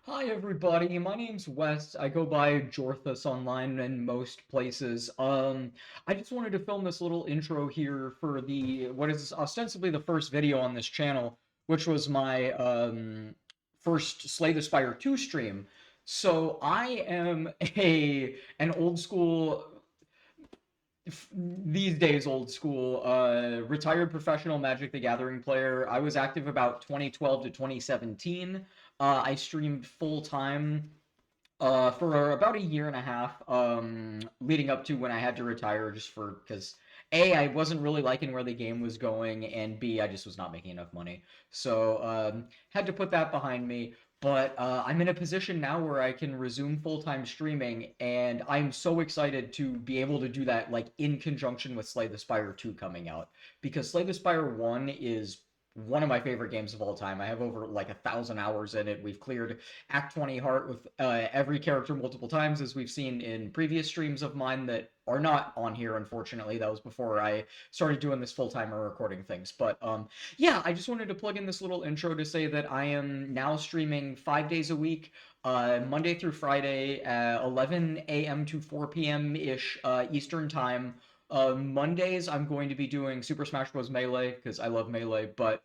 Hi everybody, my name's Wes. I go by Jorthus online in most places. I just wanted to film this little intro here for the what is ostensibly the first video on this channel, which was my first Slay the Spire II stream. So I am an old school these days old school retired professional Magic the Gathering player. I was active about 2012 to 2017. I streamed full time for about a year and a half, leading up to when I had to retire, just for because A, I wasn't really liking where the game was going, and B, I just was not making enough money. So had to put that behind me. But I'm in a position now where I can resume full-time streaming, and I'm so excited to be able to do that, like in conjunction with Slay the Spire 2 coming out, because Slay the Spire 1 is one of my favorite games of all time. I have over like 1,000 hours in it. We've cleared Act 20 Heart with every character multiple times, as we've seen in previous streams of mine that are not on here, unfortunately. That was before I started doing this full-time or recording things. But yeah, I just wanted to plug in this little intro to say that I am now streaming 5 days a week, Monday through Friday, 11 a.m. to 4 p.m.-ish Eastern Time. Mondays, I'm going to be doing Super Smash Bros. Melee, because I love Melee, but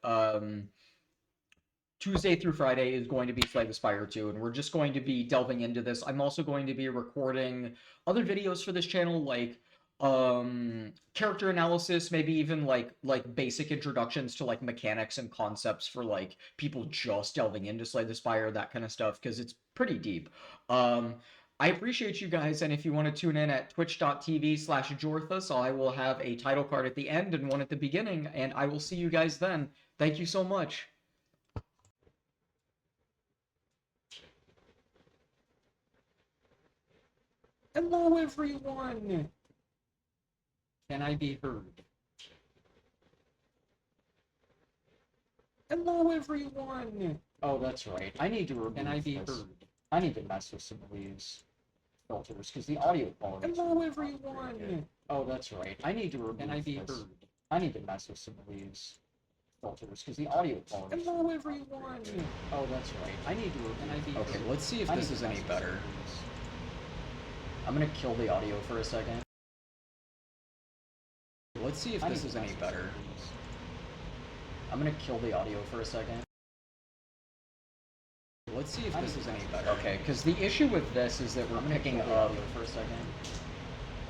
Tuesday through Friday is going to be Slay the Spire 2, and we're just going to be delving into this. I'm also going to be recording other videos for this channel, like character analysis, maybe even like basic introductions to like mechanics and concepts for like people just delving into Slay the Spire, that kind of stuff, because it's pretty deep. Um, I appreciate you guys, and if you want to tune in at twitch.tv/Jorthus, I will have a title card at the end and one at the beginning, and I will see you guys then. Thank you so much. Hello, everyone! Can I be heard? Hello, everyone! Oh, that's right. I need to remove Can I be heard? I need to mess with some of these filters, because the audio quality. Hello, everyone! Oh, that's right. I need to remove Can I be heard? I need to mess with some of these filters, because the audio quality. Hello, everyone! Oh, that's right. I need to remove Can I be heard? Okay, let's see if this is any better. I'm gonna kill the audio for a second. Let's see if this is any better. I'm gonna kill the audio for a second. Let's see if this is any better. Okay, because the issue with this is that we're picking up for a second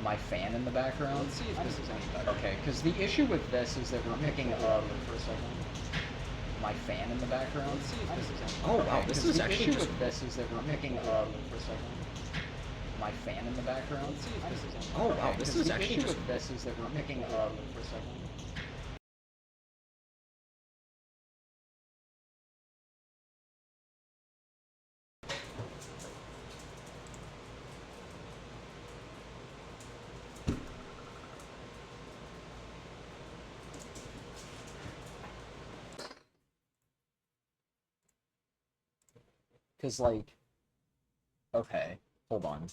my fan in the background. Let's see if this is any better. Okay, because the issue with this is that we're picking up for a second my fan in the background. Let's see if this is any better. Oh wow, this is actually just with this is that we're picking up for a second my fan in the background. Let's see if this is any better. Oh wow, this is actually just with this is that we're picking up for a second. Because, like, okay, hold on.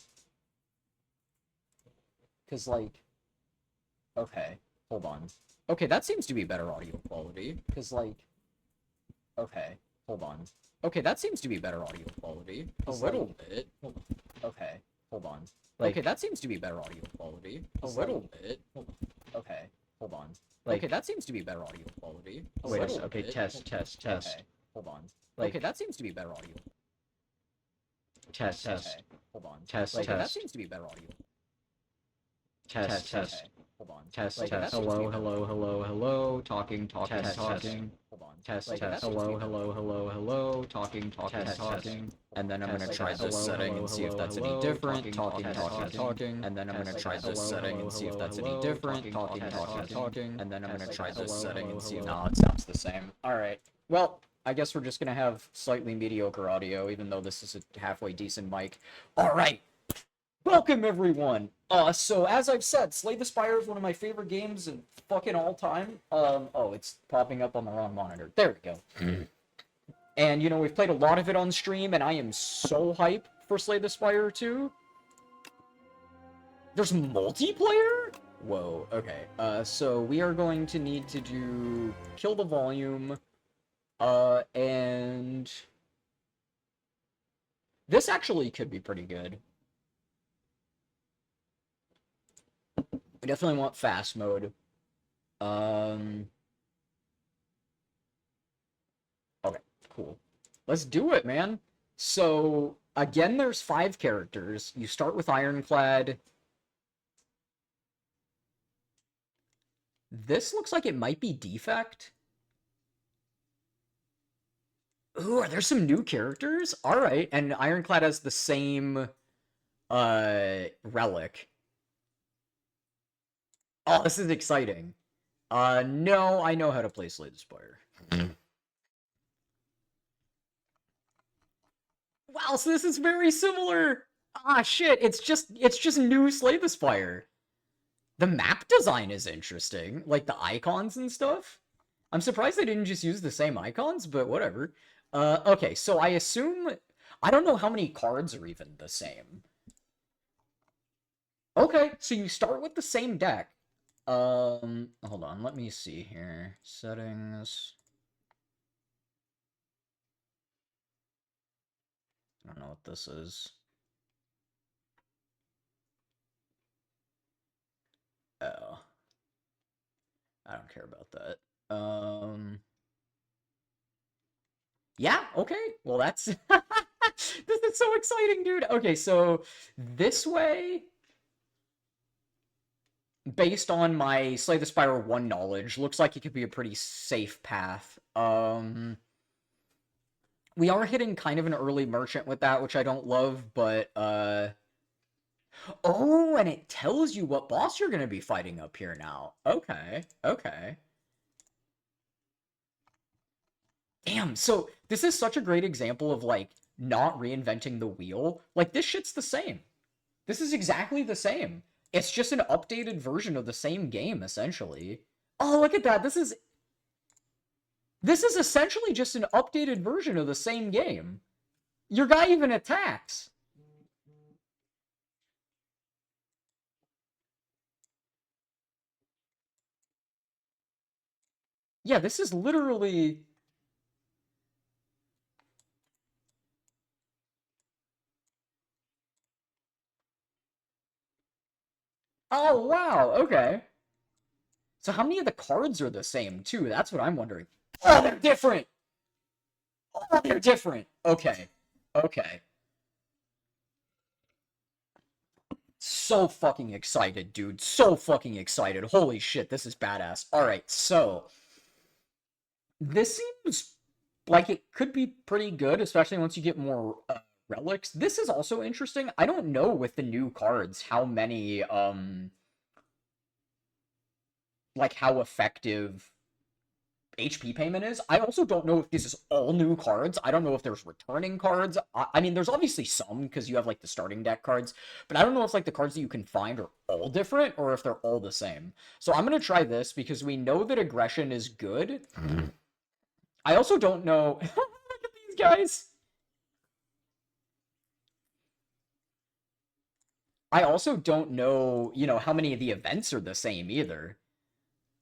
Because, like, okay, hold on. Okay, that seems to be better audio quality. Because, like, okay, hold on. Okay, that seems to be better audio quality. A little bit. Okay, hold on. Like, okay, that seems to be better audio quality. A little bit. Okay, hold on. Like, okay, that seems to be better audio quality. A Wait, little okay, bit. test. Okay, hold on. Like, okay, that seems to be better audio. Test. Okay, hold on. Test, okay, that test. seems to be better audio. Test. Okay, hold on. Test, okay, test. that seems to be Hello, better. hello. Talking, Test, test. talking. Hold on. Test, okay, test. that seems to be better. Hello. Talking, Test, talking. And then I'm Test, gonna try test. this Hello, setting and see if that's any different. Talking. And then I'm gonna try this setting and see if that's any different. Talking. And then I'm gonna try this setting and see if no, it sounds the same. Alright. Well, I guess we're just gonna have slightly mediocre audio, even though this is a halfway decent mic. Alright! Welcome, everyone! So as I've said, Slay the Spire is one of my favorite games in fucking all time. Oh, it's popping up on the wrong monitor. There we go. And, you know, we've played a lot of it on stream, and I am so hype for Slay the Spire 2. There's multiplayer? Whoa, okay. So we are going to need to do kill the volume, and This actually could be pretty good. We definitely want fast mode. Okay, cool. Let's do it, man. So, again, there's 5 characters. You start with Ironclad. This looks like it might be Defect. Ooh, are there some new characters? All right, and Ironclad has the same relic. Oh, this is exciting. No, I know how to play Slay the Spire. Wow, so this is very similar. Ah, shit, it's just new Slay the Spire. The map design is interesting, like the icons and stuff. I'm surprised they didn't just use the same icons, but whatever. Okay, so I assume I don't know how many cards are even the same. Okay, so you start with the same deck. Hold on, let me see here. Settings. I don't know what this is. Oh. I don't care about that. Yeah, okay. Well, that's this is so exciting, dude. Okay, so this way, based on my Slay the Spire 1 knowledge, looks like it could be a pretty safe path. We are hitting kind of an early merchant with that, which I don't love, but oh, and it tells you what boss you're gonna be fighting up here now. Okay, okay. Damn, so this is such a great example of, like, not reinventing the wheel. Like, this shit's the same. This is exactly the same. It's just an updated version of the same game, essentially. Oh, look at that. This is essentially just an updated version of the same game. Your guy even attacks. Yeah, this is literally... Oh, wow, okay. So how many of the cards are the same, too? That's what I'm wondering. Oh, they're different! Oh, they're different! Okay. Okay. So fucking excited, dude. So fucking excited. Holy shit, this is badass. Alright, so... This seems like it could be pretty good, especially once you get more relics. This is also interesting. I don't know with the new cards how many, like how effective HP payment is. I also don't know if this is all new cards. I don't know if there's returning cards. I mean, there's obviously some because you have like the starting deck cards, but I don't know if like the cards that you can find are all different or if they're all the same. So I'm gonna try this because we know that aggression is good. I also don't know. Look at these guys. I also don't know, how many of the events are the same either.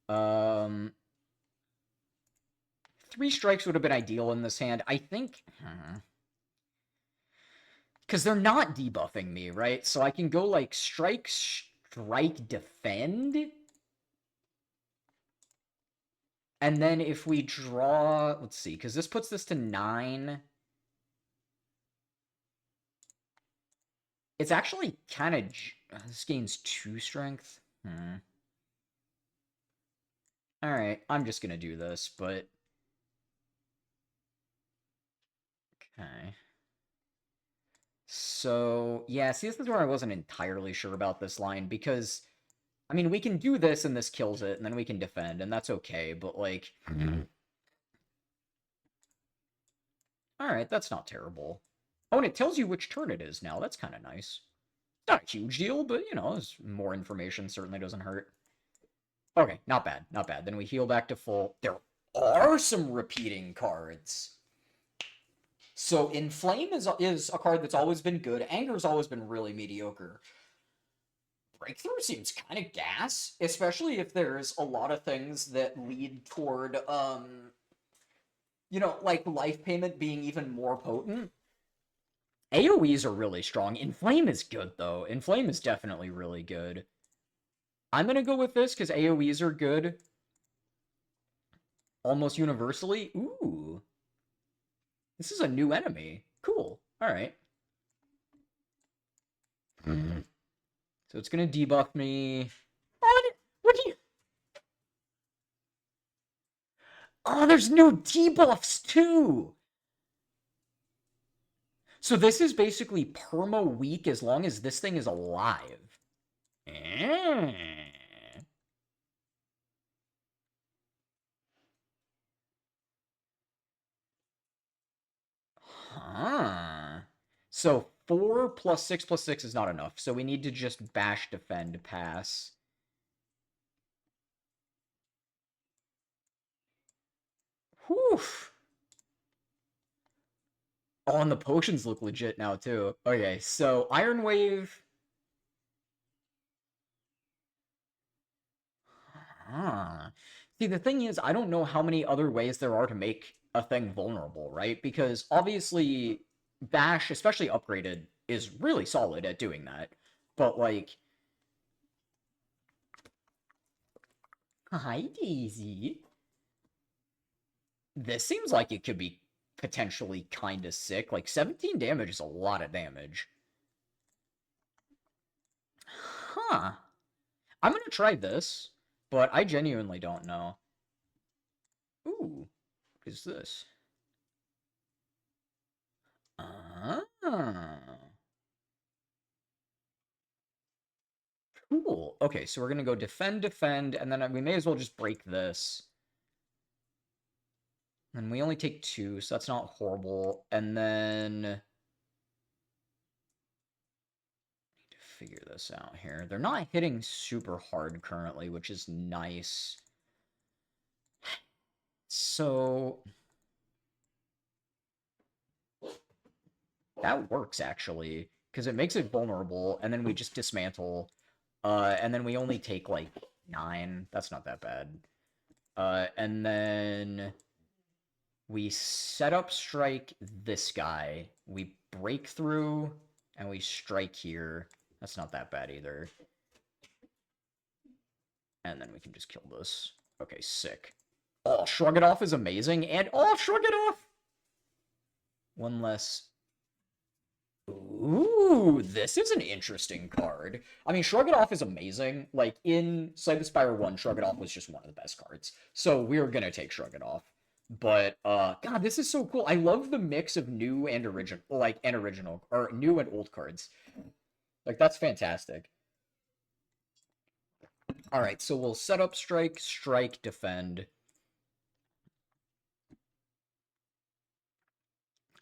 Um, 3 strikes would have been ideal in this hand. I think, because they're not debuffing me, right? So I can go like strike, defend. And then if we draw, let's see, because this puts this to 9. It's actually kind of, this gains 2 strength. Alright, I'm just gonna do this, but... Okay. So, yeah, see, this is where I wasn't entirely sure about this line, because, I mean, we can do this and this kills it, and then we can defend, and that's okay, but, like... Alright, that's not terrible. Oh, and it tells you which turn it is now, that's kind of nice. Not a huge deal, but, more information certainly doesn't hurt. Okay, not bad, not bad. Then we heal back to full. There are some repeating cards. So Inflame is a card that's always been good. Anger's always been really mediocre. Breakthrough seems kind of gas, especially if there's a lot of things that lead toward, like life payment being even more potent. AoEs are really strong. Inflame is good, though. Inflame is definitely really good. I'm gonna go with this because AoEs are good. Almost universally. Ooh. This is a new enemy. Cool. Alright. So it's gonna debuff me. What do you... Oh, there's no debuffs, too! So this is basically perma-weak as long as this thing is alive. Huh. So 4 plus 6 plus 6 is not enough. So we need to just bash, defend, pass. Whew. Oh, and the potions look legit now, too. Okay, so Iron Wave. Huh. See, the thing is, I don't know how many other ways there are to make a thing vulnerable, right? Because obviously, Bash, especially upgraded, is really solid at doing that. But, like... Hi, Daisy. This seems like it could be potentially kind of sick. Like, 17 damage is a lot of damage. Huh. I'm gonna try this, but I genuinely don't know. Ooh, what is this? Ah. Cool. Okay, so we're gonna go defend, defend, and then we may as well just break this. And we only take 2, so that's not horrible. And then... need to figure this out here. They're not hitting super hard currently, which is nice. So... that works, actually, because it makes it vulnerable, and then we just dismantle. And then we only take, like, 9. That's not that bad. And then... we set up strike this guy. We break through, and we strike here. That's not that bad either. And then we can just kill this. Okay, sick. Oh, Shrug It Off is amazing, and oh, Shrug It Off! One less. Ooh, this is an interesting card. I mean, Shrug It Off is amazing. Like, in Slay the Spire 1, Shrug It Off was just one of the best cards. So we're gonna take Shrug It Off. But, God, this is so cool. I love the mix of new and original, or new and old cards. Like, that's fantastic. Alright, so we'll set up strike, strike, defend.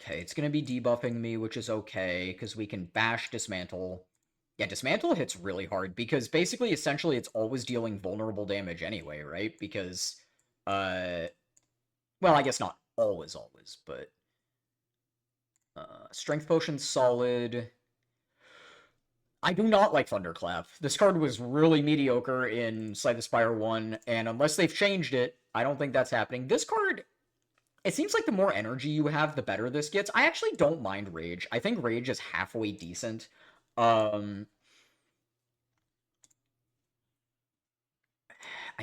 Okay, it's gonna be debuffing me, which is okay, because we can bash, dismantle. Yeah, dismantle hits really hard, because basically, essentially, it's always dealing vulnerable damage anyway, right? Because, well, I guess not always, but... Strength Potion's solid. I do not like Thunderclap. This card was really mediocre in Slay the Spire 1, and unless they've changed it, I don't think that's happening. This card, it seems like the more energy you have, the better this gets. I actually don't mind Rage. I think Rage is halfway decent. I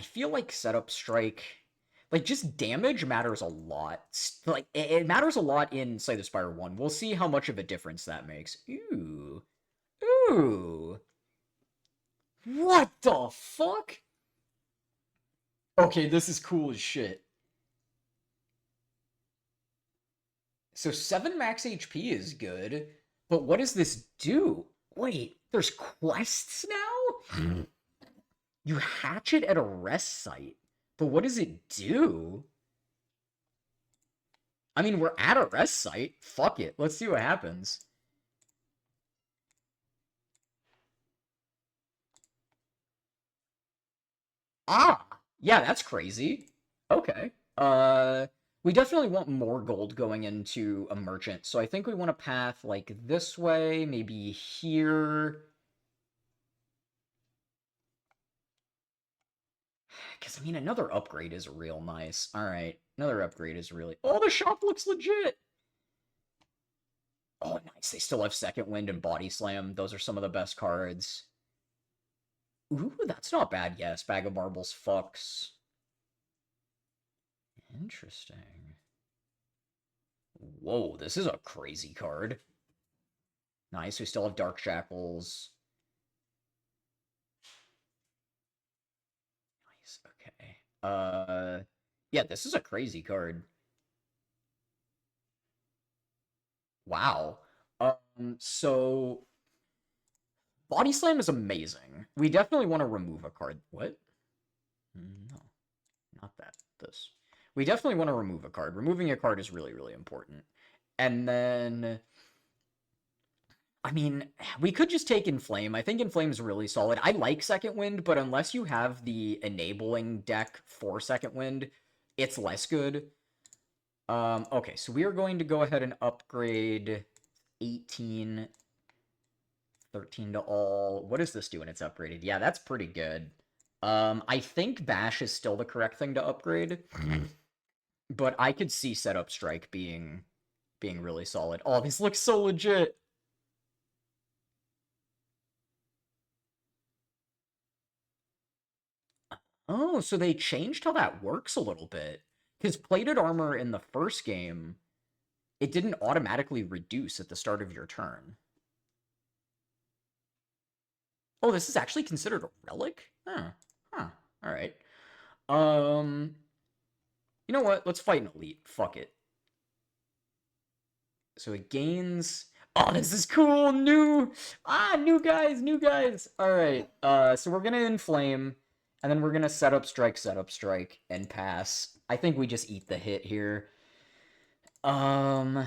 feel like Setup Strike... like, just damage matters a lot. Like, it matters a lot in Slay the Spire 1. We'll see how much of a difference that makes. Ooh. Ooh. What the fuck? Okay, this is cool as shit. So 7 max HP is good, but what does this do? Wait, there's quests now? You hatch it at a rest site, but what does it do? I mean, we're at a rest site. Fuck it. Let's see what happens. Ah! Yeah, that's crazy. Okay. We definitely want more gold going into a merchant, so I think we want a path like this way, maybe here. Because, I mean, another upgrade is real nice. Alright, another upgrade is really... oh, the shop looks legit! Oh, Nice. They still have Second Wind and Body Slam. Those are some of the best cards. Ooh, that's not bad. Yes, Bag of Marbles fucks. Interesting. Whoa, this is a crazy card. Nice, we still have Dark Shackles. Nice, okay. Yeah, this is a crazy card. Wow. So Body Slam is amazing. We definitely want to remove a card. What? No, not that. This. We definitely want to remove a card. Removing a card is really, really important. And then, I mean, we could just take Inflame. I think Inflame is really solid. I like Second Wind, but unless you have the enabling deck for Second Wind, it's less good. Okay, so we are going to go ahead and upgrade 18, 13 to all. What does this do when it's upgraded? Yeah, that's pretty good. I think Bash is still the correct thing to upgrade, but I could see Setup Strike being really solid. Oh, this looks so legit. Oh, so they changed how that works a little bit. Because plated armor in the first game, it didn't automatically reduce at the start of your turn. Oh, this is actually considered a relic? Huh. Alright. You know what? Let's fight an elite. Fuck it. So it gains... Oh, this is cool! New guys! Alright, so we're gonna inflame, and then we're gonna set up strike, and pass. I think we just eat the hit here. So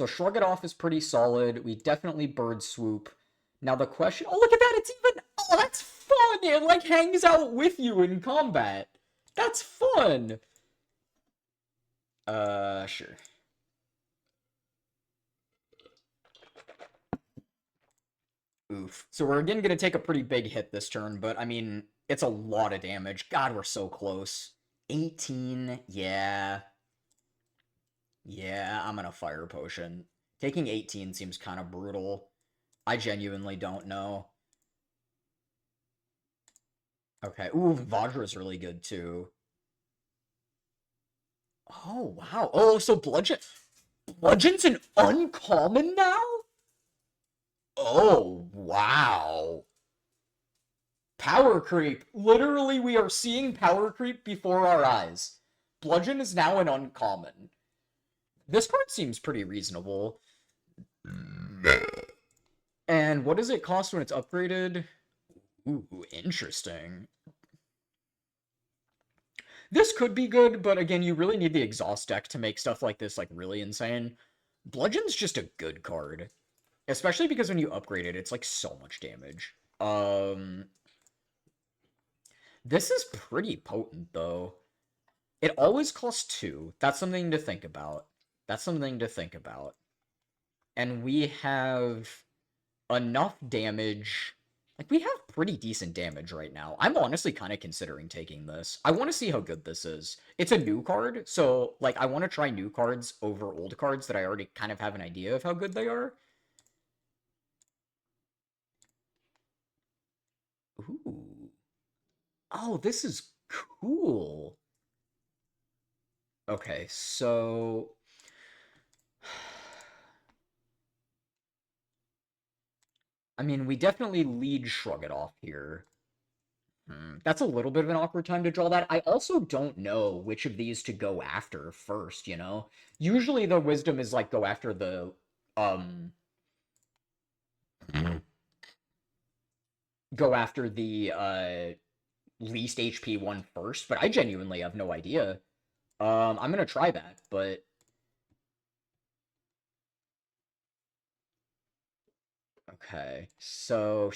Shrug It Off is pretty solid. We definitely Bird Swoop. Now the question... Oh, look at that! It's even... Oh, that's fun! It, like, hangs out with you in combat. That's fun! Sure. Oof. So we're again gonna take a pretty big hit this turn, but I mean, it's a lot of damage. God, we're so close. 18, yeah. Yeah, I'm gonna Fire Potion. Taking 18 seems kind of brutal. I genuinely don't know. Okay, ooh, Vajra's really good too. Oh, wow. Oh, so Bludgeon's an uncommon now? Oh, wow. Power creep. Literally, we are seeing power creep before our eyes. Bludgeon is now an uncommon. This card seems pretty reasonable. And what does it cost when it's upgraded? Ooh, interesting. This could be good, but again, you really need the exhaust deck to make stuff like this, like, really insane. Bludgeon's just a good card. Especially because when you upgrade it, it's, like, so much damage. This is pretty potent, though. It always costs 2. That's something to think about. And we have enough damage. Like, we have pretty decent damage right now. I'm honestly kind of considering taking this. I want to see how good this is. It's a new card, so, like, I want to try new cards over old cards that I already kind of have an idea of how good they are. Ooh. Oh, this is cool. Okay, so... I mean, we definitely lead Shrug It Off here. That's a little bit of an awkward time to draw that. I also don't know which of these to go after first, you know? Usually the wisdom is, like, go after the, go after the, least HP one first, but I genuinely have no idea. I'm gonna try that, but... Okay, so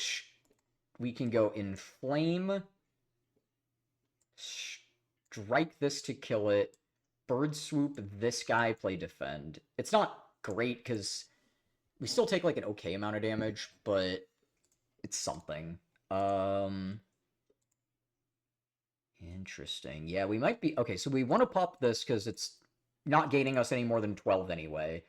we can go Inflame, strike this to kill it, Bird Swoop this guy, play Defend. It's not great, because we still take, like, an okay amount of damage, but it's something. Interesting. Yeah, we might be... Okay, so we want to pop this, because it's not gaining us any more than 12 anyway.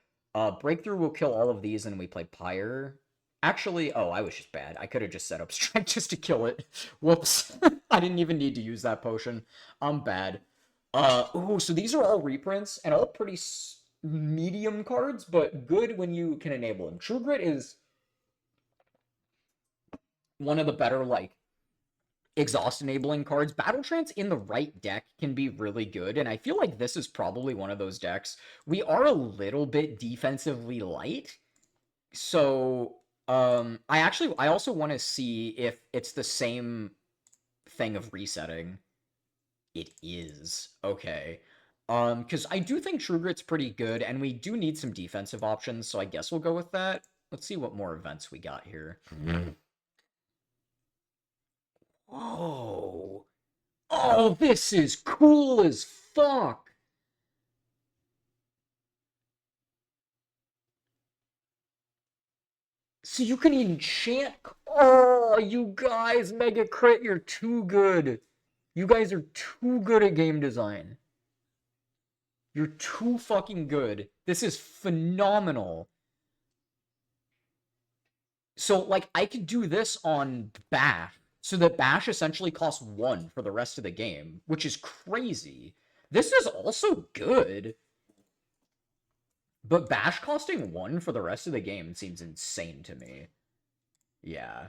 Breakthrough will kill all of these, and we play Pyre. Actually, oh, I was just bad. I could have just set up Strike just to kill it. Whoops. I didn't even need to use that potion. I'm bad. Ooh, so these are all reprints, and all pretty medium cards, but good when you can enable them. True Grit is one of the better, like, exhaust enabling cards. Battle Trance in the right deck can be really good, and I feel like this is probably one of those decks. We are a little bit defensively light, so I also want to see if it's the same thing of resetting. It is. Okay. Because I do think True Grit's pretty good, and we do need some defensive options, so I guess we'll go with that. Let's see what more events we got here. Whoa. Oh, this is cool as fuck. So you can enchant. Oh, you guys, Mega Crit, you're too good. You guys are too good at game design. You're too fucking good. This is phenomenal. So, like, I could do this on Bash, so that Bash essentially costs 1 for the rest of the game, which is crazy. This is also good. But Bash costing 1 for the rest of the game seems insane to me. Yeah.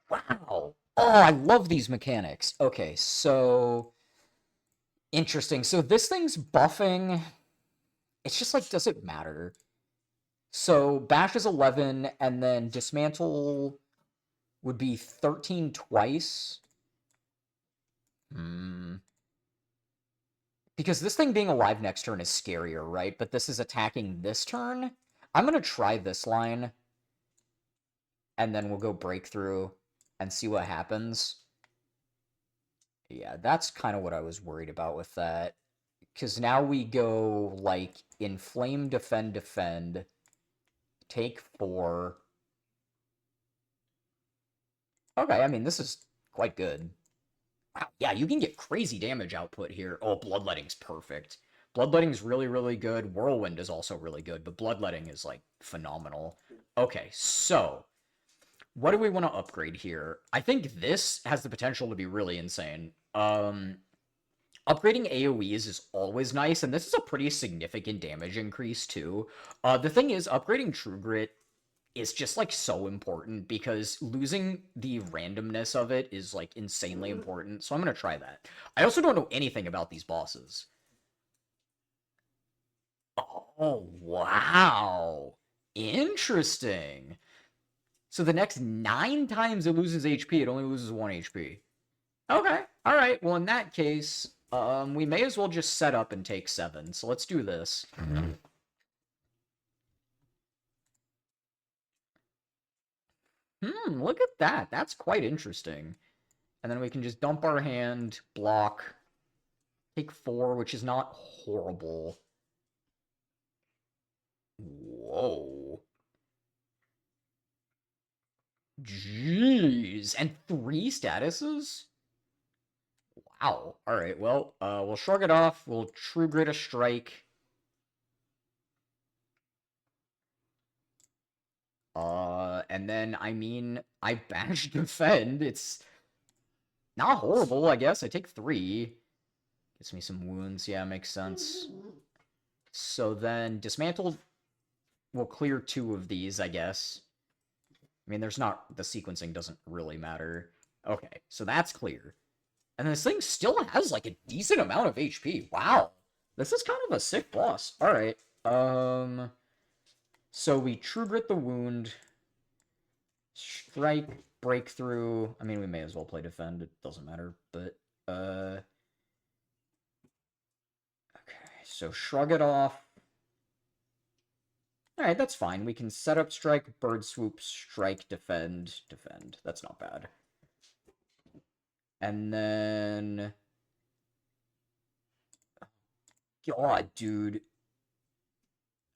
Wow. Oh, I love these mechanics. Okay, so... Interesting. So this thing's buffing... It's just like, does it matter? So Bash is 11, and then Dismantle would be 13 twice. Because this thing being alive next turn is scarier, right? But this is attacking this turn. I'm going to try this line. And then we'll go Breakthrough and see what happens. Yeah, that's kind of what I was worried about with that. Because now we go, like, Inflame, Defend, Defend. Take 4. Okay, I mean, this is quite good. Wow, yeah, you can get crazy damage output here. Oh, Bloodletting's perfect. Bloodletting's really, really good. Whirlwind is also really good, but Bloodletting is, like, phenomenal. Okay, so, what do we want to upgrade here? I think this has the potential to be really insane. Upgrading AoEs is always nice, and this is a pretty significant damage increase, too. The thing is, upgrading True Grit is just, like, so important, because losing the randomness of it is, like, insanely important, so I'm gonna try that. I also don't know anything about these bosses. Oh, wow. Interesting. So the next 9 times it loses HP, it only loses 1 HP. Okay, alright, well in that case, we may as well just set up and take 7, so let's do this. Look at that. That's quite interesting. And then we can just dump our hand, block, take 4, which is not horrible. Whoa. Jeez. And 3 statuses? Wow. Alright, well, we'll shrug it off. We'll True Grit a Strike. And then, I mean, I Bash Defend. It's not horrible, I guess. I take 3. Gets me some wounds. Yeah, makes sense. So then, Dismantle will clear 2 of these, I guess. I mean, there's not... The sequencing doesn't really matter. Okay, so that's clear. And this thing still has, like, a decent amount of HP. Wow. This is kind of a sick boss. Alright. So we True Grit the Wound. Strike, Breakthrough. I mean, we may as well play Defend. It doesn't matter. But, okay. So shrug it off. Alright, that's fine. We can set up Strike, Bird Swoop, Strike, Defend, Defend. That's not bad. And then... God, dude.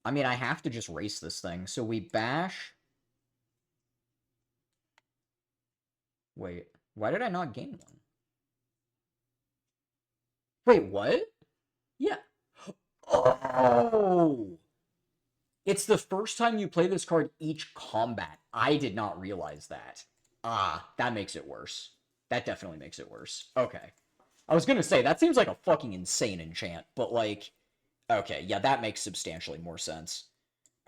I mean, I have to just race this thing. So we Bash. Wait, why did I not gain 1? Wait, what? Yeah. Oh! It's the first time you play this card each combat. I did not realize that. Ah, that makes it worse. That definitely makes it worse. Okay. I was gonna say, that seems like a fucking insane enchant, but like, okay, yeah, that makes substantially more sense.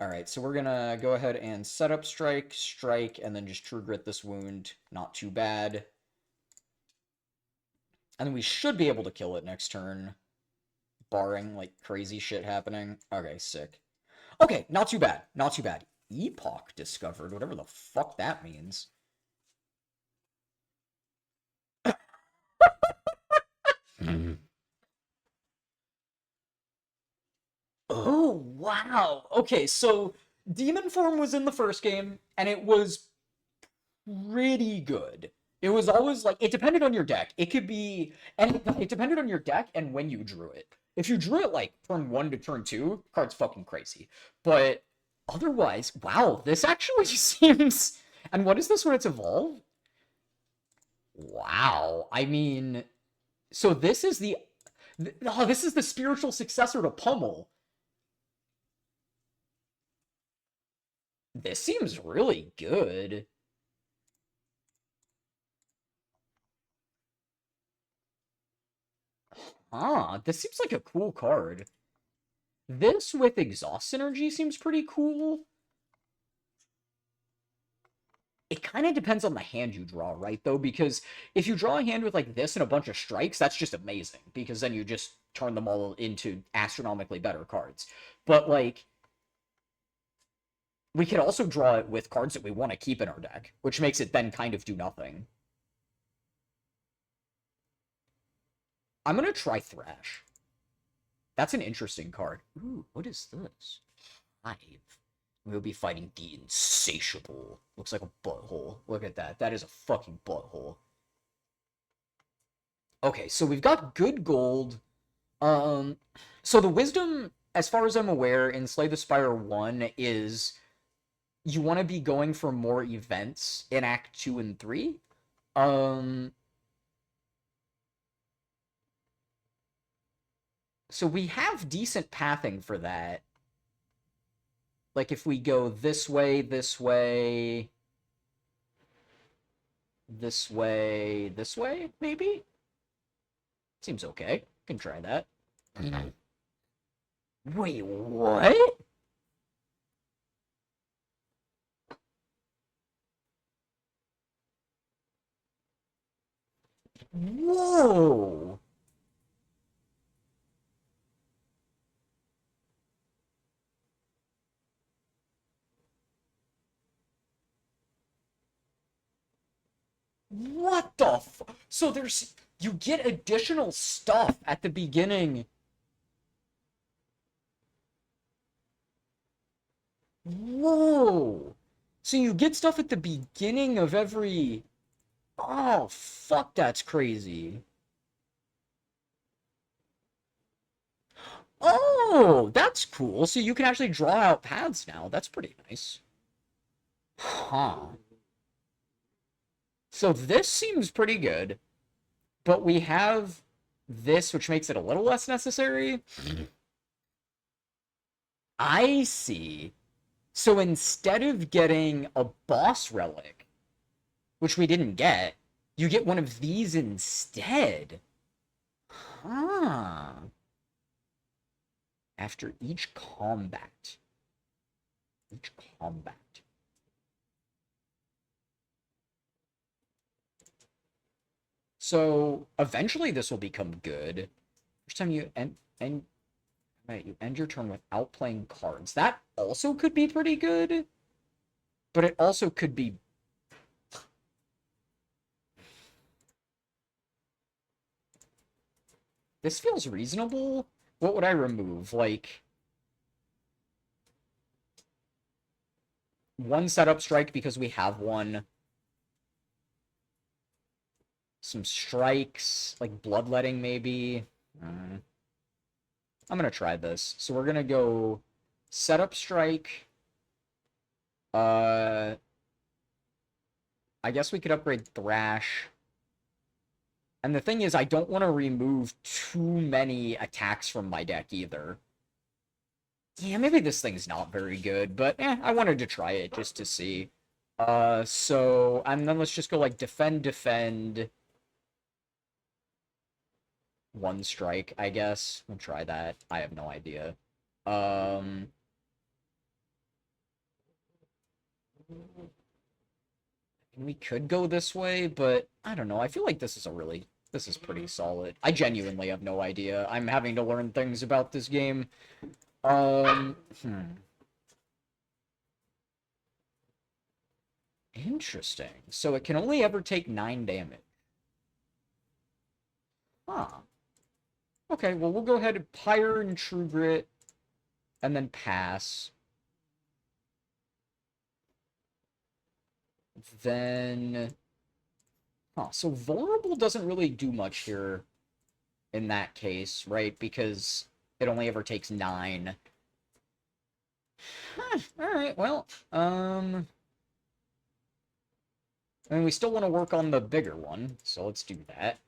Alright, so we're gonna go ahead and set up strike, strike, and then just true grit this wound. Not too bad. And then we should be able to kill it next turn, barring, like, crazy shit happening. Okay, sick. Okay, not too bad. Not too bad. Epoch discovered, whatever the fuck that means. Oh, wow. Okay, so Demon Form was in the first game, and it was pretty good. It was always like, it depended on your deck. It could be, and it depended on your deck and when you drew it. If you drew it like turn 1 to turn 2, card's fucking crazy. But otherwise, wow, this actually seems. And what is this when it's evolved? Wow. I mean, so this is the. Oh, this is the spiritual successor to Pummel. This seems really good. Huh, this seems like a cool card. This with Exhaust Synergy seems pretty cool. It kind of depends on the hand you draw, right, though? Because if you draw a hand with, like, this and a bunch of strikes, that's just amazing. Because then you just turn them all into astronomically better cards. But, like, we could also draw it with cards that we want to keep in our deck, which makes it then kind of do nothing. I'm going to try Thrash. That's an interesting card. Ooh, what is this? Hive. We'll be fighting the Insatiable. Looks like a butthole. Look at that. That is a fucking butthole. Okay, so we've got good gold. So the wisdom, as far as I'm aware, in Slay the Spire 1 is you want to be going for more events in Act 2 and 3. So we have decent pathing for that. Like, if we go this way, this way, this way, this way, maybe? Seems okay. Can try that. Wait, what? Whoa! What the f- So there's... You get additional stuff at the beginning. Whoa! So you get stuff at the beginning of every... Oh, fuck, that's crazy. Oh, that's cool. So you can actually draw out paths now. That's pretty nice. Huh. So this seems pretty good. But we have this, which makes it a little less necessary. I see. So instead of getting a boss relic, which we didn't get, you get one of these instead. Huh. After each combat. Each combat. So eventually this will become good. First time you right, you end your turn without playing cards. That also could be pretty good. But it also could be... This feels reasonable. What would I remove? Like... One setup strike because we have one. Some strikes, like bloodletting maybe. I'm gonna try this. So we're gonna go setup strike. I guess we could upgrade Thrash. And the thing is, I don't want to remove too many attacks from my deck either. Yeah, maybe this thing's not very good, but I wanted to try it just to see. And then let's just go like defend, defend, one strike, I guess. We'll try that. I have no idea. Um, we could go this way, but I don't know. I feel like this is pretty solid. I genuinely have no idea. I'm having to learn things about this game. Um, hmm. Interesting. So it can only ever take 9 damage. Huh. Okay, well, we'll go ahead and Pyre and True Grit, and then pass. Then... Huh, so Vulnerable doesn't really do much here in that case, right? Because it only ever takes 9. Huh, alright, well, I mean, we still want to work on the bigger one, so let's do that.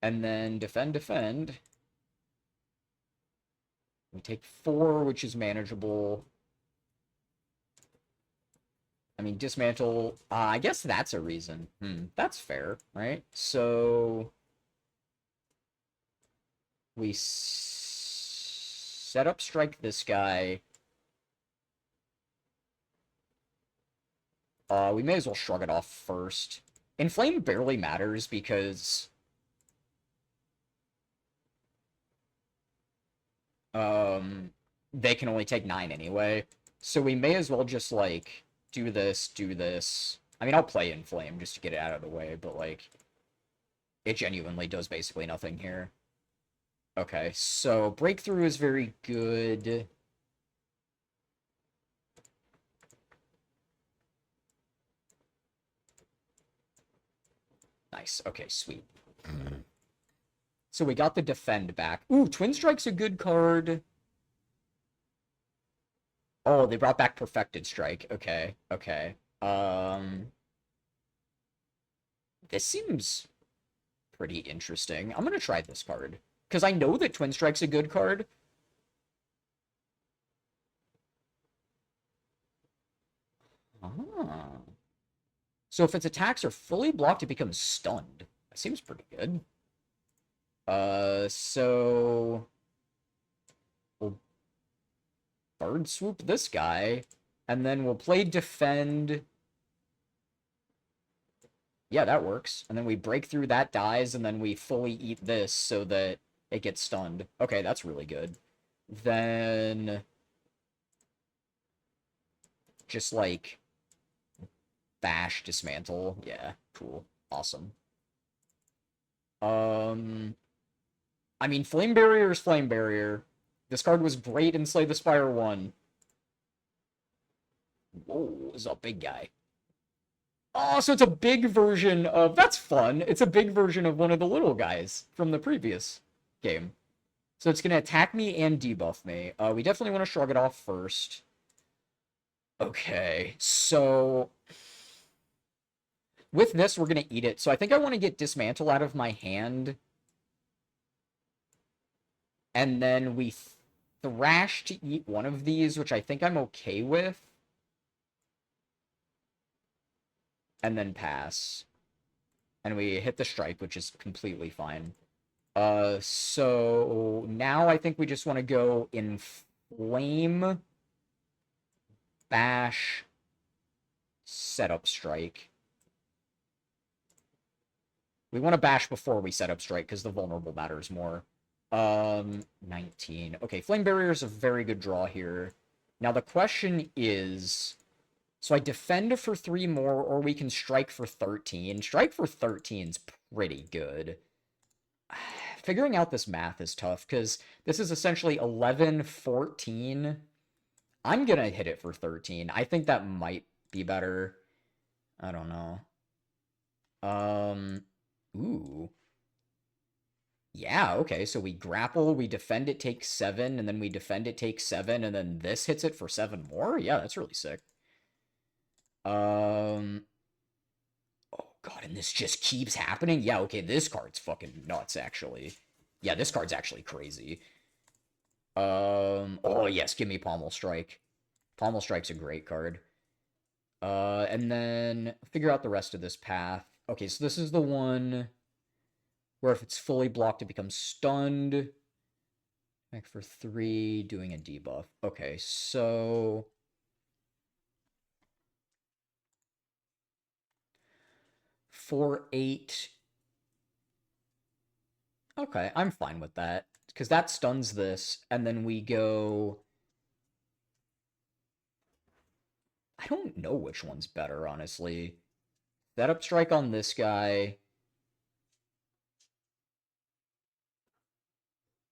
And then defend, defend. We take 4, which is manageable. I mean, dismantle... I guess that's a reason. That's fair, right? So... we set up strike this guy. We may as well shrug it off first. Inflame barely matters because... they can only take 9 anyway. So we may as well just, like, do this, do this. I mean, I'll play Inflame just to get it out of the way, but, like, it genuinely does basically nothing here. Okay, so Breakthrough is very good. Nice. Okay, sweet. So we got the Defend back. Ooh, Twin Strike's a good card. Oh, they brought back Perfected Strike. Okay, okay. This seems pretty interesting. I'm gonna try this card. Because I know that Twin Strike's a good card. Ah. So if its attacks are fully blocked, it becomes stunned. That seems pretty good. So... we'll Bird Swoop this guy, and then we'll play Defend. Yeah, that works. And then we break through, that dies, and then we fully eat this so that it gets stunned. Okay, that's really good. Then... just, like... bash, dismantle. Yeah, cool. Awesome. I mean, Flame Barrier is Flame Barrier. This card was great in Slay the Spire I. Whoa, this is a big guy. Oh, so it's a big version of... that's fun. It's a big version of one of the little guys from the previous game. So it's going to attack me and debuff me. We definitely want to shrug it off first. Okay, so... with this, we're going to eat it. So I think I want to get Dismantle out of my hand. And then we Thrash to eat one of these, which I think I'm okay with. And then pass. And we hit the strike, which is completely fine. So now I think we just want to go Inflame, Bash, set up strike. We want to bash before we set up strike, because the vulnerable matters more. 19. Okay, Flame Barrier is a very good draw here. Now the question is... so I defend for 3 more, or we can strike for 13. Strike for 13 is pretty good. Figuring out this math is tough, because this is essentially 11, 14. I'm gonna hit it for 13. I think that might be better. I don't know. Ooh. Yeah, okay, so we grapple, we defend it, take 7, and then we defend it, take 7, and then this hits it for 7 more? Yeah, that's really sick. Oh god, and this just keeps happening? Yeah, okay, this card's fucking nuts, actually. Yeah, this card's actually crazy. Oh yes, give me Pommel Strike. Pommel Strike's a great card. And then figure out the rest of this path. Okay, so this is the one where if it's fully blocked, it becomes stunned. Back for 3, doing a debuff. Okay, so 4/8. Okay, I'm fine with that. Because that stuns this, and then we go... I don't know which one's better, honestly. Setup strike on this guy.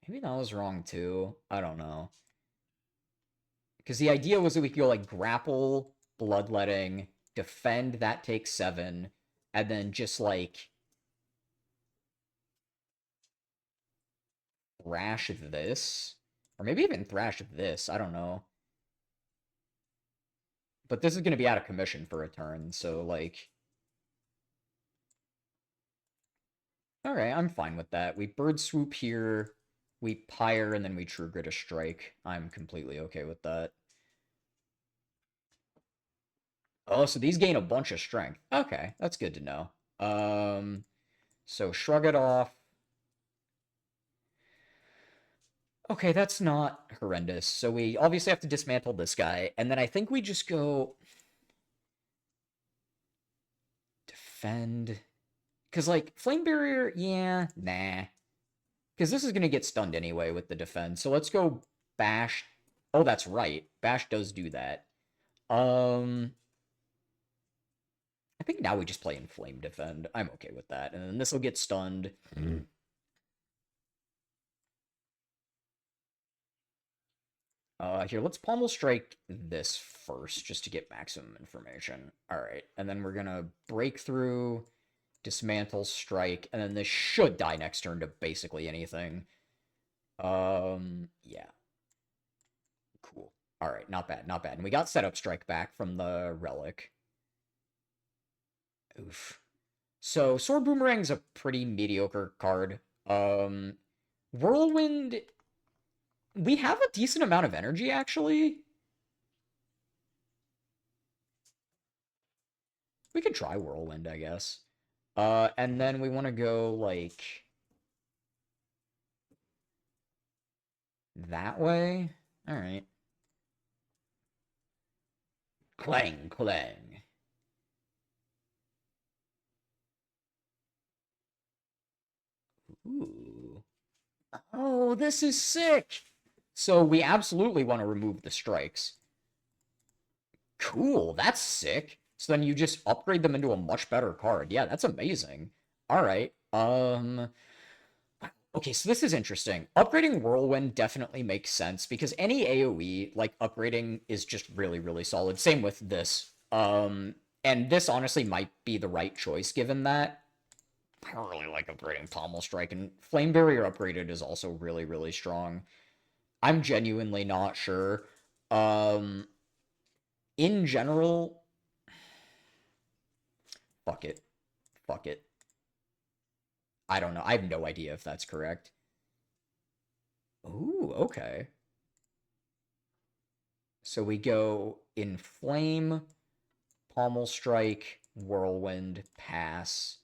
Maybe that was wrong, too. I don't know. Because the idea was that we could go, like, grapple, bloodletting, defend, that takes 7, and then just, like... thrash this. Or maybe even thrash this, I don't know. But this is going to be out of commission for a turn, so, like... Alright, I'm fine with that. We bird swoop here, we pyre, and then we true grit a strike. I'm completely okay with that. Oh, so these gain a bunch of strength. Okay, that's good to know. So shrug it off. Okay, that's not horrendous. So we obviously have to dismantle this guy, and then I think we just go... defend... Because, like, Flame Barrier, yeah, nah. Because this is going to get stunned anyway with the defense. So let's go Bash. Oh, that's right. Bash does do that. I think now we just play in Flame Defend. I'm okay with that. And then this will get stunned. Here, let's Pommel Strike this first, just to get maximum information. Alright, and then we're gonna break through, dismantle, strike, and then this should die next turn to basically anything. Yeah. Cool. Alright, not bad, not bad. And we got Setup Strike back from the Relic. Oof. So, Sword Boomerang's a pretty mediocre card. Whirlwind... We have a decent amount of energy, actually. We could try Whirlwind, I guess. And then we want to go, like... that way? Alright. Clang, clang. Ooh. Oh, this is sick! So we absolutely want to remove the strikes. Cool, that's sick. So then you just upgrade them into a much better card. Yeah, that's amazing. Alright, okay, so this is interesting. Upgrading Whirlwind definitely makes sense because any AoE, like, upgrading is just really, really solid. Same with this. And this honestly might be the right choice given that. I don't really like upgrading Pommel Strike, and Flame Barrier upgraded is also really, really strong. I'm genuinely not sure. In general... Fuck it. Fuck it. I don't know. I have no idea if that's correct. Ooh, okay. So we go Inflame, Pommel Strike, Whirlwind, Pass.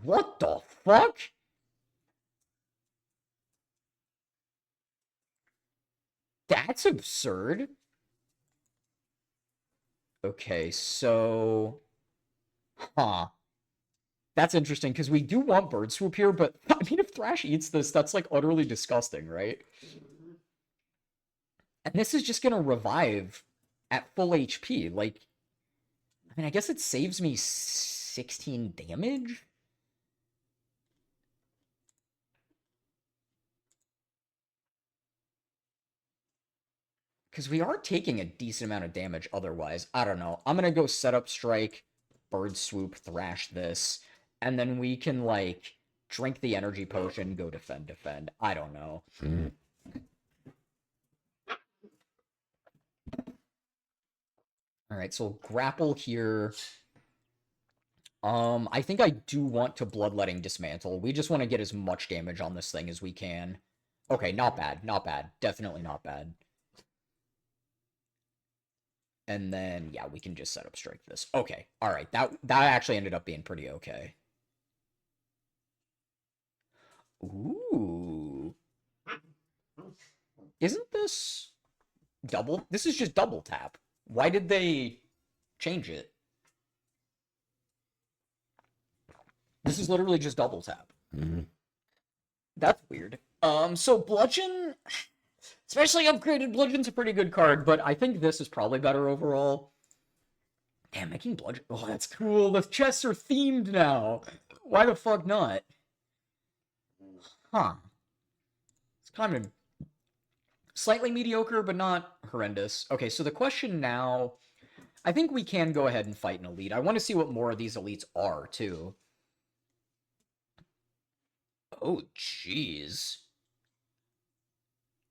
What the fuck? That's absurd. Okay, so... Huh. That's interesting, because we do want Bird Swoop here, but, I mean, if Thrash eats this, that's, like, utterly disgusting, right? And this is just gonna revive at full HP, like... I mean, I guess it saves me 16 damage? Because we are taking a decent amount of damage otherwise. I don't know. I'm gonna go Setup Strike, Bird Swoop, Thrash this, and then we can, like, drink the energy potion, go defend, defend. I don't know. Alright, so grapple here. I think I do want to Bloodletting Dismantle. We just want to get as much damage on this thing as we can. Okay, not bad, not bad. Definitely not bad. And then, yeah, we can just set up strike this. Okay, alright, that actually ended up being pretty okay. Ooh. Isn't this double? This is just double tap. Why did they change it? This is literally just double tap. That's weird. So Bludgeon, especially upgraded Bludgeon's a pretty good card, but I think this is probably better overall. Damn, making Bludgeon, oh, that's cool. The chests are themed now. Why the fuck not? Huh. It's kind of slightly mediocre, but not horrendous. Okay, so the question now, I think we can go ahead and fight an elite. I want to see what more of these elites are, too. Oh, jeez.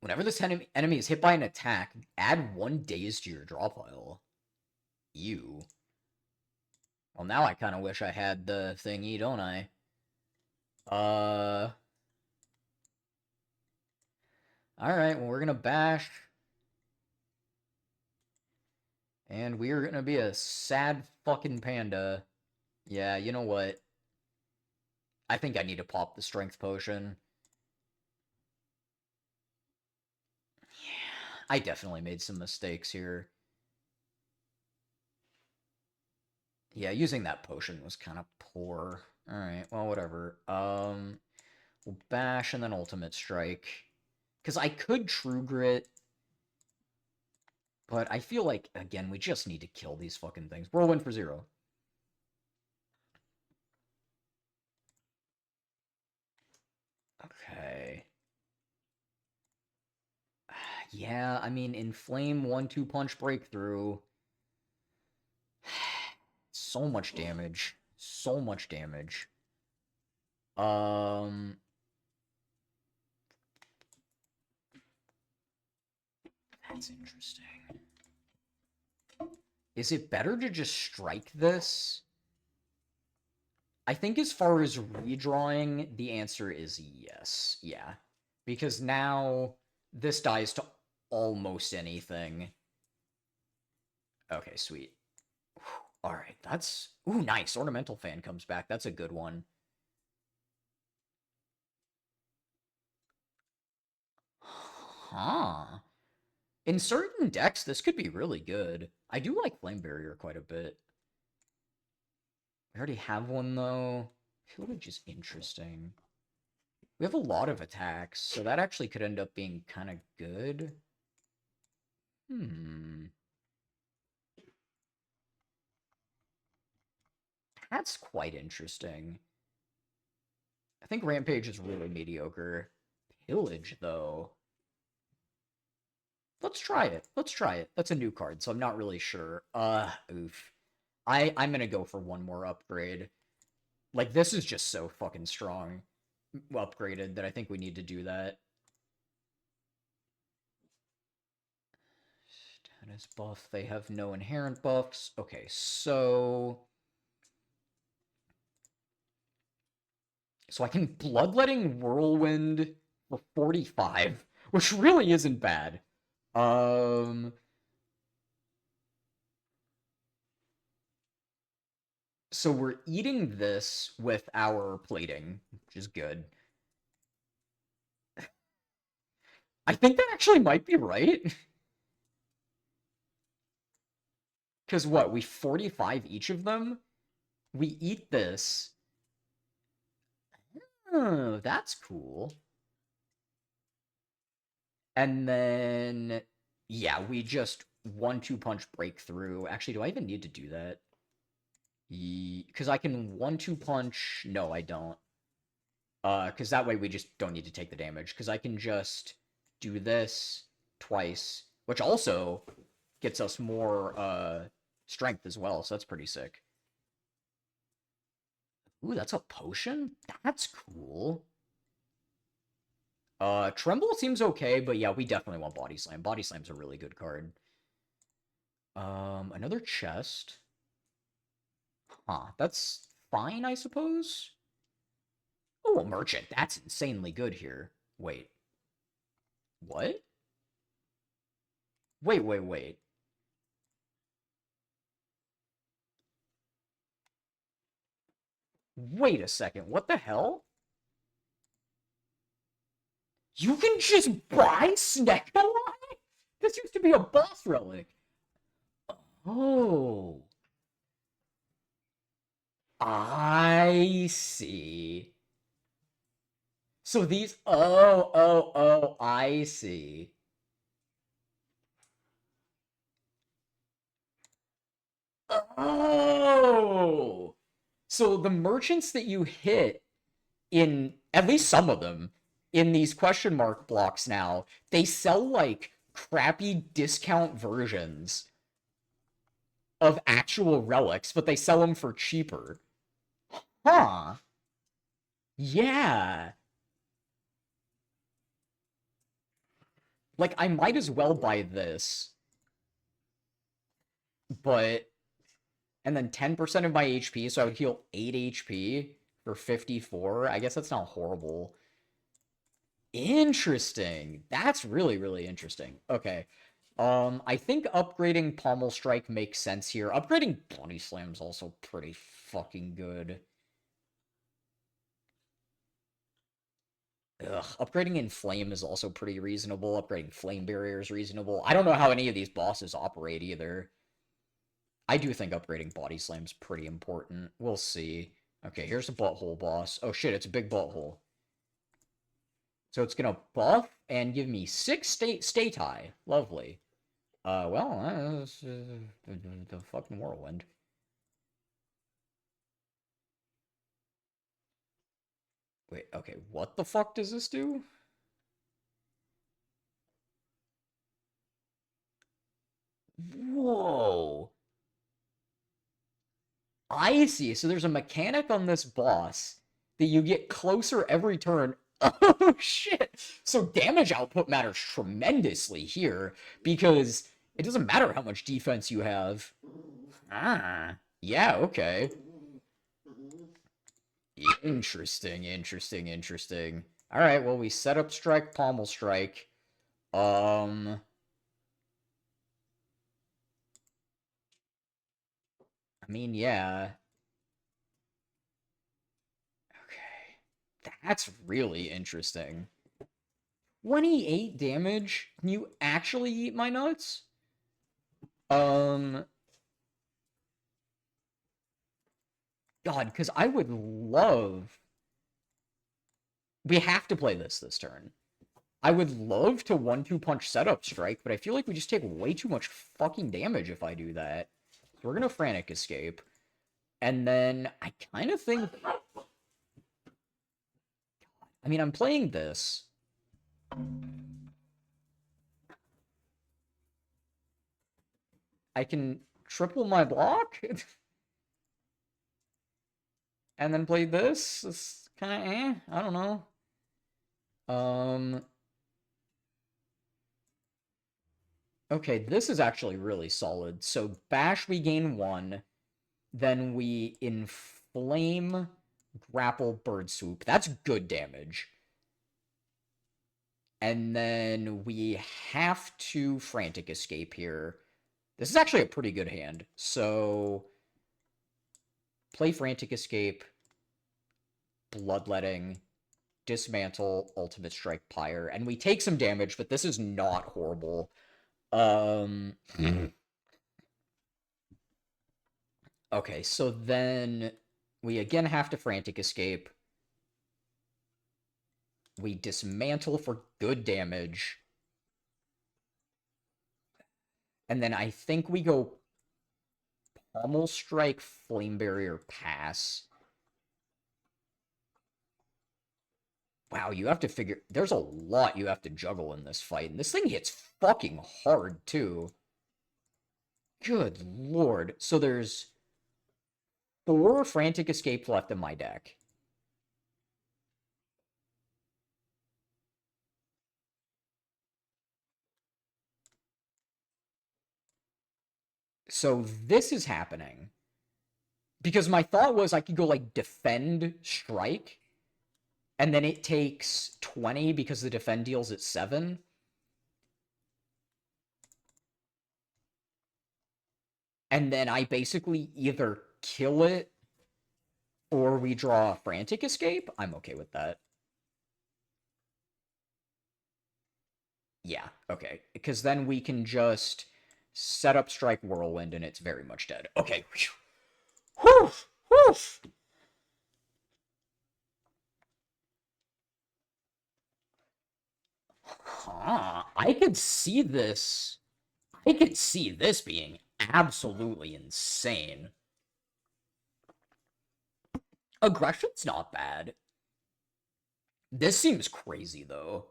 Whenever this enemy is hit by an attack, add 1 daze to your draw pile. Ew. Well, now I kind of wish I had the thingy, don't I? Alright, well, we're gonna bash. And we're gonna be a sad fucking panda. Yeah, you know what? I think I need to pop the strength potion. Yeah, I definitely made some mistakes here. Yeah, using that potion was kind of poor. Alright, well, whatever. We'll bash and then ultimate strike. Because I could True Grit. But I feel like, again, we just need to kill these fucking things. Whirlwind for 0. Okay. Yeah, I mean, Inflame 1-2 punch breakthrough. So much damage. So much damage. That's interesting. Is it better to just strike this? I think as far as redrawing, the answer is yes. Yeah. Because now this dies to almost anything. Okay, sweet. Alright, that's... Ooh, nice. Ornamental Fan comes back. That's a good one. Huh. In certain decks, this could be really good. I do like Flame Barrier quite a bit. We already have one, though. Pillage is interesting. We have a lot of attacks, so that actually could end up being kind of good. That's quite interesting. I think Rampage is really mediocre. Pillage, though. Let's try it. Let's try it. That's a new card, so I'm not really sure. Oof. I'm gonna go for one more upgrade. Like, this is just so fucking strong upgraded that I think we need to do that. Status buff. They have no inherent buffs. Okay, so... So I can Bloodletting Whirlwind for 45, which really isn't bad. So we're eating this with our plating, which is good. I think that actually might be right. Because what, we 45 each of them? We eat this. Oh, that's cool. And then, yeah, we just 1-2 punch breakthrough. Actually, do I even need to do that? Because I can 1-2 punch. No, I don't. Because that way we just don't need to take the damage. Because I can just do this twice, which also gets us more strength as well. So that's pretty sick. Ooh, that's a potion? That's cool. Tremble seems okay, but yeah, we definitely want Body Slam. Body Slam's a really good card. Another chest. Huh, that's fine, I suppose. Oh, a merchant. That's insanely good here. Wait. What? Wait. Wait a second. What the hell? You can just buy Snack Alive? This used to be a boss relic. Oh. I see. So these... Oh, I see. Oh! So the merchants that you hit in, at least some of them, in these question mark blocks now, they sell like crappy discount versions of actual relics, but they sell them for cheaper. Huh. Yeah. Like, I might as well buy this, but... And then 10% of my HP, so I would heal 8 HP for 54. I guess that's not horrible. Interesting. That's really, really interesting. Okay. I think upgrading Pommel Strike makes sense here. Upgrading Body Slam's also pretty fucking good. Ugh, upgrading Inflame is also pretty reasonable. Upgrading Flame Barrier is reasonable. I don't know how any of these bosses operate either. I do think upgrading Body Slam's pretty important. We'll see. Okay, here's a butthole boss. Oh shit, it's a big butthole. So it's gonna buff and give me 6 stay tie. Lovely. Well, that's the fucking whirlwind. Wait, okay, what the fuck does this do? Whoa. I see. So there's a mechanic on this boss that you get closer every turn. Oh shit. So damage output matters tremendously here because it doesn't matter how much defense you have. Ah. Yeah, okay. Interesting. All right, well, we set up Strike, Pommel Strike. Um, I mean, yeah. Okay. That's really interesting. 28 damage? Can you actually eat my nuts? Um, God, because I would love... We have to play this turn. I would love to 1-2 punch setup strike, but I feel like we just take way too much fucking damage if I do that. So we're gonna Frantic Escape. And then I kind of think... I mean, I'm playing this. I can triple my block? And then play this? It's kind of I don't know. Okay, this is actually really solid. So Bash, we gain 1. Then we Inflame, Grapple, Bird Swoop. That's good damage. And then we have to Frantic Escape here. This is actually a pretty good hand. So play Frantic Escape, Bloodletting, Dismantle, Ultimate Strike, Pyre. And we take some damage, but this is not horrible. Okay, so then we again have to Frantic Escape. We Dismantle for good damage. And then I think we go Pommel Strike, Flame Barrier, Pass. Wow, you have to figure... There's a lot you have to juggle in this fight. And this thing hits fucking hard, too. Good lord. So there's 4 Frantic Escape left in my deck. So this is happening. Because my thought was I could go, like, defend, strike, and then it takes 20 because the defend deals at 7. And then I basically either kill it or we draw a Frantic Escape. I'm okay with that. Yeah, okay. Because then we can just set up Strike Whirlwind and it's very much dead. Okay. Whew! Whew! Huh. I could see this. I could see this being absolutely insane. Aggression's not bad. This seems crazy, though.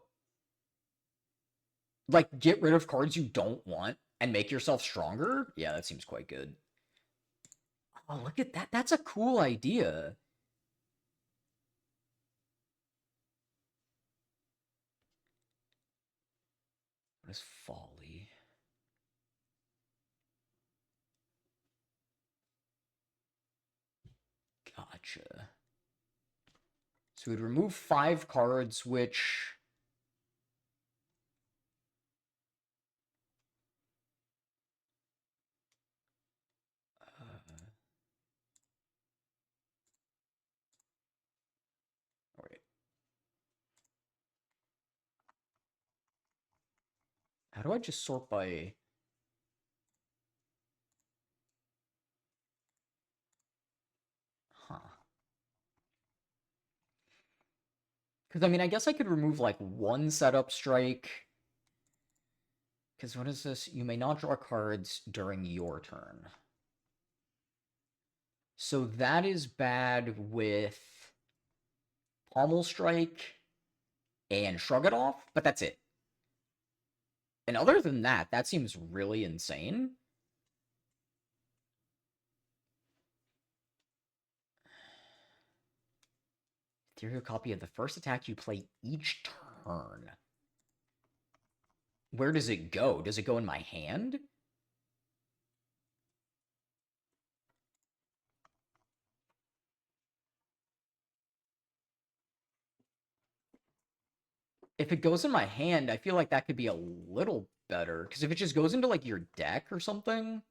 Like, get rid of cards you don't want and make yourself stronger? Yeah, that seems quite good. Oh, look at that. That's a cool idea. What is folly? Gotcha. So we'd remove 5 cards, which... wait. How do I just sort by... Huh. Because, I mean, I guess I could remove, like, 1 setup strike. Because what is this? You may not draw cards during your turn. So that is bad with Pommel Strike and Shrug It Off, but that's it. And other than that, that seems really insane. Ethereal copy of the first attack you play each turn. Where does it go? Does it go in my hand? If it goes in my hand, I feel like that could be a little better. Because if it just goes into, like, your deck or something...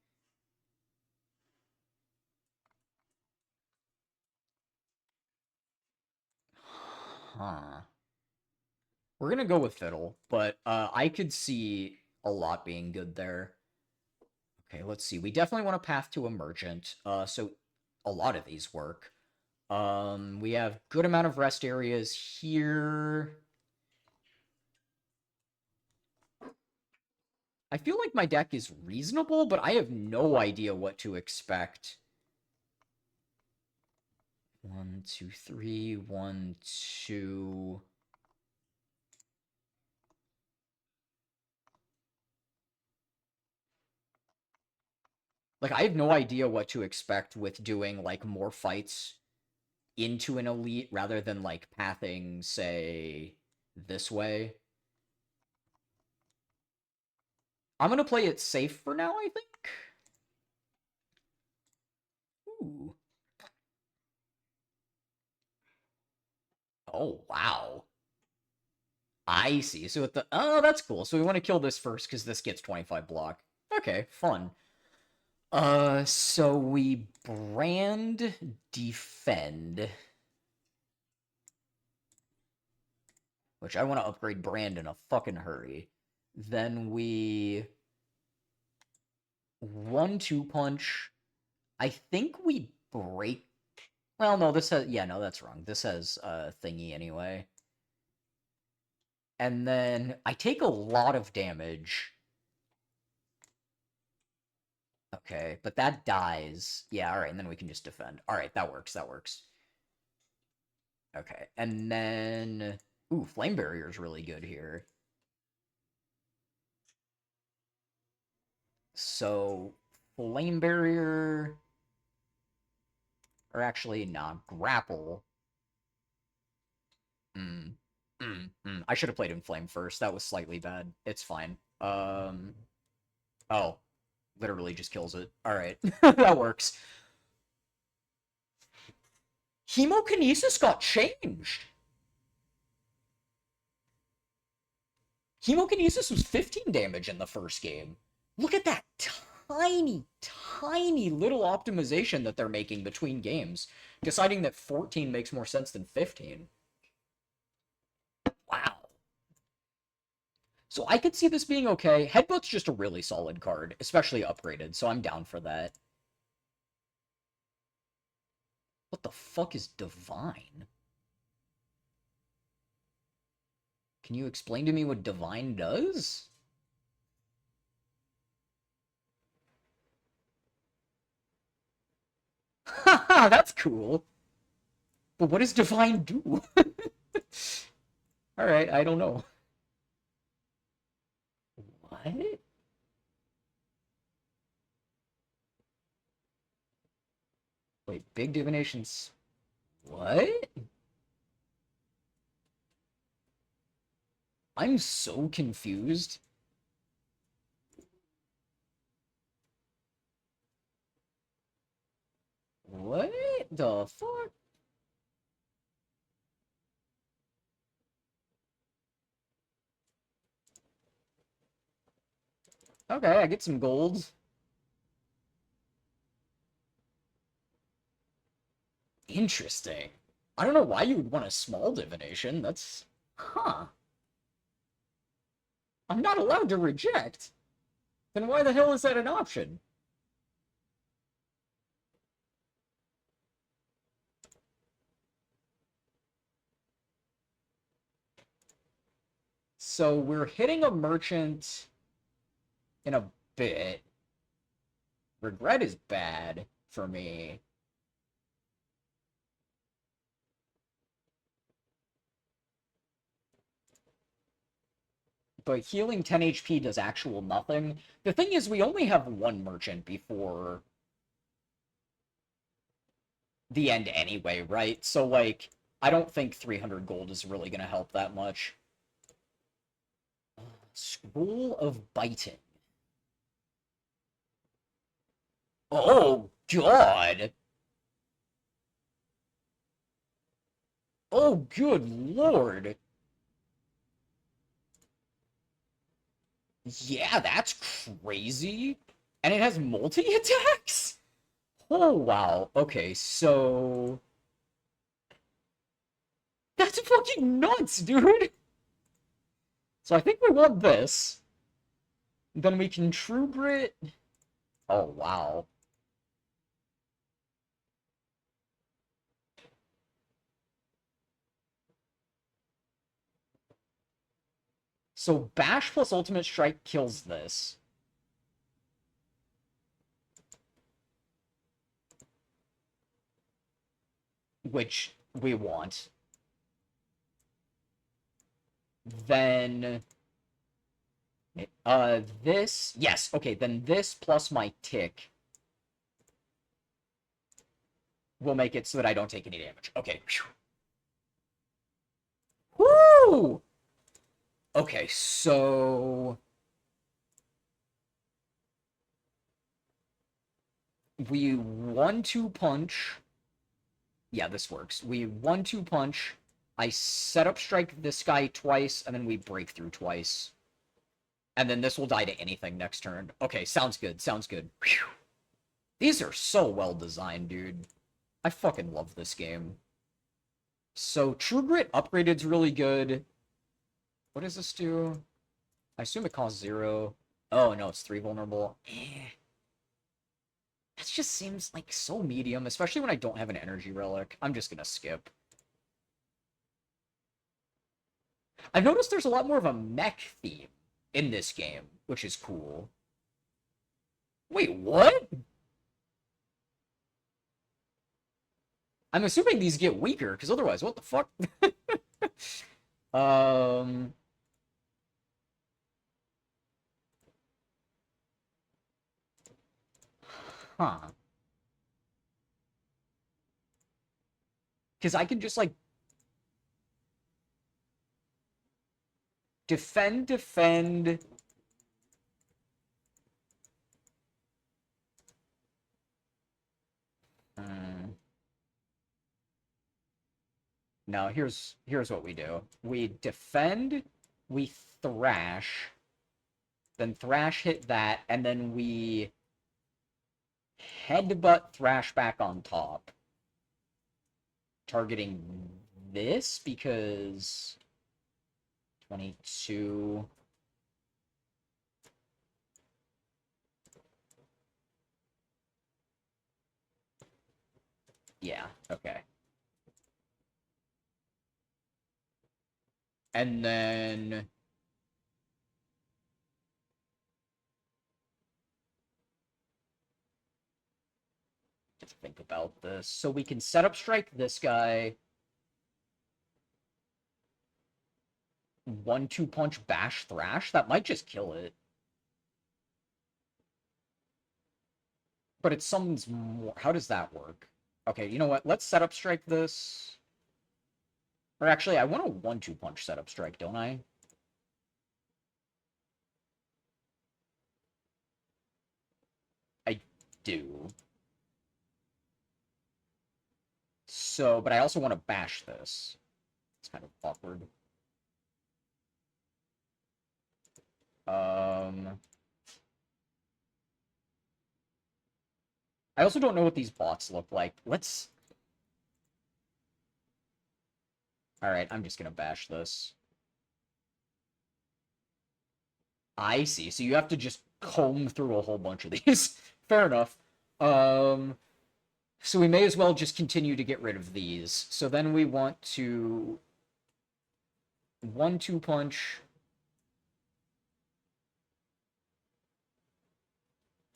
Huh. We're gonna go with Fiddle, but I could see a lot being good there. Okay, let's see. We definitely want a path to Emergent, so a lot of these work. We have good amount of rest areas here. I feel like my deck is reasonable, but I have no idea what to expect. 1, 2, 3, 1, 2... Like, I have no idea what to expect with doing, like, more fights into an elite rather than, like, pathing, say, this way. I'm gonna play it safe for now, I think. Ooh. Oh, wow. I see. So at the... Oh, that's cool. So we want to kill this first, because this gets 25 block. Okay, fun. So we brand defend. Which I want to upgrade brand in a fucking hurry. Then we... 1-2 punch. I think we break... Well, no, this has... Yeah, no, that's wrong. This has thingy anyway. And then I take a lot of damage. Okay, but that dies. Yeah, alright, and then we can just defend. Alright, that works, that works. Okay, and then... Ooh, Flame Barrier is really good here. So, Flame Barrier... Or actually, nah, Grapple. I should have played in Flame first. That was slightly bad. It's fine. Oh. Literally just kills it. Alright. That works. Hemokinesis got changed. Hemokinesis was 15 damage in the first game. Look at that tiny, tiny little optimization that they're making between games, deciding that 14 makes more sense than 15. Wow. So I could see this being okay. Headbutt's just a really solid card, especially upgraded, so I'm down for that. What the fuck is Divine? Can you explain to me what Divine does? Haha, that's cool. But what does Divine do? Alright, I don't know. What? Wait, big divinations. What? I'm so confused. What the fuck? Okay, I get some gold. Interesting. I don't know why you would want a small divination. That's... Huh. I'm not allowed to reject. Then why the hell is that an option? So we're hitting a merchant in a bit. Regret is bad for me. But healing 10 HP does actual nothing. The thing is, we only have one merchant before the end anyway, right? So, like, I don't think 300 gold is really going to help that much. Scroll of Biting. Oh, God! Oh, good lord! Yeah, that's crazy. And it has multi-attacks? Oh, wow. Okay, so... That's fucking nuts, dude! So I think we want this. Then we can True Grit... Oh, wow. So Bash plus Ultimate Strike kills this. Which we want. Then... this... Yes, okay, then this plus my tick will make it so that I don't take any damage. Okay. Woo! Okay, so... We 1-2 punch. Yeah, this works. We 1-2 punch. I set up strike this guy twice, and then we break through twice. And then this will die to anything next turn. Okay, sounds good, sounds good. Whew. These are so well designed, dude. I fucking love this game. So, True Grit upgraded's really good. What does this do? I assume it costs 0. Oh, no, it's 3 vulnerable. That just seems like so medium, especially when I don't have an energy relic. I'm just gonna skip. I've noticed there's a lot more of a mech theme in this game, which is cool. Wait, what? I'm assuming these get weaker, because otherwise, what the fuck? Huh. Because I can just, like, defend. no, here's what we do. We defend, we thrash, then thrash hit that, and then we headbutt thrash back on top. Targeting this because 22. Yeah, okay. And then just think about this. So we can set up strike this guy. 1-2 punch bash thrash. That might just kill it. But it summons more. How does that work? Okay, you know what? Let's set up strike this. Or actually, I want a 1-2 punch setup strike, don't I? I do. So, but I also want to bash this. It's kind of awkward. I also don't know what these bots look like. Let's... Alright, I'm just gonna bash this. I see. So you have to just comb through a whole bunch of these. Fair enough. So we may as well just continue to get rid of these. So then we want to 1-2 punch.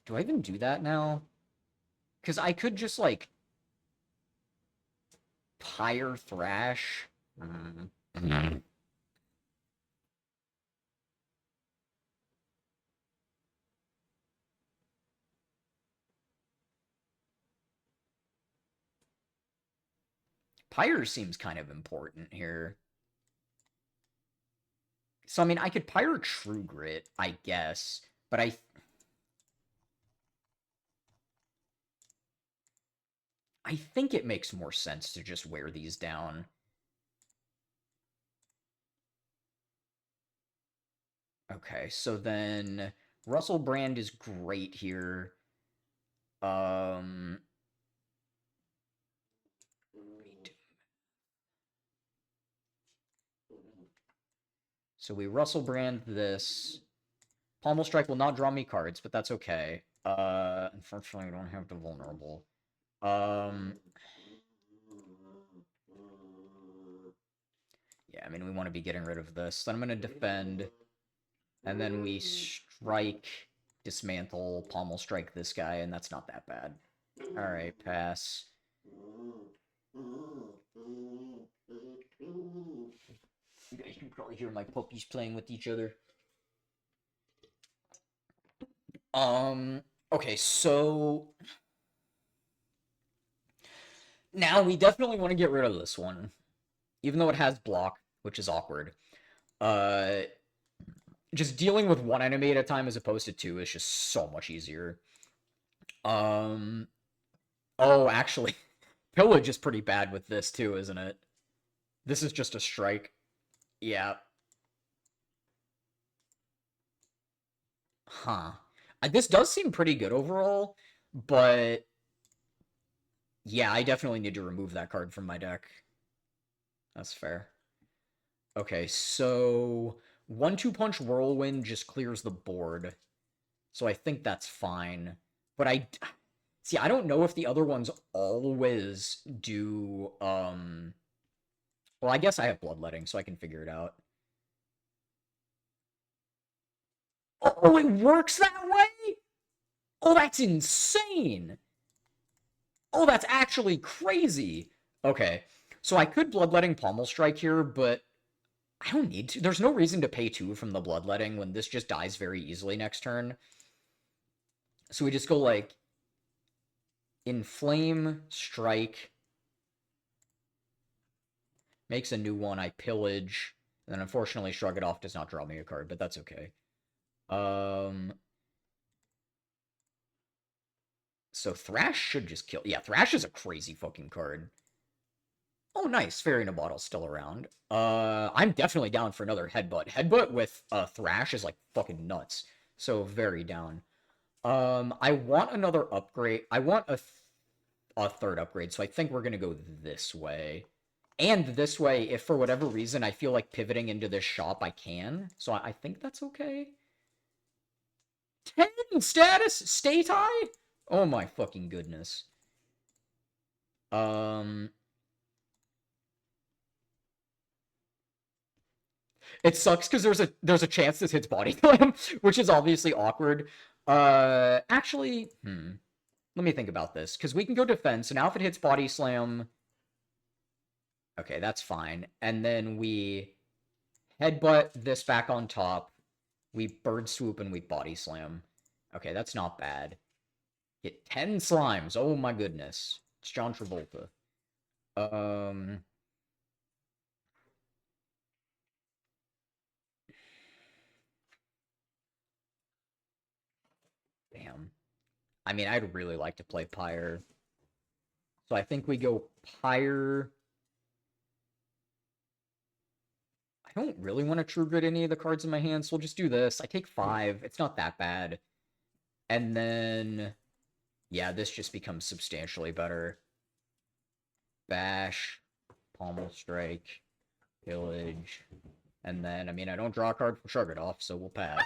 Do I even do that now? Because I could just, like, Pyre Thrash. Pyre seems kind of important here. So, I mean, I could Pyre True Grit, I guess, but I think it makes more sense to just wear these down. Okay, so then Russell Brand is great here. So we Russell Brand this. Pommel Strike will not draw me cards, but that's okay. Unfortunately, I don't have the vulnerable. Yeah, I mean, we want to be getting rid of this. Then I'm going to defend. And then we strike, dismantle, pommel strike this guy, and that's not that bad. Alright, pass. You guys can probably hear my puppies playing with each other. Okay, so... Now, we definitely want to get rid of this one. Even though it has block, which is awkward. Just dealing with one enemy at a time as opposed to two is just so much easier. Oh, actually, Pillage is pretty bad with this too, isn't it? This is just a strike. Yeah. Huh. This does seem pretty good overall, but... Yeah, I definitely need to remove that card from my deck. That's fair. Okay, so 1-2 punch Whirlwind just clears the board. So I think that's fine. But I don't know if the other ones always do well, I guess I have Bloodletting, so I can figure it out. Oh, it works that way? Oh, that's insane. Oh, that's actually crazy. Okay. So I could Bloodletting Pommel Strike here, but I don't need to. There's no reason to pay 2 from the Bloodletting when this just dies very easily next turn. So we just go, like, Inflame, Strike. Makes a new one, I Pillage. And then, unfortunately, Shrug It Off does not draw me a card, but that's okay. So Thrash should just kill... Yeah, Thrash is a crazy fucking card. Oh, nice. Fairy in a Bottle's still around. I'm definitely down for another Headbutt. Headbutt with Thrash is like fucking nuts. So very down. I want another upgrade. I want a third upgrade, so I think we're gonna go this way. And this way, if for whatever reason I feel like pivoting into this shop, I can. So I think that's okay. 10 status? State high? Oh my fucking goodness. It sucks because there's a chance this hits body slam, which is obviously awkward. Actually, let me think about this because we can go defense. So now if it hits body slam, okay, that's fine. And then we headbutt this back on top. We bird swoop and we body slam. Okay, that's not bad. Get 10 slimes. Oh my goodness. It's John Travolta. Damn. I mean, I'd really like to play Pyre. So I think we go Pyre. I don't really want to True Grit any of the cards in my hand, so we'll just do this. I take 5. It's not that bad. And then, yeah, this just becomes substantially better. Bash, Pommel Strike, Pillage, and then, I mean, I don't draw a card from Shrug It Off, so we'll pass.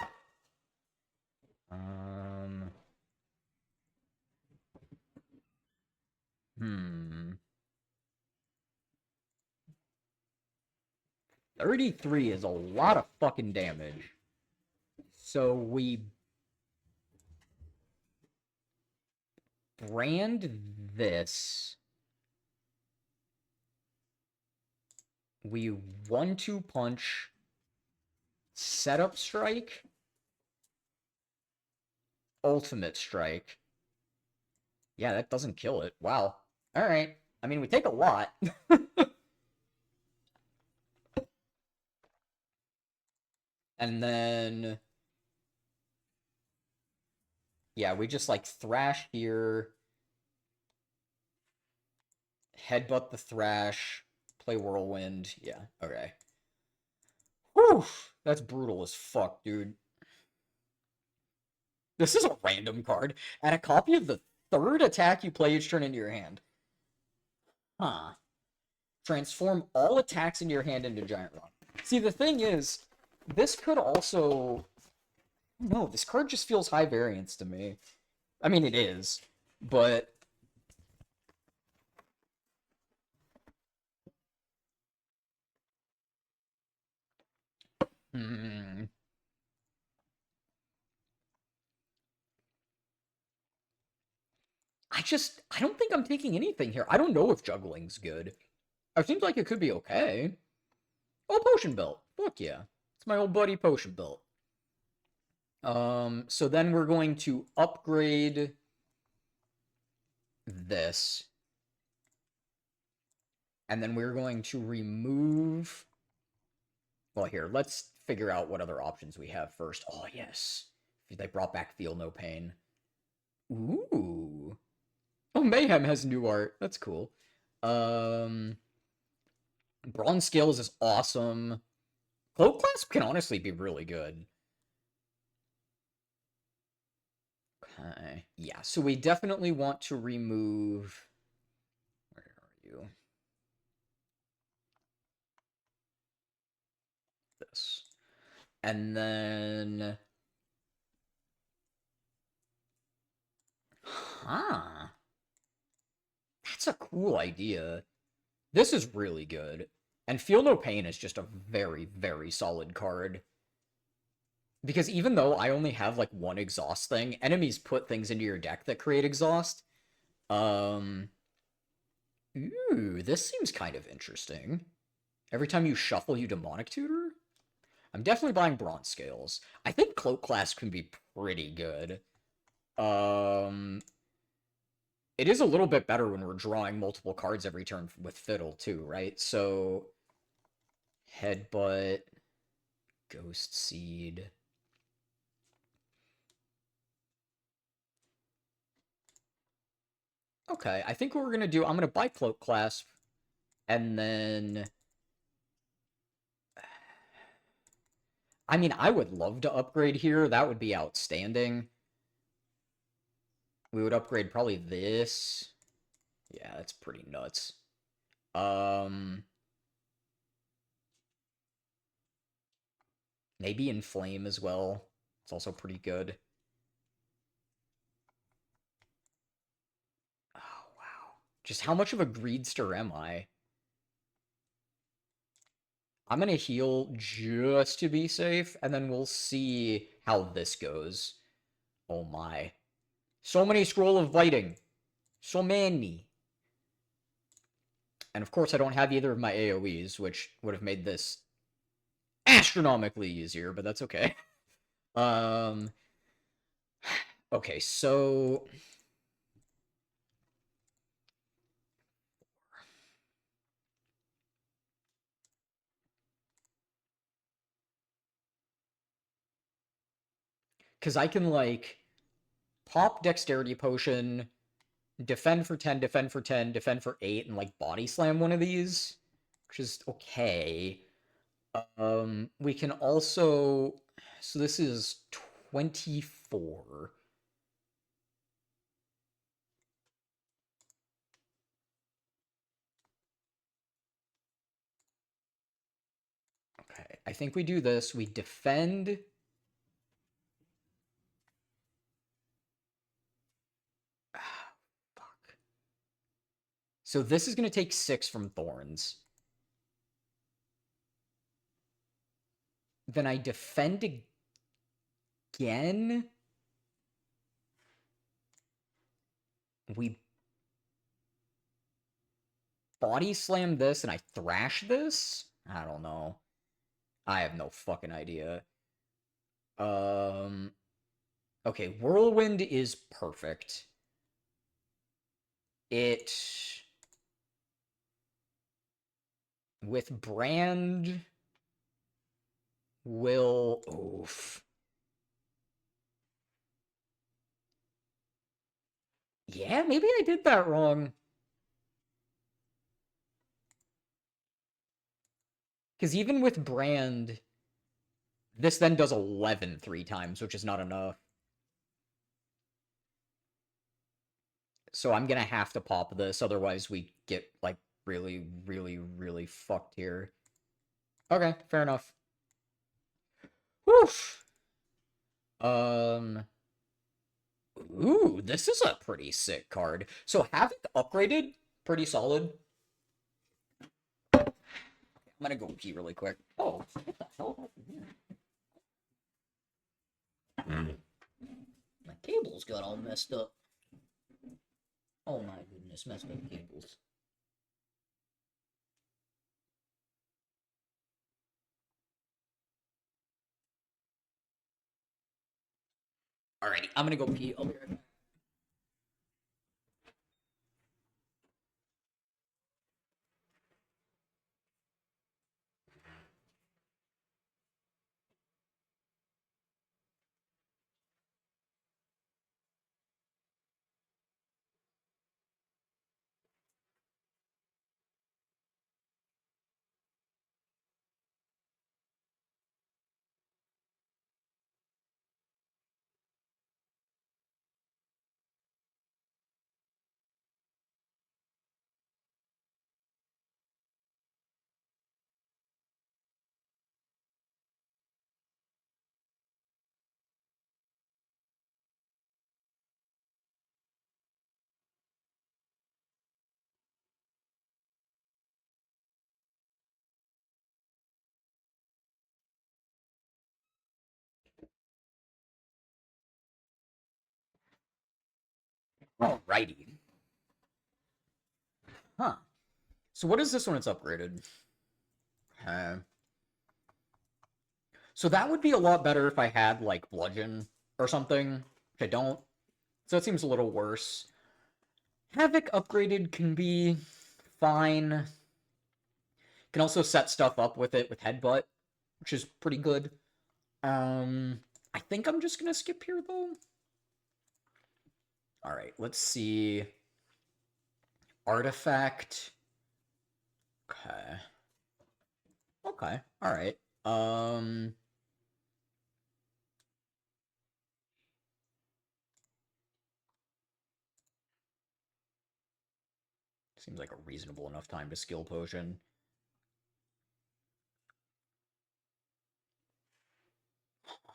33 is a lot of fucking damage. So we brand this. We 1-2 punch. Setup strike. Ultimate strike. Yeah, that doesn't kill it. Wow. Alright. I mean, we take a lot. And then... yeah, we just, like, thrash here. Headbutt the thrash. Play Whirlwind. Yeah, okay. Whew! That's brutal as fuck, dude. This is a random card. Add a copy of the third attack you play each turn into your hand. Huh. Transform all attacks in your hand into Giant Rock. See, the thing is, this could also... no, this card just feels high variance to me. I mean, it is, but... I don't think I'm taking anything here. I don't know if juggling's good. It seems like it could be okay. Oh, Potion Belt. Fuck yeah. It's my old buddy Potion Belt. So then we're going to upgrade this. And then we're going to remove... well, here, let's figure out what other options we have first. Oh, yes. They brought back Feel No Pain. Ooh. Oh, Mayhem has new art. That's cool. Bronze Scales is awesome. Cloak Clasp can honestly be really good. Okay. Yeah, so we definitely want to remove... where are you? This. And then... huh. That's a cool idea. This is really good. And Feel No Pain is just a very, very solid card. Because even though I only have, like, one exhaust thing, enemies put things into your deck that create exhaust. Ooh, this seems kind of interesting. Every time you shuffle, you Demonic Tutor? I'm definitely buying Bronze Scales. I think Cloak Clasp can be pretty good. It is a little bit better when we're drawing multiple cards every turn with Fiddle, too, right? So, Headbutt, Ghost Seed. Okay, I think what we're going to do, I'm going to buy Cloak Clasp. And then... I mean, I would love to upgrade here. That would be outstanding. We would upgrade probably this. Yeah, that's pretty nuts. Maybe Inflame as well. It's also pretty good. Oh, wow. Just how much of a greedster am I? I'm gonna heal just to be safe, and then we'll see how this goes. Oh my. So many Scroll of Biting. So many. And of course I don't have either of my AoEs, which would have made this astronomically easier, but that's okay. Okay, so... Because I can, like, pop Dexterity Potion, defend for 10, defend for 10, defend for 8, and, like, Body Slam one of these, which is okay. We can also... So this is 24. Okay, I think we do this. We defend... Fuck. So this is going to take 6 from Thorns. Then I defend again. We Body Slam this and I Thrash this? I don't know. I have no fucking idea. Okay, Whirlwind is perfect. It... With Brand... Will... Oof. Yeah, maybe I did that wrong. Because even with Brand, this then does 11 3 times, which is not enough. So I'm gonna have to pop this, otherwise we get, like, really, really, really fucked here. Okay, fair enough. Woof! Ooh, this is a pretty sick card. So Havoc upgraded, pretty solid. I'm gonna go pee really quick. Oh, what the hell happened here? My cables got all messed up. Oh my goodness, messed up cables. Alrighty, I'm gonna go pee. I'll be right back. Alrighty. Huh. So what is this when it's upgraded? So that would be a lot better if I had, like, Bludgeon or something, which I don't. So that seems a little worse. Havoc upgraded can be fine. Can also set stuff up with it with Headbutt, which is pretty good. I think I'm just gonna skip here, though. Alright, let's see. Artifact. Okay. Okay. All right. Seems like a reasonable enough time to skill potion.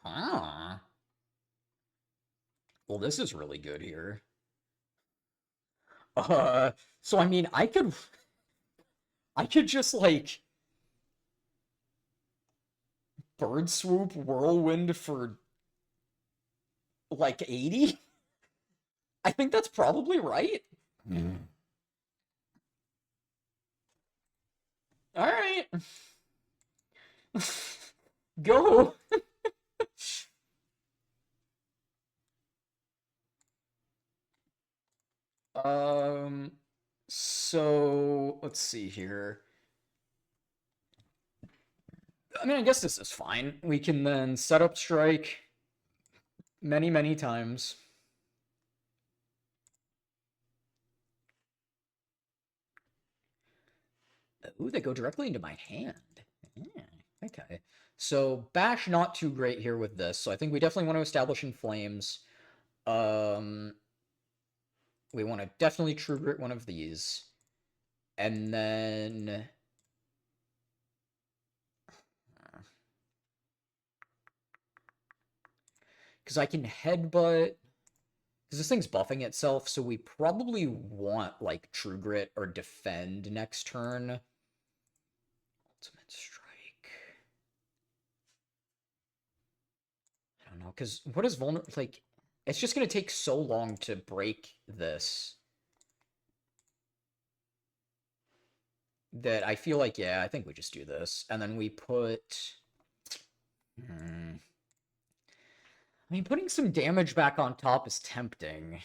Huh. Well, this is really good here. So I mean, I could just like bird swoop whirlwind for like 80. I think that's probably right. All right. Go. Um, so let's see here. I mean, I guess this is fine. We can then set up strike many, many times. Ooh, they go directly into my hand. Yeah, okay. So bash not too great here with this. So I think we definitely want to establish in flames. Um, we want to definitely true grit one of these. And then because I can headbutt because this thing's buffing itself, so we probably want like true grit or defend next turn. Ultimate strike. I don't know, because what is vulnerable? Like, it's just gonna take so long to break this that I feel like, yeah, I think we just do this, and then we put. I mean, putting some damage back on top is tempting.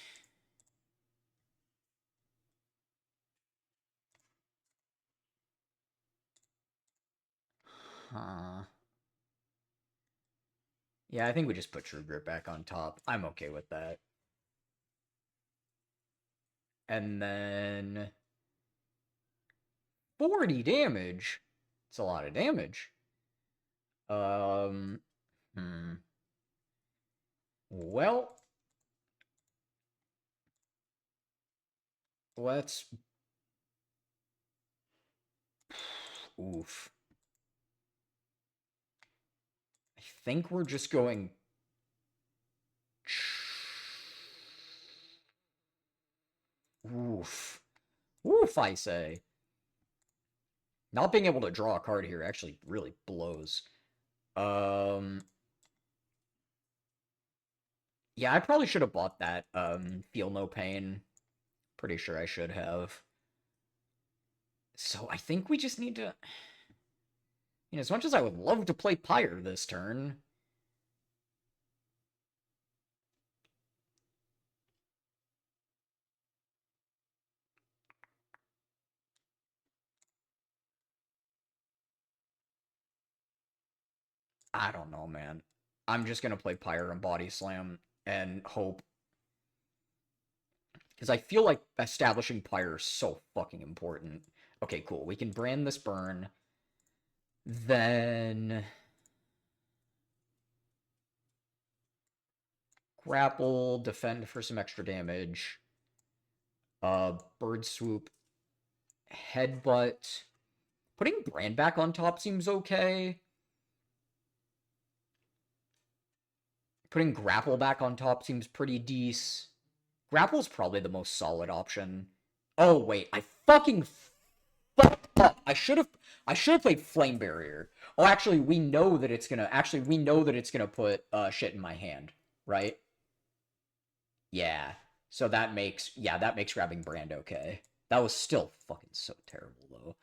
Huh. Yeah, I think we just put True Grit back on top. I'm okay with that. And then 40 damage. It's a lot of damage. Um, Well, let's. Oof. I think we're just going. Oof. Oof, I say. Not being able to draw a card here actually really blows. Yeah, I probably should have bought that, Feel No Pain. Pretty sure I should have. So I think we just need to... You know, as much as I would love to play Pyre this turn... I don't know, man. I'm just gonna play Pyre and Body Slam and hope. Because I feel like establishing Pyre is so fucking important. Okay, cool. We can brand this burn. Then... Grapple, defend for some extra damage. Bird Swoop. Headbutt. Putting Brand back on top seems okay. Putting Grapple back on top seems pretty decent. Grapple's probably the most solid option. Oh wait, I fucking fucked up. I should have played Flame Barrier. Oh, actually, we know that it's gonna put shit in my hand, right? Yeah. So that makes grabbing Brand okay. That was still fucking so terrible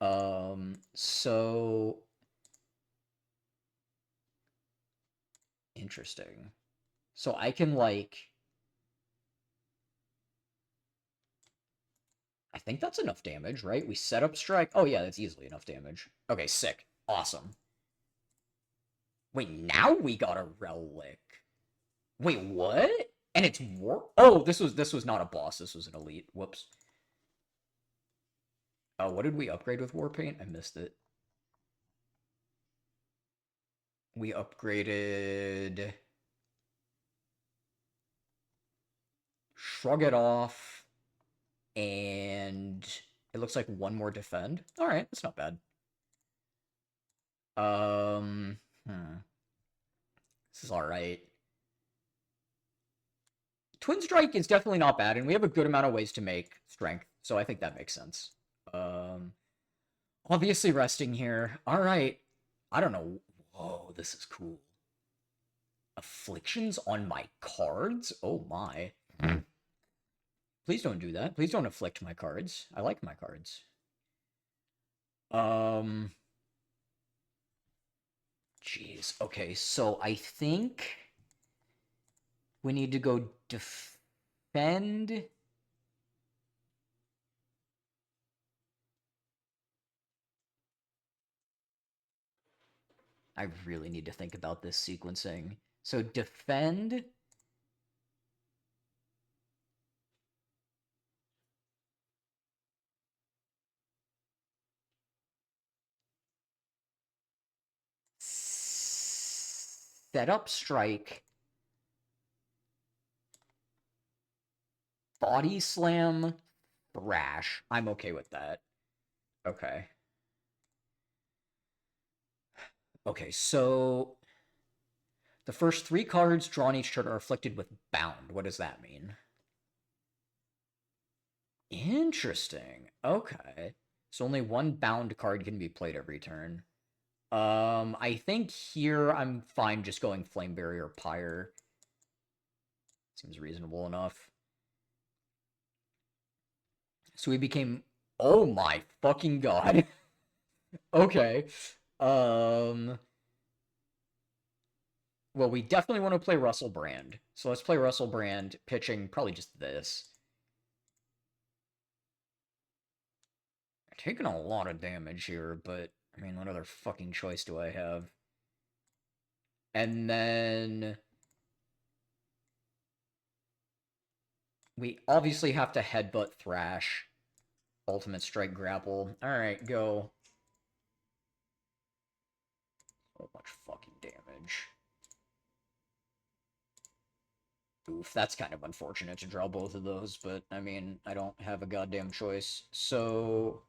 though. So interesting. So I can like I think that's enough damage, right? We set up strike. Oh yeah, that's easily enough damage. Okay, sick. Awesome. Wait, now we got a relic. Wait, what? And it's war. Oh, this was not a boss. This was an elite. Whoops. Oh, what did we upgrade with Warpaint? I missed it. We upgraded Shrug It Off, and it looks like one more Defend. All right, that's not bad. Um, hmm. This is all right. Twin Strike is definitely not bad, and we have a good amount of ways to make strength, so I think that makes sense. Um, Obviously resting here. All right. I don't know. Whoa, this is cool. Afflictions on my cards? Oh my. Please don't do that. Please don't afflict my cards. I like my cards. Um. Jeez. Okay, so I think we need to go defend. I really need to think about this sequencing. So defend. Set up strike. Body slam. Thrash. I'm okay with that. Okay. Okay, so the first 3 cards drawn each turn are afflicted with bound. What does that mean? Interesting. Okay. So only one bound card can be played every turn. I think here I'm fine just going Flame Barrier Pyre. Seems reasonable enough. So we became... Oh my fucking god. Okay. Well, we definitely want to play Russell Brand. So let's play Russell Brand, pitching probably just this. Taking a lot of damage here, but I mean, what other fucking choice do I have? And then we obviously have to headbutt Thrash. Ultimate Strike Grapple. Alright, go. So much fucking damage. Oof, that's kind of unfortunate to draw both of those, but I mean, I don't have a goddamn choice. So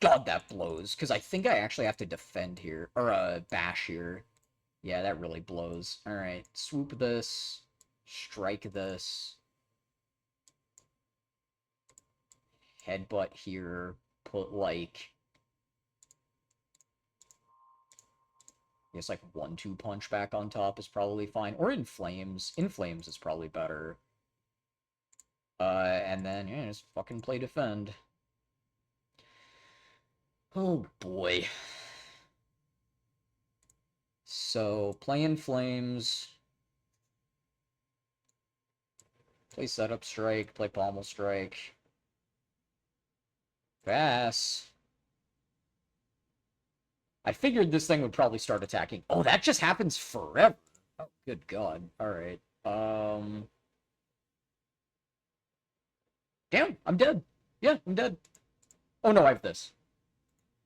God, that blows, because I think I actually have to defend here, or bash here. Yeah, that really blows. Alright, swoop this, strike this, headbutt here, put like, I guess like 1-2 punch back on top is probably fine, or in flames. In flames is probably better. And then, yeah, just fucking play defend. Oh boy. So, play in flames. Play setup strike, play pommel strike. Pass. I figured this thing would probably start attacking. Oh, that just happens forever. Oh, good god. Alright. Damn, I'm dead. Yeah, I'm dead. Oh no, I have this.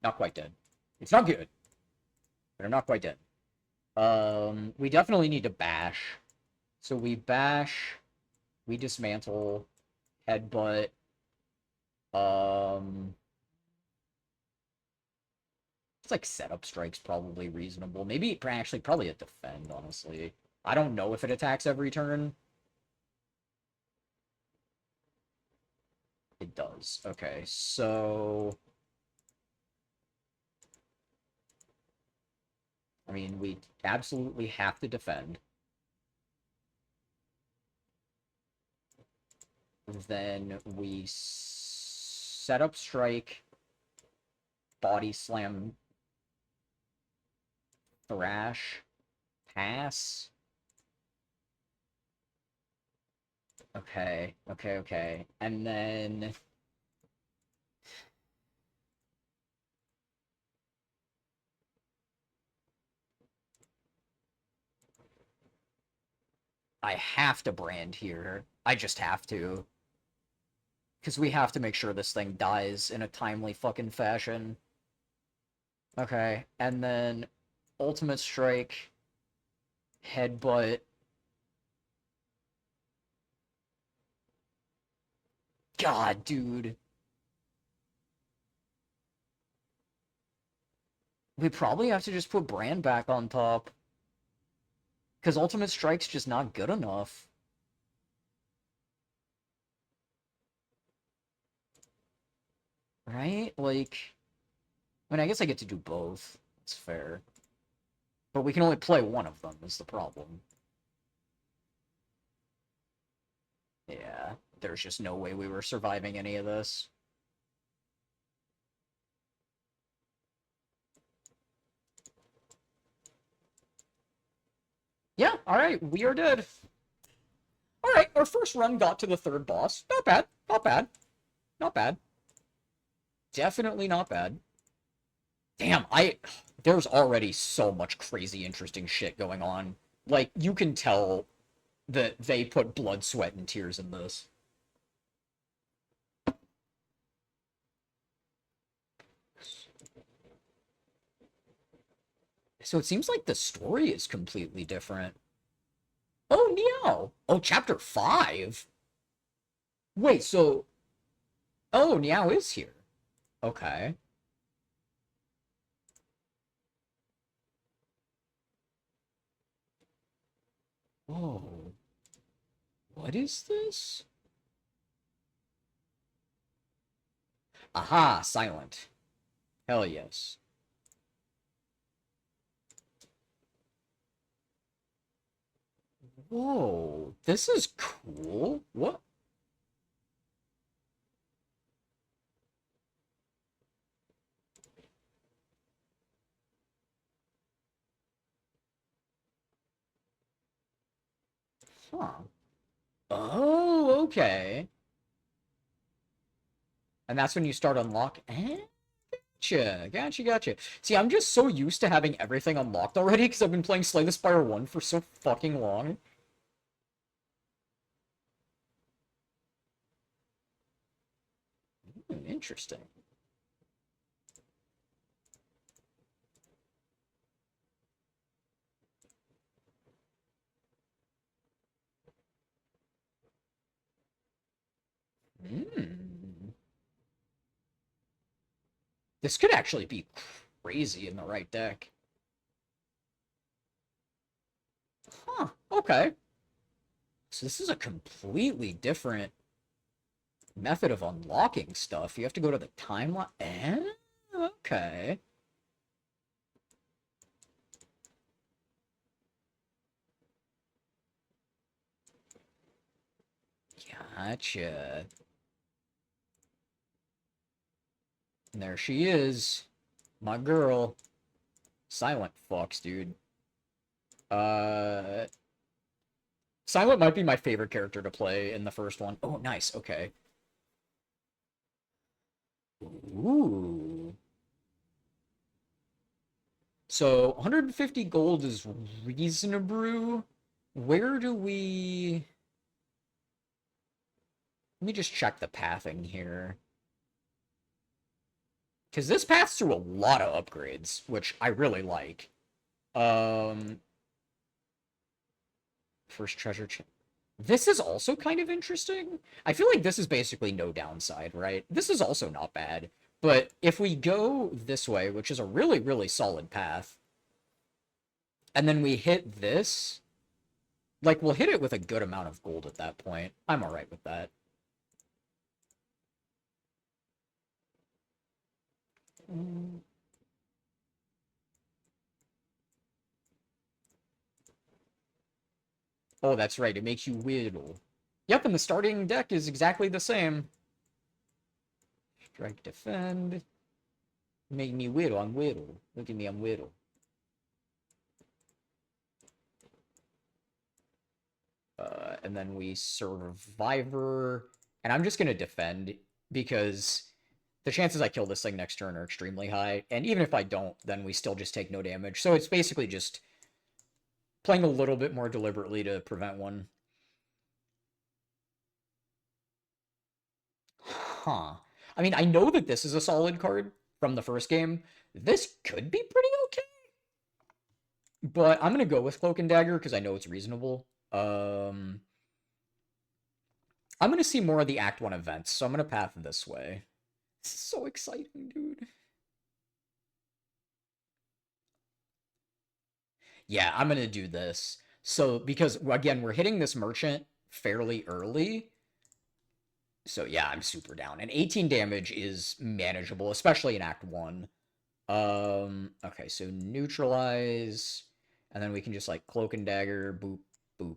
Not quite dead. It's not good, but I'm not quite dead. We definitely need to bash. So we bash, we dismantle, headbutt, it's like setup strike's probably reasonable. Maybe actually probably a defend, honestly. I don't know if it attacks every turn. It does. Okay, so I mean, we absolutely have to defend. Then we set up strike, body slam, thrash, pass. Okay, okay, okay. And then I have to brand here. I just have to. Because we have to make sure this thing dies in a timely fucking fashion. Okay, and then Ultimate Strike, Headbutt. God, dude. We probably have to just put Brand back on top. Because Ultimate Strike's just not good enough. Right? Like, I mean, I guess I get to do both. It's fair. But we can only play one of them, is the problem. Yeah, there's just no way we were surviving any of this. Yeah, alright, we are dead. Alright, our first run got to the third boss. Not bad, not bad. Not bad. Definitely not bad. Damn, there's already so much crazy, interesting shit going on. Like, you can tell that they put blood, sweat, and tears in this. So it seems like the story is completely different. Oh, Niao! Oh, chapter 5? Wait, so... Oh, Niao is here. Okay. Whoa. What is this? Aha, silent. Hell yes. Whoa, this is cool. What? Huh. Oh, okay. And that's when you start unlock. Gotcha, gotcha. See, I'm just so used to having everything unlocked already because I've been playing Slay the Spire 1 for so fucking long. Interesting. Hmm. This could actually be crazy in the right deck. Huh, okay. So this is a completely different method of unlocking stuff. You have to go to the timeline. Okay. Gotcha. And there she is. My girl. Silent fucks, dude. Silent might be my favorite character to play in the first one. Oh, nice. Okay. Ooh. So 150 gold is reasonable. Where do we... Let me just check the pathing here. Because this paths through a lot of upgrades, which I really like. First treasure... This is also kind of interesting. I feel like this is basically no downside, right? This is also not bad. But if we go this way, which is a really, really solid path, and then we hit this, like, we'll hit it with a good amount of gold at that point. I'm alright with that. Oh, that's right. It makes you whittle. Yep, and the starting deck is exactly the same. Strike, defend. Make me whittle. I'm whittle. Look at me, I'm whittle. And then we survivor. And I'm just going to defend because the chances I kill this thing next turn are extremely high. And even if I don't, then we still just take no damage. So it's basically just playing a little bit more deliberately to prevent one. Huh. I mean, I know that this is a solid card from the first game. This could be pretty okay. But I'm gonna go with Cloak and Dagger because I know it's reasonable. I'm gonna see more of the Act 1 events, so I'm gonna path this way. This is so exciting, dude. Yeah, I'm gonna do this. So, because, again, we're hitting this merchant fairly early. So, yeah, I'm super down. And 18 damage is manageable, especially in Act 1. Okay, so neutralize. And then we can just, like, Cloak and Dagger. Boop, boop,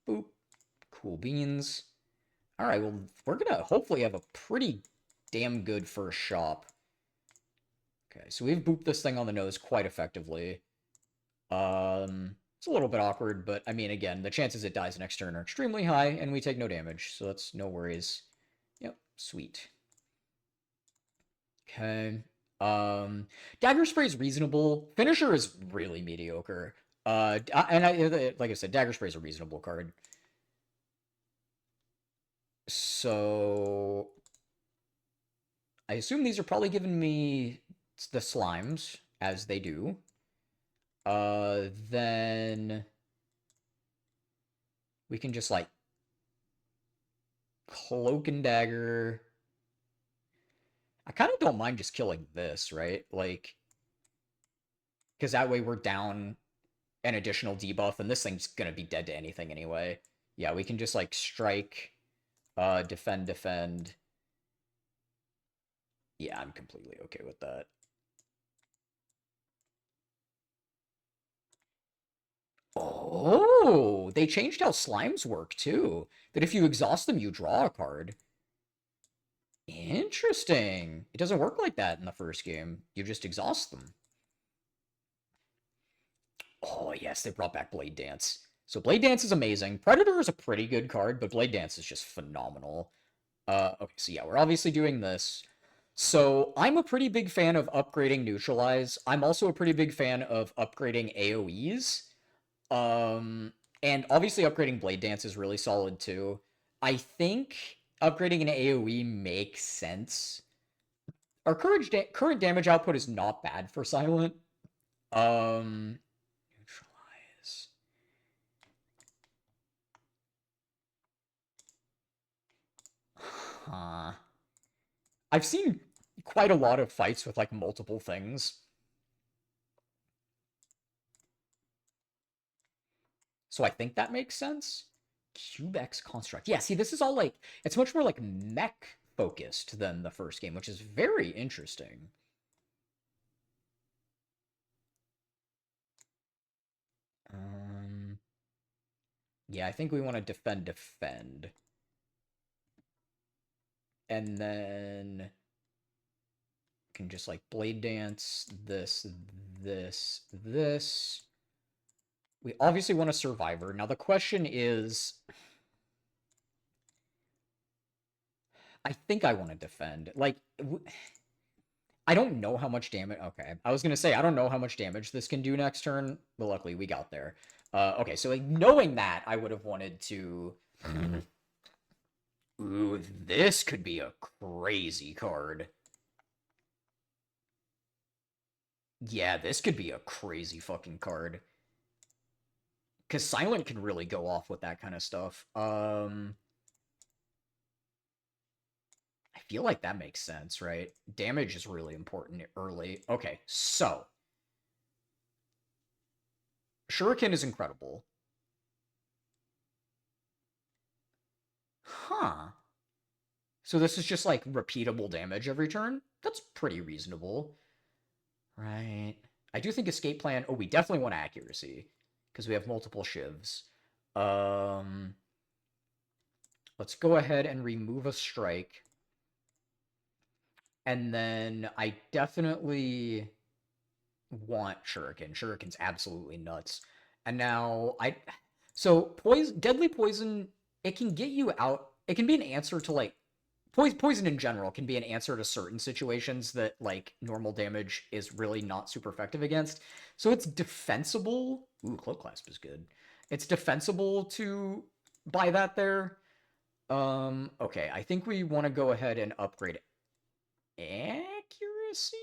boop. Cool beans. Alright, well, we're gonna hopefully have a pretty damn good first shop. Okay, so we've booped this thing on the nose quite effectively. It's a little bit awkward, but I mean, again, the chances it dies next turn are extremely high, and we take no damage, so that's no worries. Yep, sweet. Okay. Dagger Spray is reasonable. Finisher is really mediocre. Like I said, Dagger Spray is a reasonable card. So I assume these are probably giving me the slimes, as they do. Then we can just, like, Cloak and Dagger. I kind of don't mind just killing this, right? Like, because that way we're down an additional debuff, and this thing's gonna be dead to anything anyway. Yeah, we can just, like, strike, defend, defend. Yeah, I'm completely okay with that. Oh, they changed how slimes work, too. That if you exhaust them, you draw a card. Interesting. It doesn't work like that in the first game. You just exhaust them. Oh, yes, they brought back Blade Dance. So Blade Dance is amazing. Predator is a pretty good card, but Blade Dance is just phenomenal. Okay, so yeah, we're obviously doing this. So I'm a pretty big fan of upgrading Neutralize. I'm also a pretty big fan of upgrading AoEs. And obviously upgrading Blade Dance is really solid too. I think upgrading an AoE makes sense. Our current damage output is not bad for Silent. Neutralize. Huh. I've seen quite a lot of fights with, like, multiple things. So I think that makes sense. CubeX Construct. Yeah, see, this is all, like, it's much more, like, mech focused than the first game, which is very interesting. Yeah, I think we want to defend. And then can just, like, Blade Dance, this. We obviously want a Survivor. Now the question is, I think I want to defend. Like, I don't know how much damage. Okay, I was gonna say I don't know how much damage this can do next turn, but luckily we got there. Okay, so, like, knowing that, I would have wanted to. Ooh, this could be a crazy card. Yeah, this could be a crazy fucking card. Because Silent can really go off with that kind of stuff. I feel like that makes sense, right? Damage is really important early. Okay, so. Shuriken is incredible. Huh. So this is just, like, repeatable damage every turn? That's pretty reasonable. Right. I do think escape plan... Oh, we definitely want accuracy. Because we have multiple shivs. Let's go ahead and remove a strike. And then I definitely want Shuriken. Shuriken's absolutely nuts. And now So deadly poison, it can get you out. It can be an answer to, like, poison in general can be an answer to certain situations that, like, normal damage is really not super effective against. So it's defensible. Ooh, Cloak Clasp is good. It's defensible to buy that there. Okay, I think we want to go ahead and upgrade accuracy?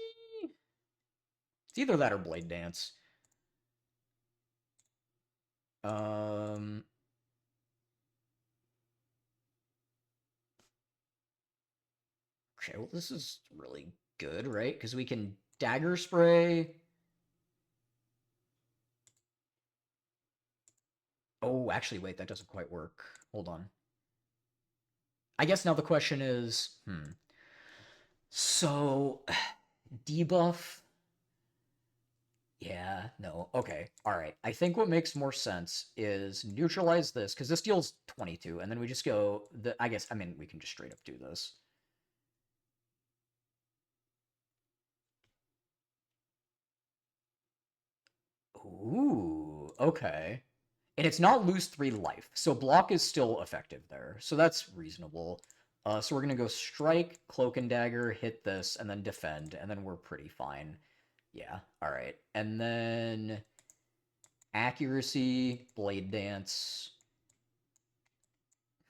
It's either that or Blade Dance. Okay, well, this is really good, right? Because we can Dagger Spray. Oh, actually, wait, that doesn't quite work. Hold on. I guess now the question is, So, debuff. Yeah, no. Okay. All right. I think what makes more sense is neutralize this because this deals 22 and then we just go I guess I mean we can just straight up do this. Ooh, okay. And it's not lose 3 life. So block is still effective there. So that's reasonable. So we're going to go strike, cloak and dagger, hit this, and then defend, and then we're pretty fine. Yeah, all right. And then accuracy, blade dance.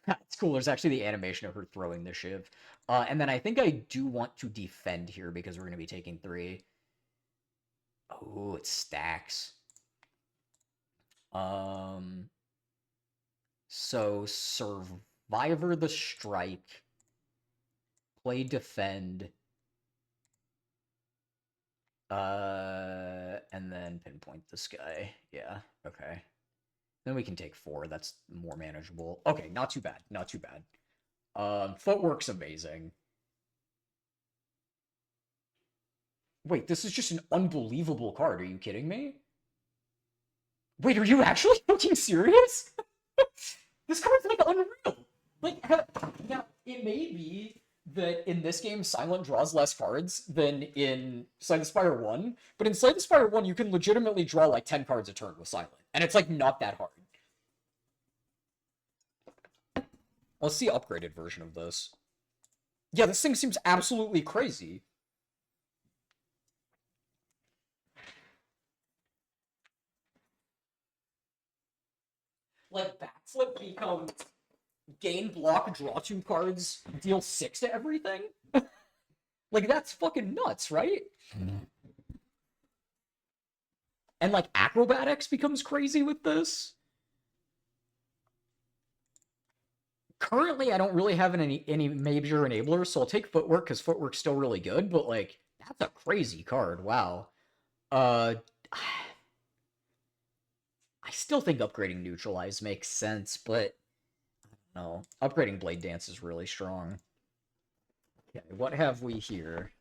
It's cool. There's actually the animation of her throwing the shiv. And then I think I do want to defend here because we're going to be taking 3. Oh, it stacks. So Survivor the Strike, play defend, and then pinpoint this guy. Yeah, okay. Then we can take 4. That's more manageable. Okay, not too bad. Not too bad. Footwork's amazing. Wait, this is just an unbelievable card. Are you kidding me? Wait, are you actually fucking serious? This card's like unreal. Like, now it may be that in this game Silent draws less cards than in Slay the Spire 1, but in Slay the Spire 1 you can legitimately draw like 10 cards a turn with Silent, and it's like not that hard. Let's see upgraded version of this. Yeah, this thing seems absolutely crazy. Like, backflip becomes gain block, draw 2 cards, deal 6 to everything? Like, that's fucking nuts, right? And, like, acrobatics becomes crazy with this. Currently, I don't really have any major enablers, so I'll take footwork, because footwork's still really good, but, like, that's a crazy card, wow. I still think upgrading Neutralize makes sense, but no. Upgrading Blade Dance is really strong. Okay, what have we here?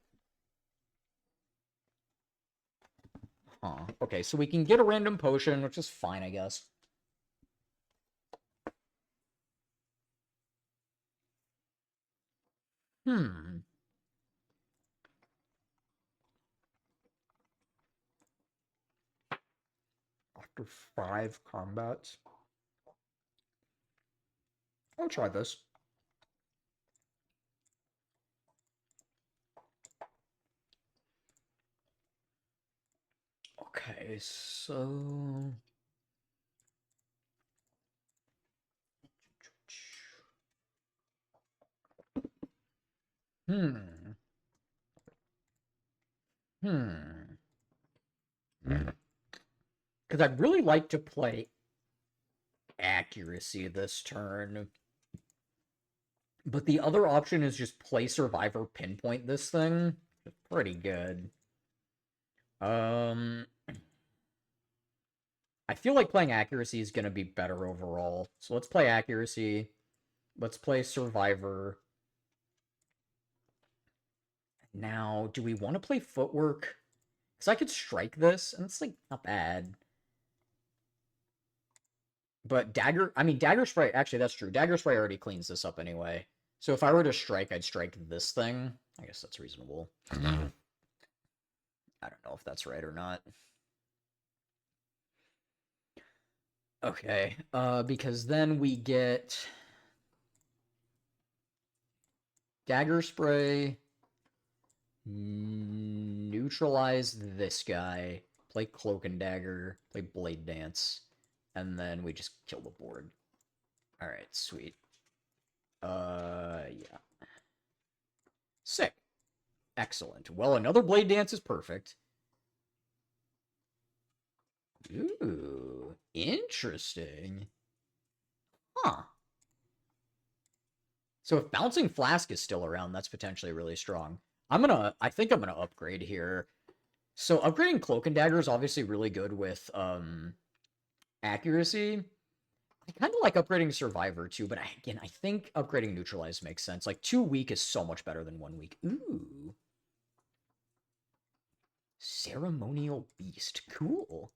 Huh. Okay, so we can get a random potion, which is fine, I guess. After 5 combats. I'll try this. Okay, so... Because I'd really like to play accuracy this turn. But the other option is just play Survivor, pinpoint this thing. It's pretty good. I feel like playing accuracy is going to be better overall. So let's play accuracy. Let's play Survivor. Now, do we want to play footwork? Because I could strike this, and it's, like, not bad. But Dagger Spray, actually, that's true. Dagger Spray already cleans this up anyway. So if I were to strike, I'd strike this thing. I guess that's reasonable. I don't know if that's right or not. Okay, because then we get Dagger Spray, neutralize this guy, play Cloak and Dagger, play Blade Dance, and then we just kill the board. Alright, sweet. Yeah. Sick. Excellent. Well, another Blade Dance is perfect. Ooh, interesting. Huh. So if Bouncing Flask is still around, that's potentially really strong. I think I'm gonna upgrade here. So upgrading Cloak and Dagger is obviously really good with accuracy. I kind of like upgrading Survivor too, but again, I think upgrading Neutralize makes sense. Like 2 weak is so much better than 1 weak. Ooh. Ceremonial Beast. Cool.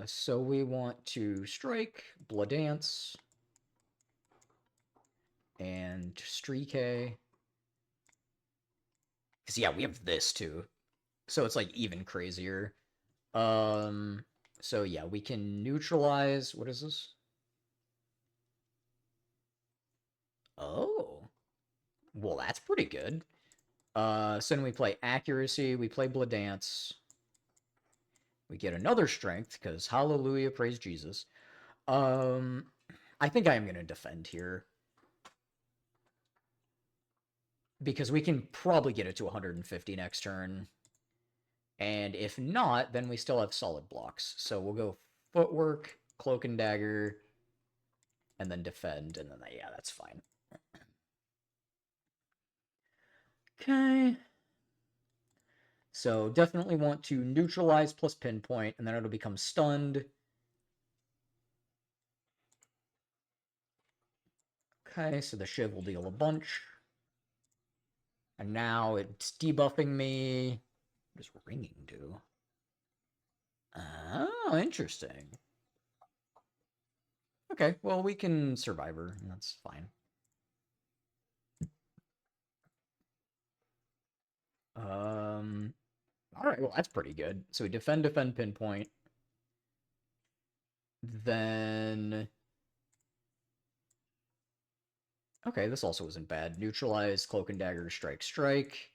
So we want to strike, Blood Dance, and Streak. Because yeah, we have this too. So it's like even crazier. So yeah, we can neutralize. What is this? Oh. Well, that's pretty good. So then we play accuracy, we play Blood Dance. We get another strength, because hallelujah, praise Jesus. I think I am going to defend here. Because we can probably get it to 150 next turn. And if not, then we still have solid blocks. So we'll go Footwork, Cloak and Dagger, and then defend, and then, yeah, that's fine. Okay. So definitely want to neutralize plus pinpoint, and then it'll become stunned. Okay, so the Shiv will deal a bunch. And now it's debuffing me. What does ringing do? Oh, interesting. Okay, well, we can Survivor, and that's fine. Alright, well, that's pretty good. So we defend, pinpoint. Then... Okay, this also isn't bad. Neutralize, Cloak and Dagger, strike.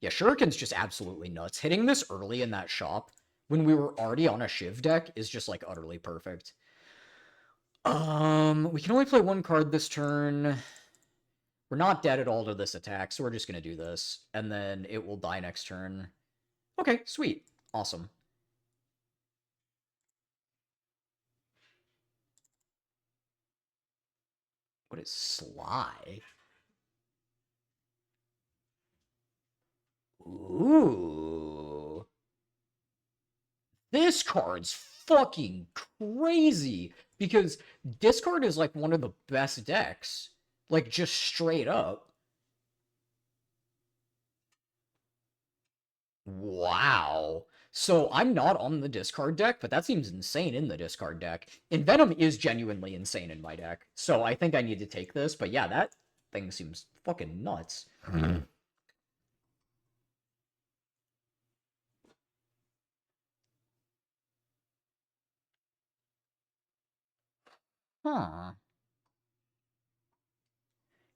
Yeah, Shuriken's just absolutely nuts. Hitting this early in that shop, when we were already on a Shiv deck, is just, like, utterly perfect. We can only play 1 card this turn. We're not dead at all to this attack, so we're just gonna do this. And then it will die next turn. Okay, sweet. Awesome. What is Sly? Ooh. This card's fucking crazy. Because Discard is like one of the best decks. Like, just straight up. Wow. So I'm not on the discard deck, but that seems insane in the discard deck. Envenom is genuinely insane in my deck. So I think I need to take this. But yeah, that thing seems fucking nuts. Huh.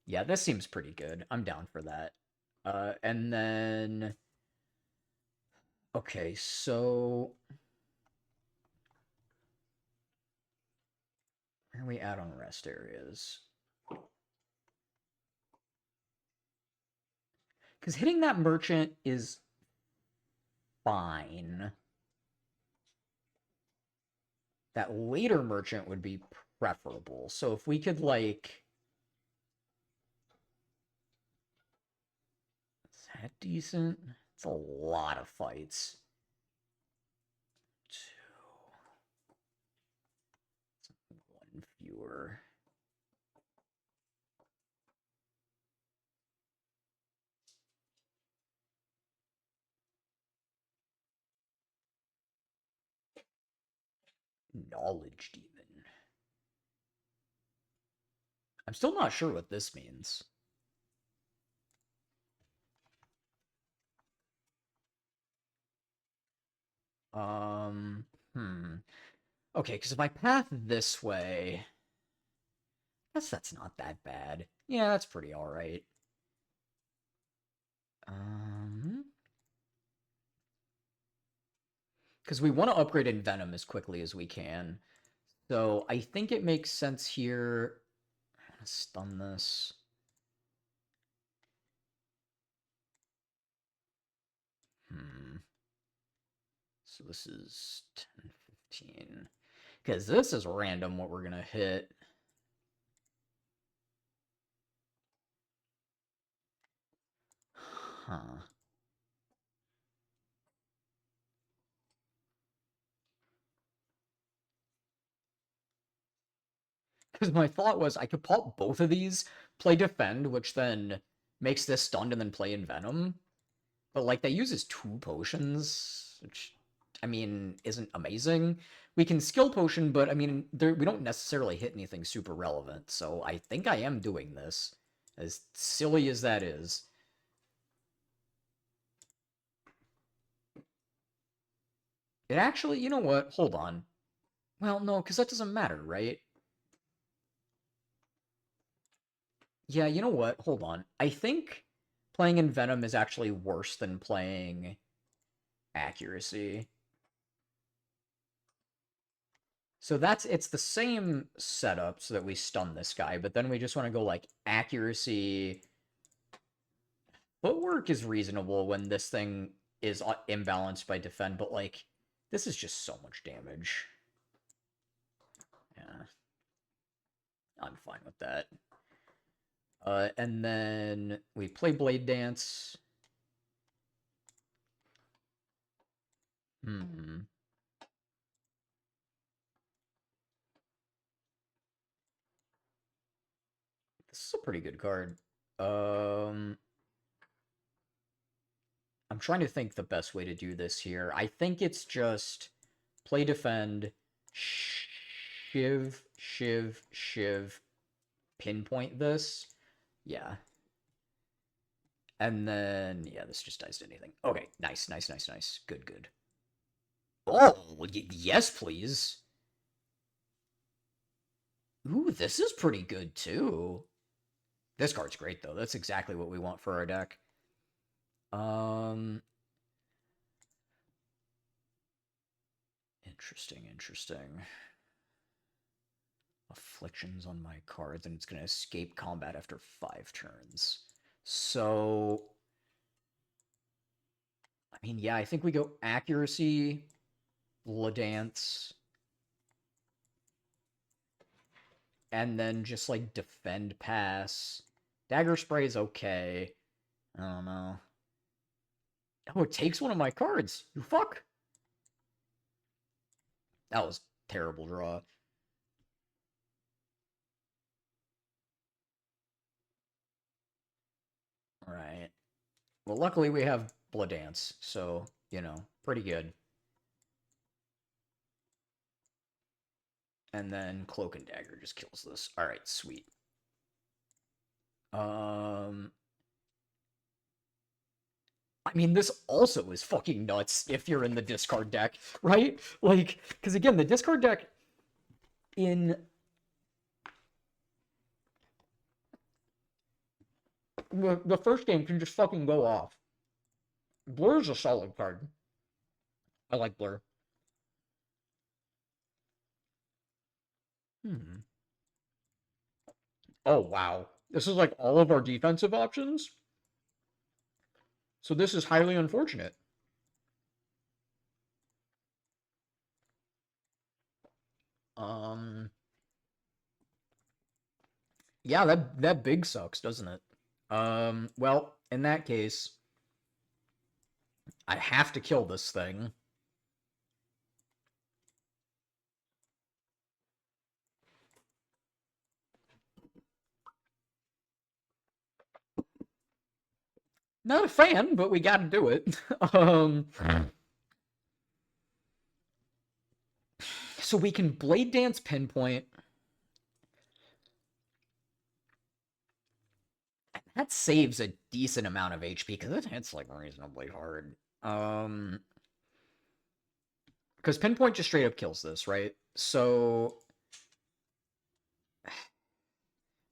Yeah, this seems pretty good. I'm down for that. And then... Okay, so... Where are we at on rest areas? Because hitting that merchant is fine. That later merchant would be preferable. So if we could, like... Is that decent? It's a lot of fights. 1 fewer. Knowledge Demon. I'm still not sure what this means. Okay, because if I path this way... I guess that's not that bad. Yeah, that's pretty alright. Because we want to upgrade Envenom as quickly as we can. So I think it makes sense here. Stun this. So this is 10, 15. Because this is random what we're going to hit. Huh. Because my thought was I could pop both of these, play defend, which then makes this stunned, and then play Envenom. But, like, that uses 2 potions, which, I mean, isn't amazing. We can skill potion, but, I mean, we don't necessarily hit anything super relevant, so I think I am doing this, as silly as that is. It actually, you know what? Hold on. Well, no, because that doesn't matter, right? Yeah, you know what? Hold on. I think playing Envenom is actually worse than playing Accuracy. So it's the same setup so that we stun this guy, but then we just want to go like Accuracy. Footwork is reasonable when this thing is imbalanced by defend, but like this is just so much damage. Yeah. I'm fine with that. And then we play Blade Dance. This is a pretty good card. I'm trying to think the best way to do this here. I think it's just play defend, shiv, pinpoint this. Yeah. And then, yeah, this just dies to anything. Okay, nice. Good. Oh, yes, please. Ooh, this is pretty good, too. This card's great, though. That's exactly what we want for our deck. Interesting. Afflictions on my cards, and it's going to escape combat after 5 turns. So, I mean, yeah, I think we go Accuracy, Dance, and then just, like, defend pass. Dagger Spray is okay. I don't know. Oh, it takes one of my cards. You fuck. That was terrible draw. Alright. Well, luckily we have Dance, so, you know, pretty good. And then Cloak and Dagger just kills this. Alright, sweet. I mean, this also is fucking nuts if you're in the discard deck, right? Like, because again, the discard deck in the first game can just fucking go off. Blur's a solid card. I like Blur. Oh, wow. This is like all of our defensive options? So this is highly unfortunate. Yeah, that big sucks, doesn't it? Well, in that case, I have to kill this thing. Not a fan, but we gotta do it. So we can Blade Dance Pinpoint. That saves a decent amount of HP, because it hits, like, reasonably hard. Because Pinpoint just straight up kills this, right? So...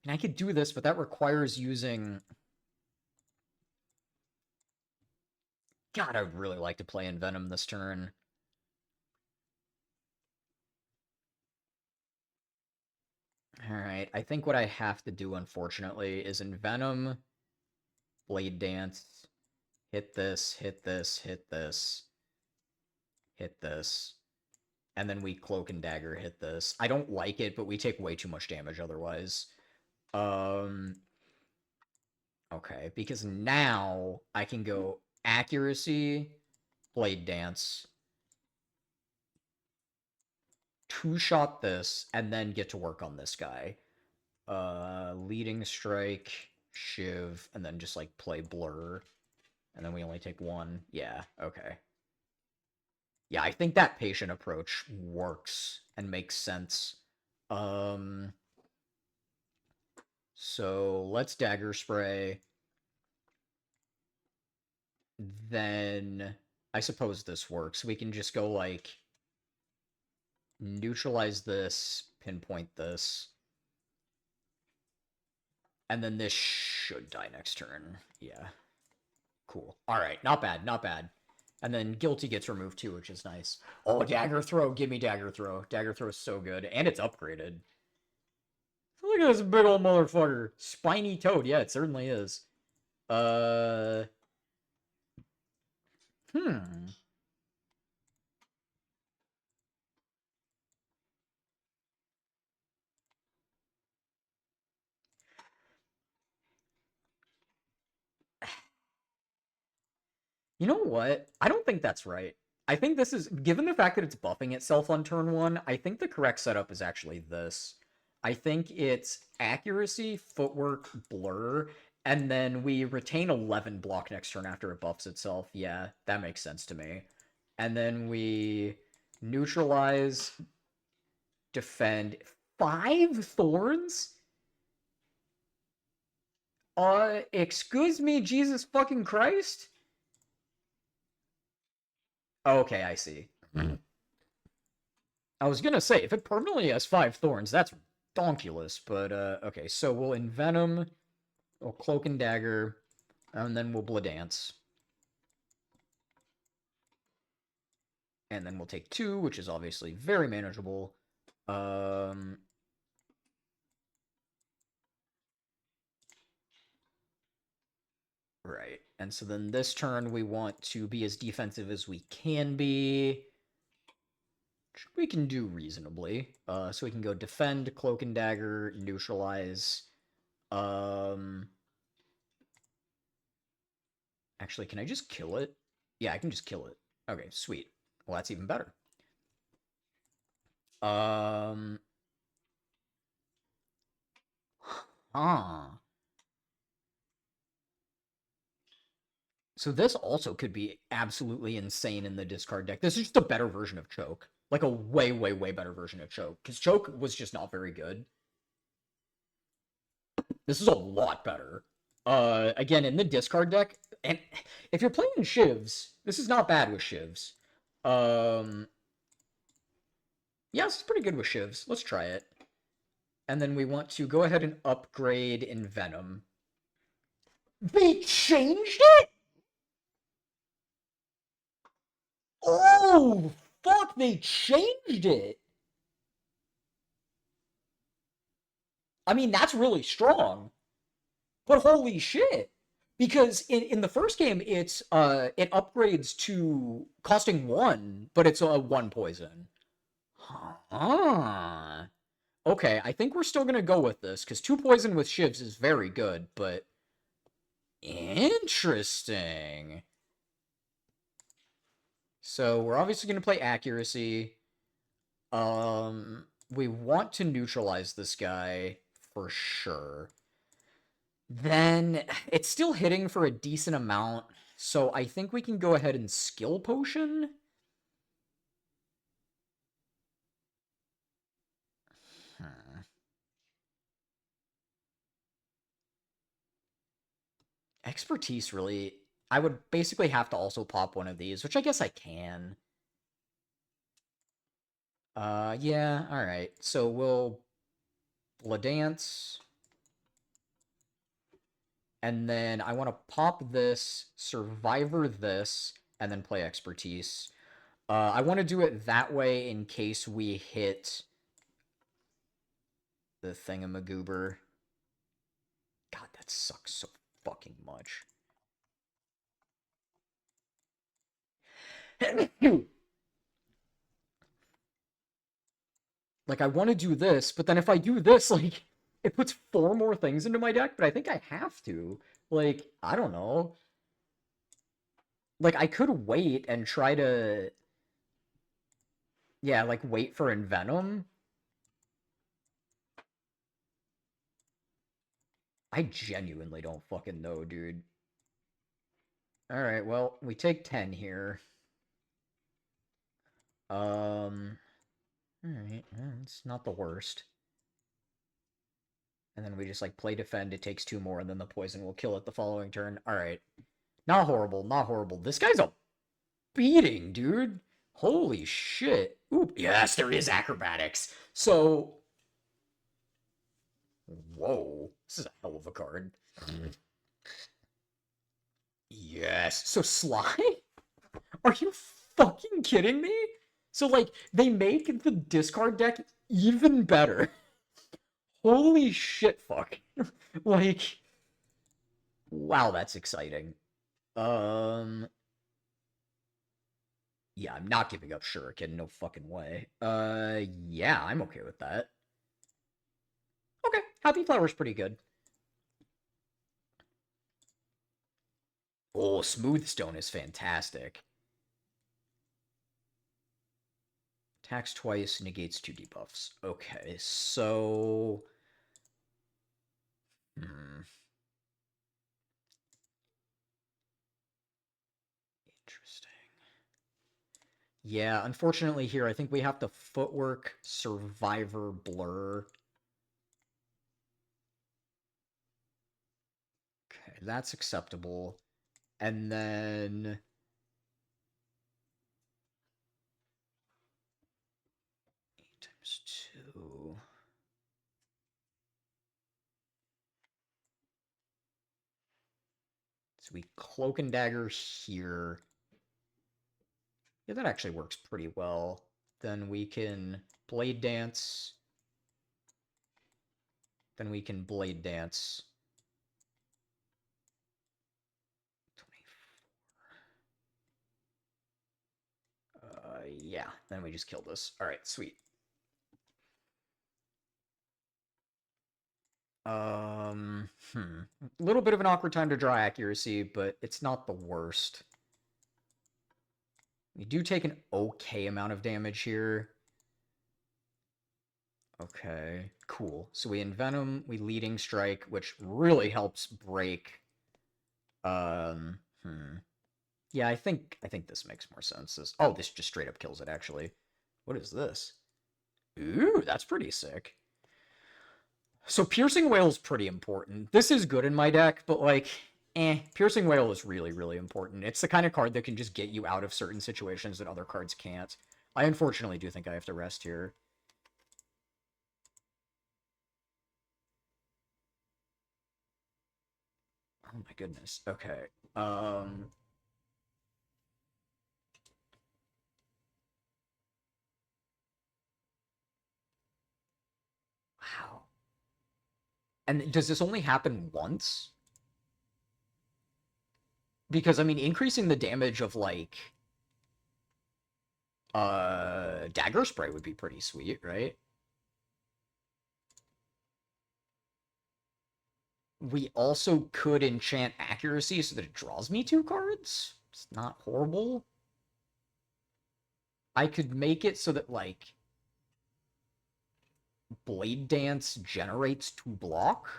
And I could do this, but that requires using... God, I'd really like to play Envenom this turn. Alright, I think what I have to do, unfortunately, is Envenom, Blade Dance, hit this, hit this, hit this, hit this, and then we Cloak and Dagger hit this. I don't like it, but we take way too much damage otherwise. Okay, because now I can go Accuracy, Blade Dance, two-shot this, and then get to work on this guy. Leading Strike, Shiv, and then just, like, play Blur. And then we only take one. Yeah, okay. Yeah, I think that patient approach works and makes sense. So let's Dagger Spray. Then I suppose this works. We can just go, like, neutralize this, pinpoint this. And then this should die next turn. Yeah. Cool. Alright, not bad, not bad. And then Guilty gets removed too, which is nice. Oh, Dagger Throw. Give me Dagger Throw. Dagger Throw is so good. And it's upgraded. Look at this big old motherfucker. Spiny Toad. Yeah, it certainly is. You know what? I don't think that's right. I think this is, given the fact that it's buffing itself on turn 1, I think the correct setup is actually this. I think it's Accuracy, Footwork, Blur, and then we retain 11 block next turn after it buffs itself. Yeah, that makes sense to me. And then we neutralize, defend, 5 Thorns? Excuse me, Jesus fucking Christ? Okay, I see. I was gonna say, if it permanently has 5 Thorns, that's donkulous, but, okay, so we'll Envenom, we'll Cloak and Dagger, and then we'll Bladance. And then we'll take 2, which is obviously very manageable. Right, and so then this turn we want to be as defensive as we can be. Which we can do reasonably. So we can go Defend, Cloak and Dagger, Neutralize. Actually, can I just kill it? Yeah, I can just kill it. Okay, sweet. Well, that's even better. So this also could be absolutely insane in the discard deck. This is just a better version of Choke. Like a way, way, way better version of Choke. Because Choke was just not very good. This is a lot better. Again, in the discard deck, and if you're playing Shivs, this is not bad with Shivs. Yeah, this is pretty good with Shivs. Let's try it. And then we want to go ahead and upgrade Envenom. They changed it? Oh, fuck, they changed it. I mean, that's really strong. But holy shit. Because in the first game, it's it upgrades to costing 1, but it's a 1 poison. Huh. Okay, I think we're still gonna go with this, because 2 poison with Shivs is very good, but... Interesting. So, we're obviously gonna play Accuracy. We want to neutralize this guy, for sure. Then, it's still hitting for a decent amount, so I think we can go ahead and Skill Potion. Expertise really... I would basically have to also pop one of these, which I guess I can. Yeah, alright. So we'll Bladance. And then I want to pop this, Survivor this, and then play Expertise. I want to do it that way in case we hit the thingamagoober. God, that sucks so fucking much. Like, I want to do this, but then if I do this, like, it puts 4 more things into my deck, but I think I have to. Like, I don't know. Like, I could wait and try to... Yeah, like, wait for Envenom. I genuinely don't fucking know, dude. Alright, well, we take 10 here. Alright, it's not the worst. And then we just, like, play defend, it takes 2 more, and then the poison will kill it the following turn. Alright. Not horrible, not horrible. This guy's a beating, dude. Holy shit. Ooh, yes, there is acrobatics. So... Whoa. This is a hell of a card. Yes. So Sly? Are you fucking kidding me? So, like, they make the discard deck even better. Holy shit, fuck. Like, wow, that's exciting. Yeah, I'm not giving up Shuriken, no fucking way. Yeah, I'm okay with that. Okay, Happy Flower's pretty good. Oh, Smooth Stone is fantastic. Attacks twice, negates 2 debuffs. Okay, so... Interesting. Yeah, unfortunately here, I think we have to Footwork, Survivor, Blur. Okay, that's acceptable. And then... 8 times 2... So we Cloak and Dagger here. Yeah, that actually works pretty well. Then we can Blade Dance. Then we can Blade Dance. 24. Yeah, then we just kill this. Alright, sweet. A little bit of an awkward time to draw accuracy, but it's not the worst. We do take an okay amount of damage here. Okay, cool. So we Envenom, we Leading Strike, which really helps break. Yeah, I think this makes more sense. Oh, this just straight up kills it, actually. What is this? Ooh, that's pretty sick. So Piercing Wail is pretty important. This is good in my deck, but like, Piercing Wail is really, really important. It's the kind of card that can just get you out of certain situations that other cards can't. I unfortunately do think I have to rest here. Oh my goodness. Okay. Wow. And does this only happen once? Because, I mean, increasing the damage of, like, Dagger Spray would be pretty sweet, right? We also could enchant Accuracy so that it draws me 2 cards. It's not horrible. I could make it so that, like, Blade Dance generates 2 block.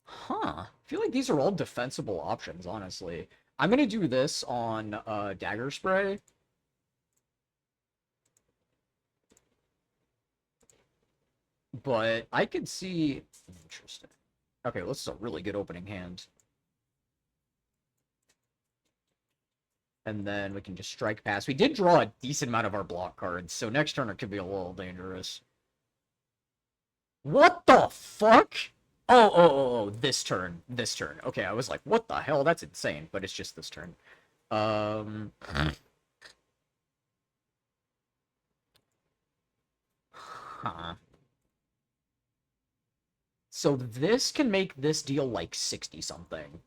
Huh. I feel like these are all defensible options, honestly. I'm gonna do this on Dagger Spray. But I could see... Interesting. Okay, well, this is a really good opening hand. And then we can just strike past. We did draw a decent amount of our block cards, so next turn it could be a little dangerous. What the fuck? Oh, this turn. This turn. Okay, I was like, what the hell? That's insane, but it's just this turn. Huh. So this can make this deal like 60-something.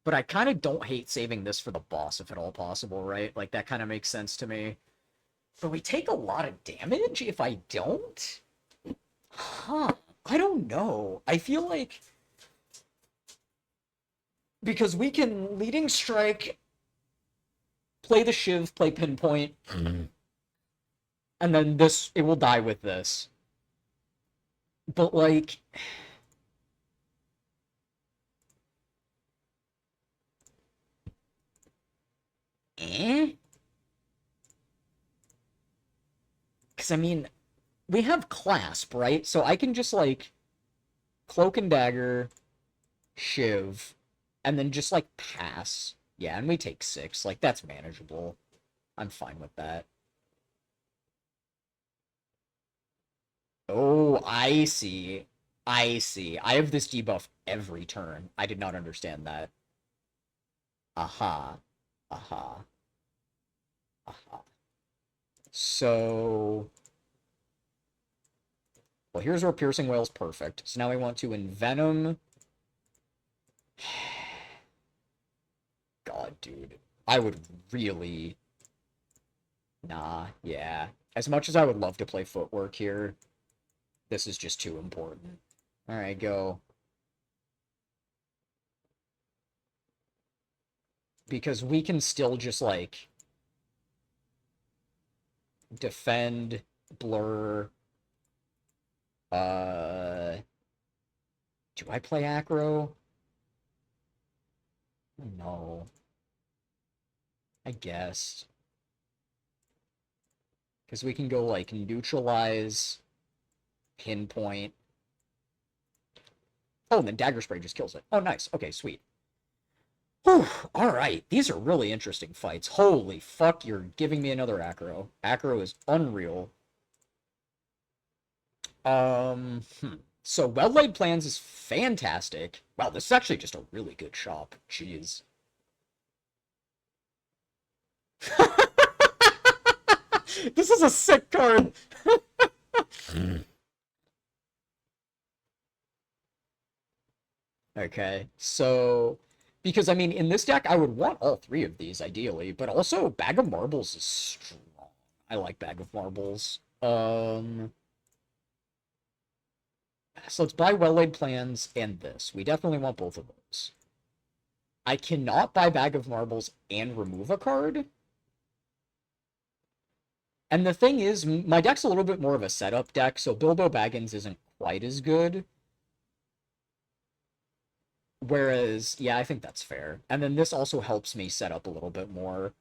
But I kind of don't hate saving this for the boss if at all possible, right? Like, that kind of makes sense to me. But we take a lot of damage if I don't? Huh. I don't know. I feel like... Because we can leading strike, play the Shiv, play pinpoint, and then this, it will die with this. But, like... Eh? Because, I mean, we have Clasp, right? So I can just, like, Cloak and Dagger, Shiv, and then just, like, pass. Yeah, and we take 6. Like, that's manageable. I'm fine with that. Oh, I see. I see. I have this debuff every turn. I did not understand that. Aha. Aha. Aha. So... Well, here's where Piercing Wail's perfect. So now we want to Envenom. God, dude. I would really... Nah, yeah. As much as I would love to play Footwork here, this is just too important. Alright, go. Because we can still just, like... defend, blur... Do I play aggro? No. I guess. Because we can go, like, neutralize, pinpoint. Oh, and then Dagger Spray just kills it. Oh, nice. Okay, sweet. Whew. Alright, these are really interesting fights. Holy fuck, you're giving me another aggro. Aggro is unreal. So Well-Laid Plans is fantastic. Wow, this is actually just a really good shop. Jeez. This is a sick card. Okay, so... Because, I mean, in this deck, I would want all 3 of these, ideally. But also, Bag of Marbles is strong. I like Bag of Marbles. So let's buy Well-Laid Plans and this. We definitely want both of those. I cannot buy Bag of Marbles and remove a card. And the thing is, my deck's a little bit more of a setup deck, so Bilbo Baggins isn't quite as good. Whereas, yeah, I think that's fair. And then this also helps me set up a little bit more.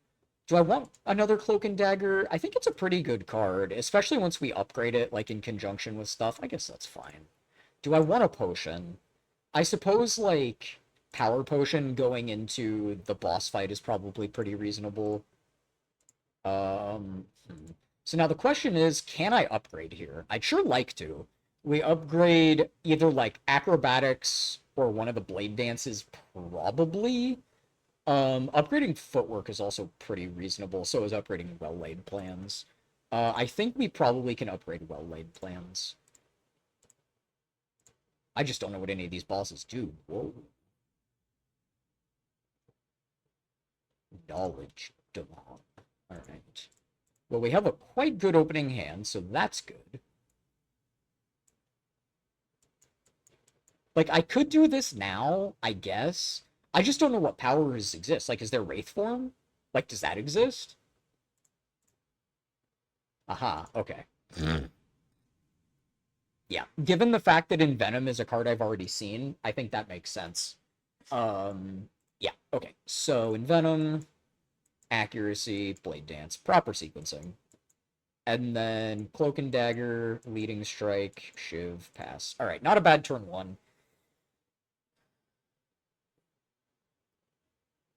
Do I want another Cloak and Dagger? I think it's a pretty good card, especially once we upgrade it, like, in conjunction with stuff. I guess that's fine. Do I want a potion? I suppose, like, Power Potion going into the boss fight is probably pretty reasonable. So now the question is, can I upgrade here? I'd sure like to. We upgrade either, like, Acrobatics or one of the Blade Dances, probably. Upgrading Footwork is also pretty reasonable, so is upgrading Well-Laid Plans. I think we probably can upgrade Well-Laid Plans. I just don't know what any of these bosses do. Whoa. Knowledge Demon. Alright. Well, we have a quite good opening hand, so that's good. Like, I could do this now, I guess. I just don't know what powers exist. Like, is there Wraith Form? Like, does that exist? Aha, okay. Yeah, given the fact that Envenom is a card I've already seen, I think that makes sense. Yeah, okay. So, Envenom, Accuracy, Blade Dance, proper sequencing. And then Cloak and Dagger, Leading Strike, Shiv, pass. Alright, not a bad turn 1.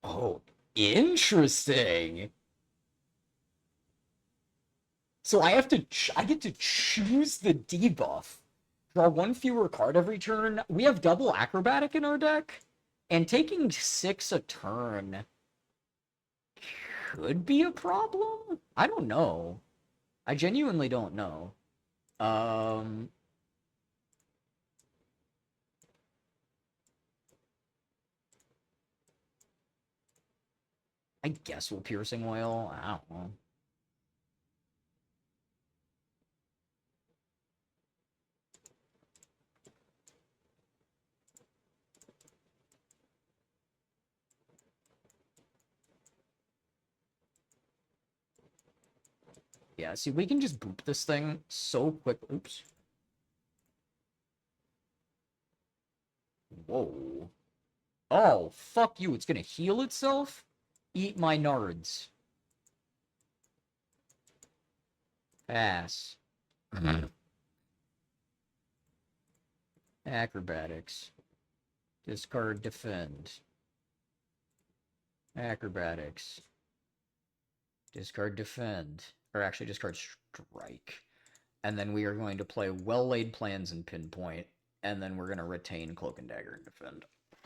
Oh, interesting. So I get to choose the debuff. Draw 1 fewer card every turn. We have double Acrobatic in our deck. And taking 6 a turn could be a problem? I don't know. I genuinely don't know. Um, I guess we'll Piercing Wail. I don't know. Yeah, see, we can just boop this thing so quick. Oops. Whoa. Oh, fuck you. It's gonna heal itself? Eat my nards. Pass. Acrobatics. Discard defend. Acrobatics. Discard defend. Or actually, discard strike. And then we are going to play well-laid plans and pinpoint. And then we're going to retain Cloak and Dagger and defend. I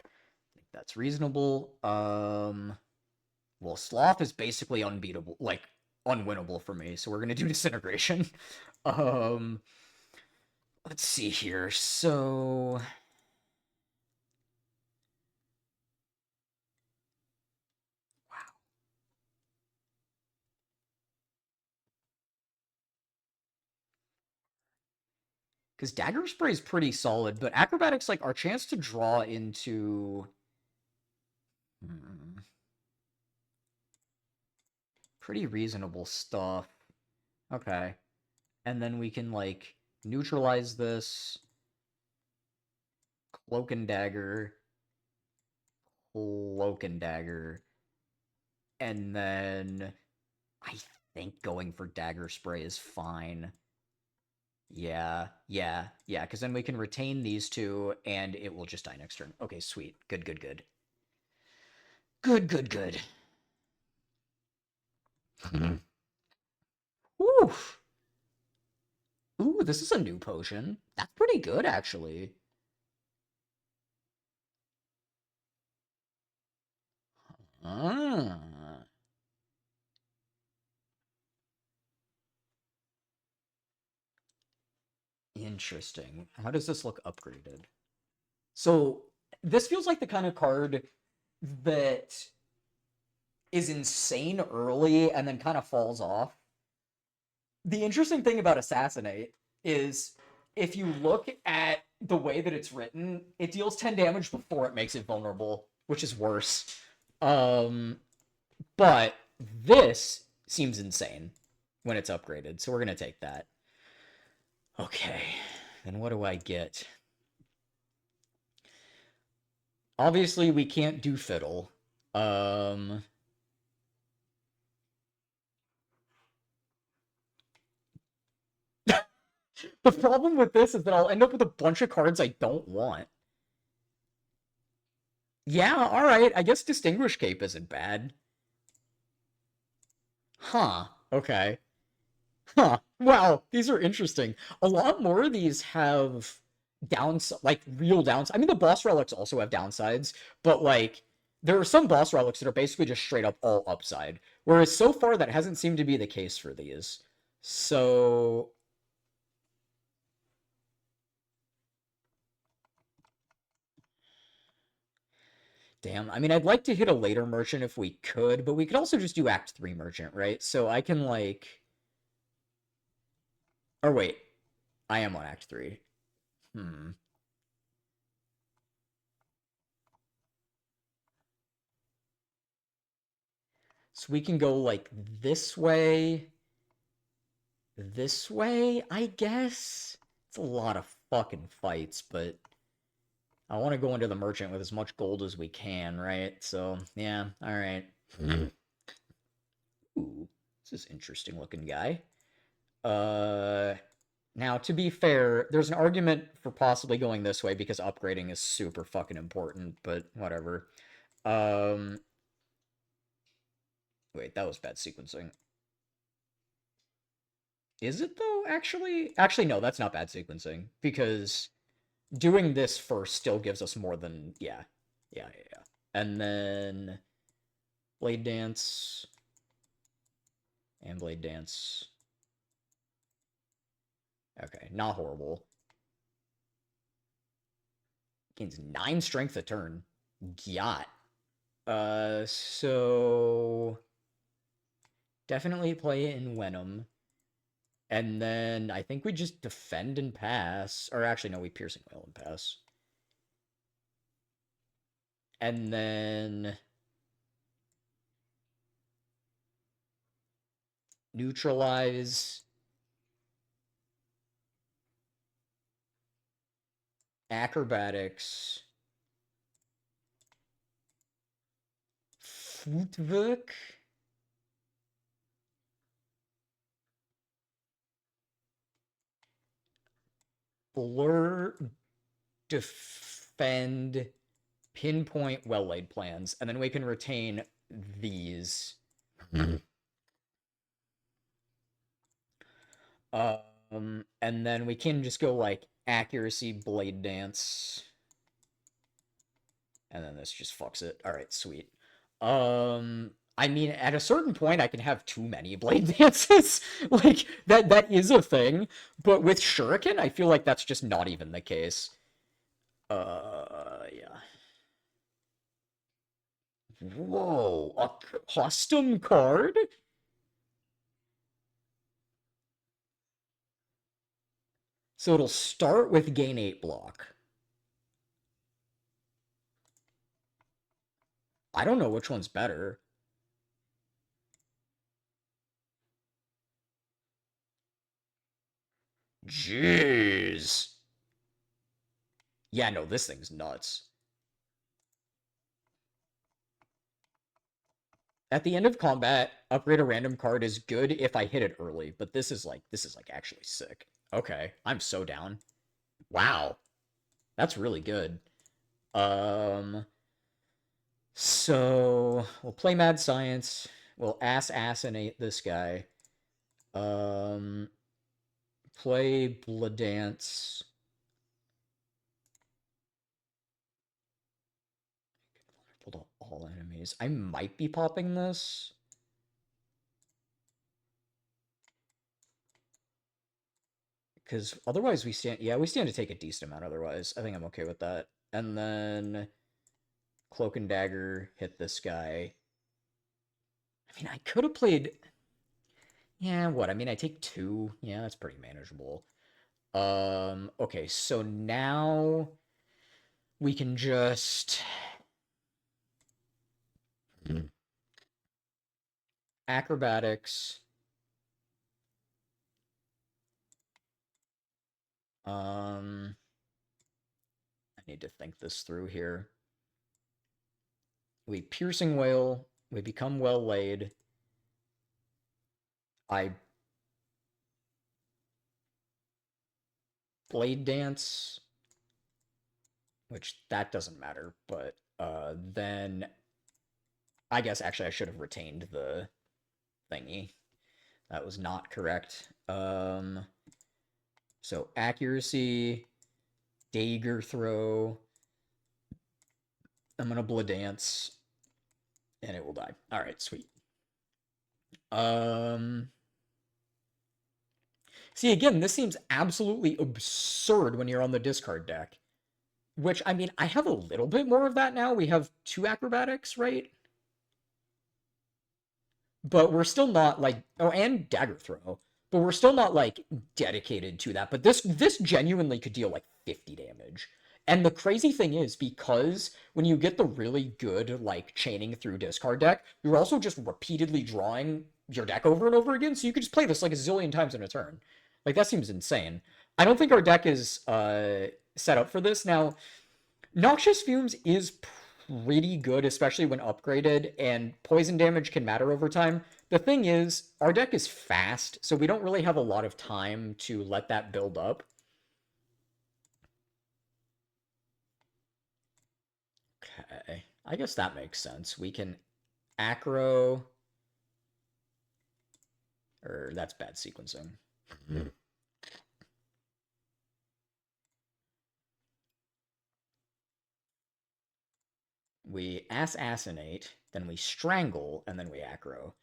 think that's reasonable. Well, Sloth is basically unbeatable. Like, unwinnable for me. So we're going to do Disintegration. Let's see here. So... Because Dagger Spray is pretty solid, but Acrobatics, like, our chance to draw into... Pretty reasonable stuff. Okay. And then we can, like, neutralize this. Cloak and Dagger. Cloak and Dagger. And then... I think going for Dagger Spray is fine. Yeah, because then we can retain these two, and it will just die next turn. Okay, sweet. Good. Good. Oof. Ooh, this is a new potion. That's pretty good, actually. Ah. Interesting. How does this look upgraded? So, this feels like the kind of card that is insane early and then kind of falls off. The interesting thing about Assassinate is if you look at the way that it's written, it deals 10 damage before it makes it vulnerable, which is worse. But this seems insane when it's upgraded, so we're going to take that. Okay, then what do I get? Obviously, we can't do Fiddle. The problem with this is that I'll end up with a bunch of cards I don't want. Yeah, alright, I guess Distinguished Cape isn't bad. Huh, okay. Huh, wow, these are interesting. A lot more of these have like, real downs. I mean, the boss relics also have downsides, but, like, there are some boss relics that are basically just straight up all upside. Whereas so far, that hasn't seemed to be the case for these. So... Damn, I mean, I'd like to hit a later merchant if we could, but we could also just do Act 3 merchant, right? So I can, like... Or wait, I am on Act 3. So we can go, like, this way, I guess? It's a lot of fucking fights, but I want to go into the merchant with as much gold as we can, right? So, yeah, alright. Ooh, this is interesting looking guy. Now, to be fair, there's an argument for possibly going this way because upgrading is super fucking important, but whatever. Wait, that was bad sequencing. Is it, though, actually? Actually, no, that's not bad sequencing, because doing this first still gives us more than... Yeah. And then... Blade Dance... And Blade Dance... Okay, not horrible. Gains 9 strength a turn. Got. So definitely play it in Venom. And then I think we just defend and pass. Or actually, no, we piercing wail and pass. And then neutralize acrobatics. Footwork. Blur, defend, pinpoint, well-laid plans, and then we can retain these. And then we can just go like accuracy, blade dance, and then this just fucks it. All right, sweet. I mean, at a certain point, I can have too many blade dances. Like that is a thing, but with Shuriken, I feel like that's just not even the case. Yeah. Whoa, a custom card? So it'll start with gain 8 block. I don't know which one's better. Jeez. Yeah, no, this thing's nuts. At the end of combat, upgrade a random card is good if I hit it early, but this is like actually sick. Okay, I'm so down. Wow. That's really good. So we'll play Mad Science. We'll assassinate this guy. Play Blood Dance. Pulled out all enemies. I might be popping this. Because otherwise we stand... Yeah, we stand to take a decent amount otherwise. I think I'm okay with that. And then... Cloak and Dagger, hit this guy. I mean, I could have played... Yeah, what? I mean, I take 2. Yeah, that's pretty manageable. Okay, so now... We can just... Acrobatics. I need to think this through here. We piercing wail. We become well laid. I blade dance, which that doesn't matter, but then I guess actually I should have retained the thingy. That was not correct. So accuracy, dagger throw. I'm gonna blood dance, and it will die. All right, sweet. See, again, this seems absolutely absurd when you're on the discard deck. Which, I mean, I have a little bit more of that now. We have 2 acrobatics, right? But we're still not, like... Oh, and dagger throw. But we're still not, like, dedicated to that. But this genuinely could deal, like, 50 damage. And the crazy thing is, because when you get the really good, like, chaining through discard deck, you're also just repeatedly drawing your deck over and over again, so you could just play this, like, a zillion times in a turn. Like, that seems insane. I don't think our deck is set up for this. Now, Noxious Fumes is pretty good, especially when upgraded, and poison damage can matter over time. The thing is, our deck is fast, so we don't really have a lot of time to let that build up. Okay, I guess that makes sense. We can acro... Or that's bad sequencing. We assassinate, then we strangle, and then we acro.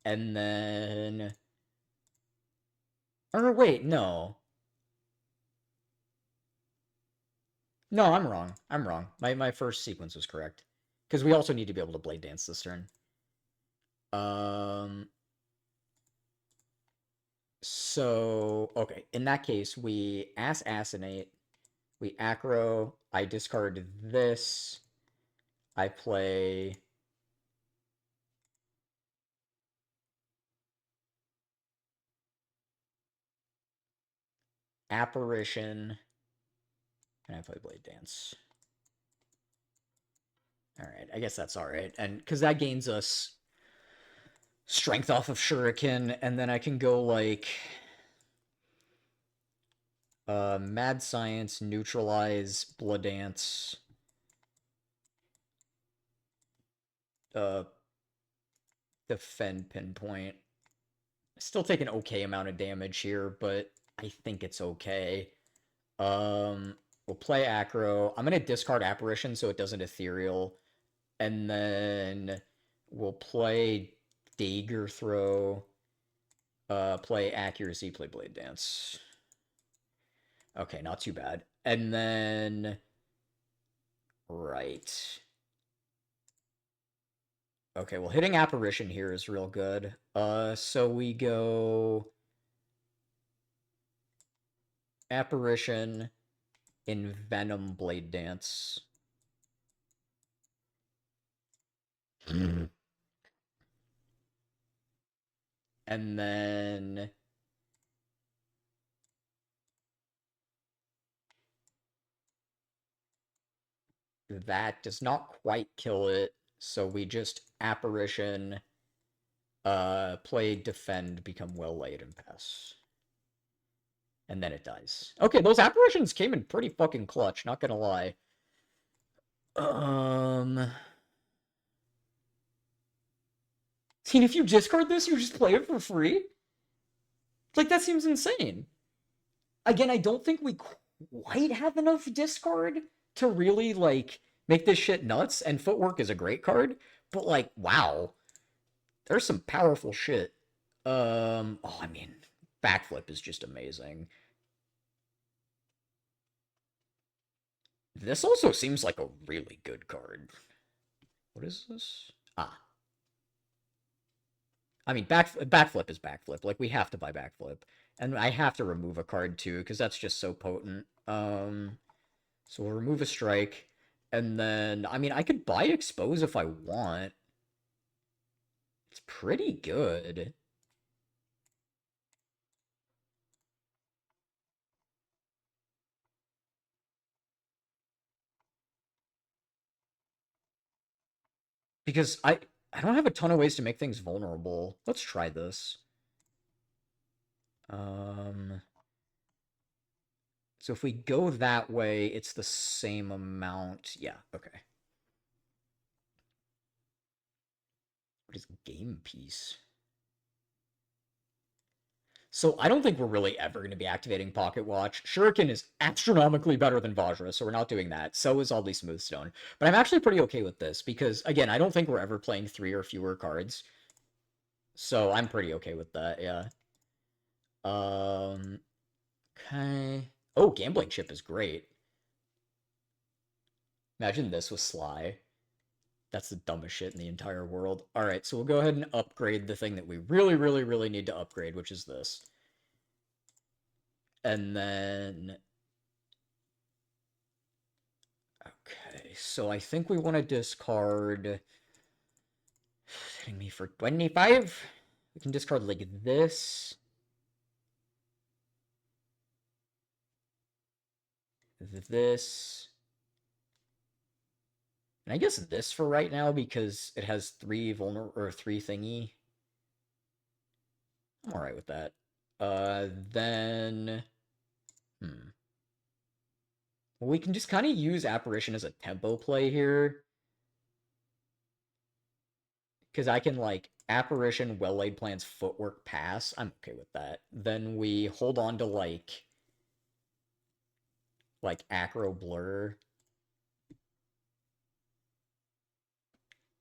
And then... Or wait, no. No, I'm wrong. I'm wrong. My first sequence was correct. Because we also need to be able to Blade Dance this turn. So, okay. In that case, we Assassinate. We Acro. I discard this. I play... Apparition. And I play Blade Dance. Alright, I guess that's alright. And because that gains us strength off of Shuriken, and then I can go like Mad Science, Neutralize, Blood Dance, Defend, Pinpoint. Still take an okay amount of damage here, but I think it's okay. We'll play Acro. I'm gonna discard Apparition so it doesn't Ethereal, and then we'll play Dagger Throw. Play Accuracy, play Blade Dance. Okay, not too bad. And then... Right. Okay, well, hitting Apparition here is real good. So we go... Apparition, Envenom, Blade Dance. And then... That does not quite kill it, so we just Apparition, play Defend, become Well Laid, and pass. And then it dies. Okay, those Apparitions came in pretty fucking clutch, not gonna lie. See, if you discard this, you just play it for free? Like, that seems insane. Again, I don't think we quite have enough discard to really, like, make this shit nuts, and Footwork is a great card, but, like, wow. There's some powerful shit. Oh, I mean, Backflip is just amazing. This also seems like a really good card. What is this? Ah. I mean, Backflip is Backflip. Like, we have to buy Backflip. And I have to remove a card, too, because that's just so potent. So we'll remove a strike. And then, I mean, I could buy Expose if I want. It's pretty good. Because I don't have a ton of ways to make things vulnerable. Let's try this. So if we go that way, it's the same amount. Yeah, okay. What is Game Piece? So I don't think we're really ever going to be activating Pocket Watch. Shuriken is astronomically better than Vajra, so we're not doing that. So is Aldi Smoothstone. But I'm actually pretty okay with this, because, again, I don't think we're ever playing 3 or fewer cards. So I'm pretty okay with that, yeah. Okay. Oh, Gambling Chip is great. Imagine this with Sly. That's the dumbest shit in the entire world. Alright, so we'll go ahead and upgrade the thing that we really, really, really need to upgrade, which is this. And then... Okay, so I think we want to discard... Hitting me for 25? We can discard like this. This. And I guess this for right now because it has 3 or 3 thingy. I'm alright with that. Then... Well, we can just kind of use Apparition as a tempo play here. Because I can, like, Apparition, Well-Laid Plans, Footwork, Pass. I'm okay with that. Then we hold on to, like Acro Blur.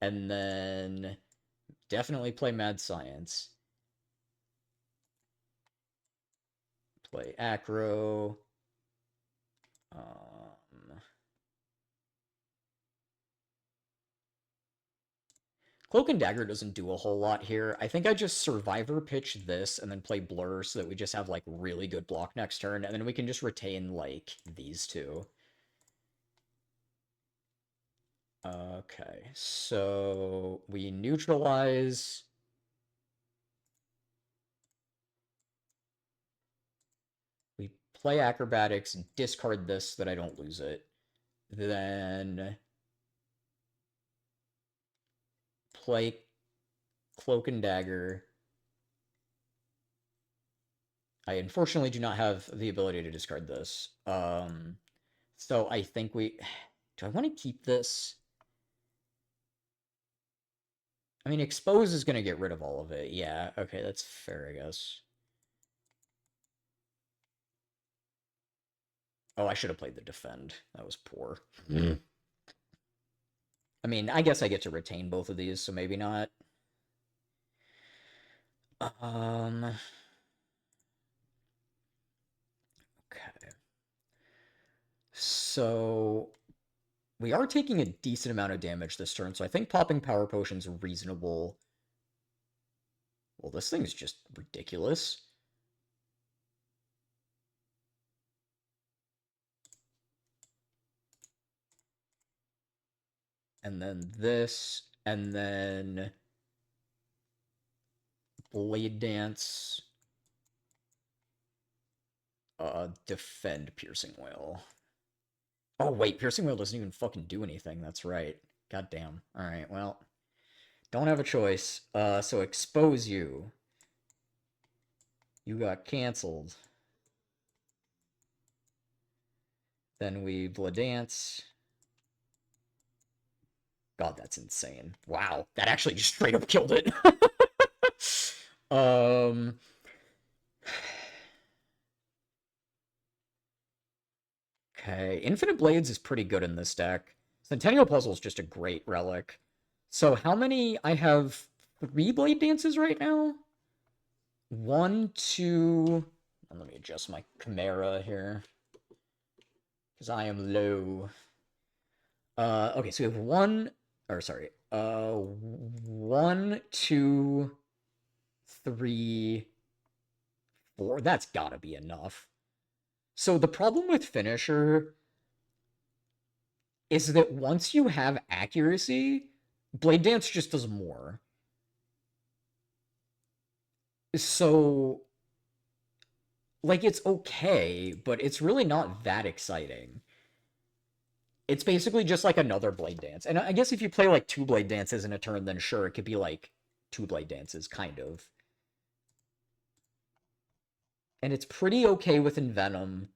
And then definitely play Mad Science. Play Acro. Cloak and Dagger doesn't do a whole lot here. I think I just Survivor pitch this and then play Blur so that we just have, like, really good block next turn, and then we can just retain, like, these two. Okay, so we neutralize... We play Acrobatics, discard this so that I don't lose it. Then... play Cloak and Dagger. I unfortunately do not have the ability to discard this. So I think we... Do I want to keep this? I mean, Expose is going to get rid of all of it. Yeah, okay, that's fair, I guess. Oh, I should have played the Defend. That was poor. I mean, I guess I get to retain both of these, so maybe not. Okay. So we are taking a decent amount of damage this turn, so I think popping Power Potion's reasonable. Well, this thing's just ridiculous. And then this, and then Blade Dance, Defend Piercing Wail. Oh, wait, Piercing Wail doesn't even fucking do anything. That's right. God damn. Alright, well. Don't have a choice. So Expose you. You got canceled. Then we Blade Dance. God, that's insane. Wow, that actually just straight up killed it. Okay, Infinite Blades is pretty good in this deck. Centennial Puzzle is just a great relic. So how many? I have 3 Blade Dances right now? 1, 2... Let me adjust my Chimera here. Because I am low. Okay, so we have 1... Or, sorry. 1, 2, 3, 4. That's gotta be enough. So the problem with Finisher is that once you have accuracy, Blade Dance just does more. So, like, it's okay, but it's really not that exciting. It's basically just like another Blade Dance. And I guess if you play like 2 Blade Dances in a turn, then sure, it could be like 2 Blade Dances, kind of. And it's pretty okay with Envenom.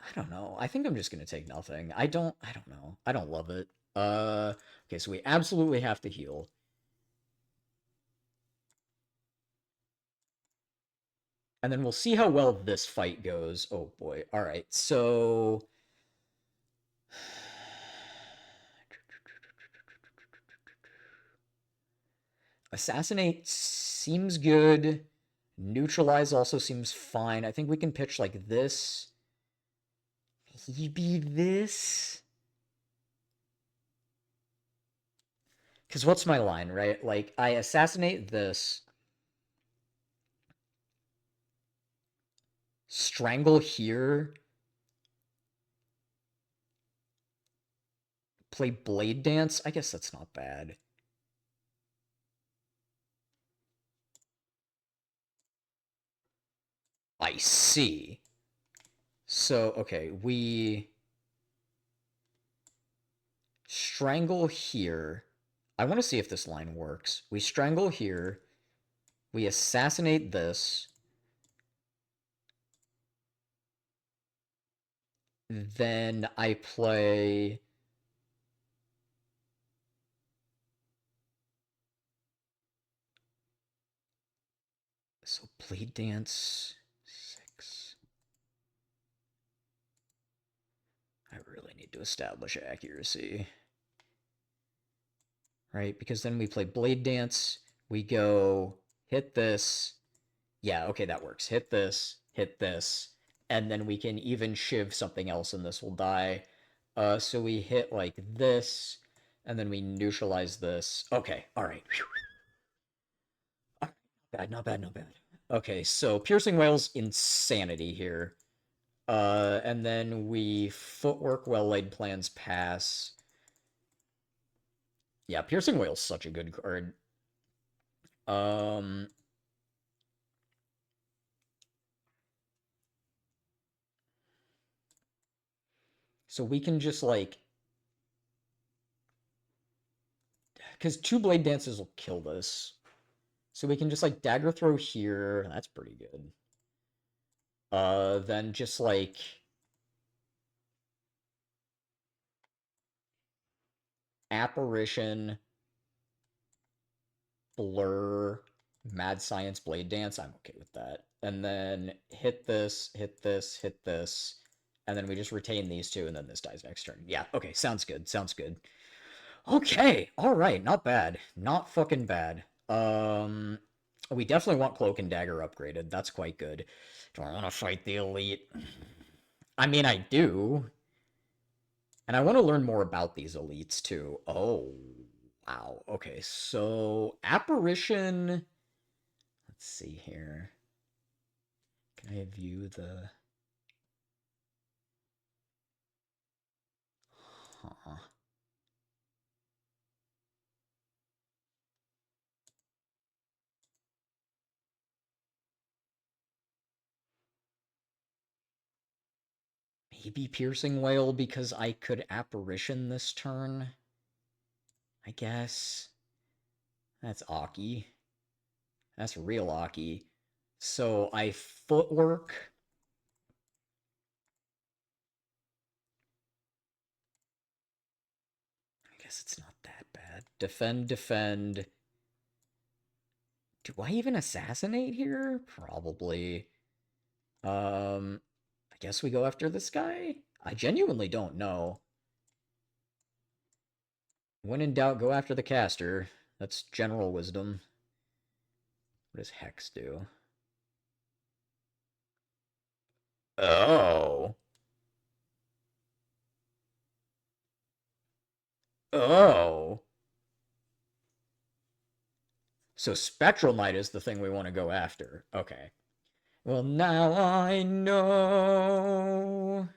I don't know. I think I'm just gonna take nothing. I don't know. I don't love it. Okay, so we absolutely have to heal. And then we'll see how well this fight goes. Oh boy. All right. So Assassinate seems good. Neutralize also seems fine. I think we can pitch like this. Maybe this. Because what's my line, right? Like, I assassinate this. Strangle here. Play Blade Dance. I guess that's not bad. I see. So, okay, we strangle here. I want to see if this line works. We strangle here. We assassinate this. Then I play... So, Blade Dance 6. I really need to establish accuracy. Right? Because then we play Blade Dance. We go hit this. Yeah, okay, that works. Hit this. Hit this. and then we can even shiv something else and this will die. So we hit like this, and then we neutralize this. Okay, all right. Bad, not bad, not bad. Okay, so Piercing Whale's insanity here. And then we Footwork, Well-Laid Plans, pass. Yeah, Piercing Whale's such a good card. Um, so we can just like, because two Blade Dances will kill this. So we can just like Dagger Throw here. That's pretty good. Then just like Apparition, Blur, Mad Science, Blade Dance. I'm okay with that. And then hit this, hit this, hit this. And then we just retain these two, and then this dies next turn. Yeah, okay, sounds good, sounds good. Okay, alright, not bad. Not fucking bad. We definitely want Cloak and Dagger upgraded. That's quite good. Do I want to fight the Elite? I mean, I do. And I want to learn more about these elites, too. Oh, wow. Okay, so Apparition... Let's see here. Can I view the... Huh. Maybe Piercing Whale because I could Apparition this turn. I guess. That's Aki. That's real Aki. So I Footwork. I guess it's not that bad. Defend, defend. Do I even assassinate here? Probably. I guess we go after this guy? I genuinely don't know. When in doubt, go after the caster. That's general wisdom. What does Hex do? Oh. Oh. So Spectral Knight is the thing we want to go after. Okay. Well, now I know.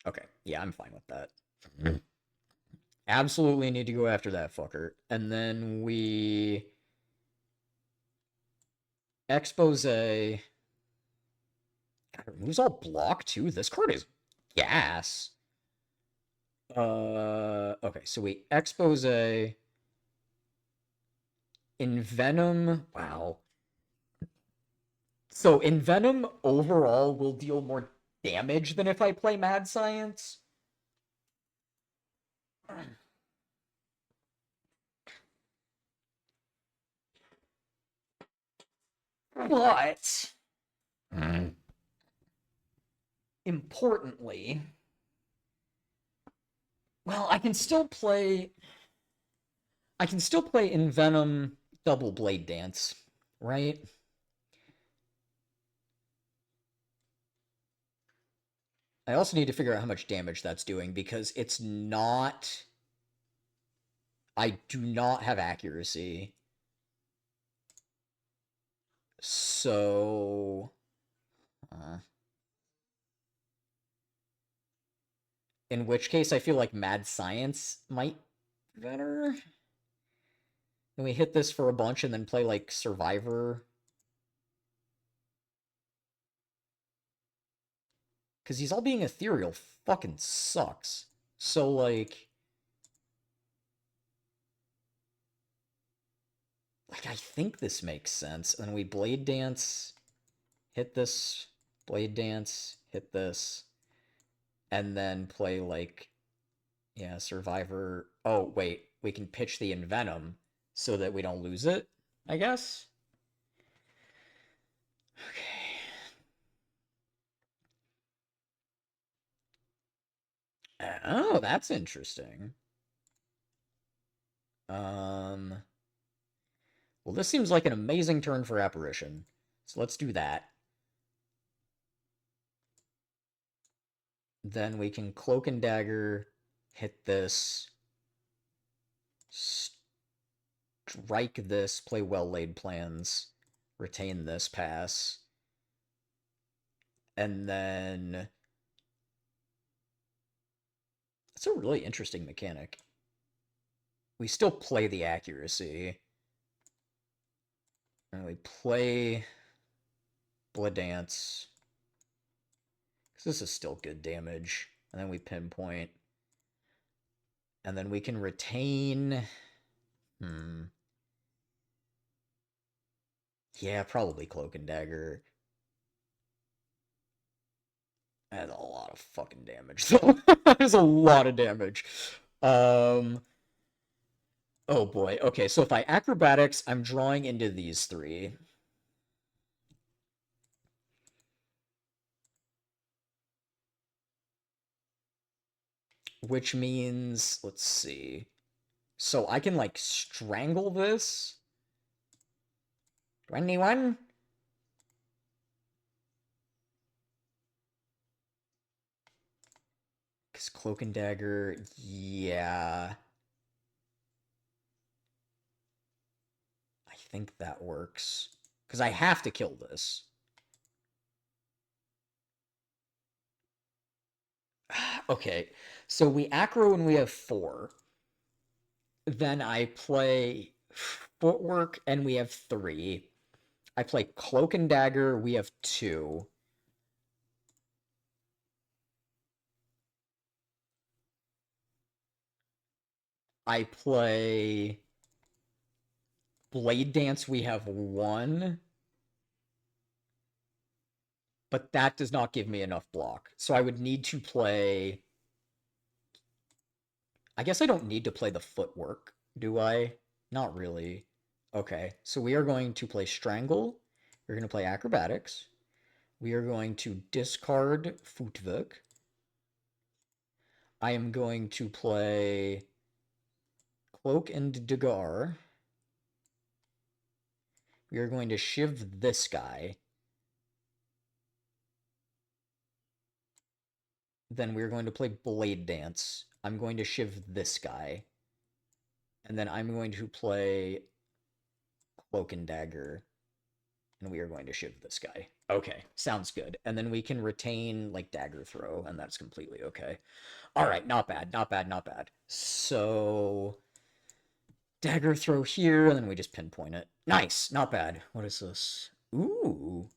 Okay, yeah, I'm fine with that. Absolutely need to go after that fucker. And then we... Expose. God, it removes all block too. This card is gas. Okay, so we Expose. Envenom. Wow. So Envenom overall will deal more damage than if I play Mad Science. But importantly, well, I can still play Envenom double Blade Dance, right? I also need to figure out how much damage that's doing because it's not... I do not have accuracy. So... in which case, I feel like Mad Science might be better. And we hit this for a bunch and then play, like, Survivor. Because he's all being ethereal fucking sucks. So, like... I think this makes sense. And then we Blade Dance, hit this, Blade Dance, hit this, and then play, like, yeah, Survivor. Oh, wait, we can pitch the Envenom so that we don't lose it, I guess? Okay. Oh, that's interesting. Well, this seems like an amazing turn for Apparition. So let's do that. Then we can Cloak and Dagger, hit this, strike this, play well-laid plans, retain this pass, and then... That's a really interesting mechanic. We still play the accuracy. And we play Blood Dance. Because this is still good damage. And then we pinpoint. And then we can retain... Yeah, probably Cloak and Dagger. That's a lot of fucking damage, though. There's a lot of damage. Oh boy. Okay, so if I acrobatics, I'm drawing into these three. Which means, let's see. So I can, like, strangle this. 21? Because Cloak and Dagger, yeah. I think that works. Because I have to kill this. Okay, so we acro and we have 4. Then I play Footwork and we have 3. I play Cloak and Dagger, we have 2. I play Blade Dance, we have 1. But that does not give me enough block. So I would need to play... I guess I don't need to play the Footwork, do I? Not really. Okay, so we are going to play Strangle. We're going to play Acrobatics. We are going to discard Footwork. I am going to play Cloak and Dagger. We are going to shiv this guy. Then we're going to play Blade Dance. I'm going to shiv this guy. And then I'm going to play Cloak and Dagger. And we are going to shiv this guy. Okay, sounds good. And then we can retain, like, Dagger Throw, and that's completely okay. Alright, not bad, not bad, not bad. So... Dagger Throw here, and then we just pinpoint it. Nice, not bad. What is this? Ooh.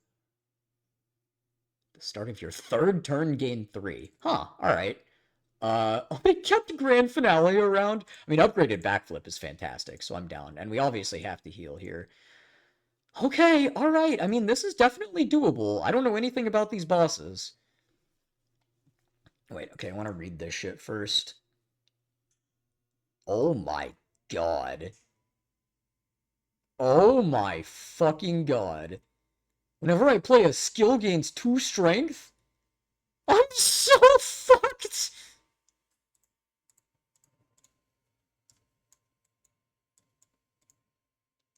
The start of your 3rd turn, gain 3. Huh, alright. They kept Grand Finale around. I mean, upgraded Backflip is fantastic, so I'm down. And we obviously have to heal here. Okay, alright. I mean, this is definitely doable. I don't know anything about these bosses. Wait, okay, I want to read this shit first. Oh my god. Oh my fucking god. Whenever I play, a skill gains 2 strength? I'm so fucked!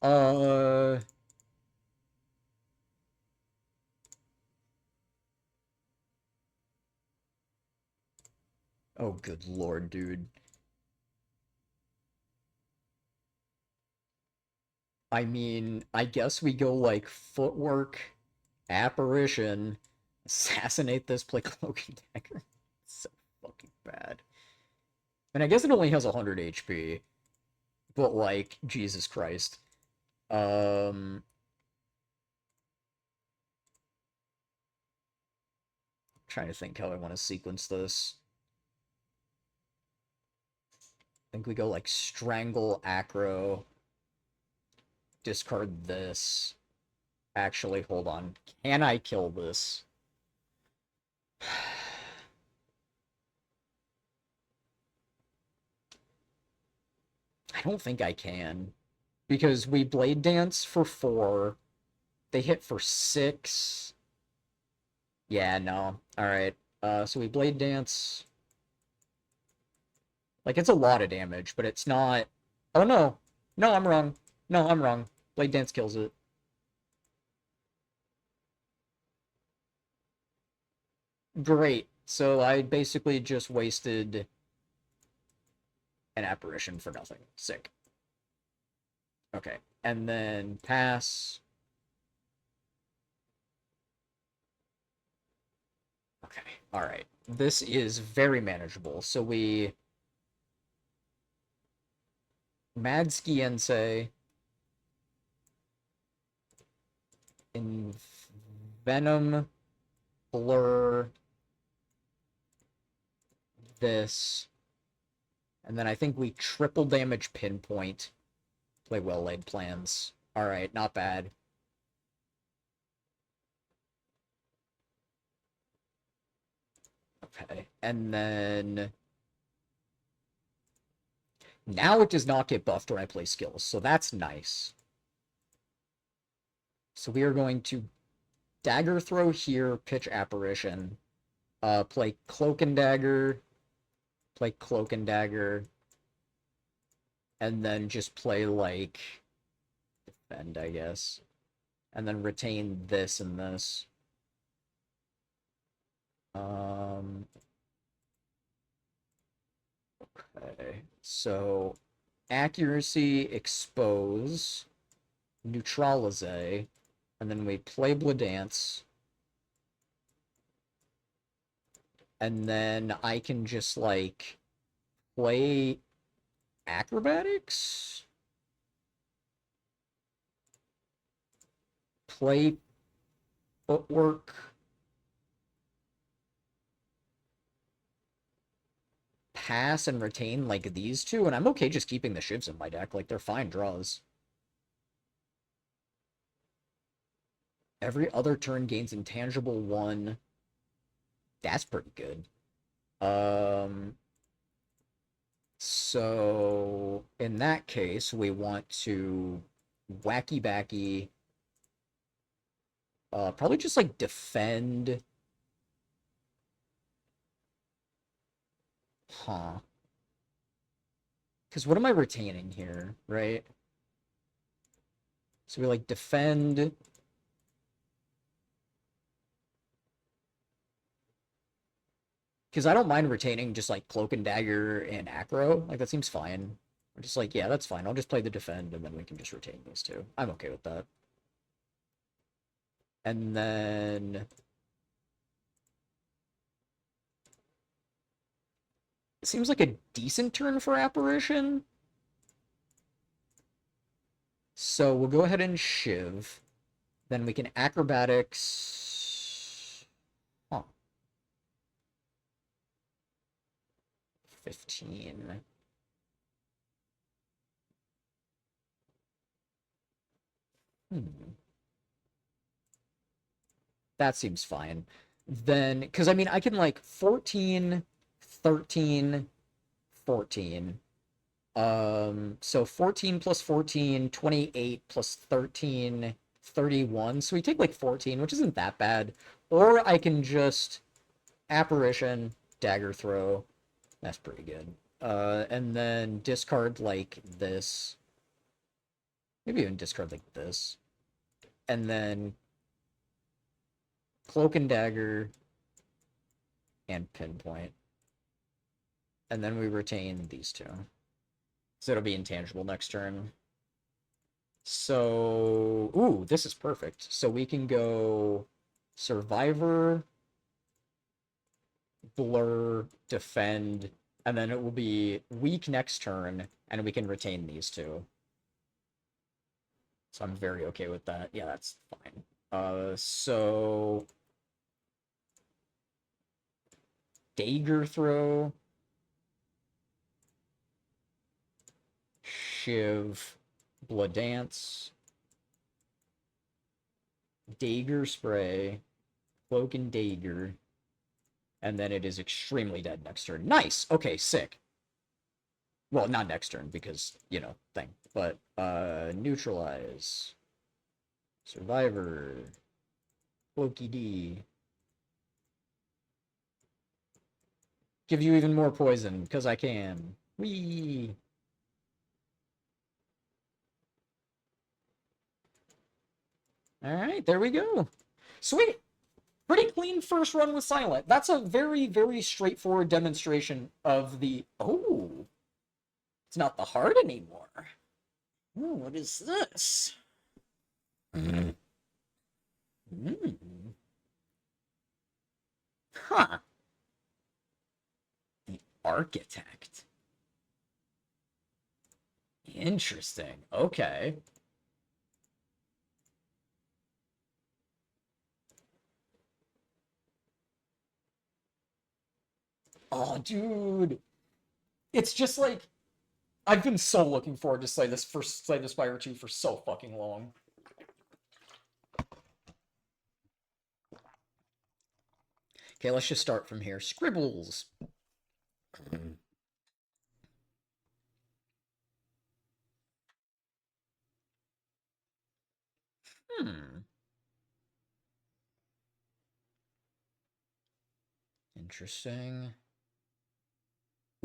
Oh, good lord, dude. I mean, I guess we go, like, Footwork, Apparition, assassinate this, play Cloak and Dagger. It's so fucking bad. And I guess it only has 100 HP. But, like, Jesus Christ. Trying to think how I want to sequence this. I think we go, like, Strangle, Acro, discard this. Actually, hold on. Can I kill this? I don't think I can. Because we Blade Dance for 4. They hit for 6. Yeah, no. Alright. So we Blade Dance. Like, it's a lot of damage, but it's not... Oh, no. No, I'm wrong. No, I'm wrong. Blade Dance kills it. Great. So I basically just wasted an apparition for nothing. Sick. Okay. And then pass. Okay. Alright. This is very manageable. So we... Mad Skiense. Venom. Blur. This. And then I think we triple damage Pinpoint. Play well-laid plans. Alright, not bad. Okay, and then... Now it does not get buffed when I play skills, so that's nice. So we are going to Dagger Throw here, pitch Apparition. Play Cloak and Dagger. Play Cloak and Dagger. And then just play, like... Defend, I guess. And then retain this and this. Okay, so accuracy, expose, neutralize, and then we play Bladance. And then I can just, like, play acrobatics? Play footwork. Pass and retain like these two, and I'm okay just keeping the shivs in my deck. Like, they're fine draws. Every other turn gains intangible 1. That's pretty good. So in that case, we want to wacky backy. Probably just like defend. Huh. Because what am I retaining here, right? So we like defend. Because I don't mind retaining just like Cloak and Dagger and Acro. Like, that seems fine. I'm just like, yeah, that's fine. I'll just play the defend and then we can just retain these two. I'm okay with that. And then... It seems like a decent turn for Apparition. So we'll go ahead and Shiv. Then we can Acrobatics... Huh. 15. That seems fine. Then, because I mean, I can like 14, 13, 14. So 14 plus 14, 28 plus 13, 31. So we take like 14, which isn't that bad. Or I can just Apparition, Dagger Throw. That's pretty good. And then discard like this. Maybe even discard like this. And then Cloak and Dagger and Pinpoint. And then we retain these two. So it'll be intangible next turn. So, ooh, this is perfect. So we can go Survivor, Blur, Defend, and then it will be weak next turn, and we can retain these two. So I'm very okay with that. Yeah, that's fine. So... Dagger Throw, Shiv, Bladance, Dagger Spray, Cloak and Dagger, and then it is extremely dead next turn. Nice! Okay, sick. Well, not next turn, because, you know, thing. But, Neutralize, Survivor, Cloaky D. Give you even more poison, because I can. Whee! Alright, there we go. Sweet! Pretty clean first run with Silent. That's a very, very straightforward demonstration of the... Oh! It's not the heart anymore. Oh, what is this? Mm. Huh. The Architect. Interesting. Okay. Oh, dude. It's just like... I've been so looking forward to Slay the Spire II for so fucking long. Okay, let's just start from here. Scribbles. Hmm. Interesting.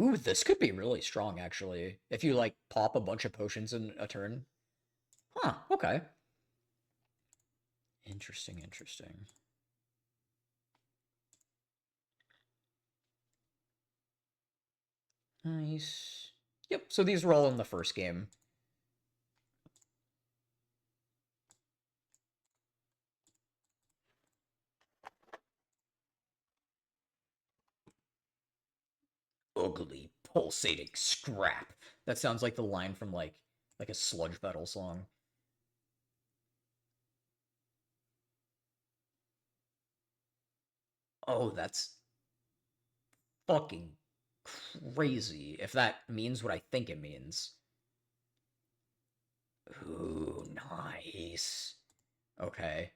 Ooh, this could be really strong, actually. If you, like, pop a bunch of potions in a turn. Huh, okay. Interesting, interesting. Nice. Yep, so these were all in the first game. Ugly, pulsating scrap. That sounds like the line from, like a sludge battle song. Oh, that's fucking crazy, if that means what I think it means. Ooh, nice. Okay.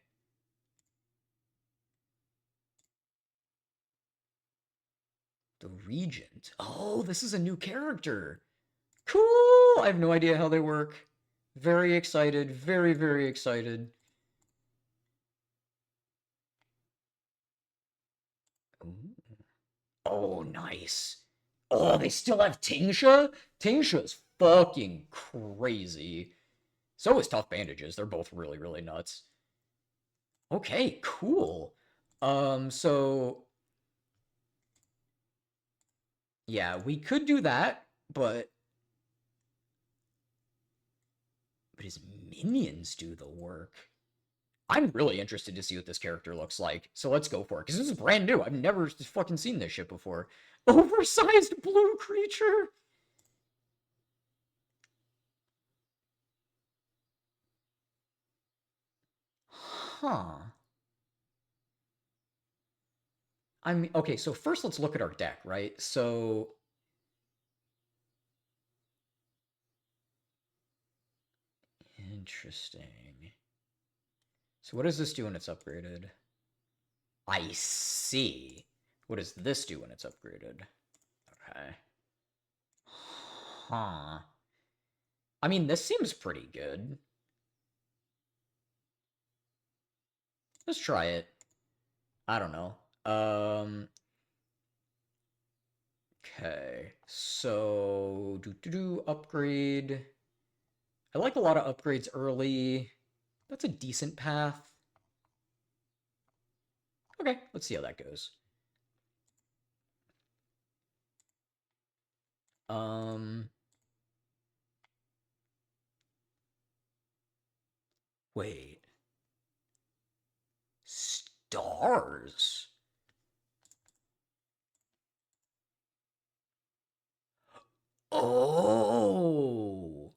The Regent. Oh, this is a new character. Cool! I have no idea how they work. Very excited. Very, very excited. Ooh. Oh, nice. Oh, they still have Tingsha? Tingsha's fucking crazy. So is Tough Bandages. They're both really, really nuts. Okay, cool. So yeah, we could do that, but his minions do the work. I'm really interested to see what this character looks like, so let's go for it, because this is brand new. I've never fucking seen this shit before. Oversized blue creature? Huh. I mean, okay, so first let's look at our deck, right? So... Interesting. So what does this do when it's upgraded? I see. What does this do when it's upgraded? Okay. Huh. I mean, this seems pretty good. Let's try it. I don't know. Okay. So, upgrade. I like a lot of upgrades early. That's a decent path. Okay, let's see how that goes. Wait. Stars? Oh.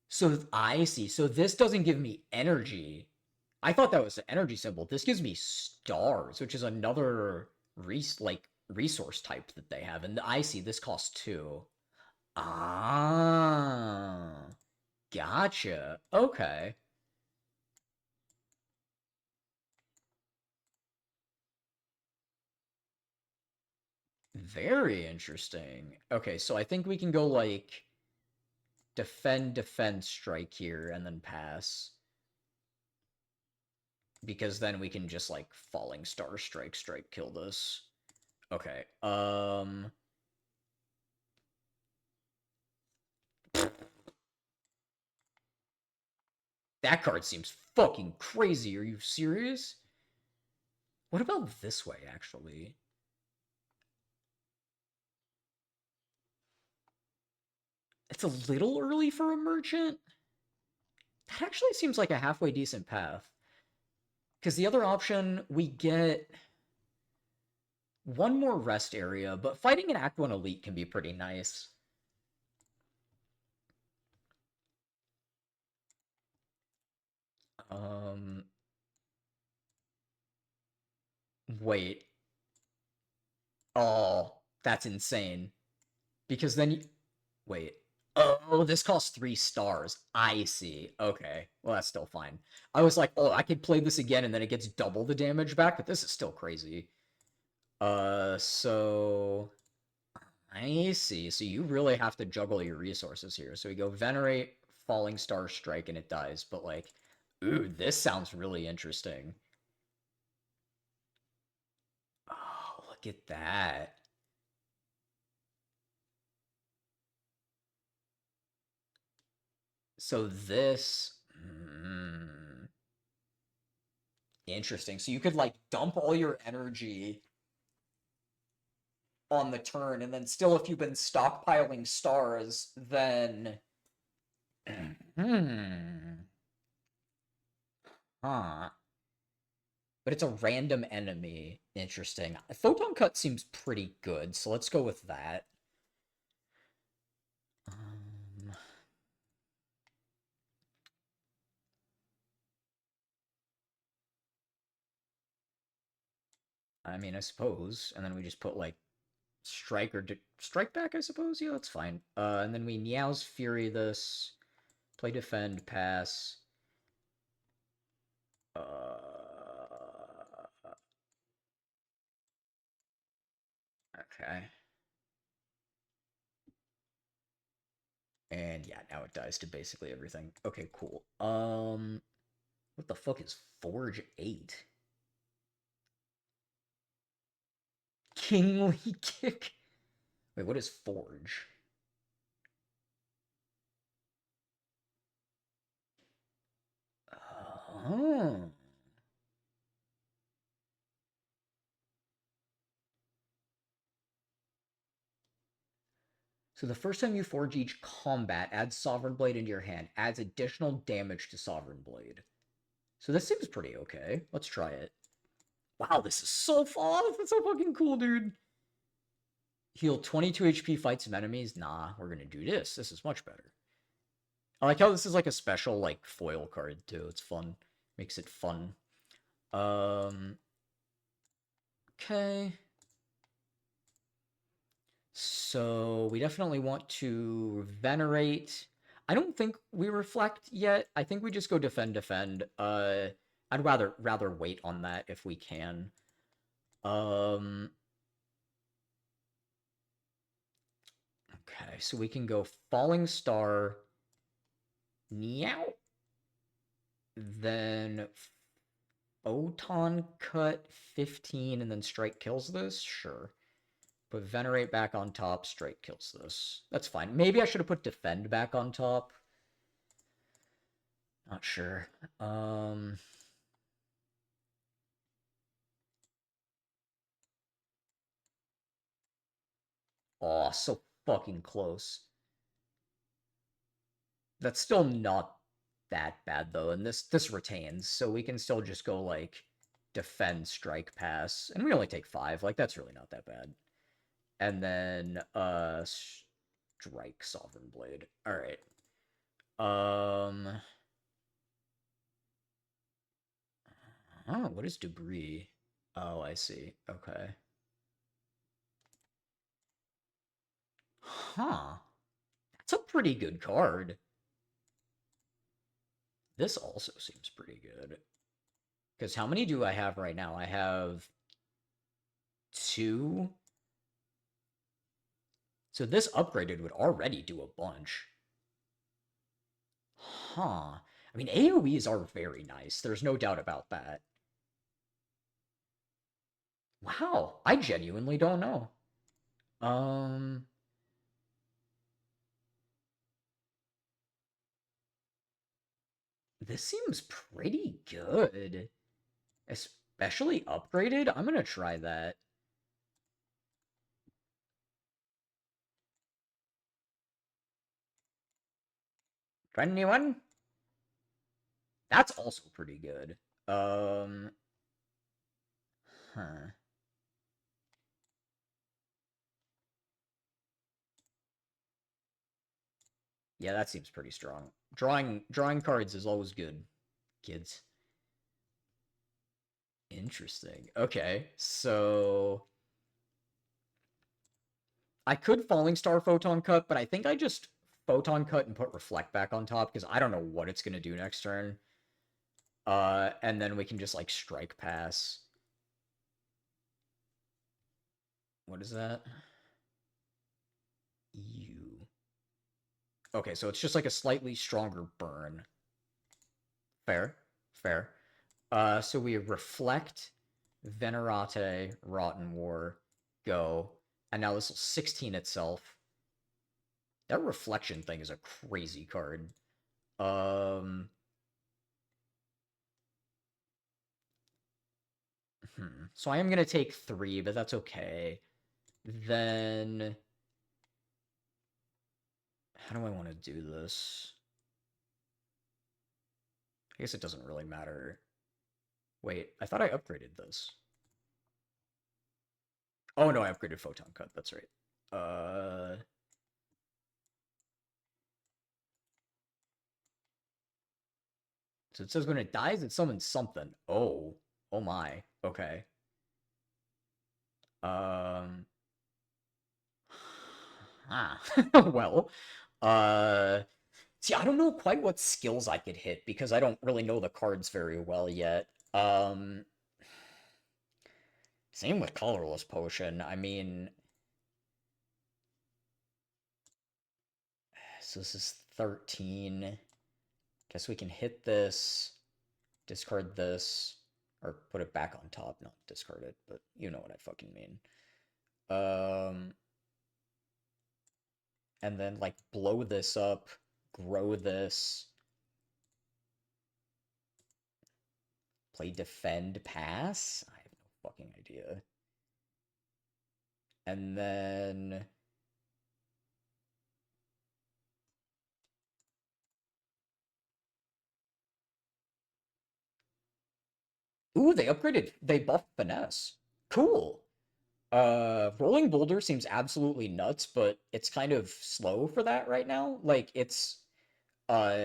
So I see. So this doesn't give me energy. I thought that was an energy symbol. This gives me stars, which is another resource type that they have. And I see this costs 2. Ah. Gotcha. Okay. Very interesting. Okay, so I think we can go like defend, strike here, and then pass. Because then we can just like falling star, strike, kill this. Okay. That card seems fucking crazy. Are you serious? What about this way, actually? It's a little early for a merchant. That actually seems like a halfway decent path. Because the other option, we get one more rest area, but fighting an Act 1 Elite can be pretty nice. Um, wait. Oh, that's insane. Because then you... Wait. Oh, this costs 3 stars. I see. Okay. Well, that's still fine. I was like, oh, I could play this again and then it gets double the damage back, but this is still crazy. So... I see. So you really have to juggle your resources here. So we go Venerate, Falling Star Strike, and it dies. But like, ooh, this sounds really interesting. Oh, look at that. So this... interesting. So you could like dump all your energy on the turn, and then still, if you've been stockpiling stars, then huh. But it's a random enemy. Interesting. Photon Cut seems pretty good, so let's go with that. I mean, I suppose. And then we just put like strike or strike back, I suppose. Yeah, that's fine. And then we Meow's Fury this, play defend, pass. Okay. And yeah, now it dies to basically everything. Okay, cool. What the fuck is Forge 8? Kingly Kick? Wait, what is Forge? Oh. So the first time you forge each combat, add Sovereign Blade into your hand. Adds additional damage to Sovereign Blade. So this seems pretty okay. Let's try it. Wow, this is so fun. That's so fucking cool, dude. Heal 22 HP, fight some enemies. Nah, we're gonna do this. This is much better. I like how this is like a special like foil card too. It's fun. Makes it fun. Okay. So we definitely want to venerate. I don't think we reflect yet. I think we just go defend, defend. I'd rather wait on that if we can. Okay, so we can go Falling Star, Meow, then Photon Cut 15, and then Strike kills this? Sure. Put Venerate back on top, Strike kills this. That's fine. Maybe I should have put Defend back on top. Not sure. Aw, so fucking close. That's still not that bad though, and this retains, so we can still just go like defend, strike, pass, and we only take 5. Like that's really not that bad. And then strike, Sovereign Blade. All right. Oh, what is debris? Oh, I see. Okay. Huh. That's a pretty good card. This also seems pretty good. Because how many do I have right now? I have 2. So this upgraded would already do a bunch. Huh. I mean, AoEs are very nice. There's no doubt about that. Wow. I genuinely don't know. Um... This seems pretty good. Especially upgraded? I'm gonna try that. $21? That's also pretty good. Huh. Yeah, that seems pretty strong. Drawing cards is always good, kids. Interesting. Okay, so I could Falling Star Photon Cut, but I think I just Photon Cut and put Reflect back on top because I don't know what it's gonna do next turn. And then we can just like Strike Pass. What is that? You. Okay, so it's just like a slightly stronger burn. Fair, fair. So we Reflect, Venerate, Rotten War, go, and now this will 16 itself. That Reflection thing is a crazy card. Um, So I am gonna take 3, but that's okay. Then how do I want to do this? I guess it doesn't really matter. Wait, I thought I upgraded this. Oh no, I upgraded Photon Cut. That's right. So it says when it dies, it summons something. Oh, oh my. Okay. Um. Ah. Well. Uh. See, I don't know quite what skills I could hit because I don't really know the cards very well yet. Same with Colorless Potion. I mean, so this is 13. Guess we can hit this, discard this, or put it back on top. Not discard it, but you know what I fucking mean. Um, and then like blow this up, grow this, play defend, pass. I have no fucking idea. And then ooh, they buffed finesse. Cool. Rolling Boulder seems absolutely nuts, but it's kind of slow for that right now. Like uh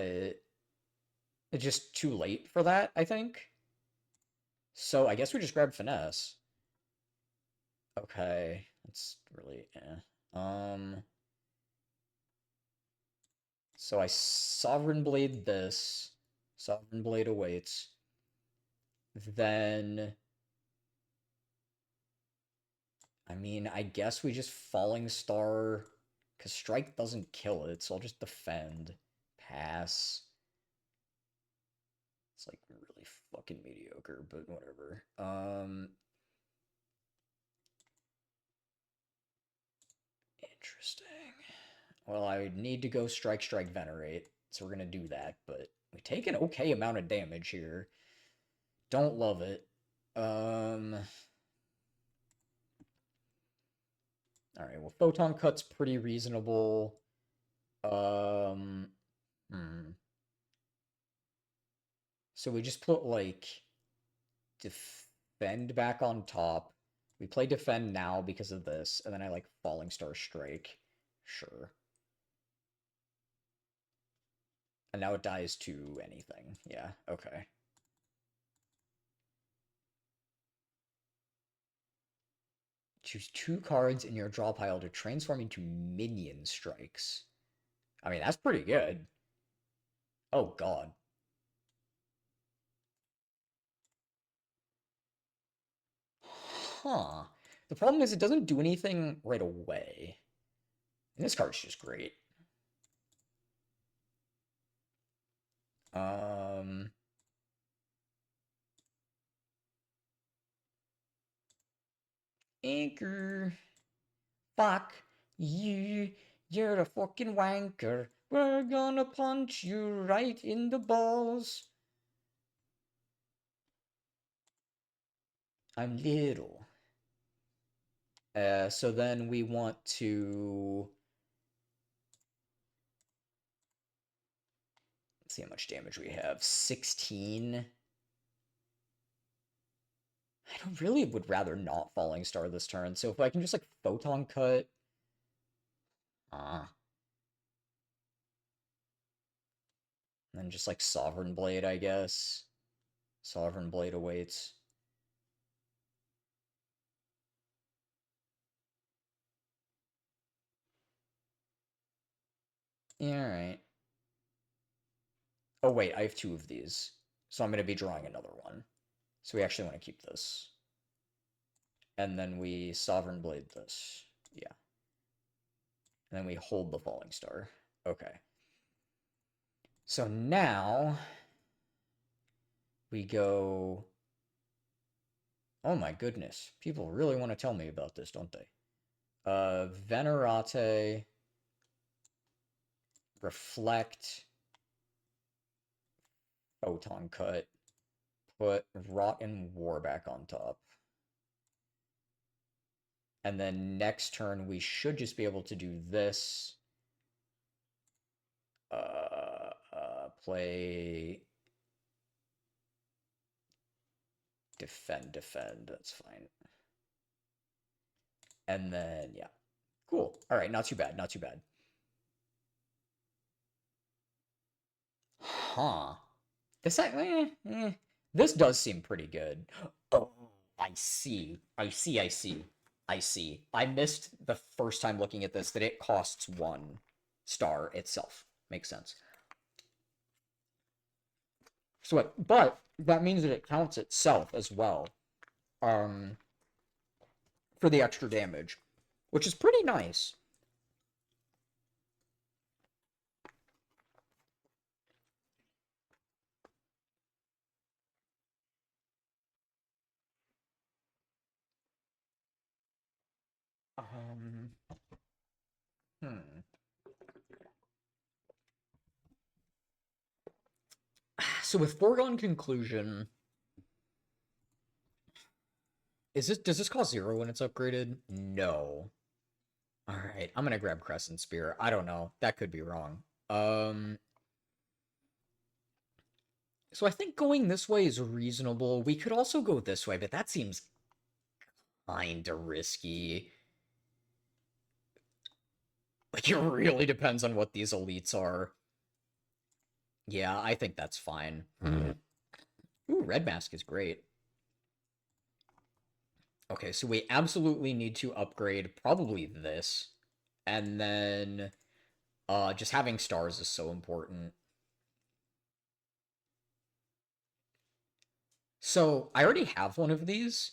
it's just too late for that, I think. So I guess we just grab finesse. Okay, that's really so I Sovereign Blade this. Sovereign Blade awaits. Then I mean, I guess we just Falling Star because Strike doesn't kill it, so I'll just defend. Pass. It's like really fucking mediocre, but whatever. Interesting. Well, I would need to go Strike, Strike, Venerate, so we're gonna do that, but we take an okay amount of damage here. Don't love it. Alright, well, Photon Cut's pretty reasonable. Um, So we just put, like, defend back on top. We play defend now because of this, and then I like Falling Star Strike. Sure. And now it dies to anything. Yeah, okay. Choose 2 cards in your draw pile to transform into minion strikes. I mean, that's pretty good. Oh, God. Huh. The problem is it doesn't do anything right away. And this card's just great. Um... Anchor. Fuck you. You're a fucking wanker. We're gonna punch you right in the balls. I'm little. So then we want to... Let's see how much damage we have. 16. I don't really would rather not Falling Star this turn. So if I can just like Photon Cut. And then just like Sovereign Blade, I guess. Sovereign Blade awaits. Yeah, alright. Oh wait, I have 2 of these. So I'm going to be drawing another one. So we actually want to keep this. And then we Sovereign Blade this. Yeah. And then we hold the Falling Star. Okay. So now we go... Oh my goodness. People really want to tell me about this, don't they? Venerate, Reflect, Photon Cut, put Rotten War back on top. And then next turn we should just be able to do this. Play defend, that's fine. And then, yeah. Cool. All right, not too bad, not too bad. Huh. This does seem pretty good. Oh, I see. I missed the first time looking at this that it costs 1 star itself. Makes sense. So, but that means that it counts itself as well. For the extra damage, which is pretty nice. Hmm. So with Foregone Conclusion, does this cost 0 when it's upgraded? No. All right, I'm gonna grab Crescent Spear. I don't know. That could be wrong. So I think going this way is reasonable. We could also go this way, but that seems kinda risky. Like, it really depends on what these elites are. Yeah, I think that's fine. Ooh, Red Mask is great. Okay, so we absolutely need to upgrade probably this. And then just having stars is so important. So I already have one of these,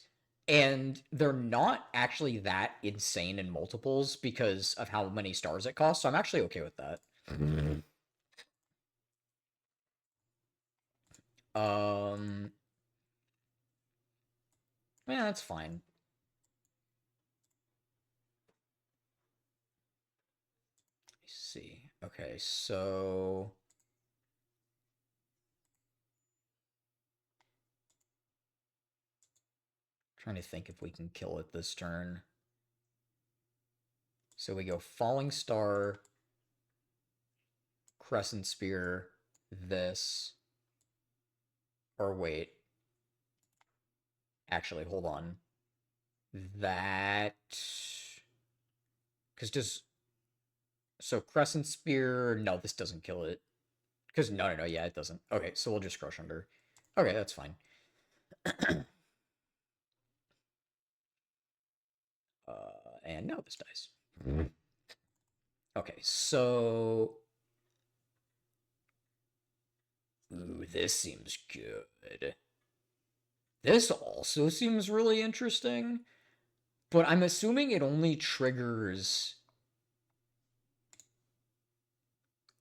and they're not actually that insane in multiples because of how many stars it costs, so I'm actually okay with that. Um, yeah, that's fine. Let's see. Okay, so trying to think if we can kill it this turn. So we go Falling Star, Crescent Spear, this. Or wait. Actually, hold on. That... Because does... So Crescent Spear... No, this doesn't kill it. Because no, yeah, it doesn't. Okay, so we'll just Crush Under. Okay, that's fine. And now this dies. Okay, so... Ooh, this seems good. This also seems really interesting. But I'm assuming it only triggers...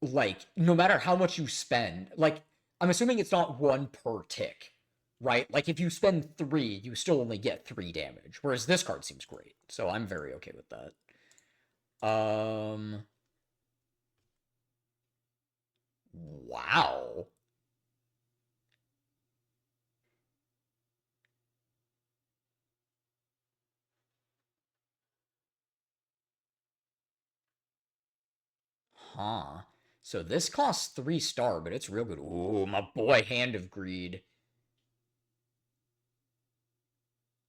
Like, no matter how much you spend. Like, I'm assuming it's not 1 per tick. Right? Like, if you spend 3, you still only get 3 damage. Whereas this card seems great. So I'm very okay with that. Wow. Huh. So this costs 3 star, but it's real good. Ooh, my boy, Hand of Greed.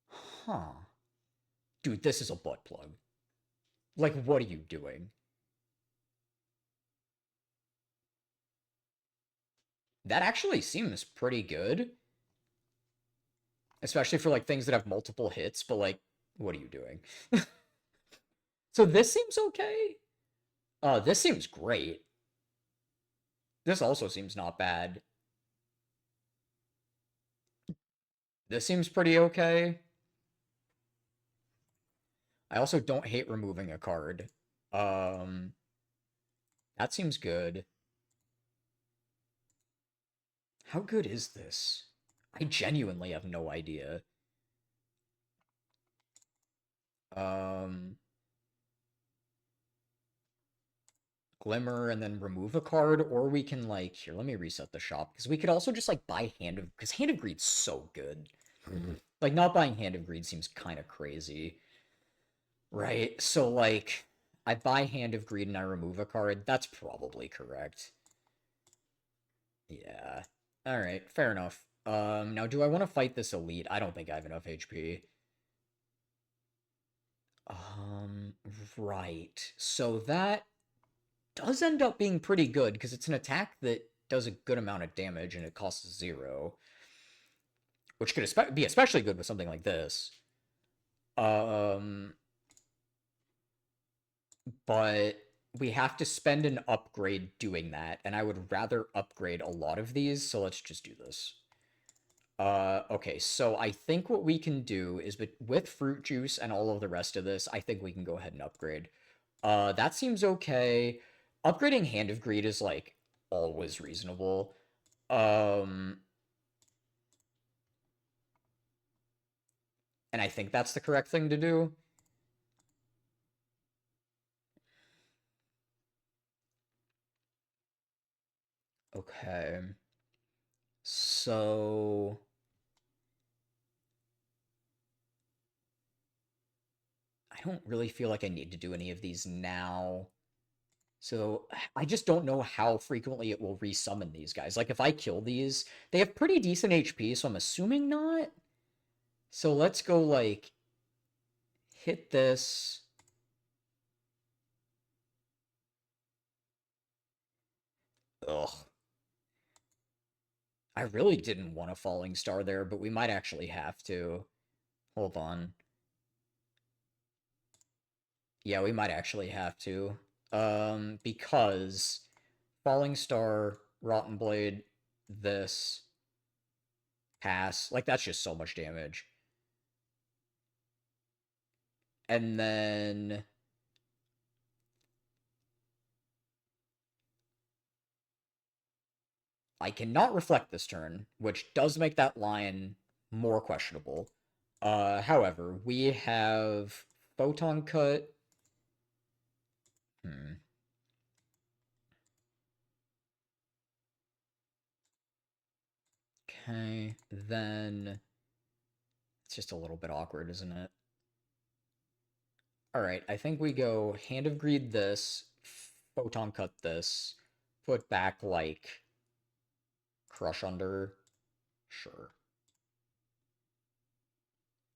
Huh. Dude, this is a butt plug. Like, what are you doing? That actually seems pretty good. Especially for, like, things that have multiple hits, but, like, what are you doing? So this seems okay. This seems great. This also seems not bad. This seems pretty okay. I also don't hate removing a card. Um, that seems good. How good is this? I genuinely have no idea. Um, Glimmer and then remove a card, or we can, like, here, let me reset the shop, because we could also just, like, buy because Hand of Greed's so good. Like, not buying Hand of Greed seems kind of crazy. Right, so, like, I buy Hand of Greed and I remove a card. That's probably correct. Yeah. Alright, fair enough. Now do I want to fight this elite? I don't think I have enough HP. Um, right. So that does end up being pretty good, because it's an attack that does a good amount of damage and it costs 0. Which could be especially good with something like this. But we have to spend an upgrade doing that, and I would rather upgrade a lot of these, so let's just do this. Okay, so I think what we can do is with fruit juice and all of the rest of this, I think we can go ahead and upgrade. That seems okay. Upgrading Hand of Greed is, like, always reasonable. And I think that's the correct thing to do. Okay. So I don't really feel like I need to do any of these now. So I just don't know how frequently it will resummon these guys. Like, if I kill these, they have pretty decent HP, so I'm assuming not. So let's go, like, hit this. Ugh. I really didn't want a falling star there, but we might actually have to. Hold on. Yeah, we might actually have to. Because falling star, rotten blade, this, pass. Like, that's just so much damage. And then I cannot reflect this turn, which does make that line more questionable. However, we have Photon Cut. Okay, then it's just a little bit awkward, isn't it? Alright, I think we go Hand of Greed this, Photon Cut this, put back, like, Crush Under. Sure.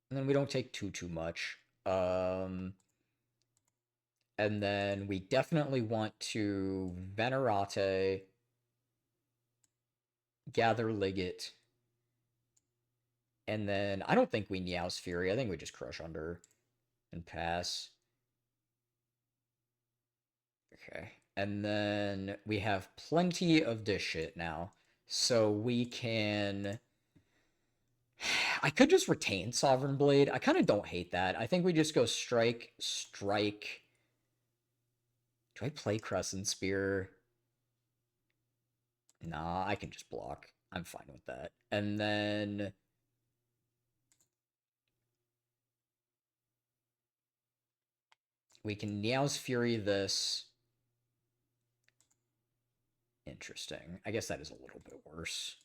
And then we don't take too much. And then we definitely want to Venerate, Gather Ligget, and then I don't think we Meow's Fury. I think we just Crush Under and pass. Okay. And then we have plenty of this shit now. So we can... I could just retain Sovereign Blade. I kind of don't hate that. I think we just go Strike, Strike. Do I play Crescent Spear? Nah, I can just block. I'm fine with that. And then... we can Meow's Fury this. Interesting. I guess that is a little bit worse.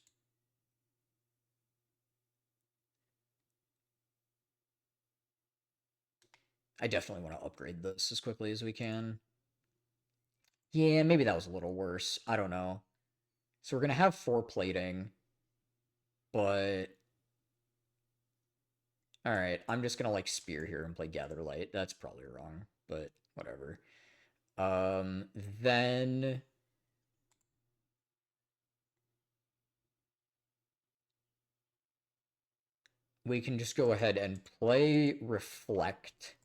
I definitely want to upgrade this as quickly as we can. Yeah, maybe that was a little worse. I don't know. So we're gonna have 4 plating, but all right, I'm just gonna like spear here and play Gather Light. That's probably wrong, but whatever. Um, then we can just go ahead and play Reflect.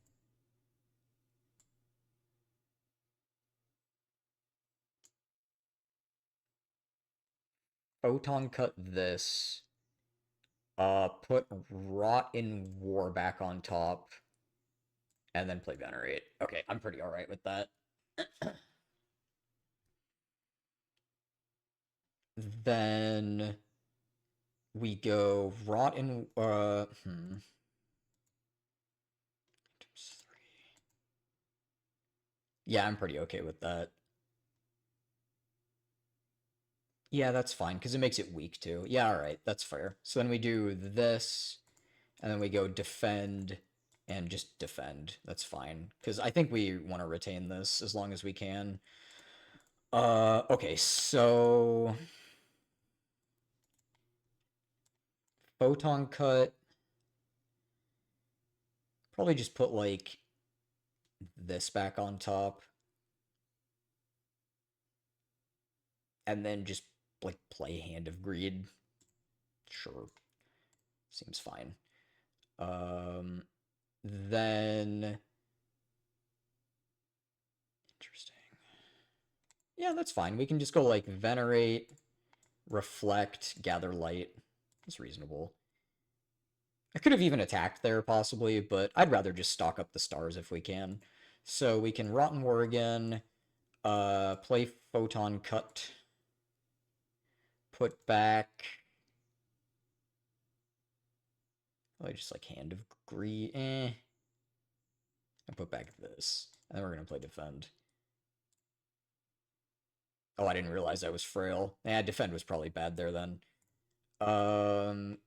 Photon cut this. Put Rot in War back on top, and then play Venerate. Okay, I'm pretty alright with that. Then we go Rot in Yeah, I'm pretty okay with that. Yeah, that's fine, because it makes it weak too. Yeah, alright, that's fair. So then we do this, and then we go defend, and just defend. That's fine, because I think we want to retain this as long as we can. Okay, so... Photon cut. Probably just put, like, this back on top. And then just, like, play Hand of Greed. Sure. Seems fine. Then... Interesting. Yeah, that's fine. We can just go, like, Venerate, Reflect, Gather Light. That's reasonable. I could have even attacked there, possibly, but I'd rather just stock up the stars if we can. So we can Rotten War again, play Photon Cut, put back... Oh, just like Hand of Greed, and put back this. And then we're gonna play Defend. Oh, I didn't realize I was frail. Yeah, Defend was probably bad there then. Um,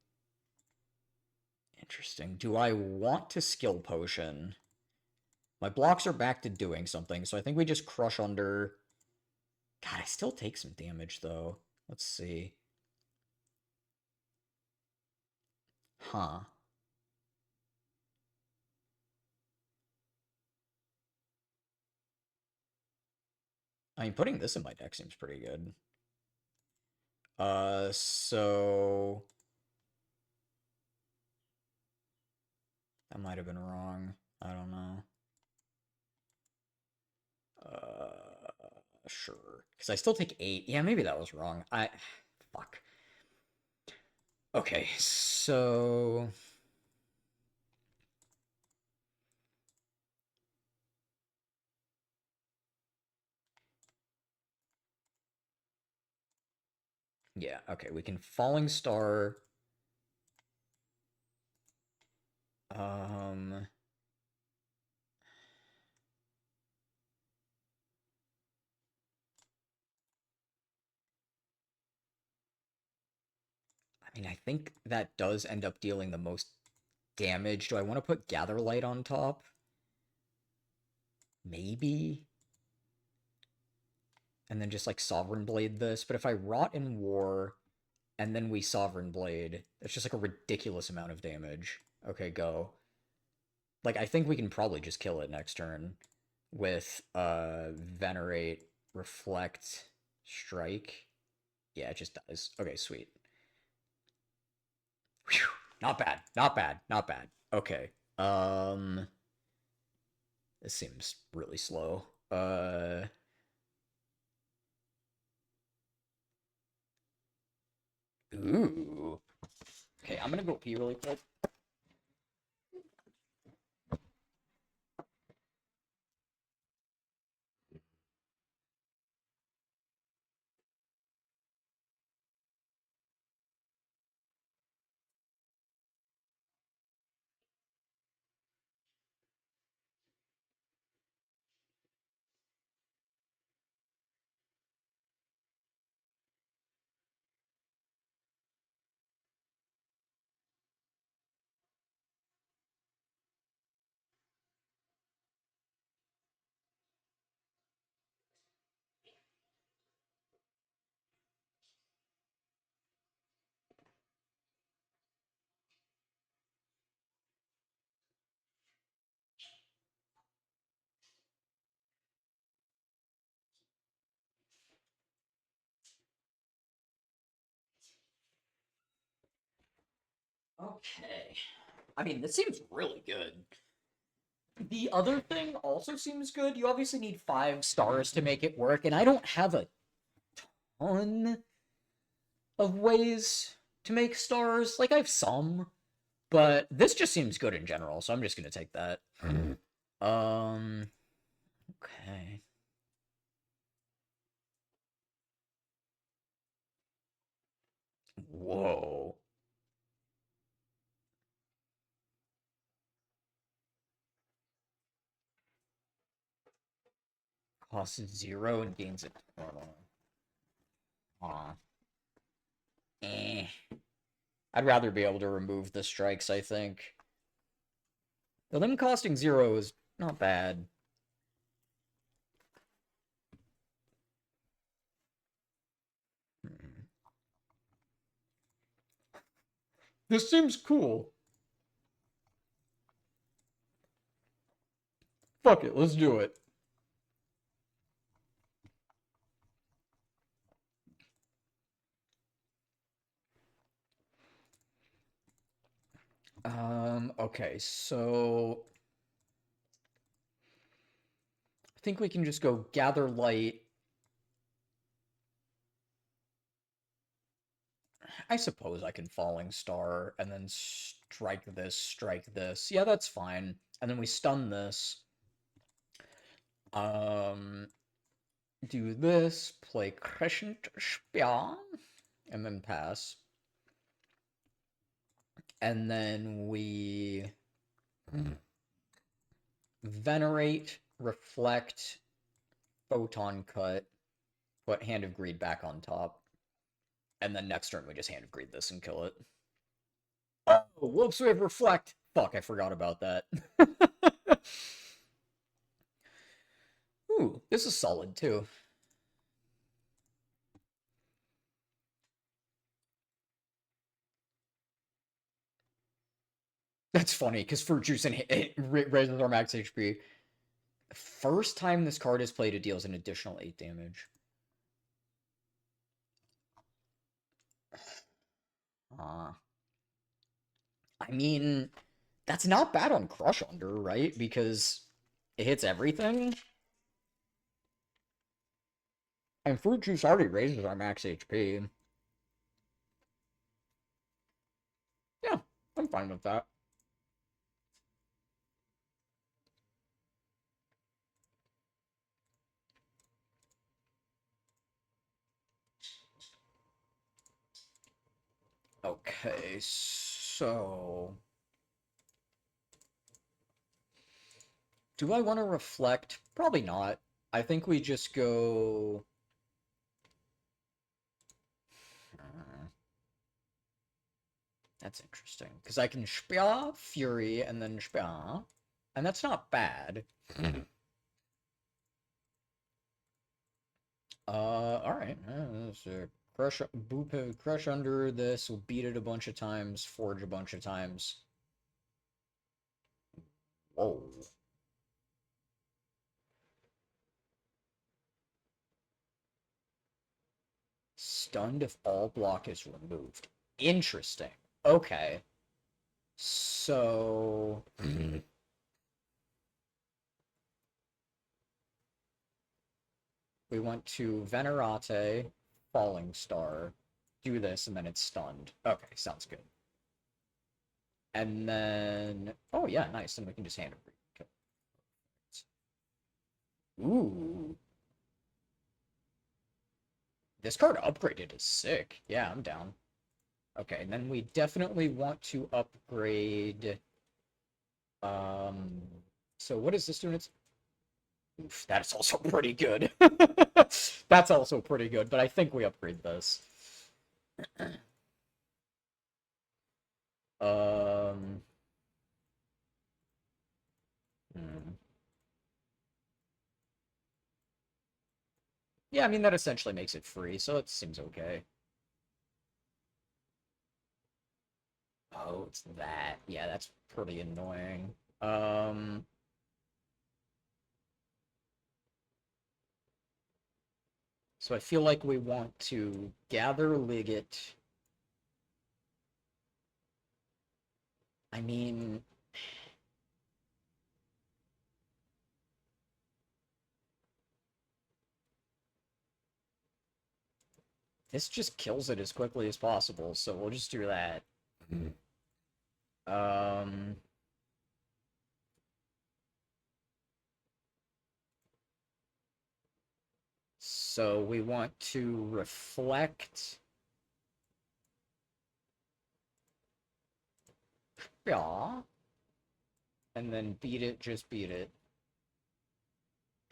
Interesting. Do I want to Skill Potion? My blocks are back to doing something, so I think we just Crush Under. God, I still take some damage, though. Let's see. Huh. I mean, putting this in my deck seems pretty good. So... That might have been wrong. I don't know. Sure. Because I still take 8. Yeah, maybe that was wrong. Fuck. Okay, so... Yeah, okay, we can Falling Star. Um... I mean, I think that does end up dealing the most damage. Do I want to put Gather Light on top? Maybe? And then just like Sovereign Blade this. But if I Rot in War and then we Sovereign Blade, that's just like a ridiculous amount of damage. Okay, go. Like, I think we can probably just kill it next turn with Venerate, Reflect, Strike. Yeah, it just dies. Okay, sweet. Whew. Not bad. Not bad. Not bad. Okay. This seems really slow. Ooh. Okay, I'm gonna go pee really quick. Okay. I mean, this seems really good. The other thing also seems good. You obviously need 5 stars to make it work, and I don't have a ton of ways to make stars. Like, I have some, but this just seems good in general, so I'm just gonna take that. Okay. Whoa. Costs 0 and gains a total. Aw. Eh. I'd rather be able to remove the strikes, I think. Though them costing 0 is not bad. This seems cool. Fuck it, let's do it. Okay, so I think we can just go gather light. I suppose I can falling star and then strike this, strike this. Yeah, that's fine. And then we stun this. Do this, play Crescent Spear, and then pass. And then we venerate, reflect, photon cut, put Hand of Greed back on top. And then next turn we just Hand of Greed this and kill it. Oh, whoops, we have reflect. Fuck, I forgot about that. Ooh, this is solid too. That's funny, because Fruit Juice and it raises our max HP. First time this card is played, it deals an additional 8 damage. I mean, that's not bad on Crush Under, right? Because it hits everything. And Fruit Juice already raises our max HP. Yeah, I'm fine with that. Okay, so... do I want to reflect? Probably not. I think we just go... that's interesting. Because I can Spear, Fury, and then Spear. And that's not bad. Alright. So crush under this. We'll beat it a bunch of times. Forge a bunch of times. Whoa. Stunned if all block is removed. Interesting. Okay. So... we want to Venerate, Falling Star, do this, and then it's stunned. Okay, sounds good. And then... oh, yeah, nice. And we can just Hand of Greed. Okay. Ooh. This card upgraded is sick. Yeah, I'm down. Okay, and then we definitely want to upgrade... so what is this doing? It's... oof, that's also pretty good. That's also pretty good, but I think we upgrade this. Hmm. Yeah, I mean, that essentially makes it free, so it seems okay. Oh, it's that. Yeah, that's pretty annoying. So I feel like we want to gather Liget. I mean... This just kills it as quickly as possible, so we'll just do that. Um... So we want to reflect... Yeah. And then beat it, just beat it.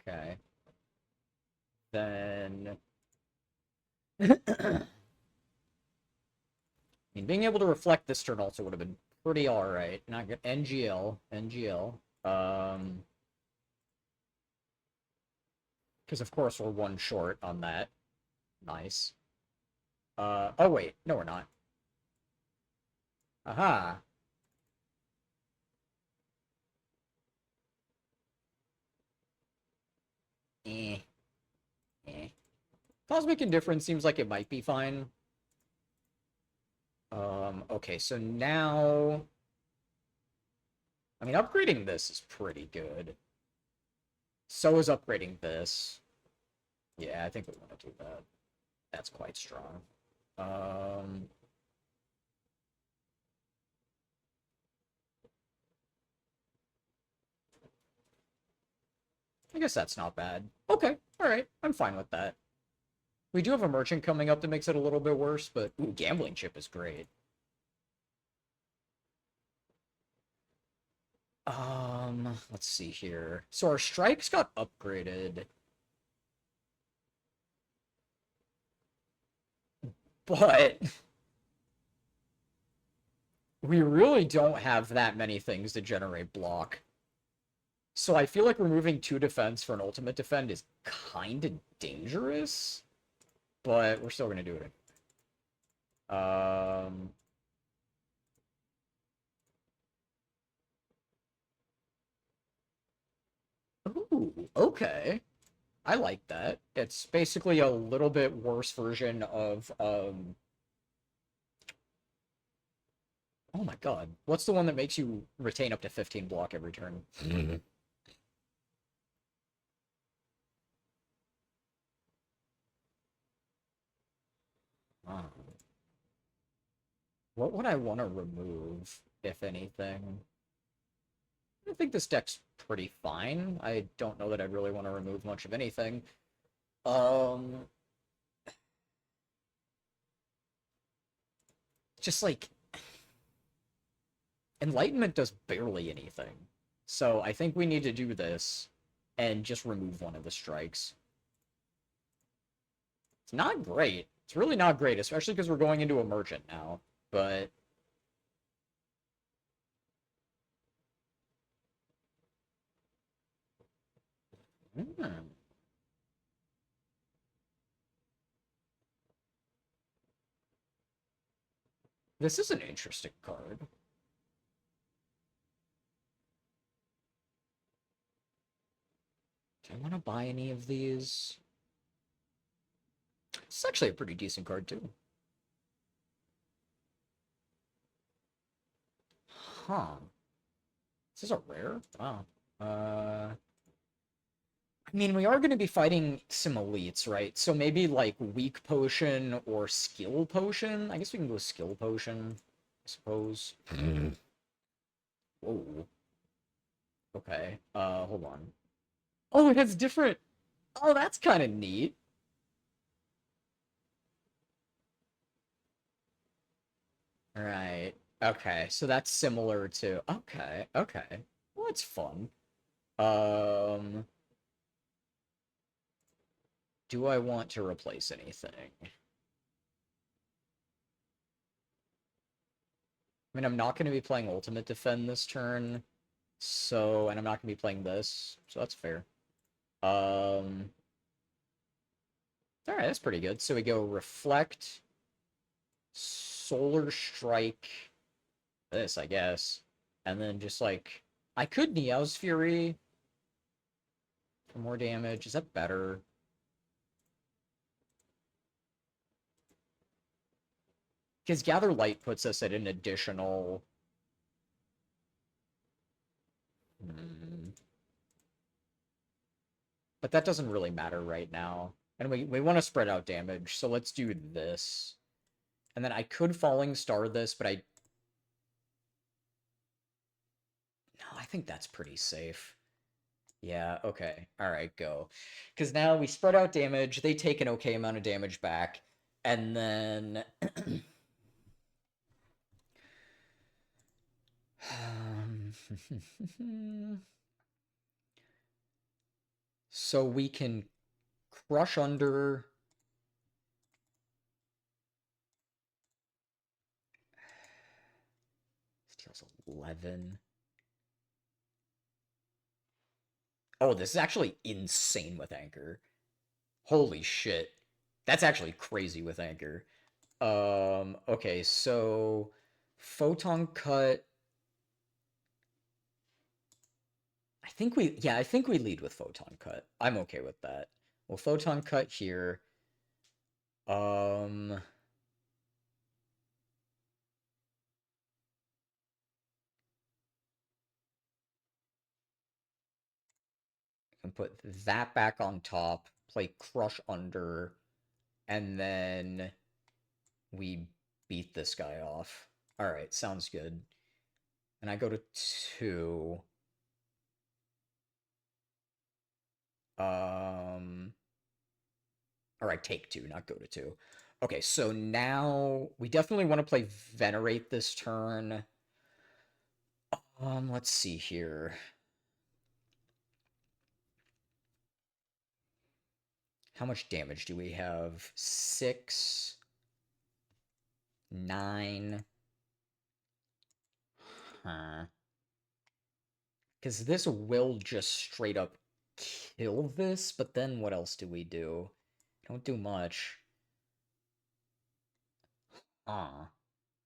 Okay. Then... I mean, being able to reflect this turn also would have been pretty alright. Not good. NGL. Because of course we're one short on that. Nice. Oh wait, no we're not. Aha. Eh. Eh. Cosmic Indifference seems like it might be fine. Okay, so now... I mean, upgrading this is pretty good. So is upgrading this. Yeah, I think we want to do that. That's quite strong. I guess that's not bad. Okay, alright, I'm fine with that. We do have a merchant coming up that makes it a little bit worse, but ooh, gambling chip is great. Let's see here. So our strikes got upgraded. But we really don't have that many things to generate block. So I feel like removing 2 defense for an ultimate defend is kind of dangerous, but we're still going to do it. Ooh, okay. I like that. It's basically a little bit worse version of, Oh my god. What's the one that makes you retain up to 15 block every turn? Um, what would I want to remove, if anything? I think this deck's pretty fine. I don't know that I really want to remove much of anything. Um, just like Enlightenment does barely anything. So I think we need to do this and just remove one of the strikes. It's not great. It's really not great, especially because we're going into a merchant now. But this is an interesting card. Do I want to buy any of these? It's actually a pretty decent card, too. Huh. Is this a rare? Wow. I mean, we are going to be fighting some elites, right? So maybe, like, weak potion or skill potion? I guess we can go skill potion, I suppose. Whoa. Okay. Hold on. Oh, it has different... Oh, that's kind of neat. Right. Okay, so that's similar to... Okay, okay. Well, that's fun. Do I want to replace anything? I mean, I'm not going to be playing Ultimate Defend this turn, so... And I'm not going to be playing this, so that's fair. Alright, that's pretty good. So we go Reflect, Solar Strike, this, I guess. And then just, like... I could Neo's Fury for more damage. Is that better? Because Gather Light puts us at an additional But that doesn't really matter right now. And we want to spread out damage, so let's do this. And then I could Falling Star this, but I... No, I think that's pretty safe. Yeah, okay. Alright, go. Because now we spread out damage, they take an okay amount of damage back, and then... So we can crush under... Steals 11. Oh, this is actually insane with Anchor. Holy shit. That's actually crazy with Anchor. Okay, so Photon Cut. I think we lead with Photon Cut. I'm okay with that. Well, Photon Cut here. Um I can put that back on top, play Crush under, and then we beat this guy off. Alright, sounds good. And I go to 2. Or I take 2, not go to 2. Okay, so now we definitely want to play Venerate this turn. Let's see here. How much damage do we have? 6, 9. Huh. Because this will just straight up kill this, but then what else do we do? Don't do much.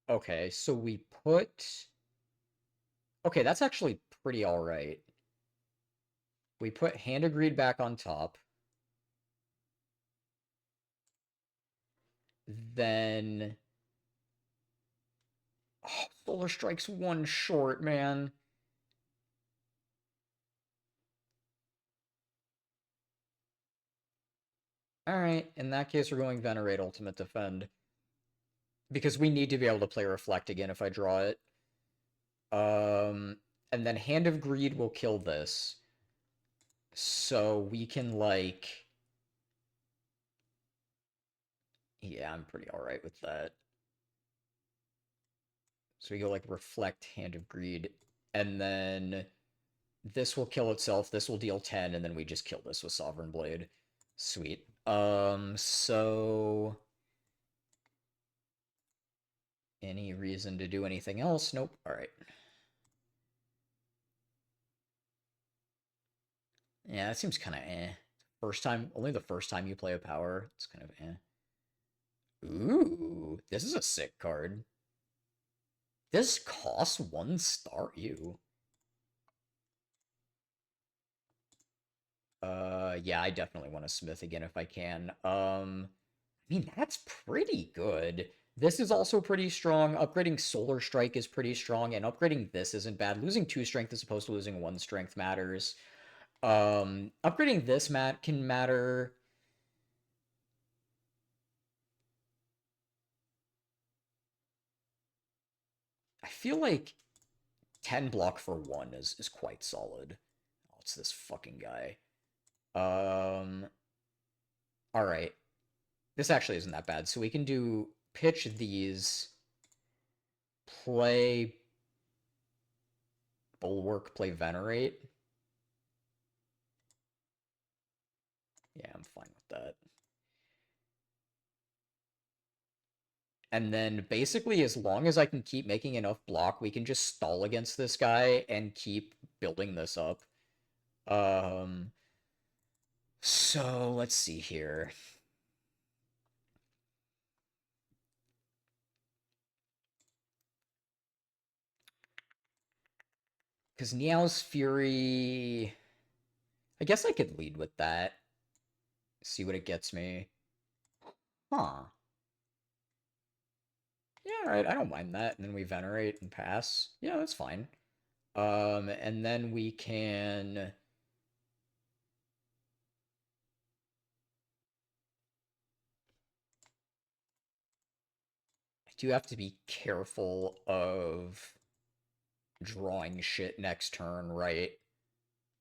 Okay, so we put... Okay, that's actually pretty alright. We put Hand of Greed back on top. Then... Oh, Solar Strike's 1 short, man. Alright, in that case, we're going Venerate Ultimate Defend. Because we need to be able to play Reflect again if I draw it. And then Hand of Greed will kill this. So we can, like... Yeah, I'm pretty alright with that. So we go, like, Reflect, Hand of Greed. And then this will kill itself, this will deal 10, and then we just kill this with Sovereign Blade. Sweet. So... Any reason to do anything else? Nope. Alright. Yeah, that seems kind of eh. Only the first time you play a power, it's kind of eh. Ooh, this is a sick card. This costs 1 star? Ew. Yeah, I definitely want to Smith again if I can. I mean, that's pretty good. This is also pretty strong. Upgrading Solar Strike is pretty strong, and upgrading this isn't bad. Losing 2 strength as opposed to losing 1 strength matters. Upgrading this can matter. I feel like 10 block for 1 is quite solid. Oh, it's this fucking guy. Alright. This actually isn't that bad. So we can do pitch these, play Bulwark, play Venerate. Yeah, I'm fine with that. And then basically, as long as I can keep making enough block, we can just stall against this guy and keep building this up. So let's see here. Because Niao's Fury... I guess I could lead with that. See what it gets me. Huh. Yeah, alright, I don't mind that. And then we Venerate and pass. Yeah, that's fine. And then we can... I do have to be careful of drawing shit next turn, right?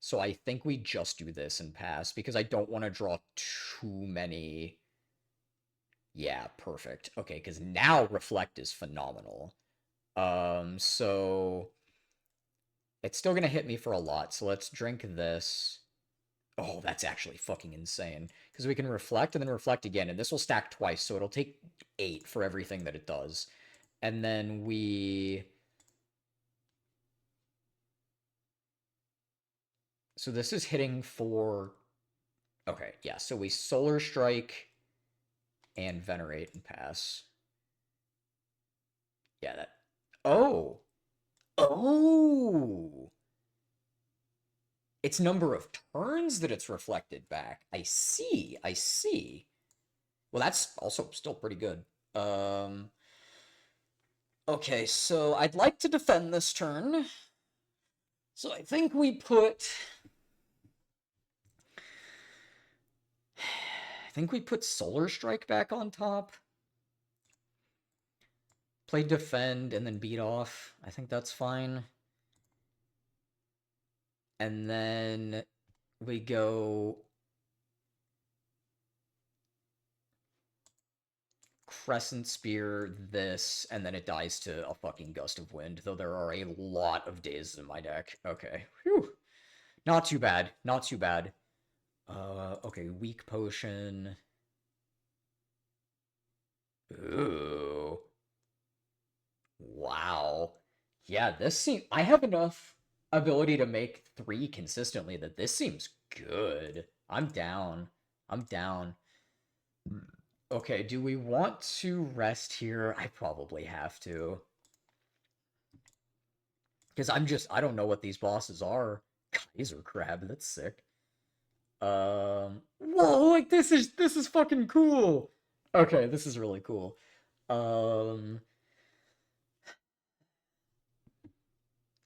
So I think we just do this and pass, because I don't want to draw too many... Yeah, perfect. Okay, because now Reflect is phenomenal. So... It's still gonna hit me for a lot, so let's drink this. Oh, that's actually fucking insane. Because we can reflect and then reflect again, and this will stack twice, so it'll take 8 for everything that it does. And then we... So this is hitting for... Okay, yeah, so we Solar Strike and Venerate and pass. Yeah, that... Oh! Oh! It's number of turns that it's reflected back. I see, I see. Well, that's also still pretty good. Okay, so I'd like to defend this turn. So I think we put... I think we put Solar Strike back on top. Play defend and then beat off. I think that's fine. And then we go... Crescent Spear, this, and then it dies to a fucking Gust of Wind, though there are a lot of dazes in my deck. Okay. Whew. Not too bad. Not too bad. Okay, Weak Potion. Ooh. Wow. Yeah, this seems... I have enough ability to make 3 consistently that this seems good. I'm down. I'm down. Okay, do we want to rest here? I probably have to. Because I don't know what these bosses are. Kaiser Crab, that's sick. Whoa, like this is fucking cool. Okay, this is really cool.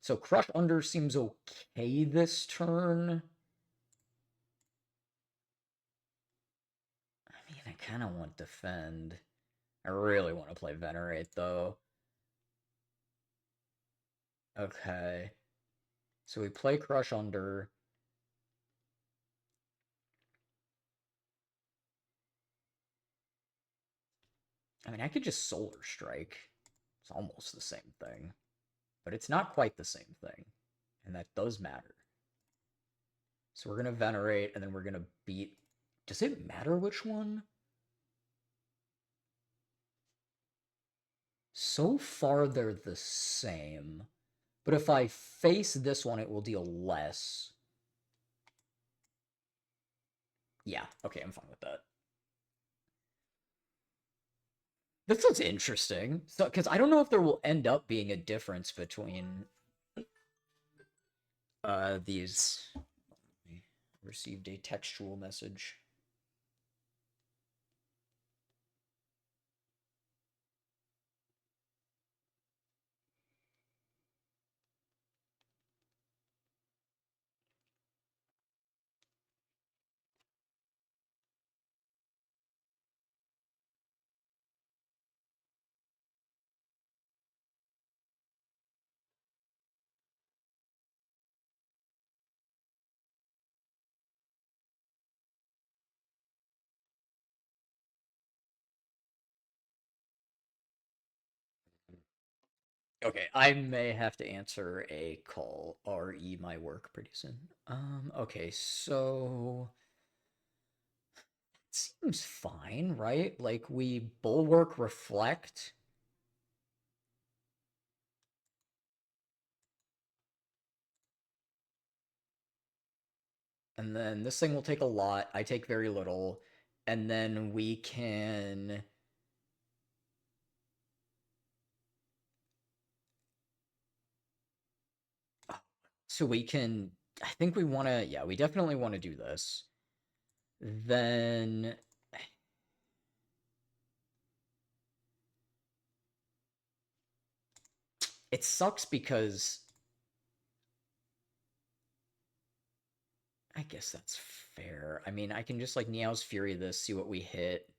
So Crush Under seems okay this turn. I mean, I kind of want Defend. I really want to play Venerate, though. Okay. So we play Crush Under. I mean, I could just Solar Strike. It's almost the same thing. But it's not quite the same thing. And that does matter. So we're going to Venerate, and then we're going to beat... Does it matter which one? So far, they're the same. But if I face this one, it will deal less. Yeah, okay, I'm fine with that. This looks interesting. So, because I don't know if there will end up being a difference between these. Received a textual message. Okay, I may have to answer a call, RE my work pretty soon. Okay, so it seems fine, right? Like we Bulwark Reflect. And then this thing will take a lot. I take very little. And then we can... So we can... I think we want to... Yeah, we definitely want to do this. Then... It sucks because I guess that's fair. I mean, I can just like Meow's Fury this, see what we hit.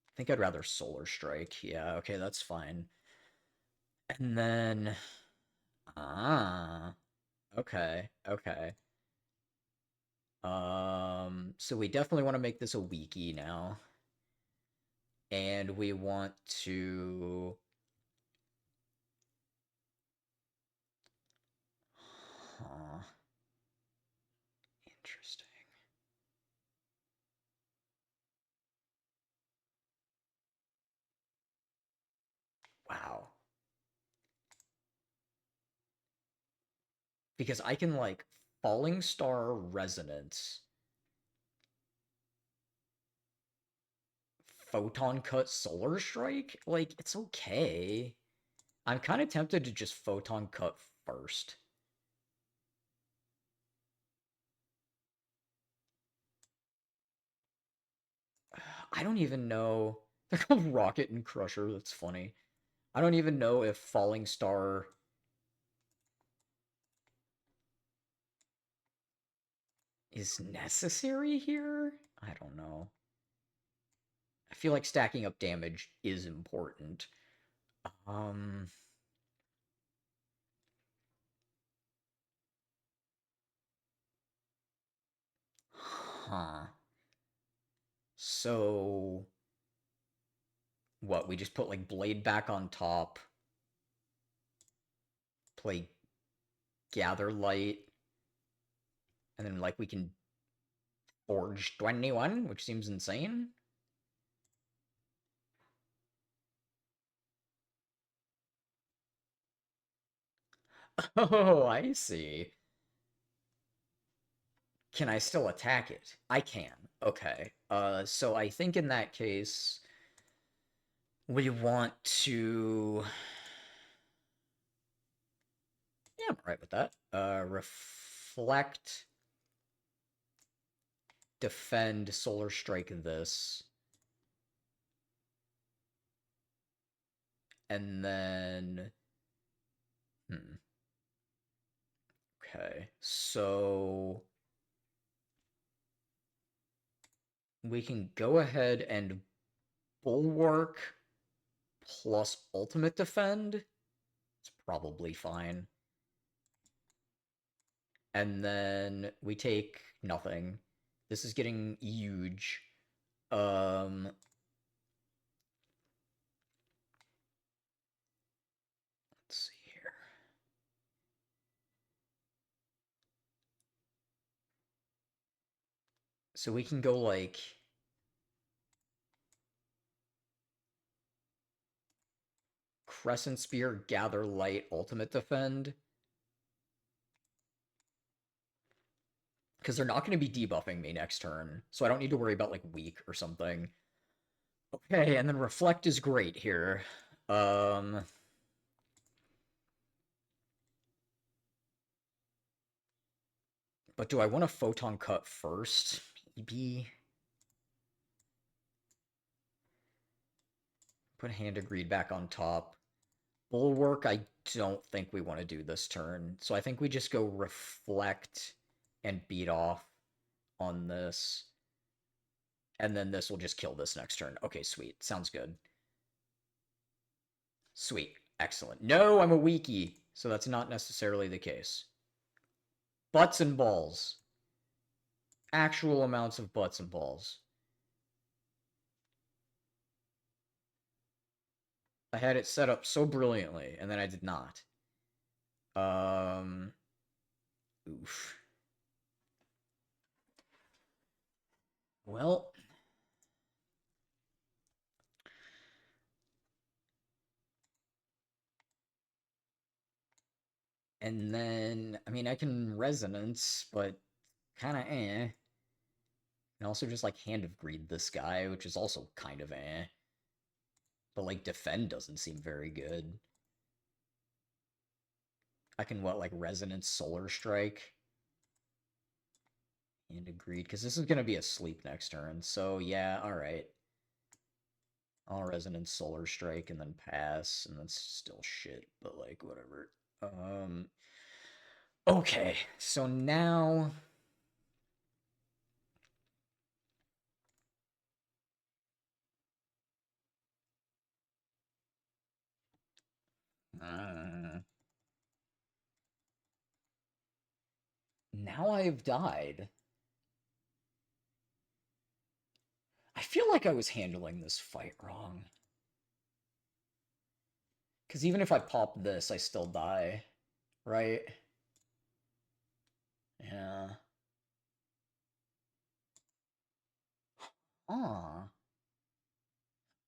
I think I'd rather Solar Strike. Yeah, okay, that's fine. And then okay, okay. So we definitely want to make this a Wiki now. And we want to huh. Interesting. Wow. Because I can like Falling Star Resonance, Photon Cut Solar Strike? Like, it's okay. I'm kind of tempted to just Photon Cut first. I don't even know. They're called Rocket and Crusher. That's funny. I don't even know if Falling Star is necessary here. I don't know. I feel like stacking up damage is important. Um, huh. So, what? We just put like Blade back on top, play Gather Light, and then like we can Forge 21, which seems insane. Oh, I see. Can I still attack it? I can. Okay. So I think in that case, we want to. Yeah, I'm right with that. Reflect, defend, Solar Strike this. And then. Hmm. Okay. So. We can go ahead and Bulwark plus Ultimate Defend. It's probably fine. And then we take nothing. This is getting huge. Let's see here. So we can go like Crescent Spear, Gather Light, Ultimate Defend. Because they're not going to be debuffing me next turn. So I don't need to worry about like weak or something. Okay, and then Reflect is great here. Um, but do I want a Photon Cut first? Maybe. Put Hand of Greed back on top. Bulwark, I don't think we want to do this turn. So I think we just go Reflect and beat off on this. And then this will just kill this next turn. Okay, sweet. Sounds good. Sweet. Excellent. No, I'm a weakie. So that's not necessarily the case. Butts and balls. Actual amounts of butts and balls. I had it set up so brilliantly, and then I did not. Oof. Well, and then, I mean, I can Resonance, but kind of eh. And also just like Hand of Greed this guy, which is also kind of eh. But like Defend doesn't seem very good. I can what, like Resonance Solar Strike? And Agreed, because this is going to be a sleep next turn. So yeah, alright. I'll Resonance Solar Strike and then pass, and that's still shit, but like, whatever. Okay, so now Now I've died. I feel like I was handling this fight wrong. Because even if I pop this, I still die. Right? Yeah. Aw.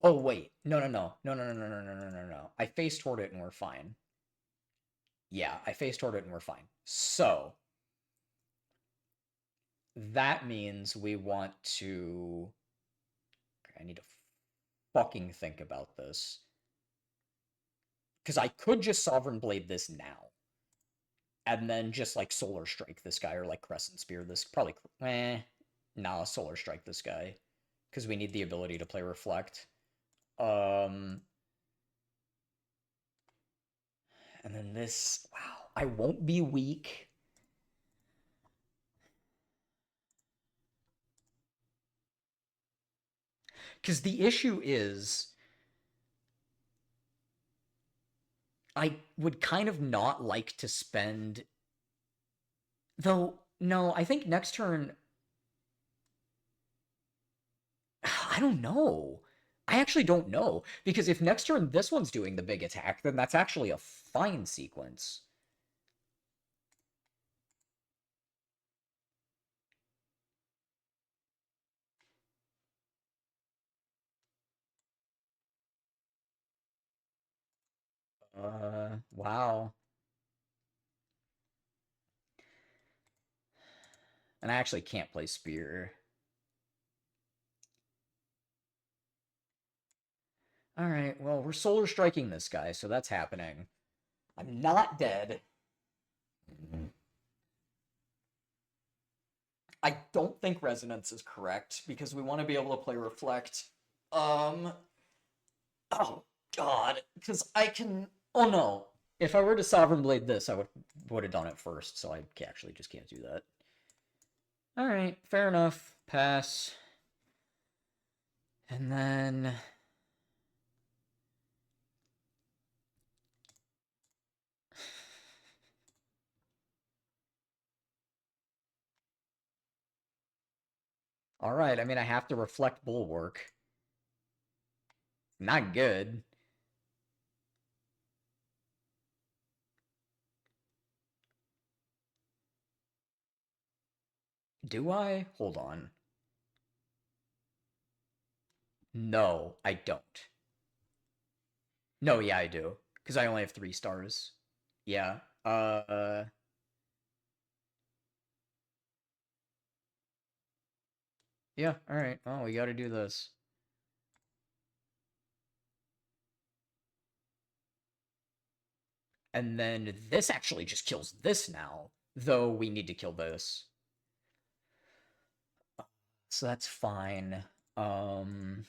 Oh, wait. No, no, no. No, no, no, no, no, no, no, no, no. I face toward it and we're fine. Yeah, I face toward it and we're fine. So, that means we want to... Okay, I need to fucking think about this. Because I could just Sovereign Blade this now. And then just, like, Solar Strike this guy, or, like, Crescent Spear this... Probably... Nah, Solar Strike this guy. Because we need the ability to play Reflect. And then this... Wow. I won't be weak. Because the issue is... I would kind of not like to spend... Though, no, I think next turn... I don't know. I actually don't know. Because if next turn this one's doing the big attack, then that's actually a fine sequence. Wow. And I actually can't play Spear. Alright, well, we're Solar Striking this guy, so that's happening. I'm not dead. I don't think Resonance is correct, because we want to be able to play Reflect. Oh, God. Because I can... Oh, no. If I were to Sovereign Blade this, I would have done it first, so I actually just can't do that. Alright, fair enough. Pass. And then... Alright, I mean, I have to Reflect Bulwark. Not good. Do I? Hold on. No, I don't. No, yeah, I do. Because I only have 3 stars. Yeah. Yeah, alright. Oh, we gotta do this. And then this actually just kills this now. Though we need to kill this. So that's fine. And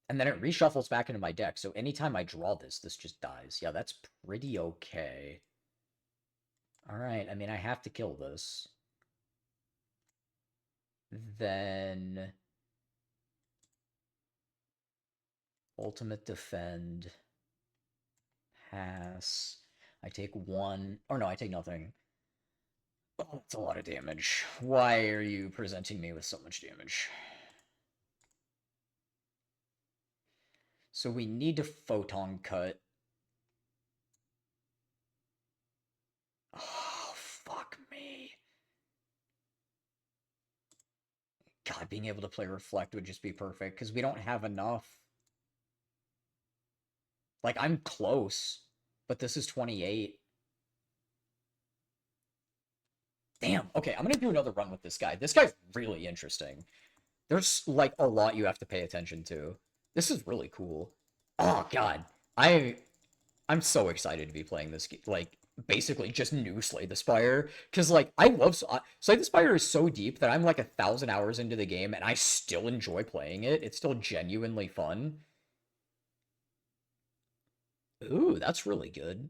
then it reshuffles back into my deck, so anytime I draw this, this just dies. Yeah, that's pretty okay. Alright, I mean, I have to kill this. Then... Ultimate Defend. Pass. I take 1... Or no, I take nothing. Oh, that's a lot of damage. Why are you presenting me with so much damage? So we need to Photon Cut. Oh, fuck me. God, being able to play Reflect would just be perfect, because we don't have enough. Like, I'm close, but this is 28. Damn, okay, I'm gonna do another run with this guy. This guy's really interesting. There's, like, a lot you have to pay attention to. This is really cool. Oh, God. I'm so excited to be playing this, like, basically just new Slay the Spire. Because, like, I love... Slay the Spire is so deep that I'm, like, 1,000 hours into the game, and I still enjoy playing it. It's still genuinely fun. Ooh, that's really good.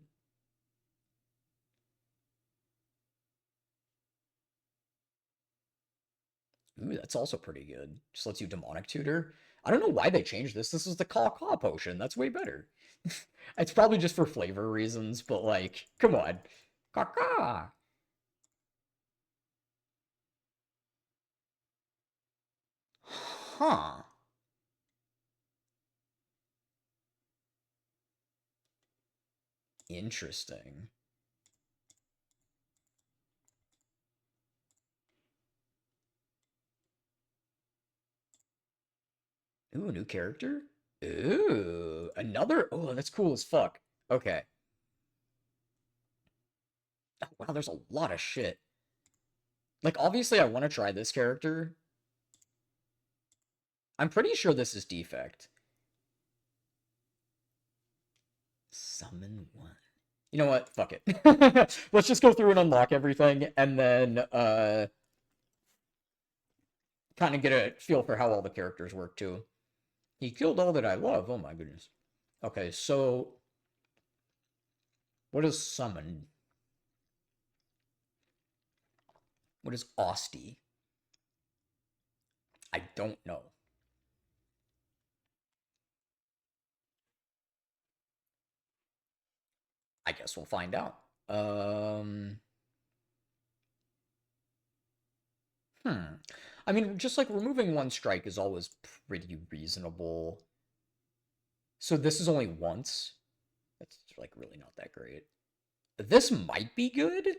Ooh, that's also pretty good. Just lets you Demonic Tutor. I don't know why they changed this. This is the caw potion. That's way better. It's probably just for flavor reasons, but like, come on. Caw. Huh. Interesting. Ooh, new character? Ooh, another? Oh, that's cool as fuck. Okay. Oh, wow, there's a lot of shit. Like, obviously, I want to try this character. I'm pretty sure this is defect. Summon one. You know what? Fuck it. Let's just go through and unlock everything, and then, kind of get a feel for how all the characters work, too. He killed all that I love. Oh my goodness. Okay, so what is summon? What is Osty? I don't know. I guess we'll find out. Hmm. I mean, just like removing one strike is always pretty reasonable. So this is only once. That's like really not that great. This might be good.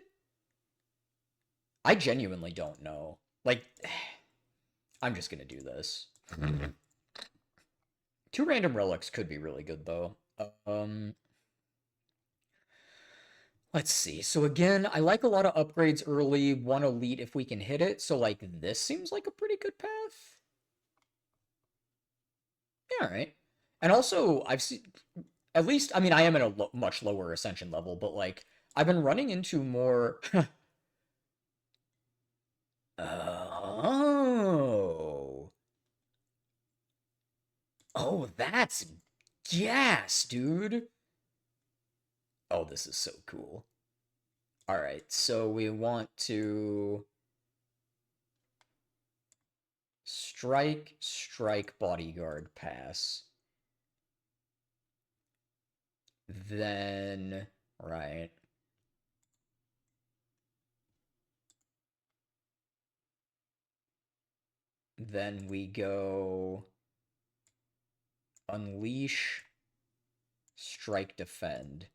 I genuinely don't know. Like, I'm just gonna do this. 2 random relics could be really good though. Let's see. So again, I like a lot of upgrades early, 1 elite if we can hit it. So like this seems like a pretty good path. Yeah, all right. And also, I've seen, at least, I mean, I am at a much lower ascension level, but like, I've been running into more. Oh. Oh, that's gas, dude. Oh, this is so cool. All right, so we want to strike bodyguard pass. Then, right. Then we go unleash, strike, defend.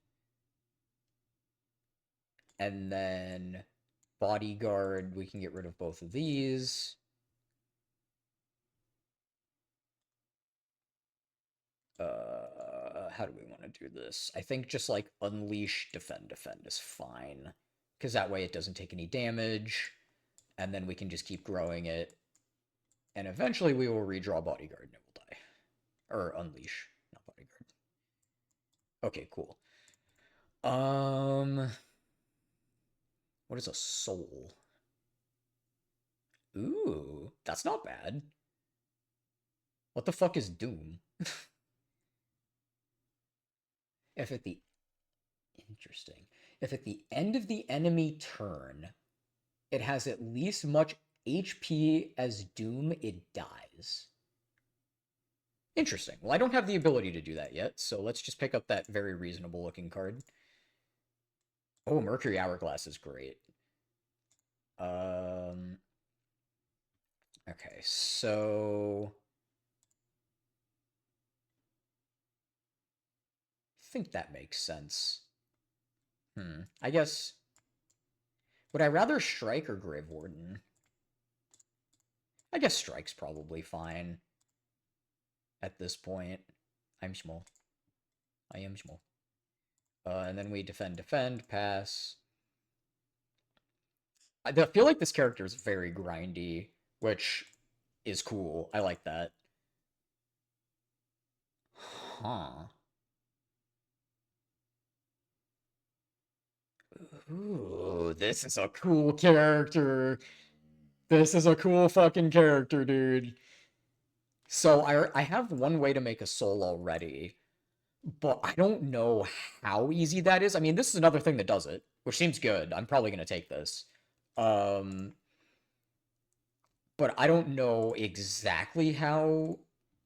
And then bodyguard, we can get rid of both of these. How do we want to do this? I think just like unleash, defend is fine. Because that way it doesn't take any damage. And then we can just keep growing it. And eventually we will redraw bodyguard and it will die. Or unleash, not bodyguard. Okay, cool. What is a soul? Ooh, that's not bad. What the fuck is Doom? If at the Interesting. If at the end of the enemy turn, it has at least much HP as Doom, it dies. Interesting. Well, I don't have the ability to do that yet, so let's just pick up that very reasonable looking card. Oh, Mercury Hourglass is great. Okay, so I think that makes sense. I guess, would I rather Strike or Grave Warden? I guess Strike's probably fine at this point. I'm small. I am small. And then we defend, pass. I feel like this character is very grindy, which is cool. I like that. Huh. Ooh, this is a cool character. This is a cool fucking character, dude. So I have one way to make a soul already, but I don't know how easy that is. I mean, this is another thing that does it, which seems good. I'm probably gonna take this. But I don't know exactly how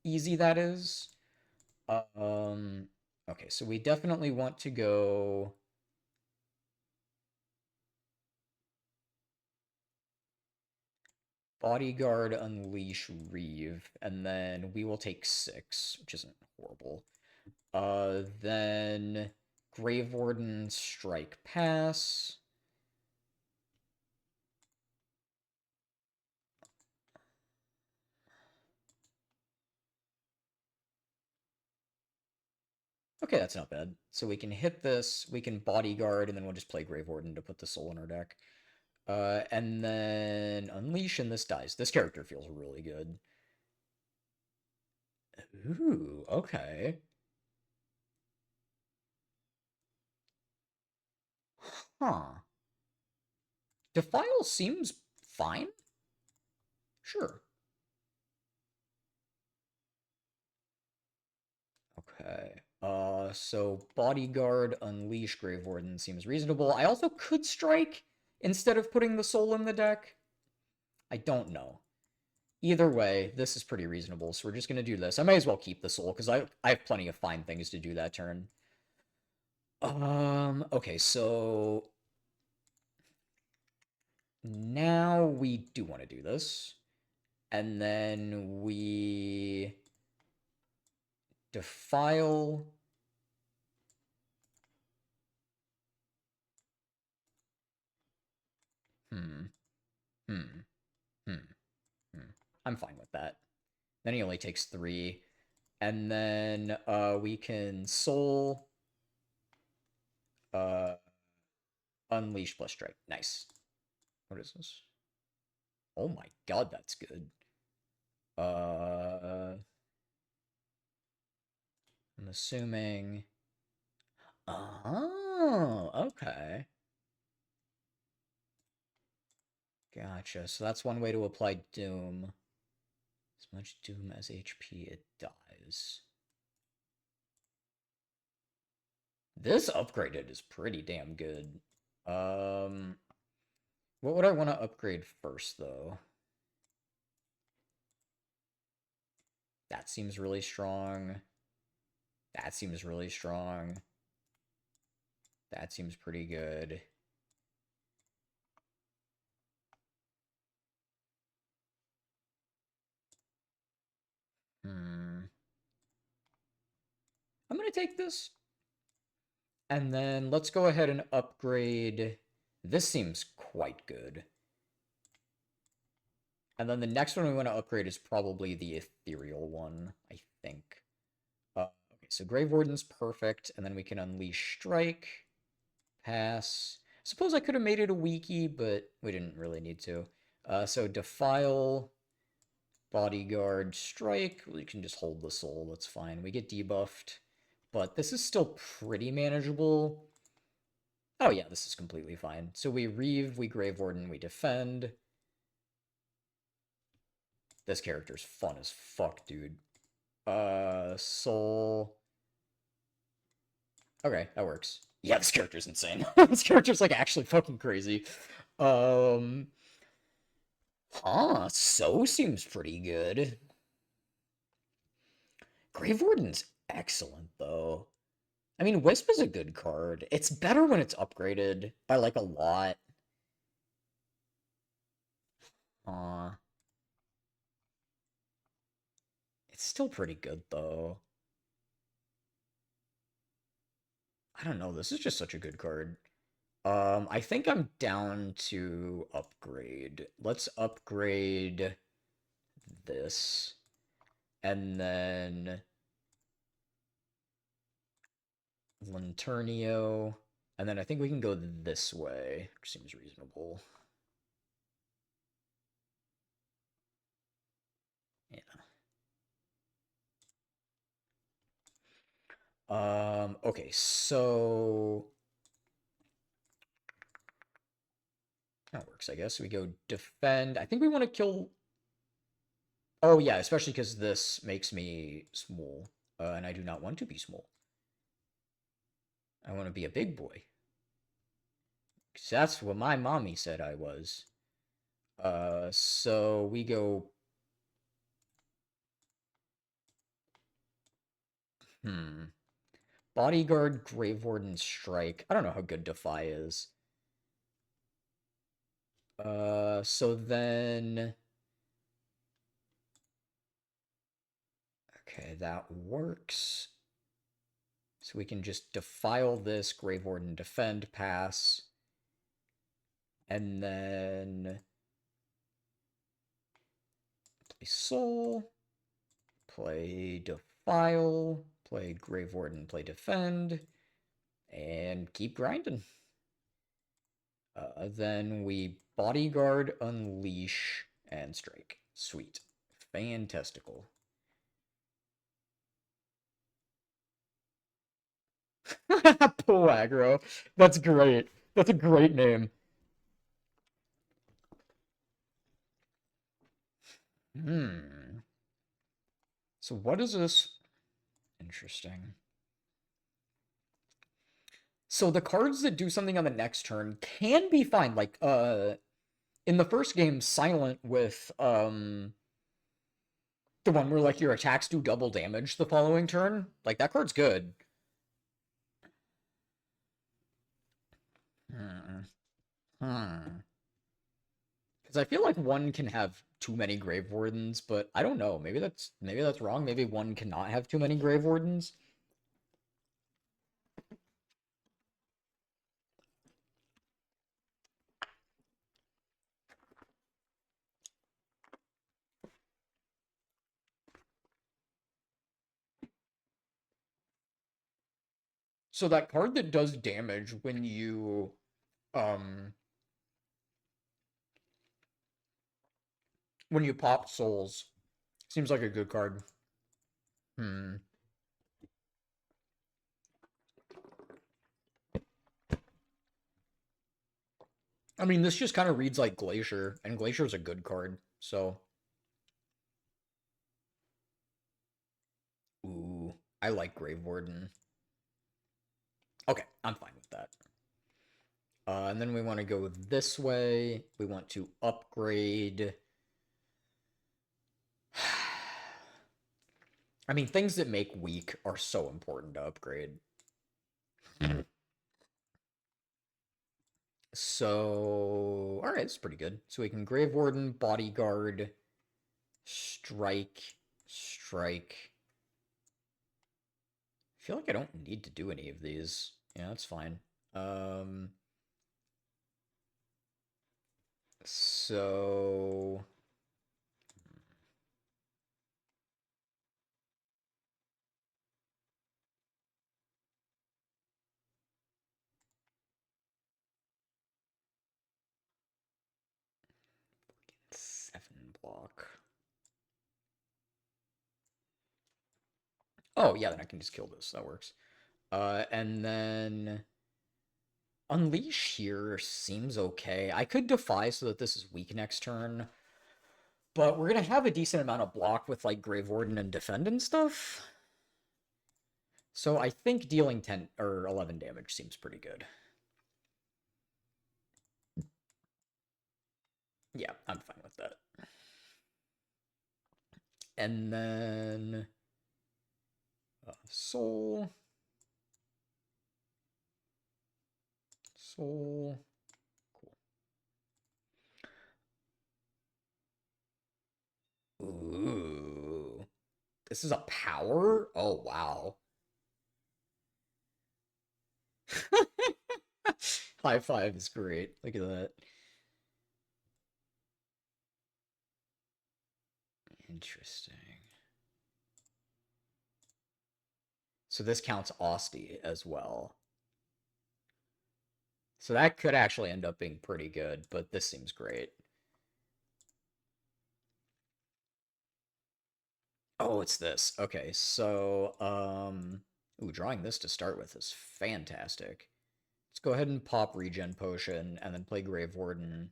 easy that is. Okay, so we definitely want to go Bodyguard, Unleash, Reeve, and then we will take 6, which isn't horrible. Then Grave Warden, Strike, Pass. Okay, that's not bad. So we can hit this, we can Bodyguard, and then we'll just play Grave Warden to put the soul in our deck. And then Unleash, and this dies. This character feels really good. Ooh, okay. Huh. Defile seems fine. Sure. Okay. So Bodyguard, Unleash, Grave Warden seems reasonable. I also could strike instead of putting the soul in the deck. I don't know. Either way, this is pretty reasonable, so we're just gonna do this. I might as well keep the soul, because I have plenty of fine things to do that turn. Okay, so now we do want to do this. And then we defile. Hmm. Hmm. Hmm. Hmm. I'm fine with that. Then he only takes 3. And then we can soul uh unleash plus strike. Nice. What is this? Oh my god, that's good. I'm assuming. Oh, okay. Gotcha. So that's one way to apply Doom. As much Doom as HP it dies. This upgraded is pretty damn good. What would I want to upgrade first, though? That seems really strong. That seems really strong. That seems pretty good. I'm gonna take this. And then let's go ahead and upgrade. This seems quite good. And then the next one we want to upgrade is probably the ethereal one, I think. Okay, so Grave Warden's perfect, and then we can Unleash Strike, pass. Suppose I could have made it a weakie, but we didn't really need to. So Defile, Bodyguard, Strike. We can just hold the soul, that's fine. We get debuffed, but this is still pretty manageable. Oh yeah, this is completely fine. So we Reeve, we Grave Warden, we defend. This character's fun as fuck, dude. Soul. Okay, that works. Yeah, this character's insane. This character's like actually fucking crazy. Um, so seems pretty good. Grave Warden's excellent though. I mean, Wisp is a good card. It's better when it's upgraded by like a lot. Aw. It's still pretty good though. I don't know, this is just such a good card. I think I'm down to upgrade. Let's upgrade this. And then Lanternio. And then I think we can go this way, which seems reasonable. Yeah. Okay, so that works, I guess. We go defend. I think we want to kill. Oh yeah, especially because this makes me small, and I do not want to be small. I want to be a big boy. 'Cause that's what my mommy said I was. So we go Bodyguard, Grave Warden, Strike. I don't know how good Defy is. So then... Okay, that works. So we can just defile this, Grave Warden, defend, pass. And then... play Soul. Play Defile. Play Grave Warden, play defend. And keep grinding. Then we Bodyguard, Unleash, and Strike. Sweet. Fantastical. Pull aggro. That's great. That's a great name. So what is this? Interesting. So the cards that do something on the next turn can be fine. Like, in the first game, Silent with, the one where, like, your attacks do double damage the following turn. Like, that card's good. Because I feel like one can have too many Grave Wardens, but I don't know. Maybe that's wrong. Maybe one cannot have too many Grave Wardens. So that card that does damage when you pop souls seems like a good card. I mean, this just kind of reads like Glacier, and Glacier's a good card, so. Ooh, I like Grave Warden. Okay, I'm fine with that. And then we want to go this way. We want to upgrade. I mean, things that make weak are so important to upgrade. So, alright, it's pretty good. So we can Grave Warden, Bodyguard, Strike, Strike. I feel like I don't need to do any of these. Yeah, that's fine. So... block. Oh, yeah, then I can just kill this. That works. And then... Unleash here seems okay. I could Defy so that this is weak next turn. But we're going to have a decent amount of block with, like, Grave Warden and Defend and stuff. So I think dealing 10 or 11 damage seems pretty good. Yeah, I'm fine with that. And then... Soul. Soul. Cool. Ooh. This is a power? Oh, wow. High five is great. Look at that. Interesting. So this counts Asti as well. So that could actually end up being pretty good, but this seems great. Oh, it's this. Okay, so, ooh, drawing this to start with is fantastic. Let's go ahead and pop Regen Potion, and then play Grave Warden.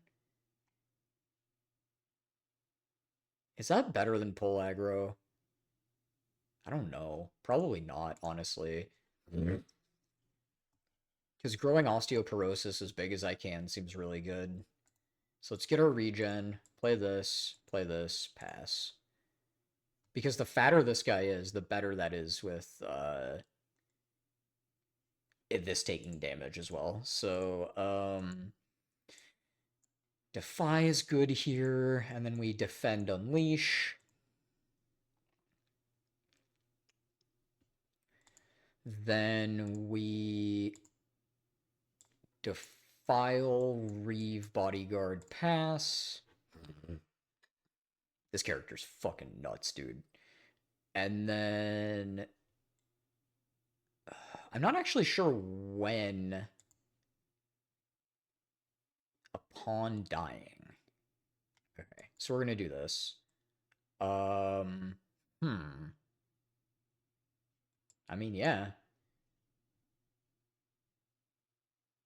Is that better than Pull Aggro? I don't know. Probably not, honestly. Because growing Osteoporosis as big as I can seems really good. So let's get our Regen, play this, pass. Because the fatter this guy is, the better that is with this taking damage as well. So, Defy is good here, and then we defend Unleash. Then we Defile, Reeve, Bodyguard, Pass. This character's fucking nuts, dude. And then I'm not actually sure when upon dying. Okay, so we're gonna do this. Hmm. I mean, yeah.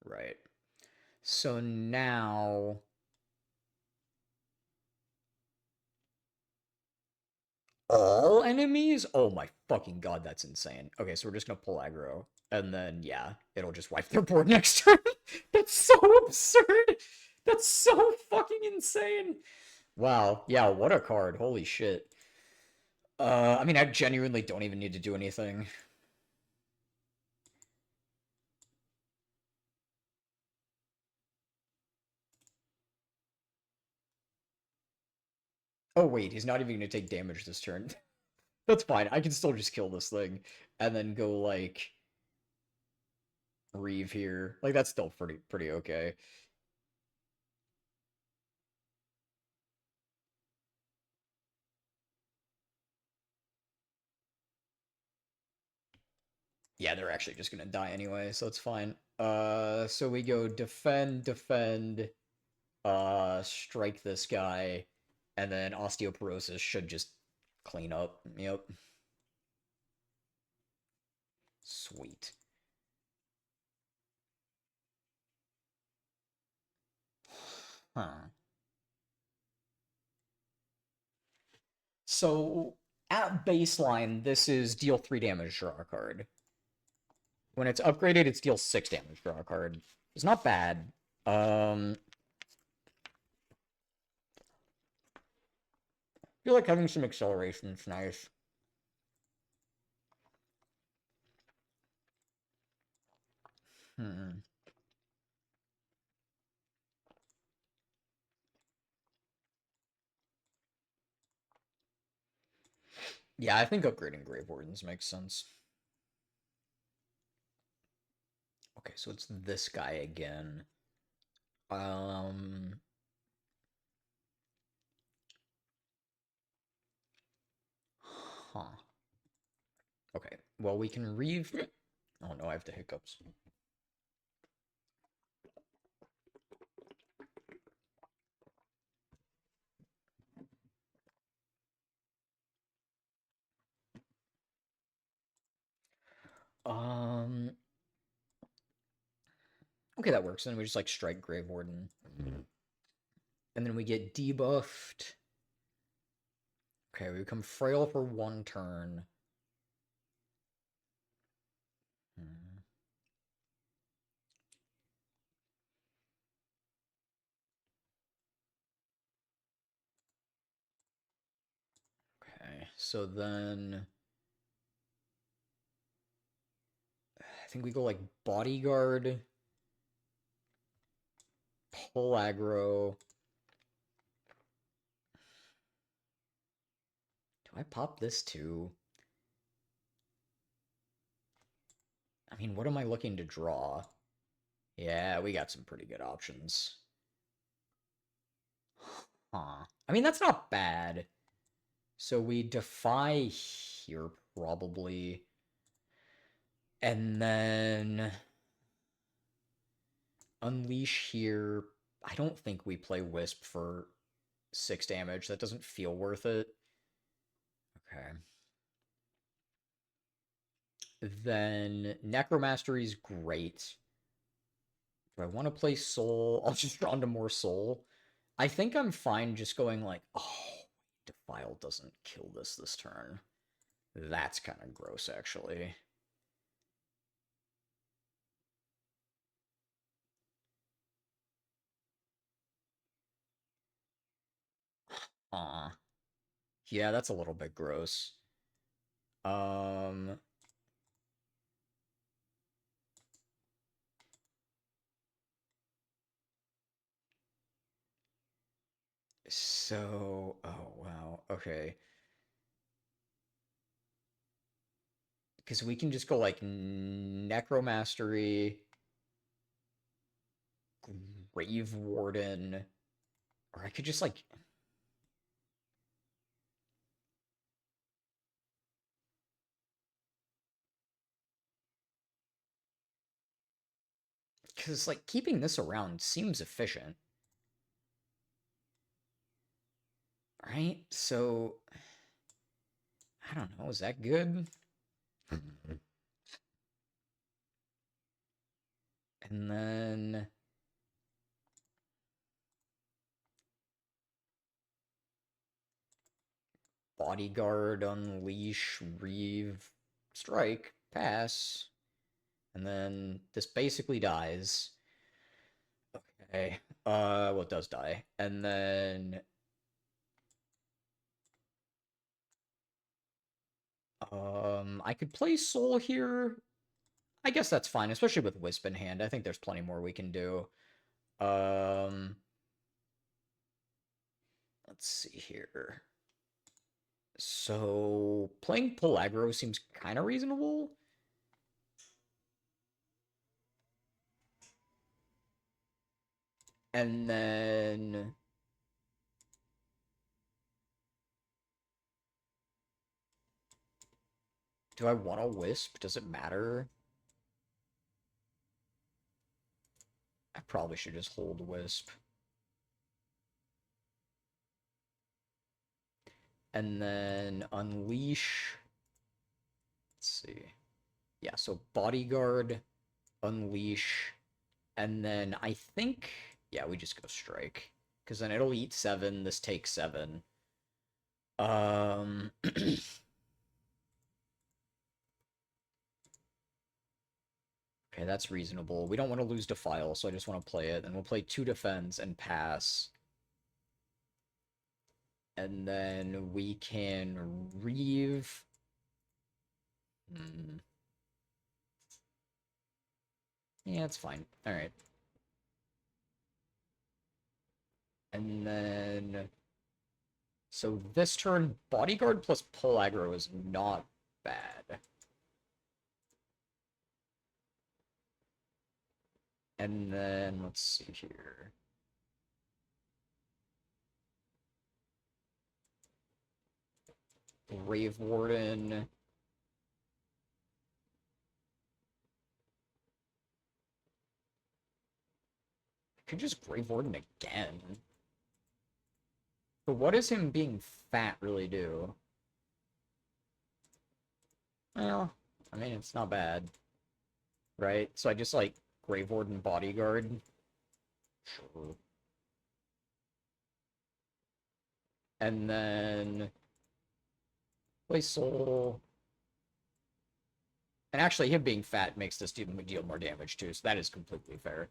Right. So now all enemies? Oh my fucking god, that's insane. Okay, so we're just gonna pull aggro. And then, yeah, it'll just wipe their board next turn. That's so absurd. That's so fucking insane. Wow. Yeah, what a card. Holy shit. I mean, I genuinely don't even need to do anything. Oh, wait, he's not even gonna take damage this turn. That's fine. I can still just kill this thing and then go, like, Reeve here. Like, that's still pretty okay. Yeah, they're actually just gonna die anyway, so it's fine. So we go defend, strike this guy, and then osteoporosis should just clean up. Yep. Sweet. Huh. So at baseline, this is deal 3 damage, draw a card. When it's upgraded, it's deal 6 damage, draw a card. It's not bad. I feel like having some acceleration is nice. Hmm. Yeah, I think upgrading Grave Wardens makes sense. Okay, so it's this guy again. Um. Huh. Okay. Well, we can Reeve. Oh no, I have the hiccups. Um. Okay, that works. Then we just like strike Grave Warden, and then we get debuffed. Okay, we become frail for 1 turn. Hmm. Okay, so then I think we go like Bodyguard, pull aggro. Do I pop this too? I mean, what am I looking to draw? Yeah, we got some pretty good options. Huh. I mean, that's not bad. So we defy here, probably. And then unleash here. I don't think we play Wisp for 6 damage. That doesn't feel worth it. Okay. Then Necromastery's great. Do I want to play Soul? I'll just draw into more Soul. I think I'm fine just going like, oh, Defile doesn't kill this turn. That's kind of gross, actually. Yeah, that's a little bit gross. Um, so, oh wow, okay. Because we can just go like Necromastery, Grave Warden, or I could just like, because like keeping this around seems efficient, right? So, I don't know, is that good? And then Bodyguard, Unleash, Reeve, Strike, Pass, and then this basically dies. Okay. Well, it does die. And then I could play Soul here. I guess that's fine, especially with Wisp in hand. I think there's plenty more we can do. Um let's see here. So playing Pull Aggro seems kind of reasonable. And then do I want a Wisp? Does it matter? I probably should just hold Wisp. And then Unleash. Let's see. Yeah, so Bodyguard, Unleash, and then I think, yeah, we just go Strike. Because then it'll eat 7, this takes 7. Okay, that's reasonable. We don't want to lose Defile, so I just want to play it. And we'll play 2 Defense and pass. And then we can Reeve. Yeah, it's fine. Alright. And then... So this turn, Bodyguard plus Pull Aggro is not bad. And then, let's see here. Grave Warden. Could just Grave Warden again. But what does him being fat really do? Well, I mean, it's not bad. Right? So I just, like, Grave Warden Bodyguard. Sure. And then... Play Soul. And actually, him being fat makes this deal more damage, too, so that is completely fair.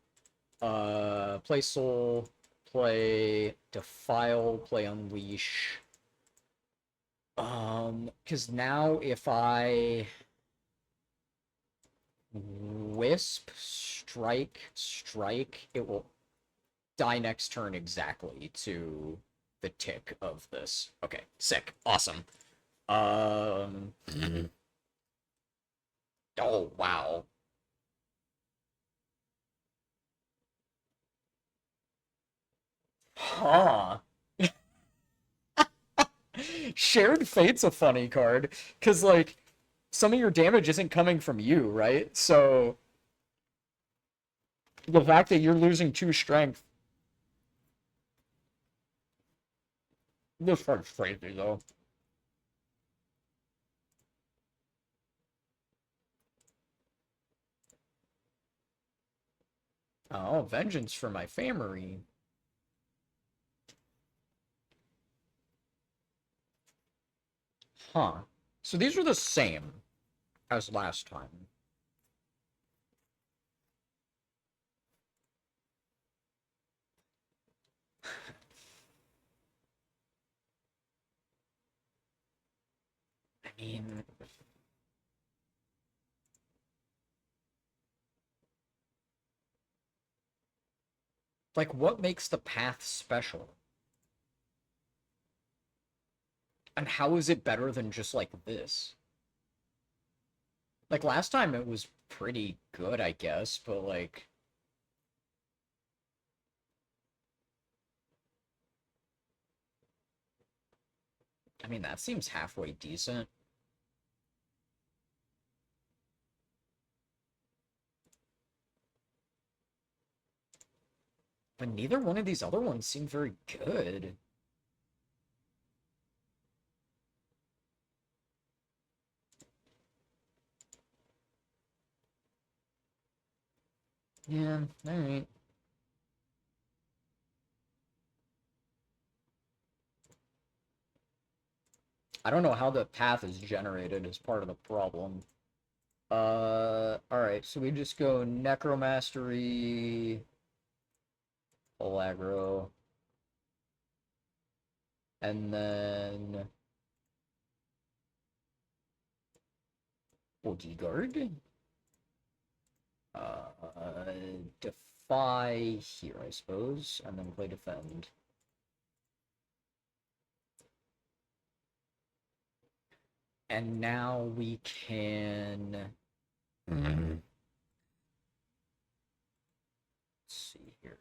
Play Soul, play Defile, play Unleash. Because now if I Wisp, Strike, it will die next turn exactly to the tick of this. Okay, sick. Awesome. Oh, wow. Huh. Shared Fate's a funny card, because, like, some of your damage isn't coming from you, right? So, the fact that you're losing 2 strength, this card's crazy, though. Oh, vengeance for my family. Huh. So these are the same as last time. mean, like, what makes the path special? And how is it better than just like this? Like last time it was pretty good, I guess, but like I mean that seems halfway decent. But neither one of these other ones seem very good. Yeah, alright. I don't know how the path is generated as part of the problem. Alright, so we just go Necromastery, full aggro, and then Bodyguard. Defy here, I suppose, and then play defend. And now we can... Let's see here.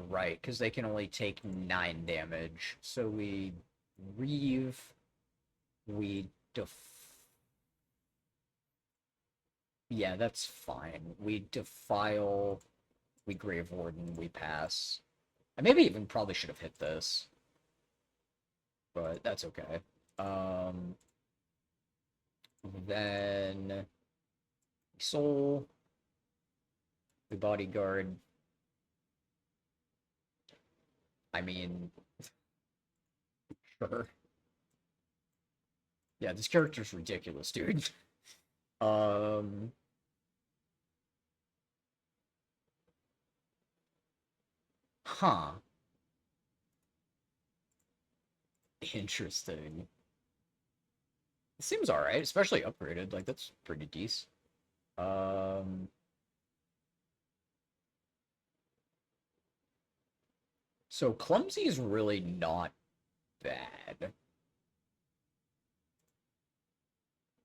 Right, because they can only take 9 damage. So we Reeve, we yeah, that's fine. We Defile, we Grave Warden, we pass. I maybe even probably should have hit this. But that's okay. Then Soul, we Bodyguard. I mean, sure. Yeah, this character's ridiculous, dude. Huh. Interesting. It seems alright, especially upgraded. Like, that's pretty decent. So Clumsy is really not bad.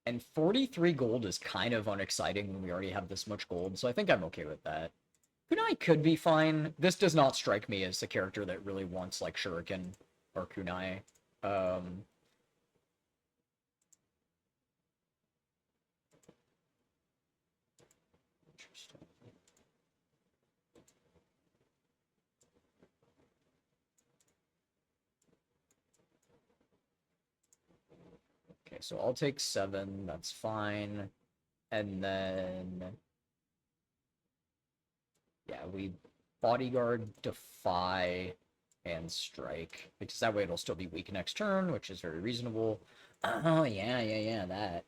And 43 gold is kind of unexciting when we already have this much gold, so I think I'm okay with that. Kunai could be fine. This does not strike me as a character that really wants, like, Shuriken or Kunai. Interesting. Okay, so I'll take 7, that's fine. And then... yeah, we Bodyguard, Defy, and Strike. Because that way it'll still be weak next turn, which is very reasonable. Oh, yeah, that.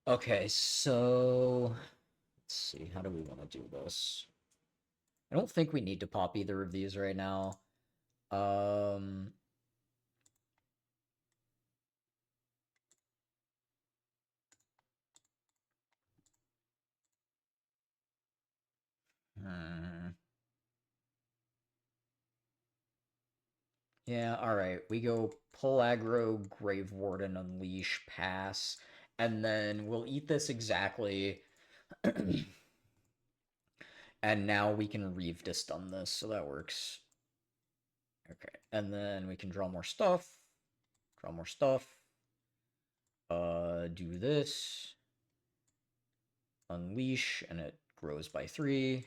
Okay, so... let's see, how do we want to do this? I don't think we need to pop either of these right now. Yeah, alright. We go pull aggro, Grave Warden, Unleash, pass, and then we'll eat this exactly. And now we can Reeve to stun this, so that works. Okay, and then we can draw more stuff. Draw more stuff. Do this. Unleash, and it grows by 3.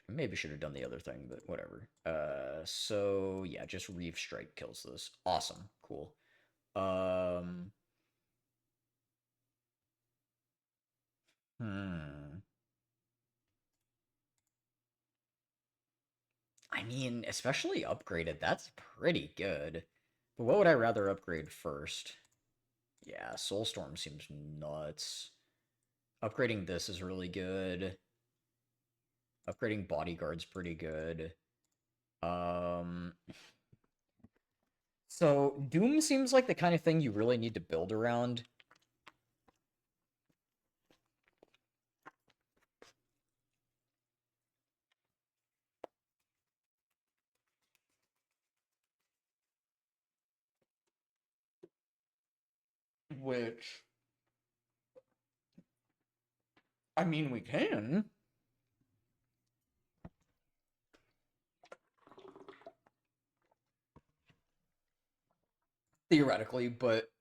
Maybe should have done the other thing, but whatever. So yeah, just Reeve Strike kills this. Awesome. Cool. I mean, especially upgraded, that's pretty good. But what would I rather upgrade first? Yeah, Soulstorm seems nuts. Upgrading this is really good. Upgrading Bodyguard's pretty good. Um, so Doom seems like the kind of thing you really need to build around. Which, I mean, we can. Theoretically, but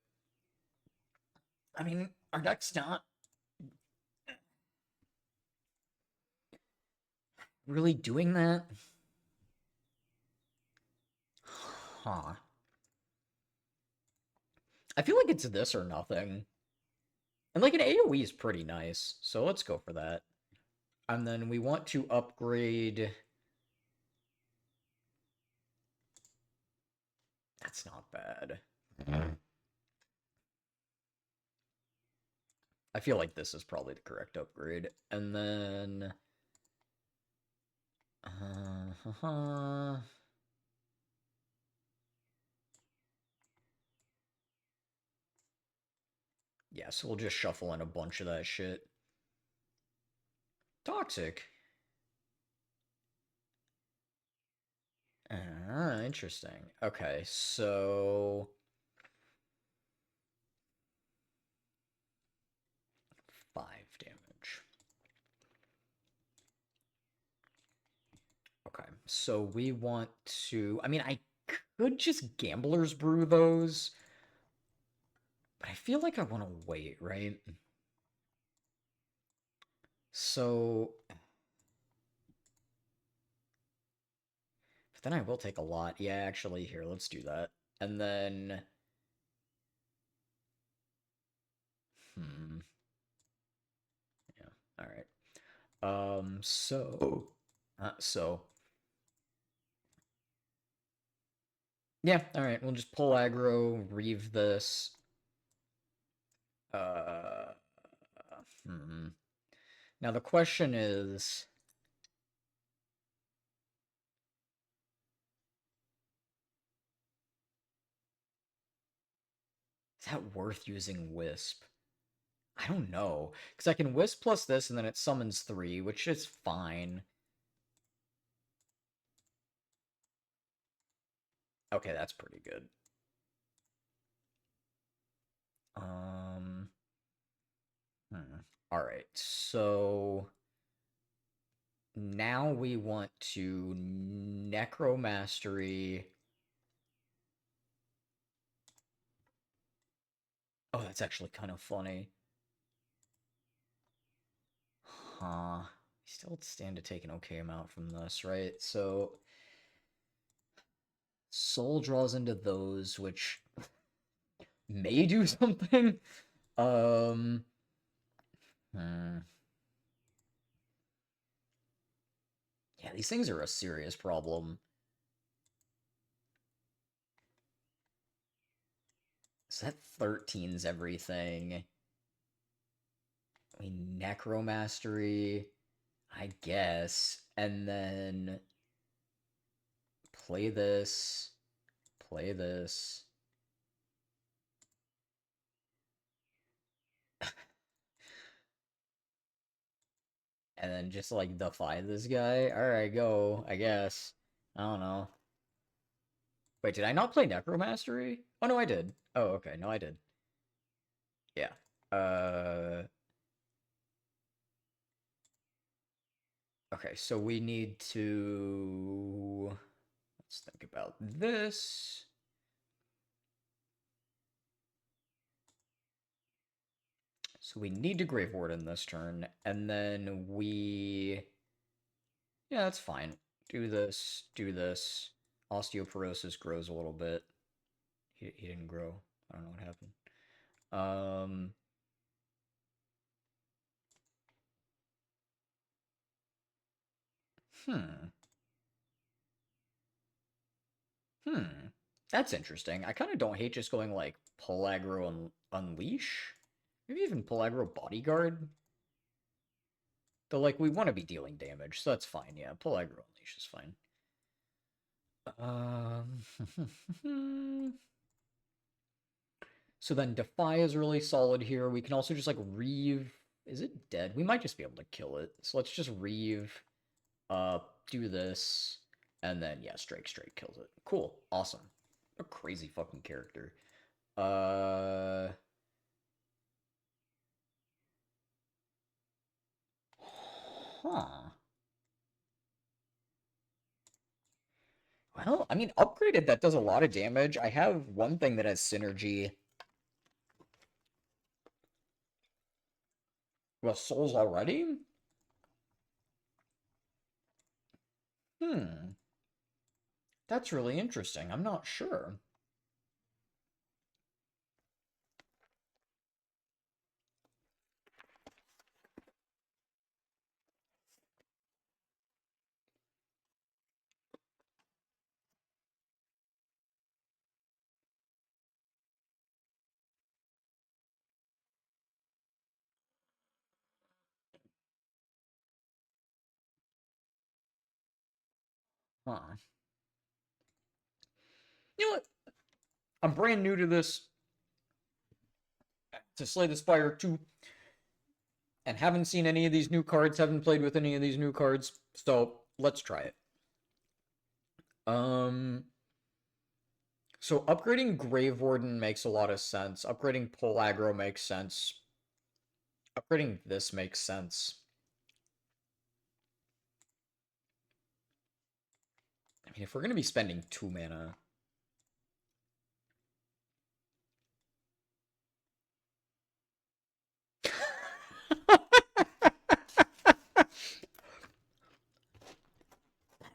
I mean, our deck's not really doing that. Huh. I feel like it's this or nothing. And like an AoE is pretty nice, so let's go for that. And then we want to upgrade. That's not bad. I feel like this is probably the correct upgrade. And then... yeah, so we'll just shuffle in a bunch of that shit. Toxic. Interesting. Okay, so... 5 damage. Okay, so we want to... I mean, I could just Gambler's Brew those, but I feel like I want to wait, right? So... But then I will take a lot. Yeah, actually, here, let's do that. And then... Yeah, alright. So... Yeah, alright, we'll just pull aggro, reave this. Uh... Now the question is... Is that worth using Wisp? I don't know. Because I can Wisp plus this, and then it summons 3, which is fine. Okay, that's pretty good. Alright, so... Now we want to Necromastery... Oh, that's actually kind of funny. Huh. Still stand to take an okay amount from this, right? So... Soul draws into those, which may do something. Hmm. Yeah, these things are a serious problem. So that 13's everything. I mean, Necromastery, I guess. And then play this, play this. And then just like defy this guy. Alright, go, I guess. I don't know. Wait, did I not play Necromastery? Oh no, I did. Oh, okay, no, I did. Yeah. Okay, so we need to... Let's think about this. So we need to Grave Warden this turn, and then we... Yeah, that's fine. Do this, do this. Osteoporosis grows a little bit. He didn't grow. I don't know what happened. Hmm. That's interesting. I kind of don't hate just going like pull aggro and unleash. Maybe even pull aggro bodyguard. Though like we want to be dealing damage, so that's fine. Yeah, pull aggro unleash is fine. Um, so then Defy is really solid here. We can also just like Reeve. Is it dead? We might just be able to kill it. So let's just Reeve, do this, and then yeah, Strike kills it. Cool, awesome. A crazy fucking character. Uh, huh. Well, I mean, upgraded, that does a lot of damage. I have one thing that has synergy. Well, souls already? Hmm. That's really interesting. I'm not sure. Huh. You know what? I'm brand new to this, to Slay the Spire II, and haven't seen any of these new cards, haven't played with any of these new cards, so let's try it. So upgrading Grave Warden makes a lot of sense. Upgrading Pull Aggro makes sense. Upgrading this makes sense. I mean, if we're going to be spending 2 mana...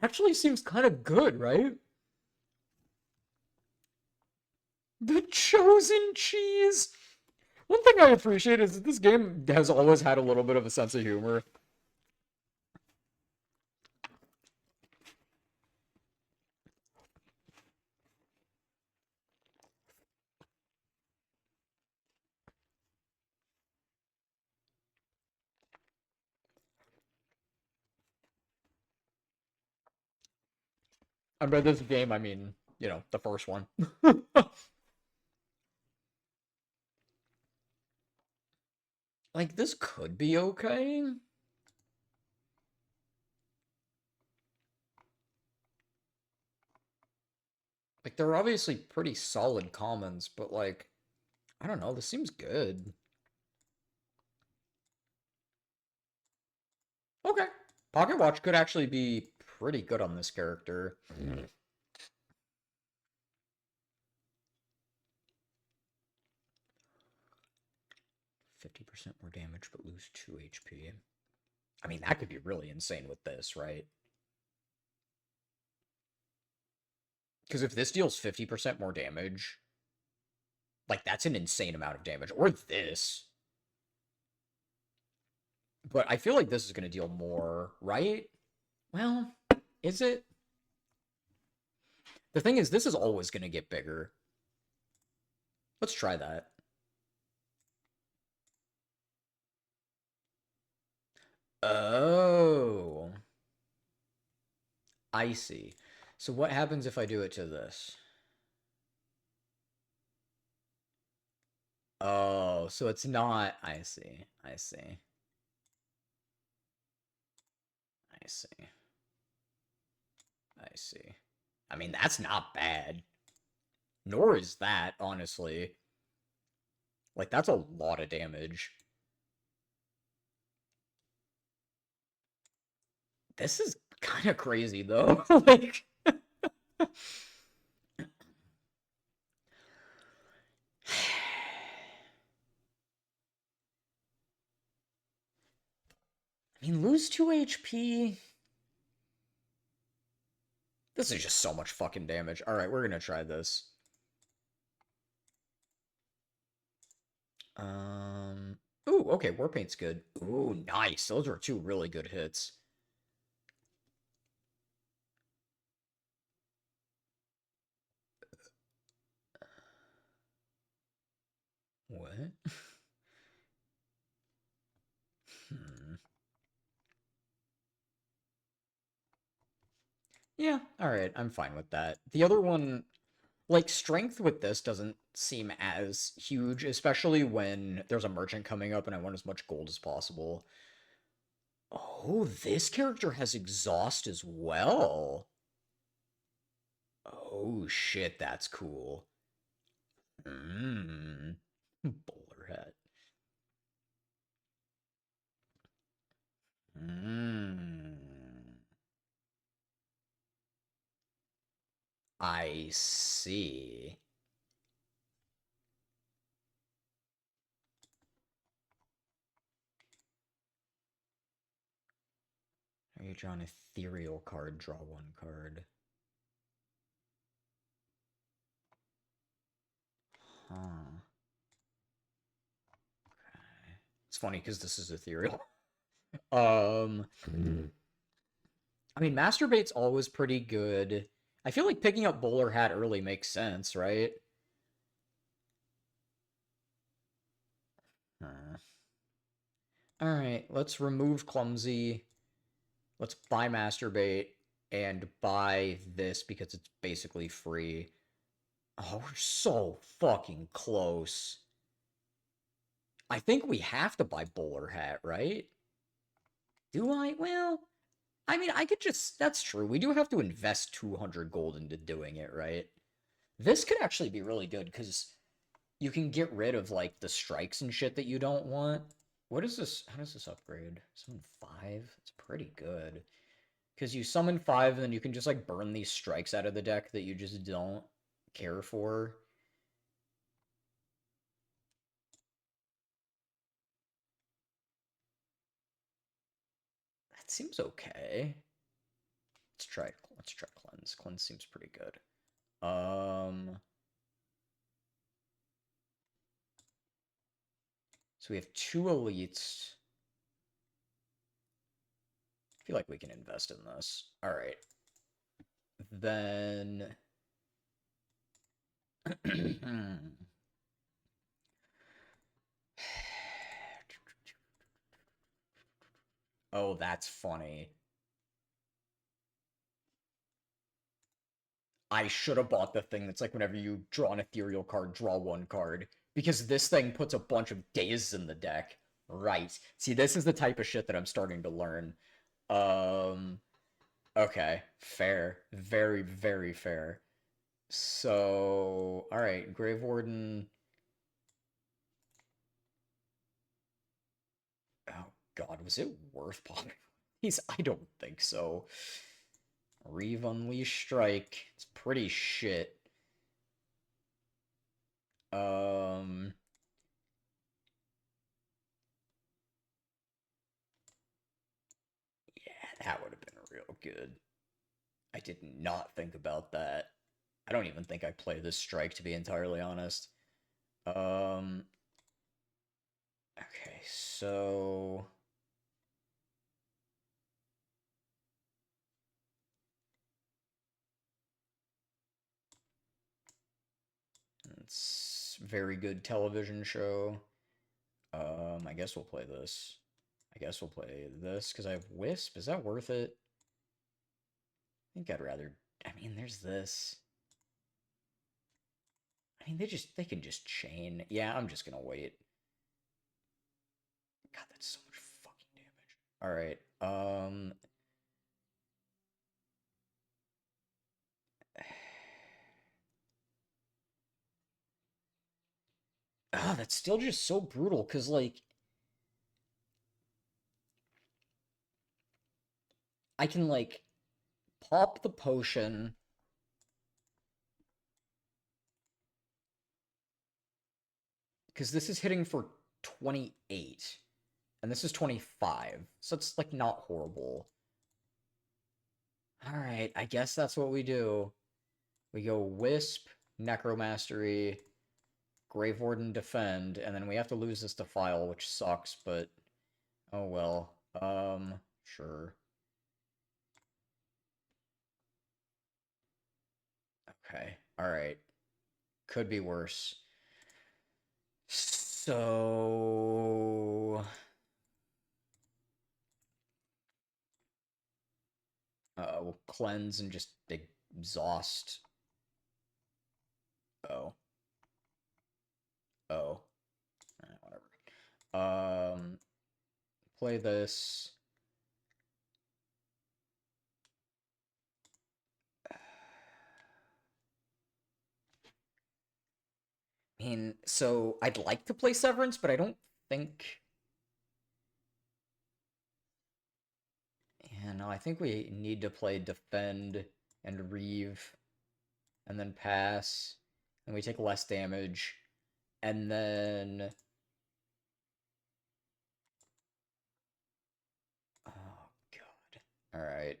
Actually seems kind of good, right? The Chosen Cheese! One thing I appreciate is that this game has always had a little bit of a sense of humor. And by this game, I mean, you know, the first one. Like, this could be okay. Like, they're obviously pretty solid commons, but, like, I don't know, this seems good. Okay. Pocket Watch could actually be pretty good on this character. 50% more damage, but lose 2 HP. I mean, that could be really insane with this, right? Because if this deals 50% more damage, like, that's an insane amount of damage. Or this. But I feel like this is going to deal more, right? Well, is it? The thing is, this is always going to get bigger. Let's try that. Oh. I see. So what happens if I do it to this? Oh, so it's not... I see. I see. I see. I see. I mean, that's not bad. Nor is that, honestly. Like, that's a lot of damage. This is kind of crazy, though. Like... I mean, lose 2 HP... This is just so much fucking damage. Alright, we're gonna try this. Ooh, okay, Warpaint's good. Ooh, nice. Those were 2 really good hits. What? Hmm. Yeah, alright, I'm fine with that. The other one, like, strength with this doesn't seem as huge, especially when there's a merchant coming up and I want as much gold as possible. Oh, this character has exhaust as well. Oh shit, that's cool. Mmm. Bowler hat. Mmm. I see. You draw an ethereal card, draw one card. Huh. Okay. It's funny because this is ethereal. Um, I mean, Masturbate's always pretty good. I feel like picking up Bowler Hat early makes sense, right? Hmm. Alright, let's remove Clumsy. Let's buy Masturbate and buy this because it's basically free. Oh, we're so fucking close. I think we have to buy Bowler Hat, right? Do I? Well, I mean, I could just. That's true. We do have to invest 200 gold into doing it, right? This could actually be really good because you can get rid of, like, the strikes and shit that you don't want. What is this? How does this upgrade? Summon 5? It's pretty good. Because you summon 5 and then you can just, like, burn these strikes out of the deck that you just don't care for. That seems okay. Let's try cleanse. Cleanse seems pretty good. So we have 2 elites. I feel like we can invest in this. All right. Then oh, that's funny. I should have bought the thing that's like whenever you draw an ethereal card, draw one card. Because this thing puts a bunch of dazes in the deck. Right. See, this is the type of shit that I'm starting to learn. Um, okay. Fair. Very, very fair. So, alright, Grave Warden. Oh god, was it worth popping these? I don't think so. Reeve Unleash Strike. It's pretty shit. Um, yeah, that would have been real good. I did not think about that. I don't even think I play this strike, to be entirely honest. Um, okay, so it's very good television show. I guess we'll play this. I guess we'll play this because I have Wisp. Is that worth it? I think I'd rather. I mean, there's this. I mean, they can just chain. Yeah, I'm just gonna wait. God, that's so much fucking damage. All right. Ah, that's still just so brutal because, like, I can, like, pop the potion. Because this is hitting for 28. And this is 25. So it's, like, not horrible. Alright, I guess that's what we do. We go Wisp, Necromastery, Grave Warden, Defend, and then we have to lose this to File, which sucks, but oh well. Sure. Okay, alright. Could be worse. So... We'll cleanse and just exhaust. Oh. Oh. Whatever. Play this. I mean, so I'd like to play Severance, but I don't think... Yeah, no, I think we need to play Defend and Reave, and then pass, and we take less damage, and then... Oh, God. Alright,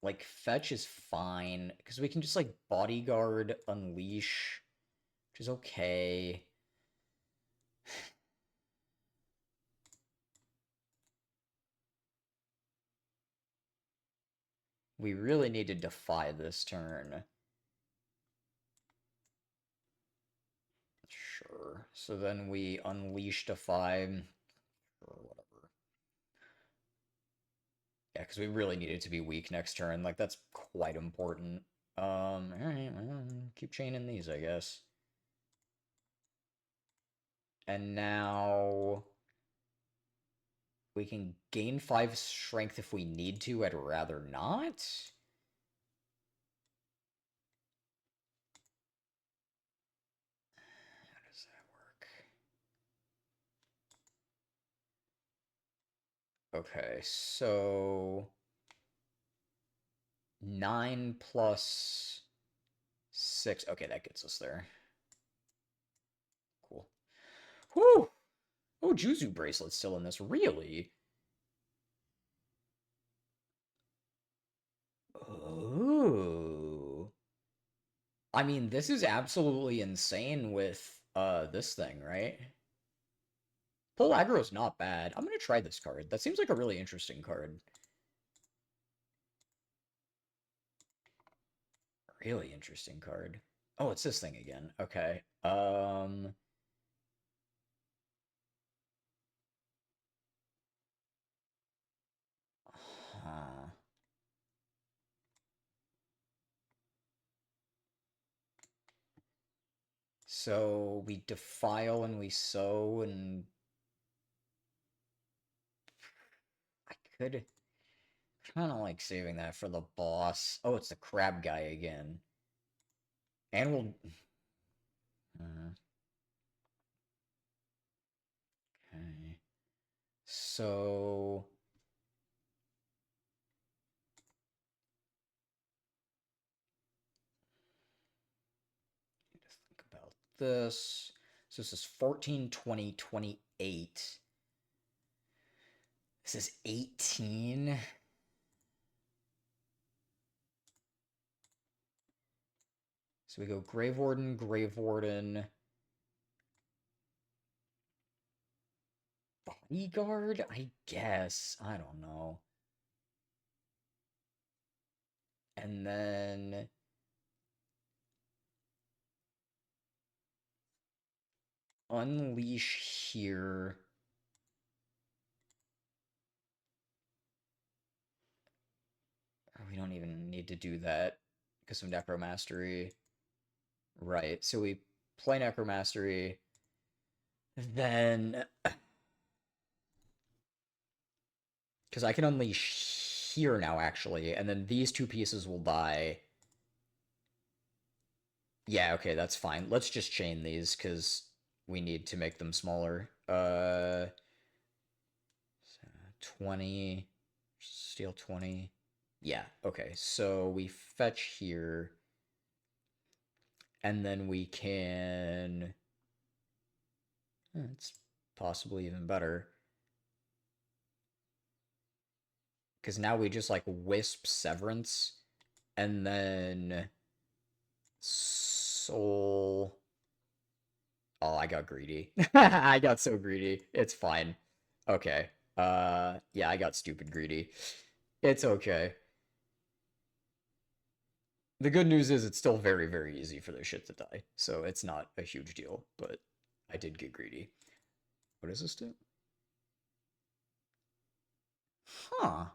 like, Fetch is fine, because we can just, like, Bodyguard, Unleash, which is okay. We really need to defy this turn. Sure. So then we Unleash Defy. Or whatever. Yeah, because we really need it to be weak next turn. Like, that's quite important. Alright, well, keep chaining these, I guess. And now... we can gain 5 strength if we need to. I'd rather not. How does that work? Okay, so 9 plus 6. Okay, that gets us there. Cool. Whew! Oh, Juzu bracelet's still in this. Really? Oh. I mean, this is absolutely insane with this thing, right? Pull aggro's not bad. I'm gonna try this card. That seems like a really interesting card. Really interesting card. Oh, it's this thing again. Okay. Huh. So we defile and we sow, and I could kind of like saving that for the boss. Oh, it's the crab guy again. And we'll... okay. So... need to think about this. So this is 14, 20, 28. This is 18. So we go Grave Warden, Grave Warden. Bodyguard? I guess. I don't know. And then... Unleash here. We don't even need to do that because of Necromastery. Right, so we play Necromastery. Then... because I can unleash here now, actually, and then these 2 pieces will die. Yeah, okay, that's fine. Let's just chain these, because we need to make them smaller. 20... steal 20... yeah, okay, so we fetch here, and then we can... it's possibly even better. Because now we just, like, wisp Severance, and then... Soul... oh, I got greedy. I got so greedy. It's fine. Okay. Yeah, I got stupid greedy. It's okay. The good news is it's still very, very easy for this shit to die. So it's not a huge deal, but I did get greedy. What does this do? Huh.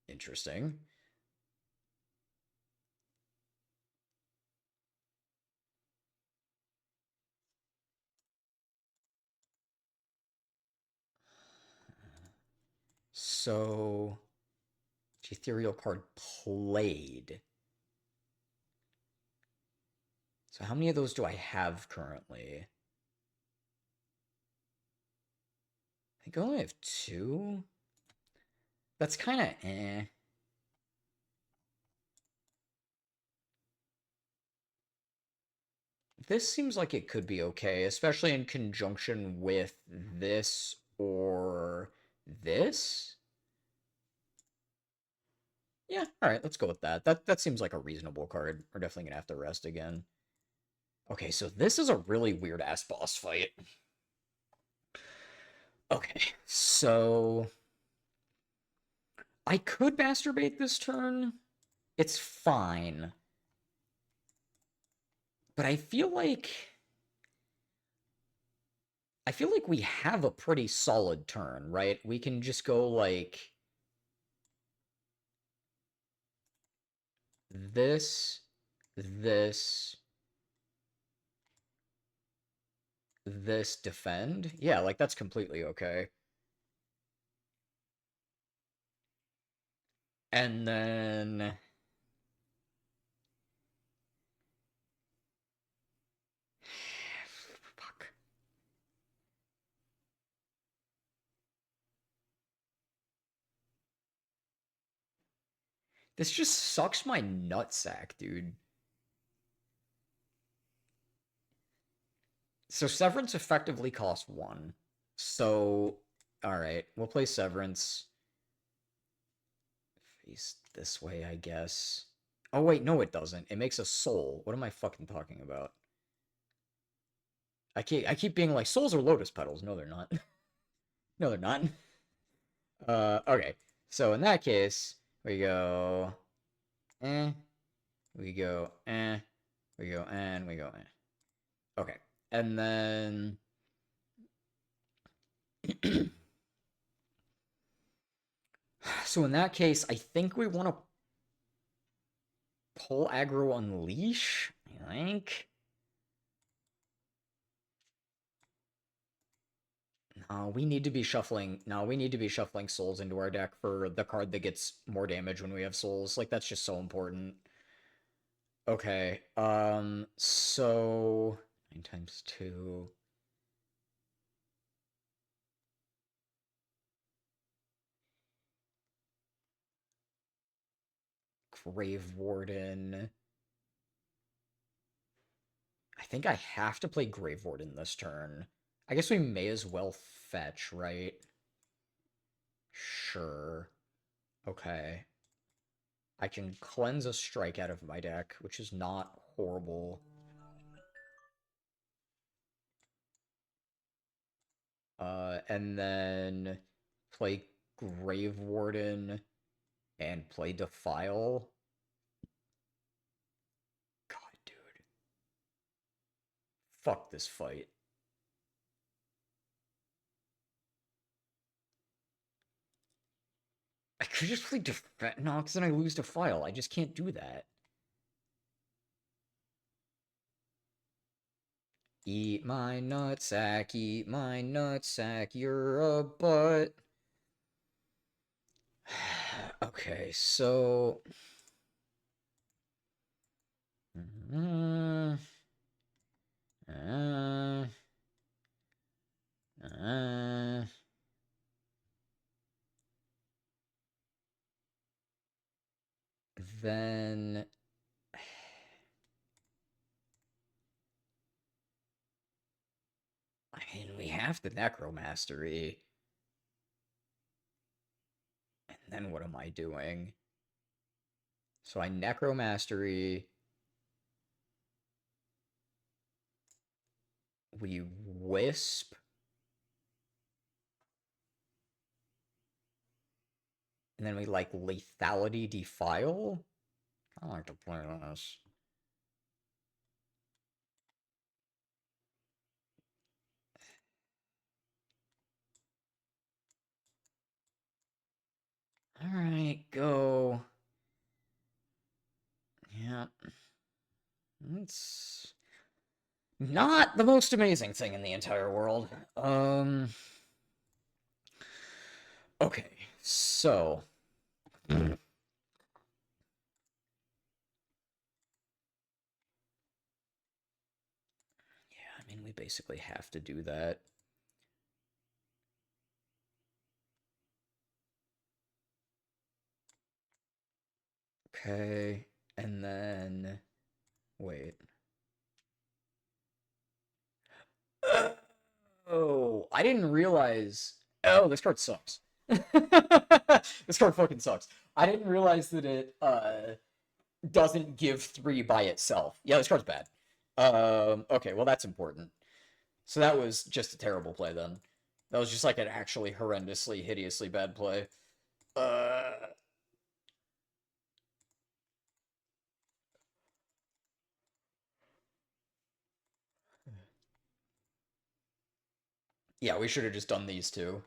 Interesting. So, ethereal card played. So how many of those do I have currently? I think I only have 2. That's kind of eh. This seems like it could be okay, especially in conjunction with this or this. Yeah, all right, let's go with that. That seems like a reasonable card. We're definitely gonna have to rest again. Okay, so this is a really weird ass boss fight. Okay, so I could masturbate this turn. It's fine. But I feel like we have a pretty solid turn, right? We can just go like this, this, this, defend. Yeah, like that's completely okay. And then fuck. This just sucks my nutsack, dude. So Severance effectively costs 1. So, alright, we'll play Severance. Face this way, I guess. Oh, wait, no, it doesn't. It makes a soul. What am I fucking talking about? I keep being like, souls are lotus petals. No, they're not. No, they're not. Okay. So in that case, we go, eh, we go, eh, we go, and we go, eh. Okay. And then so in that case, I think we want to pull aggro unleash. I think. No, we need to be shuffling. No, we need to be shuffling souls into our deck for the card that gets more damage when we have souls. Like that's just so important. Okay. So 9 times 2. Grave Warden. I think I have to play Grave Warden this turn. I guess we may as well fetch, right? Sure. Okay. I can cleanse a strike out of my deck, which is not horrible. And then play Grave Warden and play Defile. God, dude. Fuck this fight. I could just play Defend. No, because then I lose Defile. I just can't do that. Eat my nutsack, you're a butt. Okay, so... Uh, uh, uh, then... I mean, we have the Necromastery. And then what am I doing? So I Necromastery. We Wisp. And then we like Lethality Defile. I like to play this. might go... Yeah. It's not the most amazing thing in the entire world. Okay, so... Yeah, I mean, we basically have to do that. Okay, and then... Wait. Oh, I didn't realize... Oh, this card sucks. This card fucking sucks. I didn't realize that it doesn't give 3 by itself. Yeah, this card's bad. Okay, well that's important. So that was just a terrible play then. That was just like an actually horrendously, hideously bad play. Yeah, we should have just done these two.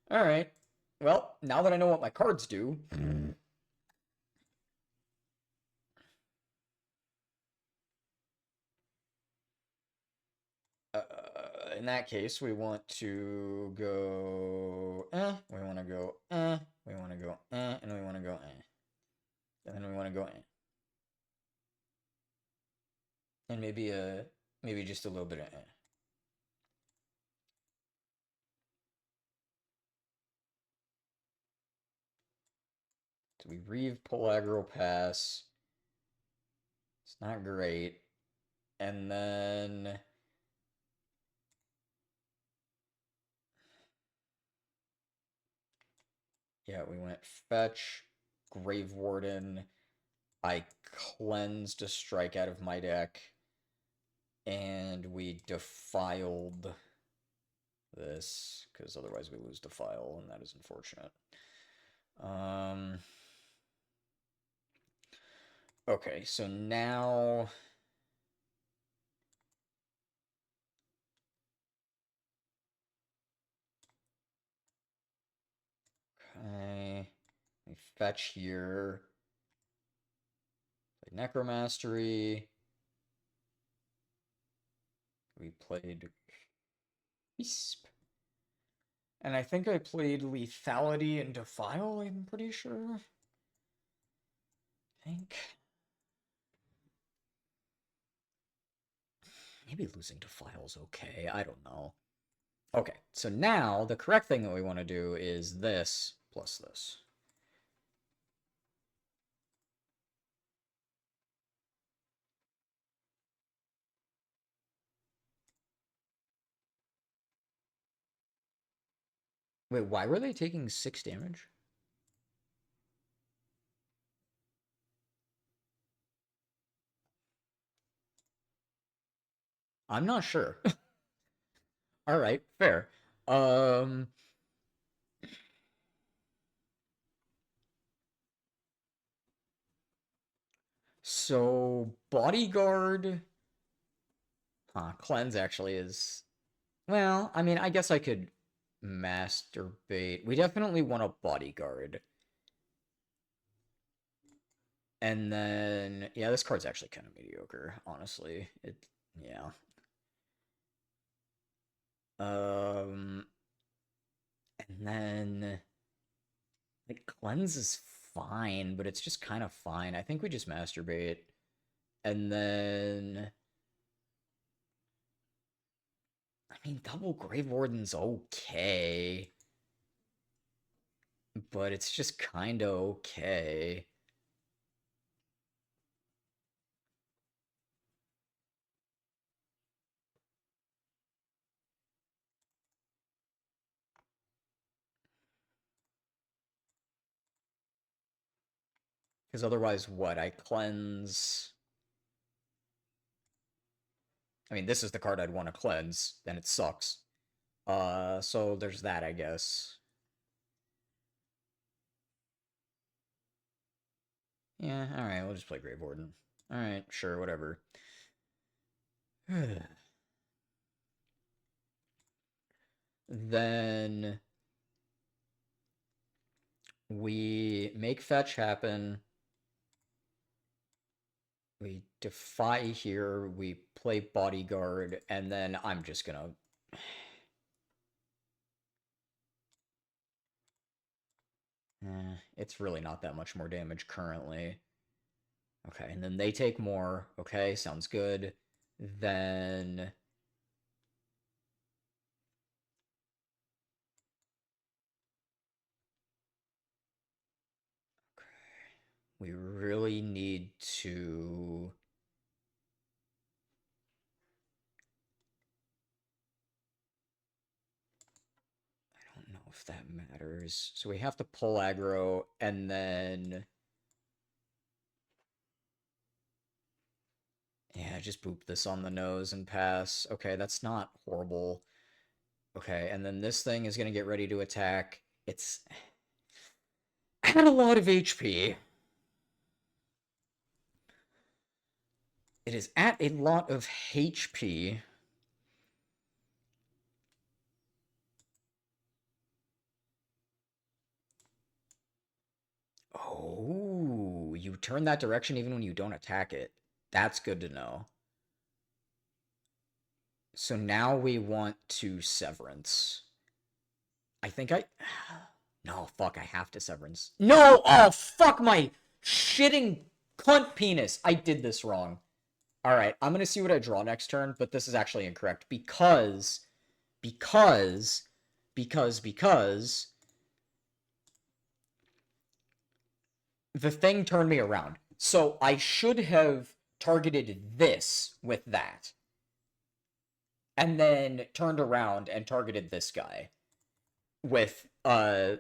Alright. Well, now that I know what my cards do... in that case, we want to go we want to go we want to go and we want to go and then we want to go and maybe just a little bit of So we Reeve, pull aggro, pass. It's not great. And then yeah, we went fetch, Grave Warden. I cleansed a strike out of my deck. And we defiled this, because otherwise we lose defile, and that is unfortunate. Okay, so now... Okay, we fetch here. Play Necromastery. We played Wisp. And I think I played Lethality and Defile, I'm pretty sure. I think. Maybe losing Defile's okay, I don't know. Okay, so now the correct thing that we want to do is this plus this. Wait, why were they taking 6 damage? I'm not sure. All right, fair. So Bodyguard, cleanse actually is, well, I mean, I guess I could masturbate. We definitely want a Bodyguard. And then, yeah, this card's actually kind of mediocre, honestly. Yeah. And then, like, cleanse is fine, but it's just kind of fine. I think we just masturbate. And then, I mean, double Grave Warden's okay. But it's just kind of okay. Because otherwise, what? I cleanse... I mean, this is the card I'd want to cleanse, then it sucks. So there's that, I guess. Yeah, alright, we'll just play Grave Warden. Alright, sure, whatever. Then... We make fetch happen. We defy here. We play bodyguard, and then I'm just gonna. It's really not that much more damage currently. Okay, and then they take more. Okay, sounds good. Then we really need to. I don't know if that matters. So we have to pull aggro, and then. Yeah, just boop this on the nose and pass. Okay, that's not horrible. Okay, and then this thing is going to get ready to attack. It's at a lot of HP. It is at a lot of HP. Oh, you turn that direction even when you don't attack it. That's good to know. So now we want to Severance. I think I... No, fuck, I have to Severance. No! Oh, fuck my shitting cunt penis! I did this wrong. Alright, I'm gonna see what I draw next turn, but this is actually incorrect because the thing turned me around. So I should have targeted this with that. And then turned around and targeted this guy with so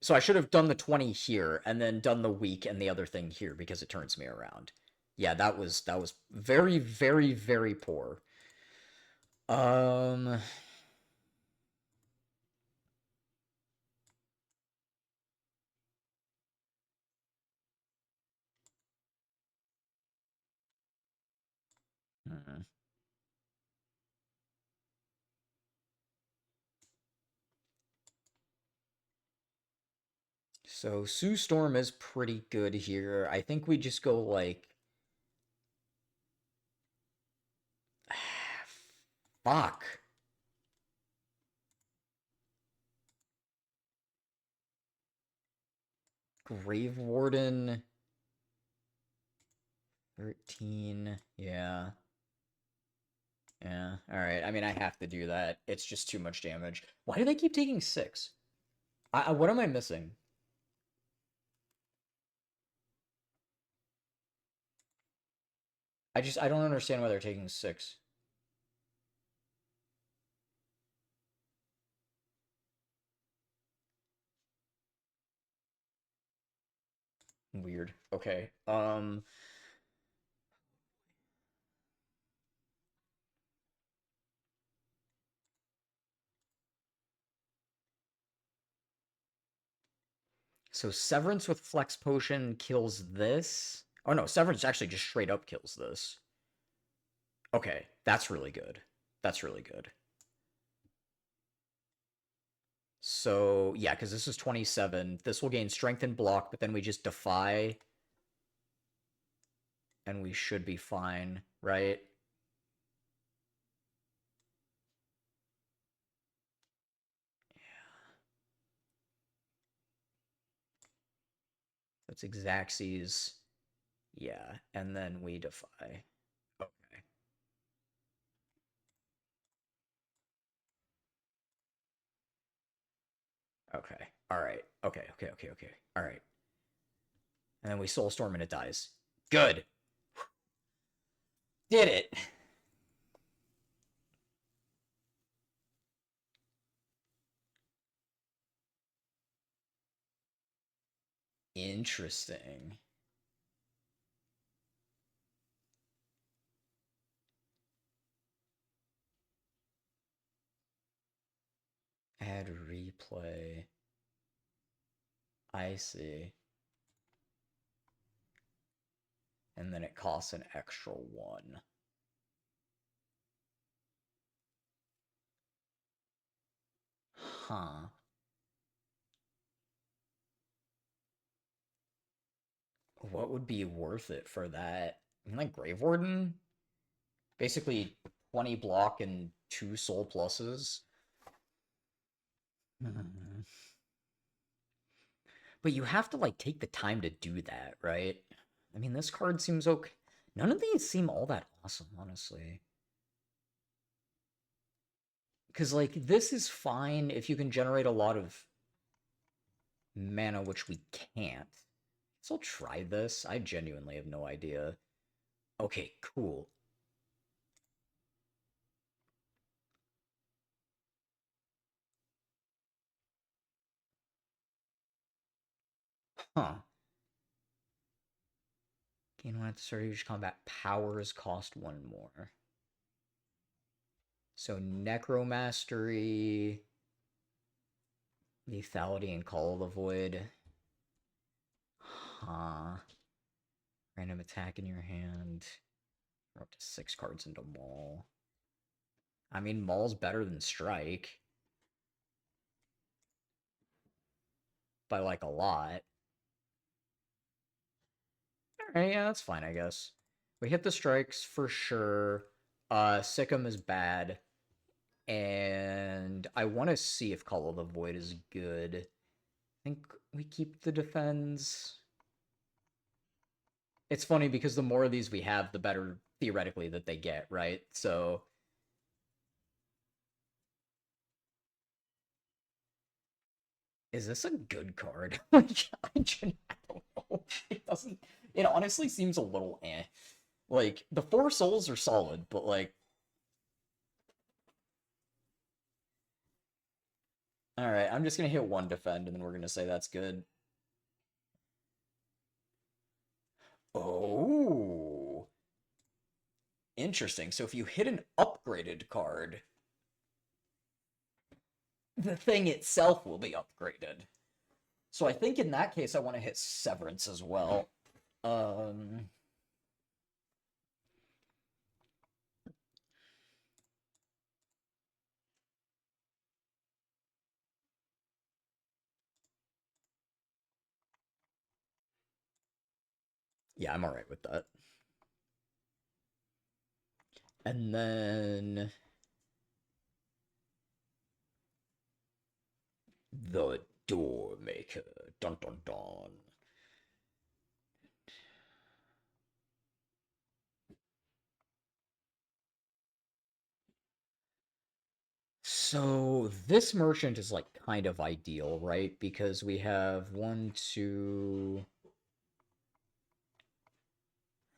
I should have done the 20 here and then done the weak and the other thing here because it turns me around. Yeah, that was very, very, very poor. Um hmm. So Sue Storm is pretty good here. I think we just go like fuck. Grave Warden 13. Yeah. Yeah. All right. I mean, I have to do that. It's just too much damage. Why do they keep taking 6? What am I missing? I don't understand why they're taking 6. Weird. Okay. So Severance with Flex Potion kills this. Oh no, Severance actually just straight up kills this. Okay, that's really good. That's really good. So, yeah, because this is 27. This will gain Strength and Block, but then we just Defy, and we should be fine, right? That's Xaxes. Yeah, and then we Defy. Okay. Okay. All right. Okay. Okay. Okay. Okay. All right. And then we Soulstorm and it dies. Good. Did it. Interesting. Add replay. I see. And then it costs an extra 1. Huh. what would be worth it for that? I mean, like Grave Warden? Basically 20 block and 2 soul pluses. Hmm. But you have to like take the time to do that, right? I mean, this card seems okay. None of these seem all that awesome, honestly. Because like this is fine if you can generate a lot of mana, which we can't. So I'll try this. I genuinely have no idea. Okay, cool. Huh. Gain one at the start of each combat. Powers cost 1 more. So Necromastery, Lethality, and Call of the Void. Huh. Random attack in your hand. We're up to 6 cards into Maul. I mean, Maul's better than Strike. By like a lot. Alright, yeah, that's fine, I guess. We hit the strikes for sure. Sikkim is bad. And I want to see if Call of the Void is good. I think we keep the defense. It's funny because the more of these we have, the better theoretically that they get, right? So is this a good card? Like, I don't know. It doesn't. It honestly seems a little eh. Like the 4 souls are solid, but like, all right, I'm just gonna hit 1 defend, and then we're gonna say that's good. Oh, interesting. So if you hit an upgraded card, the thing itself will be upgraded. So I think in that case, I want to hit Severance as well. Yeah, I'm all right with that. And then the Door Maker. Dun dun dun. So this merchant is like kind of ideal, right? Because we have 1, 2.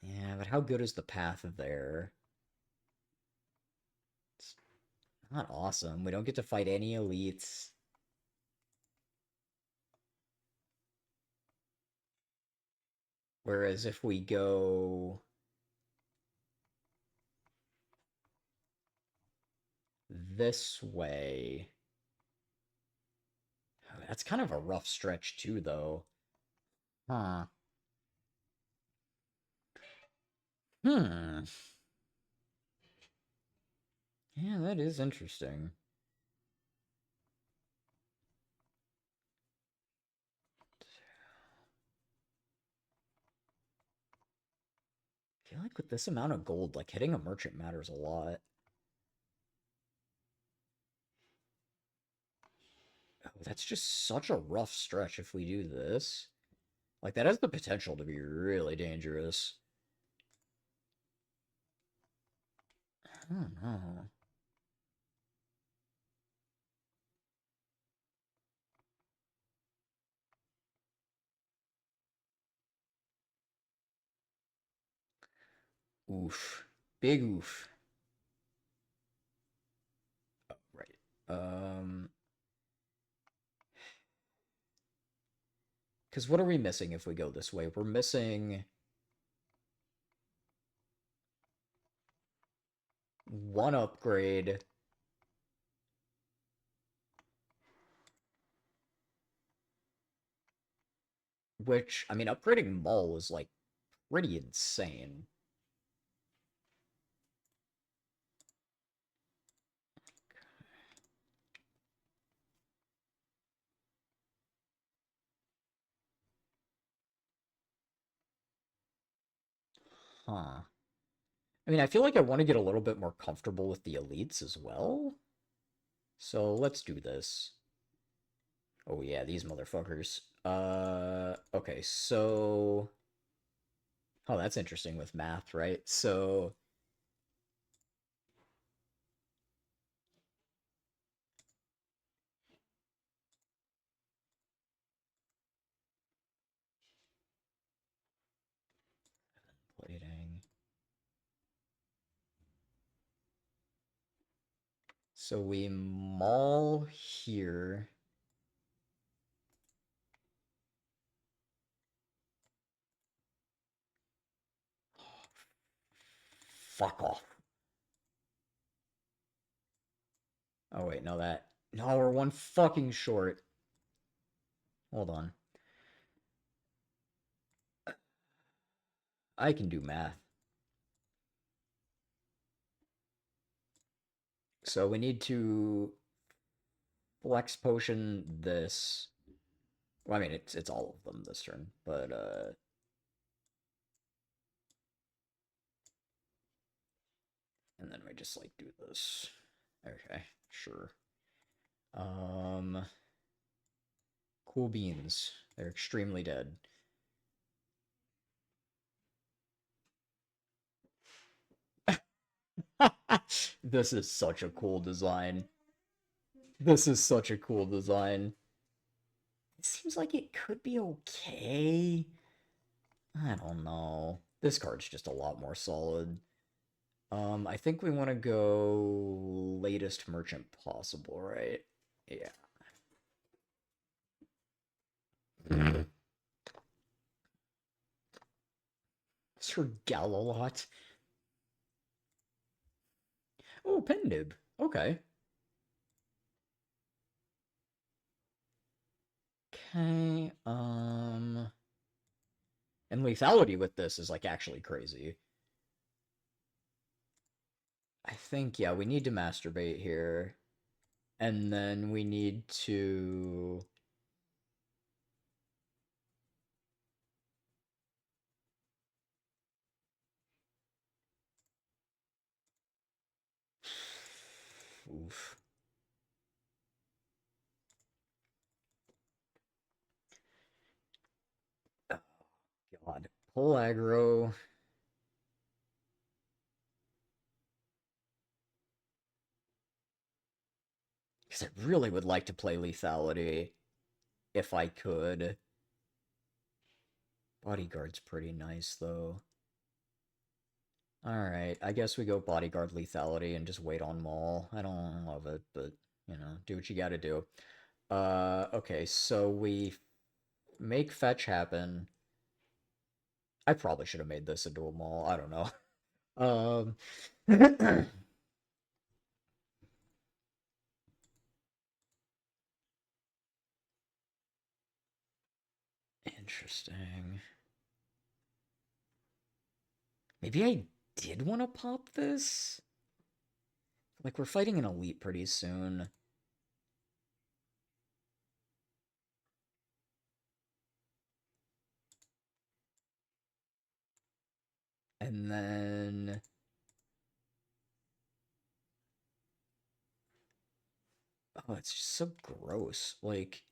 Yeah, but how good is the path there? It's not awesome. We don't get to fight any elites. Whereas if we go this way, that's kind of a rough stretch too, though. Huh. Hmm. Yeah, that is interesting. I feel like with this amount of gold, like hitting a merchant matters a lot. Oh, that's just such a rough stretch if we do this. Like, that has the potential to be really dangerous. I don't know. Oof. Big oof. Oh, right. Because what are we missing if we go this way? We're missing 1 upgrade. Which, I mean, upgrading Maul is, like, pretty insane. Huh. I mean, I feel like I want to get a little bit more comfortable with the elites as well. So let's do this. Oh yeah, these motherfuckers. Okay, so... Oh, that's interesting with math, right? So... Plating. So we maul here. Fuck off. Oh wait, no that. No, we're one fucking short. Hold on. I can do math. So we need to flex potion this. Well, I mean it's all of them this turn, but and then we just like do this. Okay, sure. Cool beans. They're extremely dead. This is such a cool design. This is such a cool design. It seems like it could be okay. I don't know. This card's just a lot more solid. I think we want to go latest merchant possible, right? Yeah. Sir Galalot. Oh, Pendib. Okay. Okay, and lethality with this is like actually crazy. I think, yeah, we need to masturbate here. And then we need to... Oof. Oh, God. Pull aggro. Because I really would like to play lethality if I could. Bodyguard's pretty nice, though. Alright, I guess we go bodyguard lethality and just wait on Maul. I don't love it, but, you know, do what you gotta do. Okay, so we make fetch happen. I probably should have made this a dual Maul. I don't know. Interesting. Maybe I did want to pop this? Like, we're fighting an elite pretty soon. And then... Oh, it's just so gross. Like...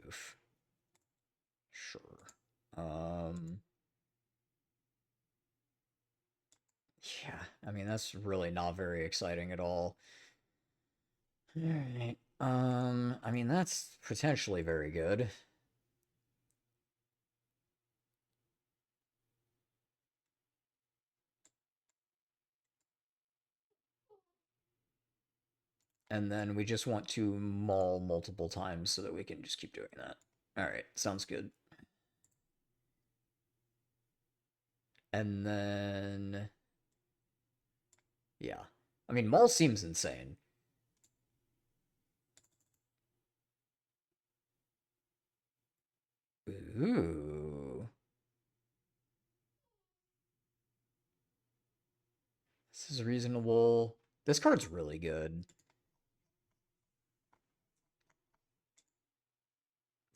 Oof. Sure. Yeah, I mean, that's really not very exciting at all. Alright. I mean, that's potentially very good. And then we just want to maul multiple times so that we can just keep doing that. Alright, sounds good. And then... Yeah. I mean, maul seems insane. Ooh. This is reasonable. This card's really good.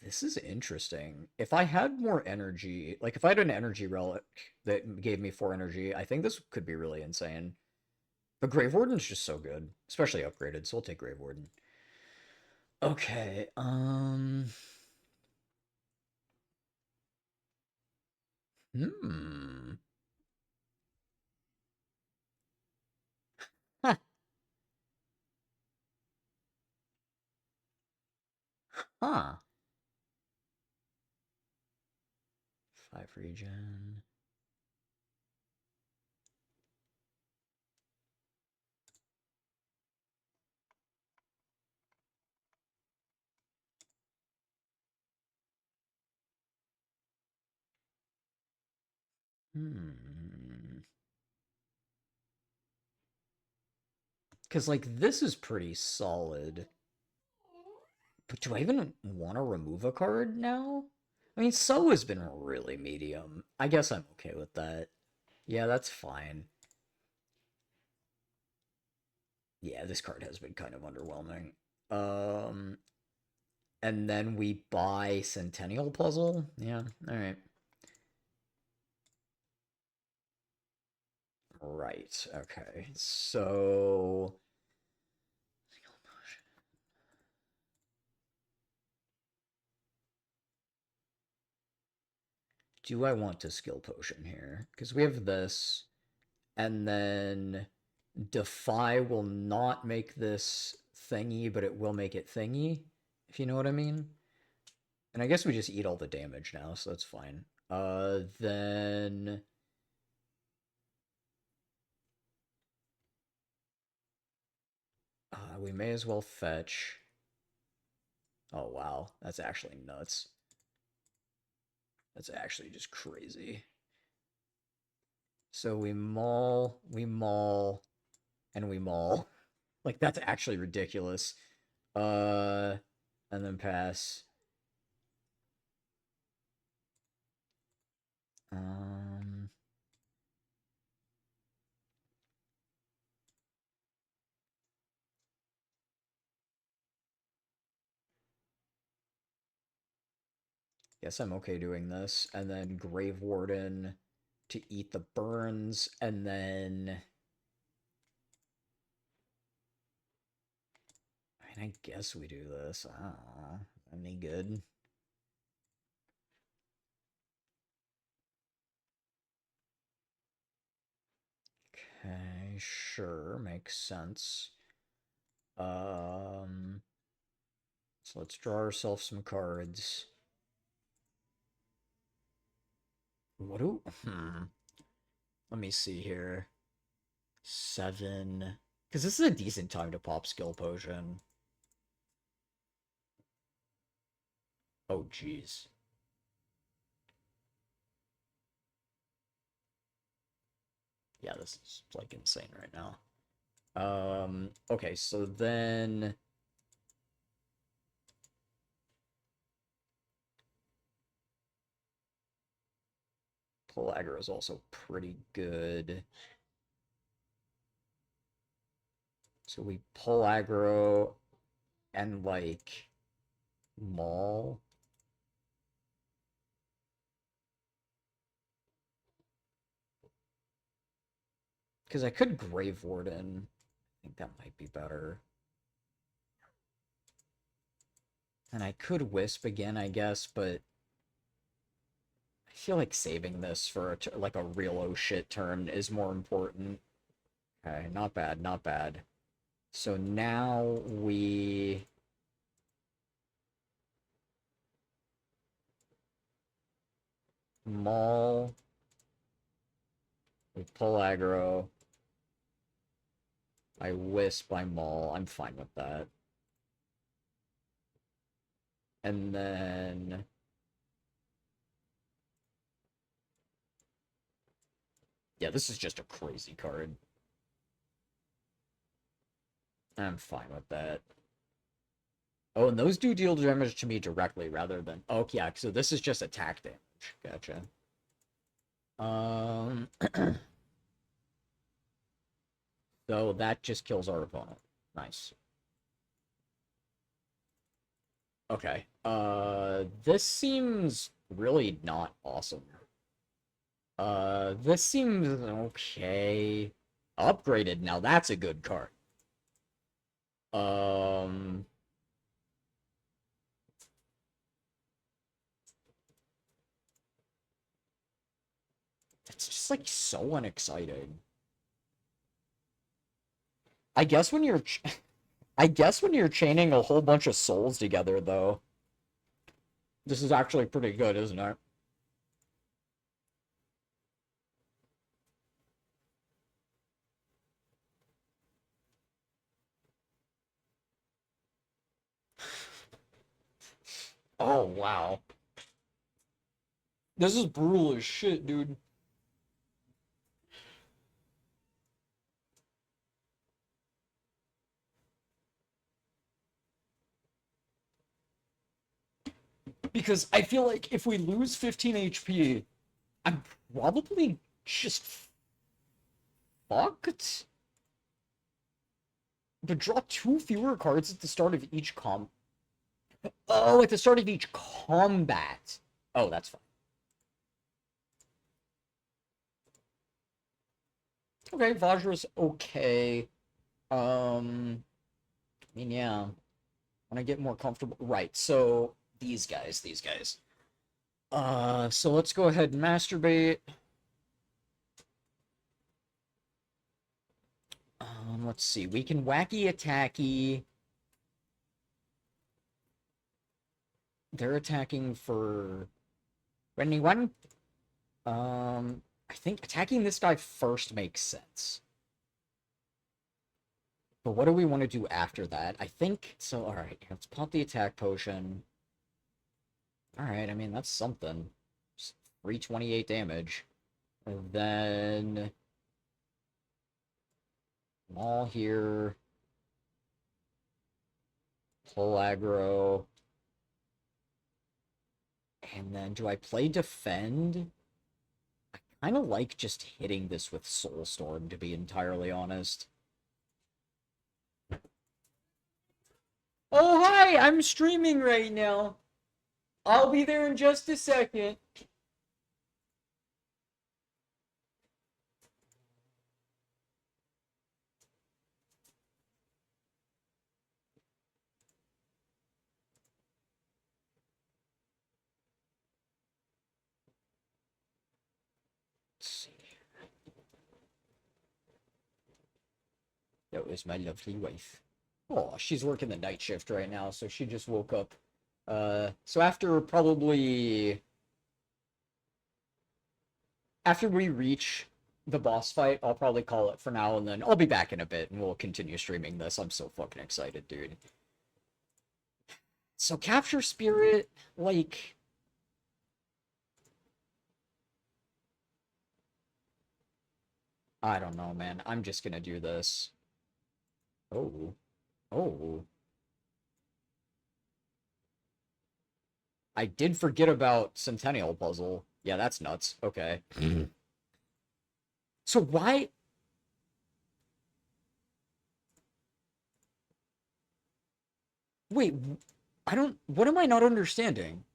This is interesting. If I had more energy, like if I had an energy relic that gave me 4 energy, I think this could be really insane. But Grave Warden's just so good, especially upgraded, so we'll take Grave Warden. Okay, hmm. Huh. Huh. 5 regen. Hmm. Because, like, this is pretty solid. But do I even want to remove a card now? I mean, So has been really medium. I guess I'm okay with that. Yeah, that's fine. Yeah, this card has been kind of underwhelming. Um, and then we buy Centennial Puzzle. Yeah, all right. Right. Okay. So do I want to skill potion here? Because we have this, and then Defy will not make this thingy, but it will make it thingy, if you know what I mean. And I guess we just eat all the damage now, so that's fine. Then we may as well fetch. Oh wow, that's actually nuts. That's actually just crazy. So we maul, and we maul. Like that's actually ridiculous. Uh, and then pass. Um, Guess I'm okay doing this. And then Grave Warden to eat the burns, and then I mean, I guess we do this. I don't know. Any good? Okay, sure, makes sense. Um, so let's draw ourselves some cards. What do? Let me see here. 7. Because this is a decent time to pop skill potion. Oh, jeez. Yeah, this is like insane right now. Okay, so then pull aggro is also pretty good. So we pull aggro and like maul. Because I could Grave Warden. I think that might be better. And I could Wisp again, I guess, but I feel like saving this for like a real oh shit turn is more important. Okay, not bad, not bad. So now we maul, we pull aggro, I wisp, I maul. I'm fine with that. And then yeah, this is just a crazy card. I'm fine with that. Oh, and those do deal damage to me directly rather than... Oh, yeah, so this is just attack damage. Gotcha. Though that just kills our opponent. Nice. Okay. This seems really not awesome. This seems okay. Upgraded, now that's a good card. It's just like so unexciting. I guess when you're I guess when you're chaining a whole bunch of souls together though, this is actually pretty good, isn't it? Oh wow. This is brutal as shit, dude. Because I feel like if we lose 15 HP, I'm probably just fucked. But draw 2 fewer cards at the start of each Oh, at the start of each combat. Oh, that's fine. Okay, Vajra's okay. I mean, yeah. When I get more comfortable. Right, so these guys. So let's go ahead and masturbate. Let's see. We can wacky attacky. They're attacking for 21. I think attacking this guy first makes sense. But what do we want to do after that? I think so. All right, let's pop the attack potion. All right, I mean that's something. Just 328 damage. And then Maul here. Pull aggro. And then do I play defend? I kind of like just hitting this with Soulstorm, to be entirely honest. Oh, hi! I'm streaming right now. I'll be there in just a second. Let's see. That was my lovely wife. Oh, she's working the night shift right now, so she just woke up. So after we reach the boss fight, I'll probably call it for now, and then I'll be back in a bit, and we'll continue streaming this. I'm so fucking excited, dude. So Capture Spirit, like... I don't know, man. I'm just gonna do this. Oh. Oh. I did forget about Centennial Puzzle. Yeah, that's nuts. Okay. So why... Wait, I don't... What am I not understanding?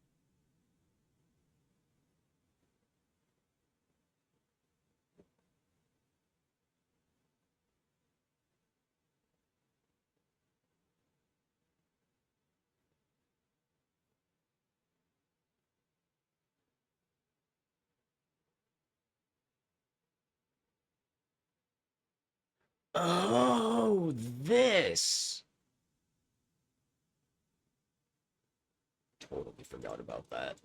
Oh, this. Totally forgot about that.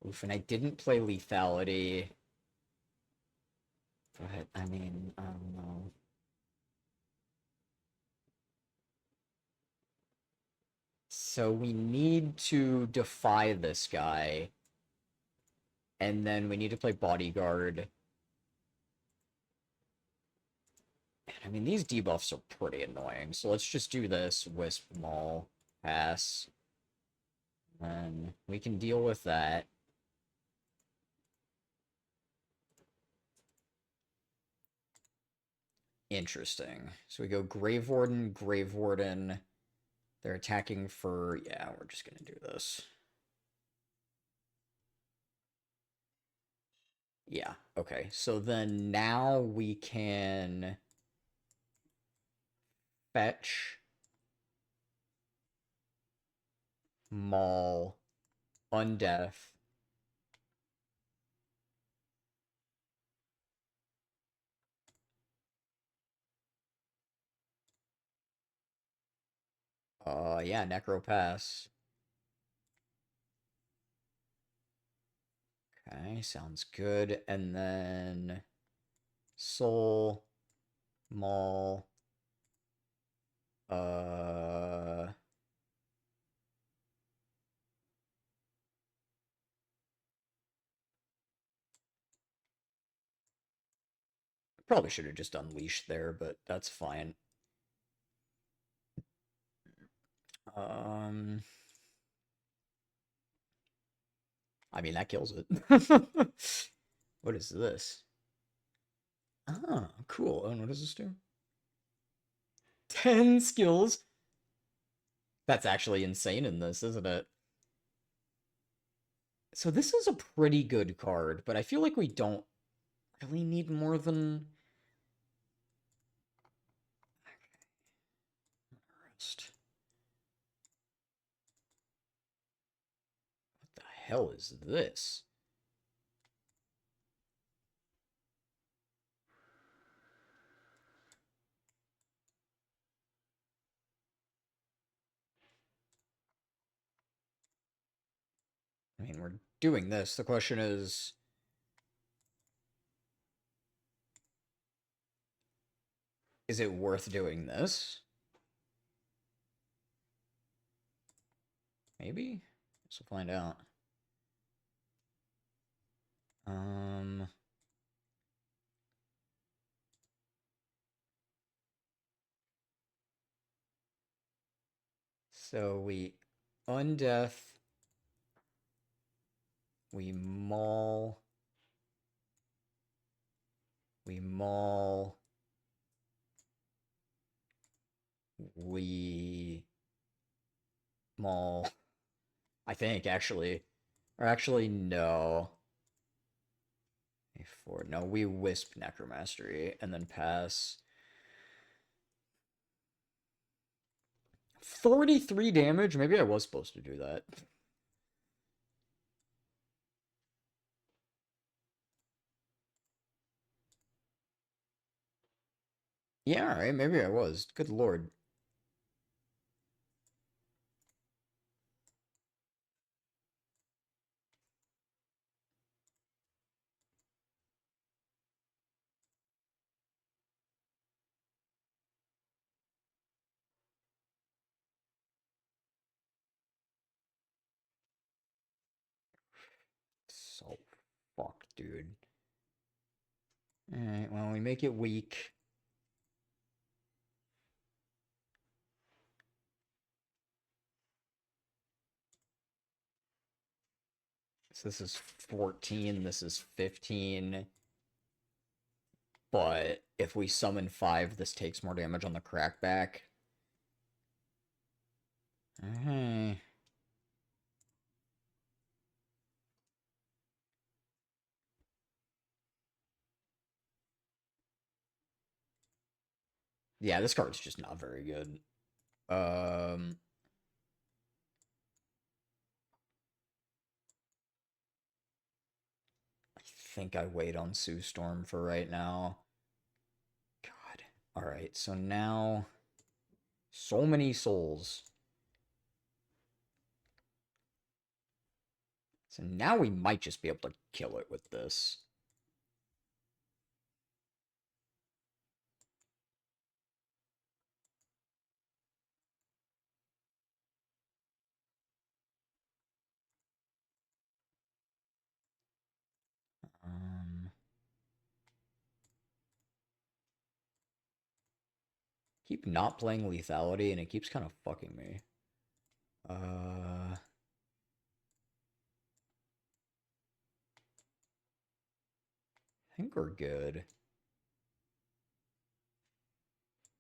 Oof, and I didn't play lethality. But, I mean, I don't know. So we need to defy this guy. And then we need to play bodyguard. I mean, these debuffs are pretty annoying. So let's just do this. Wisp, Maul, pass. And we can deal with that. Interesting. So we go Grave Warden, Grave Warden. They're attacking for... Yeah, we're just going to do this. Yeah, okay. So then now we can fetch, maul, undeath. Yeah, Necro Pass. Okay, sounds good. And then Soul, Maul, uh probably should have just unleashed there, but that's fine. Um I mean that kills it. What is this? Ah, cool. And what does this do? 10 skills. That's actually insane in this, isn't it? So this is a pretty good card, but I feel like we don't really need more than... Rest. What the hell is this? I mean, we're doing this. The question is it worth doing this? Maybe? Guess we'll find out. So we undeath, we maul, we maul, we maul. I think, actually. Or actually, no. A4. No, we wisp Necromastery and then pass. 43 damage? Maybe I was supposed to do that. Yeah, alright, maybe I was. Good lord. So fucked, dude. Alright, well, we make it weak. So this is 14, this is 15. But if we summon 5, this takes more damage on the crackback. Okay. Yeah, this card's just not very good. I think I wait on Sue Storm for right now. God. Alright, so now... So many souls. So now we might just be able to kill it with this. Keep not playing lethality, and it keeps kind of fucking me. I think we're good.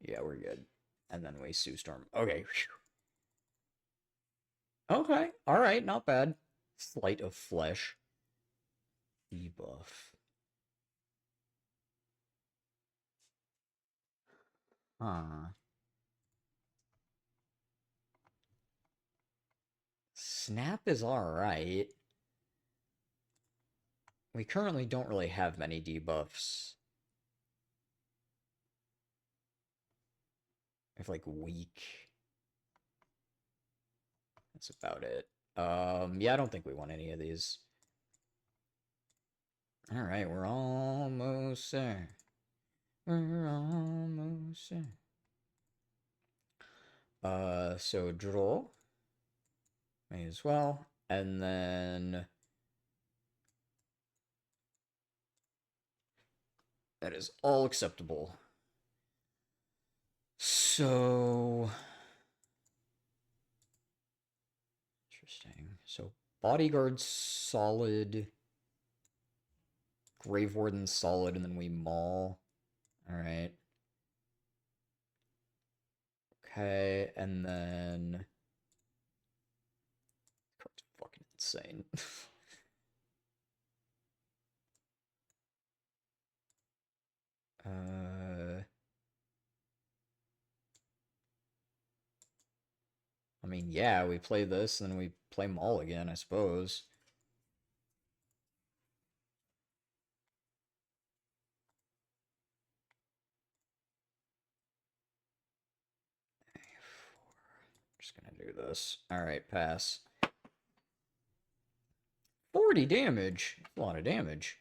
Yeah, we're good. And then we Sue Storm. Okay. Okay. All right. Not bad. Sleight of Flesh. Debuff. Huh. Snap is alright. We currently don't really have many debuffs. We have like weak. That's about it. Yeah, I don't think we want any of these. Alright, we're almost there. We're almost there. So draw. May as well. And then that is all acceptable. So interesting. So Bodyguard solid. Grave Warden solid, and then we maul. Alright. Okay, and then card's fucking insane. I mean, yeah, we play this, and then we play Maul again, I suppose. Just gonna do this. Alright, pass. 40 damage. A lot of damage.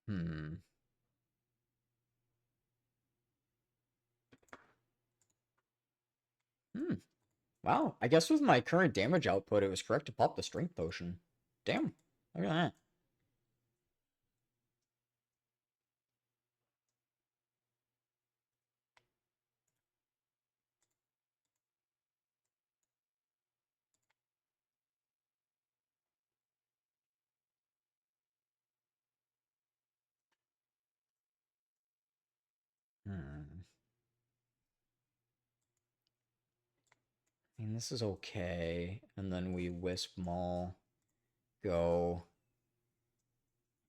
Hmm. Hmm. Wow, I guess with my current damage output, it was correct to pop the strength potion. Damn, look at that. Hmm. I mean, this is okay. And then we Wisp Maul. Go.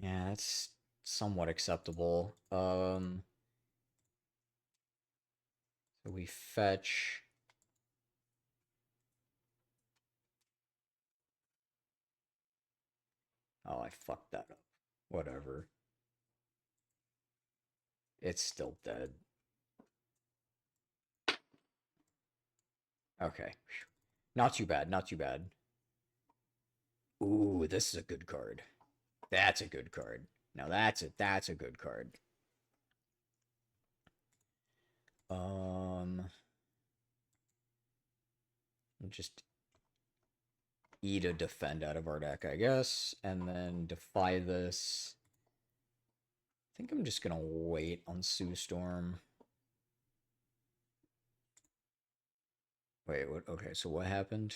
Yeah, that's somewhat acceptable. So we fetch. Oh, I fucked that up. Whatever. It's still dead. Okay. Not too bad, not too bad. Ooh, this is a good card. That's a good card. Now that's a good card. Um just eat a defend out of our deck, I guess, and then defy this. I think I'm just gonna wait on Sue Storm. Wait, what? Okay, so what happened?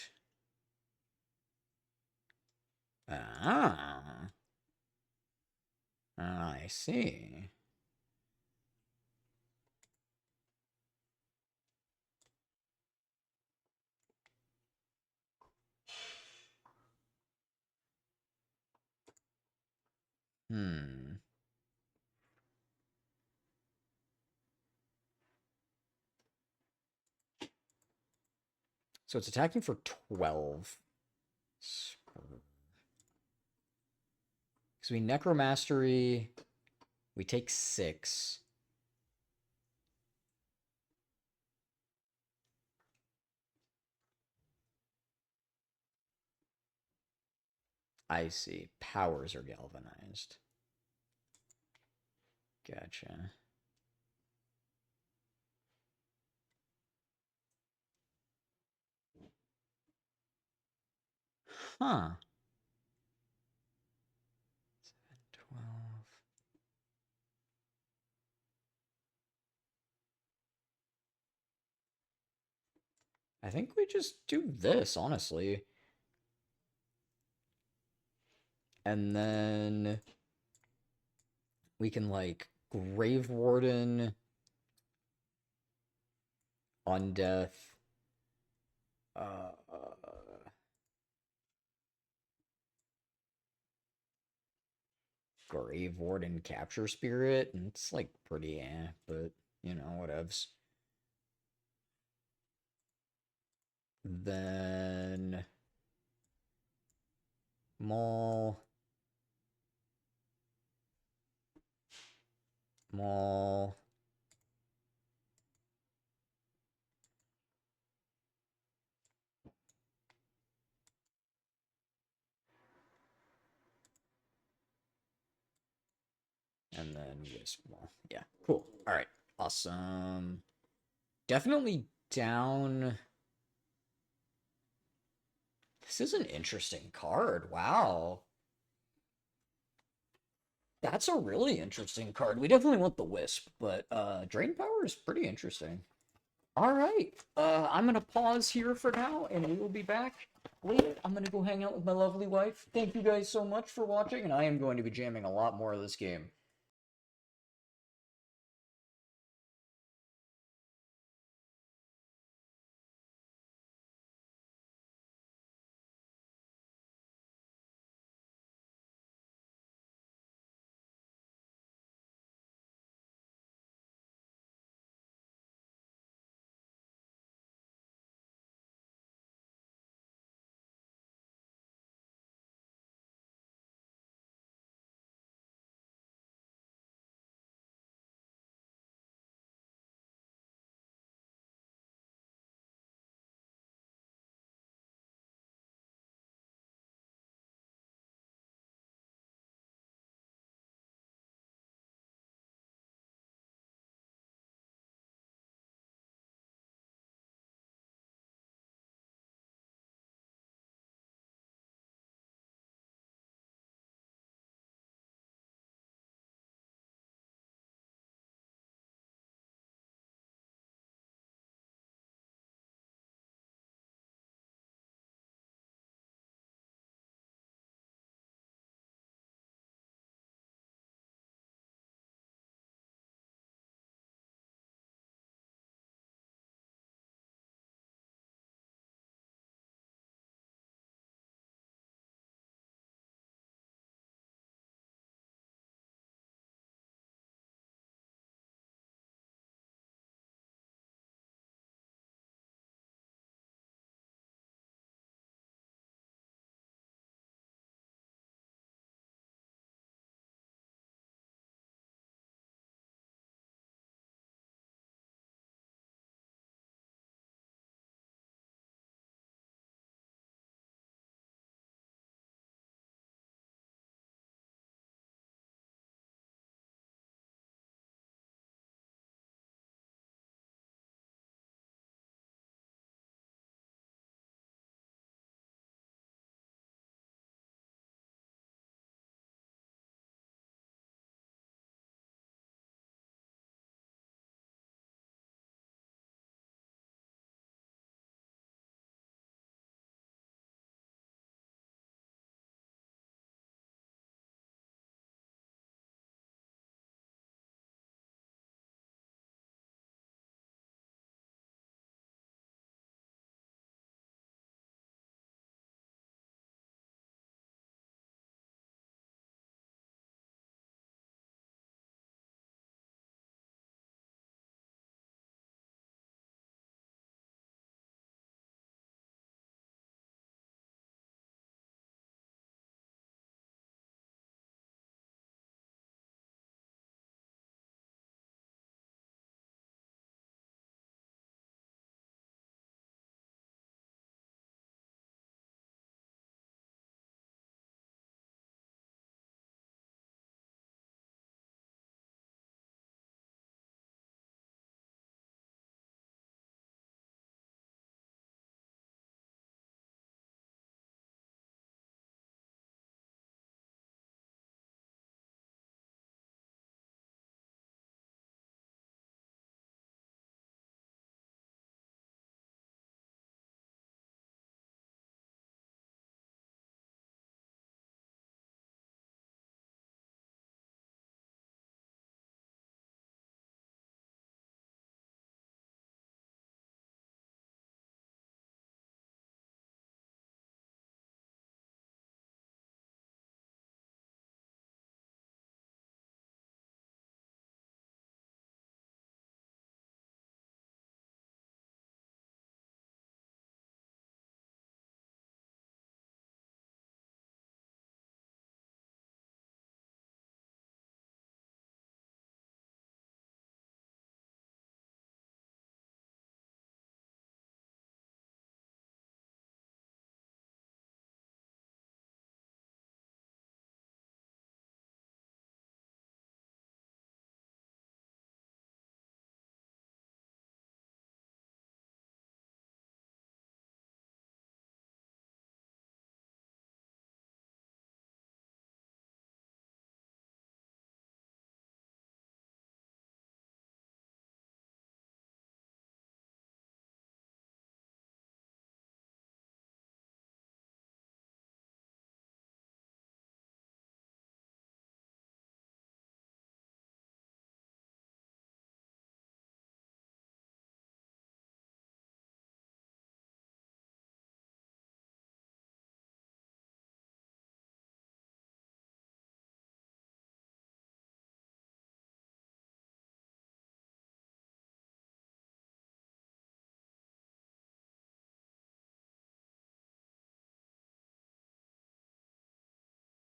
Ah, I see. Hmm. So it's attacking for 12. Because we Necromastery, we take 6. I see. Powers are galvanized. Gotcha. Huh. 12. I think we just do this, honestly. And then we can, like, Grave Warden, Undeath, Grave Warden, Capture Spirit, and it's, like, pretty but, you know, whatevs. Then Maul, and then Wisp Maul. Yeah, cool. All right, awesome. Definitely down. This is an interesting card. Wow. That's a really interesting card. We definitely want the Wisp, but Drain Power is pretty interesting. All right. I'm going to pause here for now, and we will be back later. I'm going to go hang out with my lovely wife. Thank you guys so much for watching, and I am going to be jamming a lot more of this game.